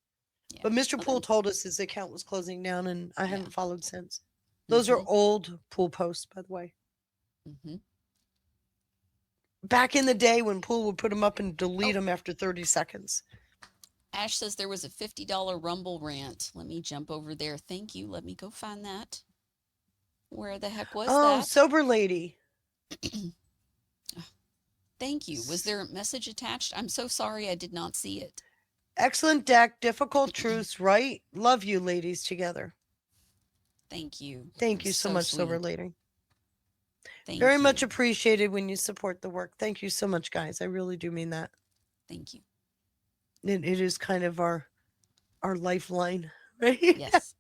But Mr. Pool told us his account was closing down, and I haven't followed since. Those are old pool posts, by the way. Mm-hmm. Back in the day when Pool would put them up and delete them after 30 seconds. Ash says there was a $50 Rumble rant. Let me jump over there. Thank you. Let me go find that. Where the heck was Oh, that? sober lady. Thank you. Was there a message attached? I'm so sorry I did not see it. Excellent deck, difficult truths, right? Love you ladies together. Thank you. Thank you so much, sober sweet. lady. Thank Very you. much appreciated when you support the work. Thank you so much, guys. I really do mean that. Thank you. It is kind of our lifeline, right? Yes.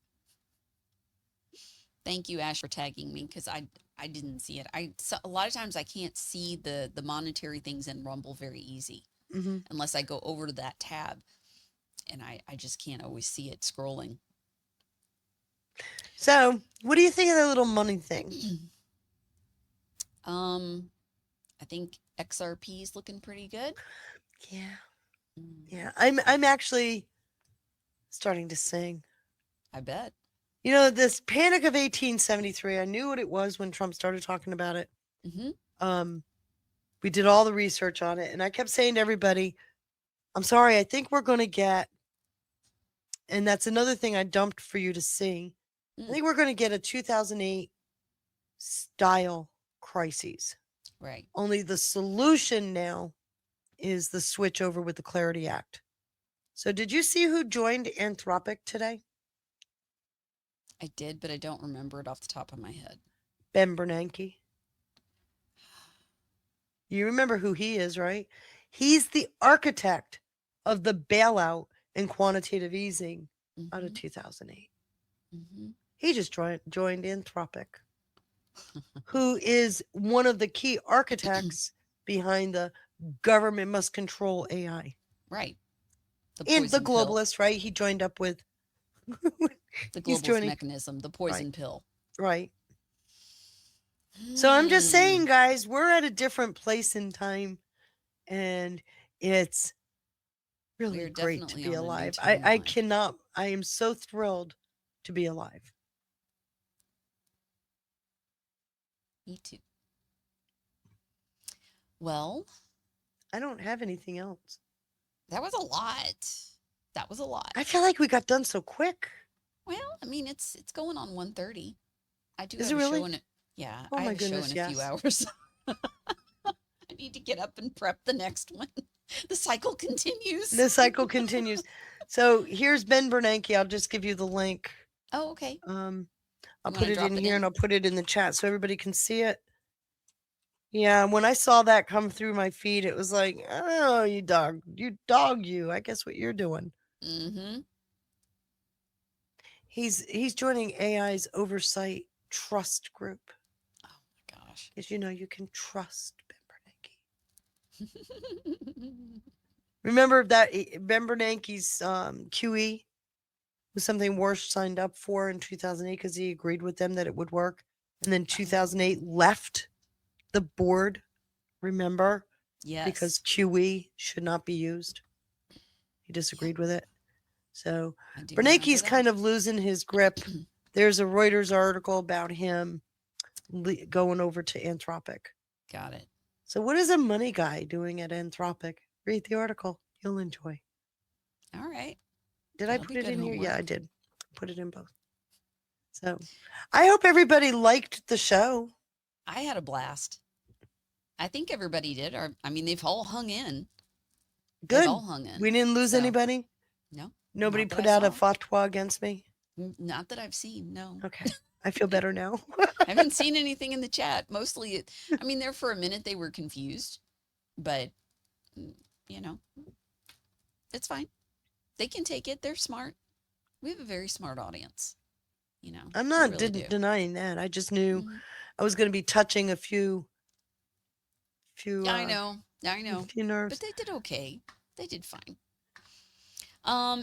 Thank you, Ash, for tagging me, because I didn't see it. A lot of times I can't see the monetary things in Rumble very easy Mhm. unless I go over to that tab, and I just can't always see it scrolling. So, what do you think of the little money thing? I think XRP is looking pretty good. Yeah. Yeah, I'm actually starting to sing. I bet. You know, this Panic of 1873, I knew what it was when Trump started talking about it. Mm-hmm. We did all the research on it, and I kept saying to everybody, I'm sorry, I think we're going to get, and that's another thing I dumped for you to see. I think we're going to get a 2008 style crises. Right. Only the solution now is the switch over with the Clarity Act. So did you see who joined Anthropic today? I did, but I don't remember it off the top of my head. Ben Bernanke. You remember who he is, right? He's the architect of the bailout and quantitative easing out of 2008. Mm-hmm. He just joined Anthropic, who is one of the key architects behind the government must control AI. Right. And the poison pill. globalist, right? He joined up with The he's globalist joining- mechanism, the poison Right. pill. Right. So I'm just Hmm. saying, guys, we're at a different place in time, and it's really We're great to definitely be on a new alive. timeline. I am so thrilled to be alive. Me too. Well, I don't have anything else. that was a lot. That was a lot. I feel like we got done so quick. Well, I mean, it's going on 1:30. I do Is have it a show really? in it. Yeah, Oh I my have a show goodness, in a few yes. hours. I need to get up and prep the next one. The cycle continues. The cycle continues. So here's Ben Bernanke. I'll just give you the link. Oh, okay. I'll You put wanna it drop in it here in? and I'll put it in the chat so everybody can see it. Yeah, when I saw that come through my feed, it was like, oh, you dog. I guess what you're doing. Mm-hmm. He's joining AI's oversight trust group. Oh my gosh. Because you can trust Ben Bernanke. Remember that Ben Bernanke's QE was something Warsh signed up for in 2008 because he agreed with them that it would work. And then 2008 left the board, remember? Yes. Because QE should not be used. He disagreed with it. So Bernanke's kind of losing his grip. There's a Reuters article about him going over to Anthropic. Got it. So what is a money guy doing at Anthropic? Read the article. You'll enjoy. All right. Did That'll I be put it good in here? Yeah, homework. I did. Put it in both. So I hope everybody liked the show. I had a blast. I think everybody did. They've all hung in. Good. They've all hung in. We didn't lose So, anybody? No. Nobody not that put I out a saw. fatwa against me? Not that I've seen, no. Okay. I feel better now. I haven't seen anything in the chat. Mostly, there for a minute they were confused, but, it's fine. They can take it. They're smart. We have a very smart audience, I'm we not really do. denying that. I just knew Mhm. I was going to be touching a few. I know. Few nerves. But they did okay. They did fine.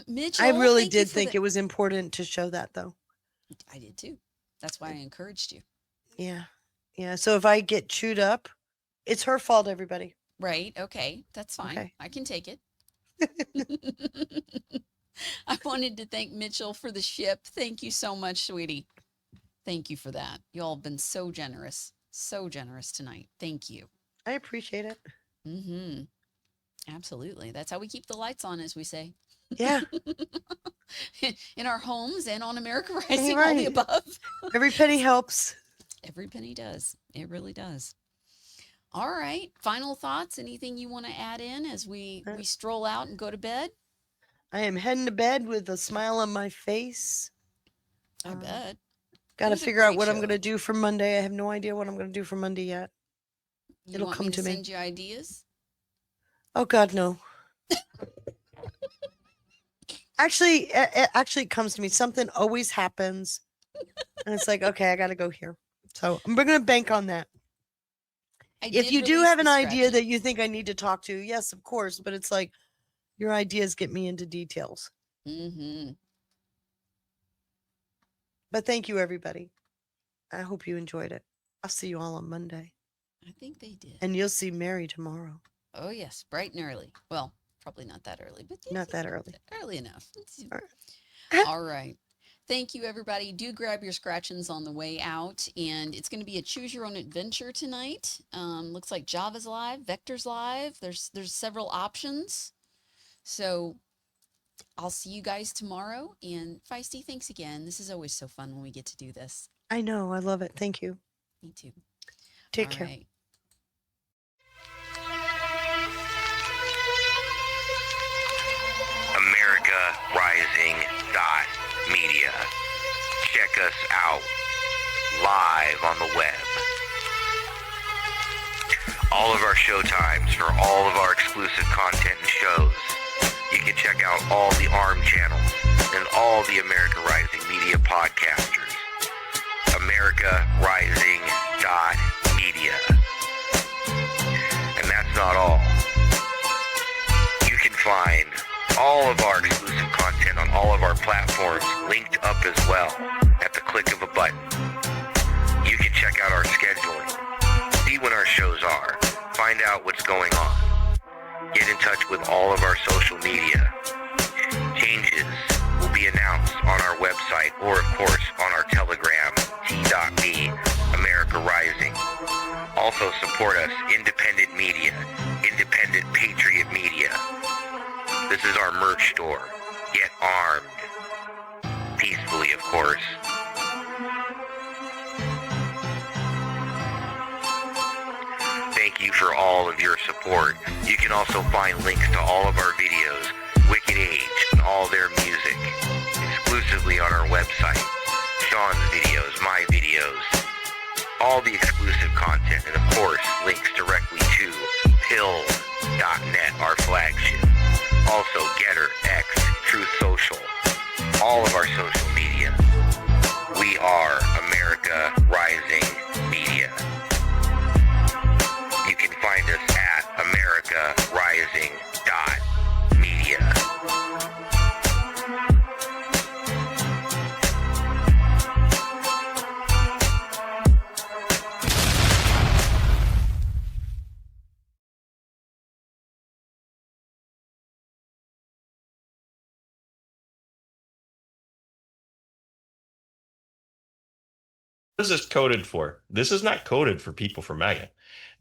Mitchell, I really thank you did for think the- it was important to show that, though. I did too. That's why I encouraged you. Yeah. Yeah. So if I get chewed up, it's her fault, everybody. Right. Okay. That's fine. Okay. I can take it. I wanted to thank Mitchell for the ship. Thank you so much, sweetie. Thank you for that. You all have been so generous tonight. Thank you. I appreciate it. Mm-hmm. Absolutely. That's how we keep the lights on, as we say. Yeah. In our homes and on America Rising, Right. all the above. Every penny helps. Every penny does. It really does. All right. Final thoughts? Anything you want to add in as we stroll out and go to bed? I am heading to bed with a smile on my face. I bet. Got to was a figure out great what I'm show. going to do for Monday. I have no idea what I'm going to do for Monday yet. You It'll want come me to me. Send you ideas? Oh God, no. Actually, it actually comes to me. Something always happens, and it's like, okay, I got to go here. So we're going to bank on that. If you do have an idea that you think I need to talk to, yes, of course. But it's like your ideas get me into details. Mm-hmm. But thank you, everybody. I hope you enjoyed it. I'll see you all on Monday. I think they did. And you'll see Mary tomorrow. Oh, yes. Bright and early. Well, probably not that early, but Not that early. early enough. All right. All right. Thank you, everybody. Do grab your scratch-ins on the way out. And it's going to be a choose your own adventure tonight. Looks like Java's live, Vector's live. There's several options. So I'll see you guys tomorrow. And Feisty, thanks again. This is always so fun when we get to do this. I know. I love it. Thank you. Me too. Take All care. right. AmericaRising.media. Check us out live on the web. All of our show times for all of our exclusive content and shows. You can check out all the ARM channels and all the America Rising Media podcasters. AmericaRising.media. And that's not all. You can find all of our exclusive content on all of our platforms linked up as well at the click of a button. You can check out our scheduling, see when our shows are, find out what's going on. Get in touch with all of our social media. Changes will be announced on our website or, of course, on our Telegram, t.me, America Rising. Also support us, independent media, independent patriot media. This is our merch store. Get armed. Peacefully, of course. Thank you for all of your support. You can also find links to all of our videos, Wicked Age, and all their exclusively on our website. Sean's videos, my videos, all the exclusive content, and of course, links directly to pill.net, our flagship. Also, Getter, X, Truth Social, all of our social media. We are America Rising Media. You can find us at americarising.media. What is this coded for? This is not coded for people for MAGA.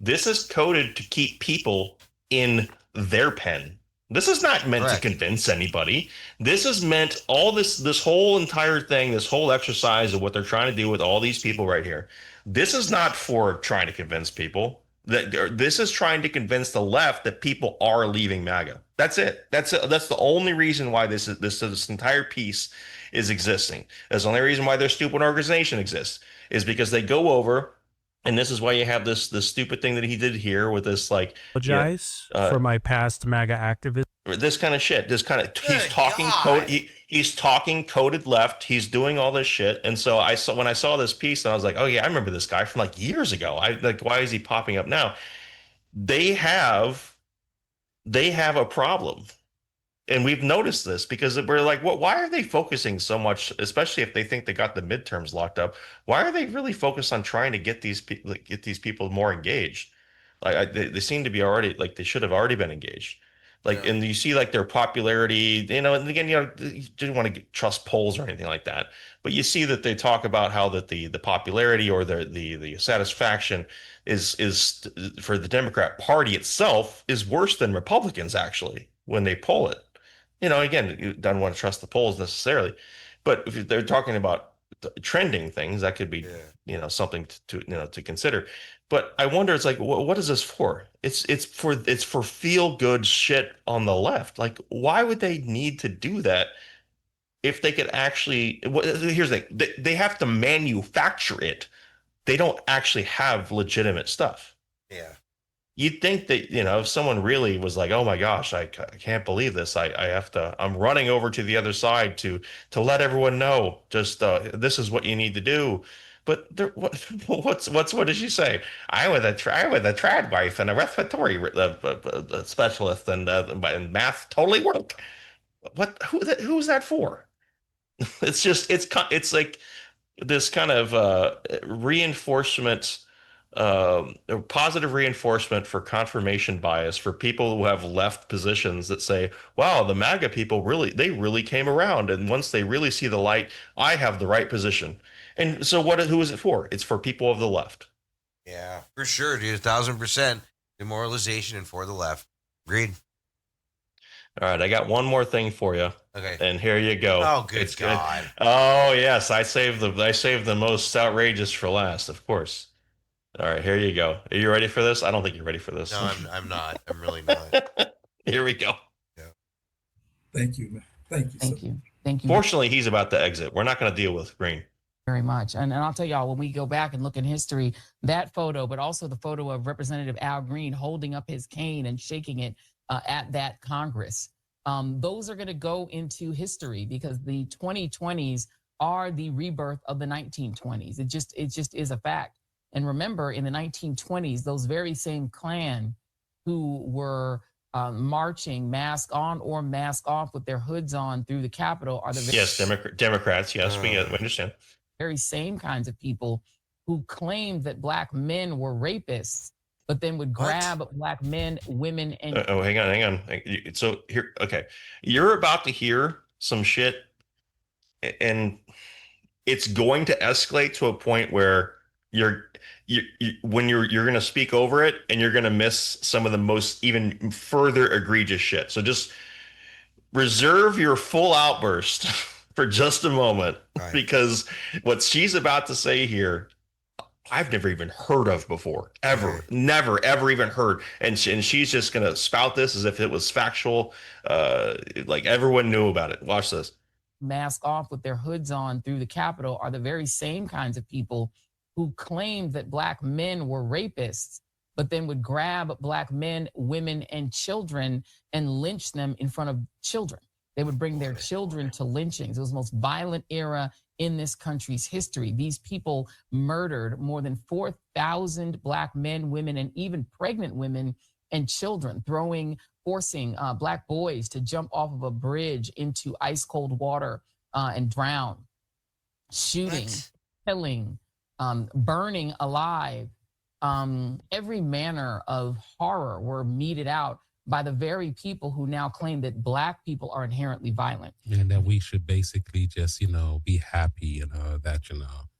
This is coded to keep people in their pen. This is not meant to convince anybody. This is meant, all this whole entire thing, this whole exercise of what they're trying to do with all these people right here. This is not for trying to convince people. This is trying to convince the left that people are leaving MAGA. That's it. That's the only reason why this entire piece is existing. That's the only reason why their stupid organization exists, is because they go over, and this is why you have this stupid thing that he did here with this, like, apologize for my past MAGA activism. This kind of shit. This kind of he's talking code. He's talking coded left. He's doing all this shit. And so when I saw this piece, and I was like, oh yeah, I remember this guy from like years ago. Why is he popping up now? They have a problem. And we've noticed this because we're like, why are they focusing so much, especially if they think they got the midterms locked up? Why are they really focused on trying to get these people more engaged? Like they seem to be already, like, they should have already been engaged. Like, and you see like their popularity, and again, you didn't want to trust polls or anything like that, but you see that they talk about how that the popularity or the satisfaction is for the Democrat Party itself is worse than Republicans actually when they poll it. Again, you don't want to trust the polls necessarily, but if they're talking about trending things, that could be, something to consider. But I wonder, it's like, what is this for? It's for feel good shit on the left. Like, why would they need to do that if they could actually? Here's the thing: they have to manufacture it. They don't actually have legitimate stuff. Yeah. You'd think that, if someone really was like, oh my gosh, I can't believe this. I'm running over to the other side to let everyone know, just this is what you need to do. But what did she say? I was a trad wife and a respiratory specialist, and math totally worked. Who's that for? It's like this kind of reinforcement. Positive reinforcement for confirmation bias for people who have left positions that say, wow, the MAGA people really came around, and once they really see the light, I have the right position. And so who is it for? It's for people of the left. Yeah, for sure, dude. 1,000% demoralization and for the left. Agreed. All right, I got one more thing for you. Okay. And here you go. Oh, good God. Oh, yes, I saved the most outrageous for last, of course. All right, here you go. Are you ready for this? I don't think you're ready for this. No, I'm not. I'm really not. Here we go. Yeah. Thank you, man. Thank you. Thank you. Fortunately, he's about to exit. We're not going to deal with Green. Very much. And I'll tell y'all, when we go back and look in history, that photo, but also the photo of Representative Al Green holding up his cane and shaking it at that Congress, those are going to go into history because the 2020s are the rebirth of the 1920s. It just is a fact. And remember, in the 1920s, those very same Klan who were marching mask on or mask off with their hoods on through the Capitol are the Democrats. Yes, we understand. Very same kinds of people who claimed that Black men were rapists, but then would grab Black men, women, and hang on. So here, okay, you're about to hear some shit, and it's going to escalate to a point where you're going to speak over it, and you're going to miss some of the most even further egregious shit. So just reserve your full outburst for just a moment, because what she's about to say here, I've never even heard of before, ever, never, ever even heard. And she's just going to spout this as if it was factual, like everyone knew about it. Watch this. mask off with their hoods on through the Capitol are the very same kinds of people who claimed that Black men were rapists, but then would grab Black men, women, and children and lynch them in front of children. They would bring their children to lynchings. It was the most violent era in this country's history. These people murdered more than 4,000 Black men, women, and even pregnant women and children, forcing Black boys to jump off of a bridge into ice cold water and drown, shooting, killing, burning alive. Every manner of horror were meted out by the very people who now claim that Black people are inherently violent. And that we should basically just, be happy and that,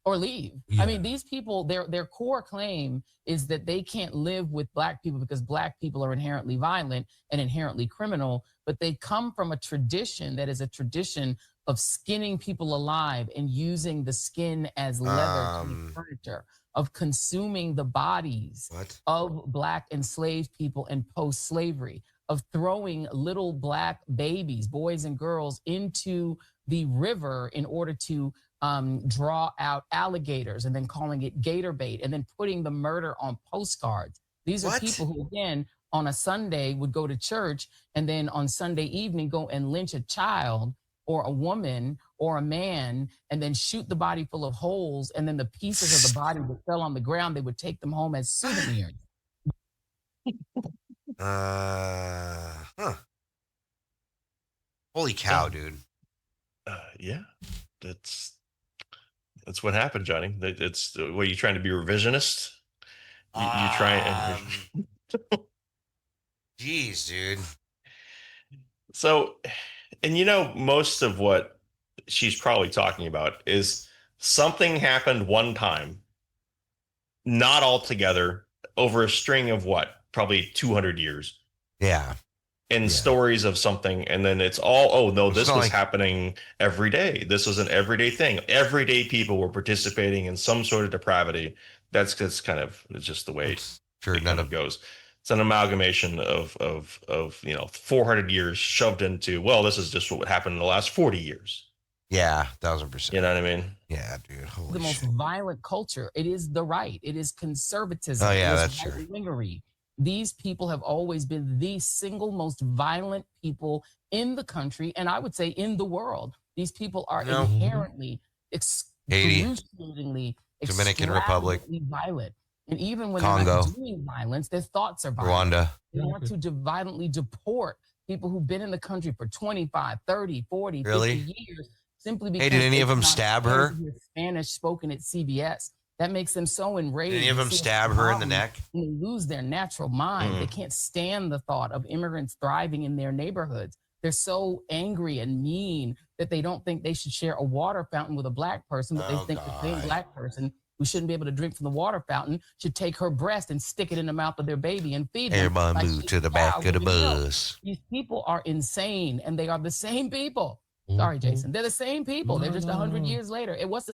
Or leave. Yeah. I mean, these people, their core claim is that they can't live with Black people because Black people are inherently violent and inherently criminal, but they come from a tradition that is a tradition of skinning people alive and using the skin as leather to make furniture, of consuming the bodies of Black enslaved people and post-slavery, of throwing little Black babies, boys and girls, into the river in order to draw out alligators and then calling it gator bait and then putting the murder on postcards. These are people who, again, on a Sunday would go to church and then on Sunday evening go and lynch a child or a woman or a man and then shoot the body full of holes, and then the pieces of the body that fell on the ground, they would take them home as souvenirs. Holy cow, dude. Yeah, that's what happened, Johnny. It's what, you trying to be revisionist? You try and Jeez, dude. So, and most of what she's probably talking about is something happened one time, not all together, over a string of probably 200 years. Yeah. And stories of something, and then it's all, oh no, this was happening every day. This was an everyday thing. Everyday people were participating in some sort of depravity. It's just the way it kind of goes. It's an amalgamation of 400 years shoved into, well, this is just what happened in the last 40 years. Yeah, 1,000%. You know what I mean? Yeah, dude. Holy the most violent culture. It is the right. It is conservatism. Oh yeah, it is that's true. right-wingery. These people have always been the single most violent people in the country, and I would say in the world. These people are inherently, excruciatingly, Dominican Republic, violent. And even when Congo, they're not doing violence, their thoughts are violent. Rwanda. They want to violently deport people who've been in the country for 25, 30, 40, Really? 50 years simply because Hey, did any of them stab her? Spanish spoken at CBS. That makes them so enraged. Did any of them stab her in the neck? And they lose their natural mind. They can't stand the thought of immigrants thriving in their neighborhoods. They're so angry and mean that they don't think they should share a water fountain with a Black person, but they think the same Black person who shouldn't be able to drink from the water fountain should take her breast and stick it in the mouth of their baby and feed them. Everybody move to the back of the bus. These people are insane, and they are the same people. Sorry, Jason. They're the same people. They're just 100 years later. What's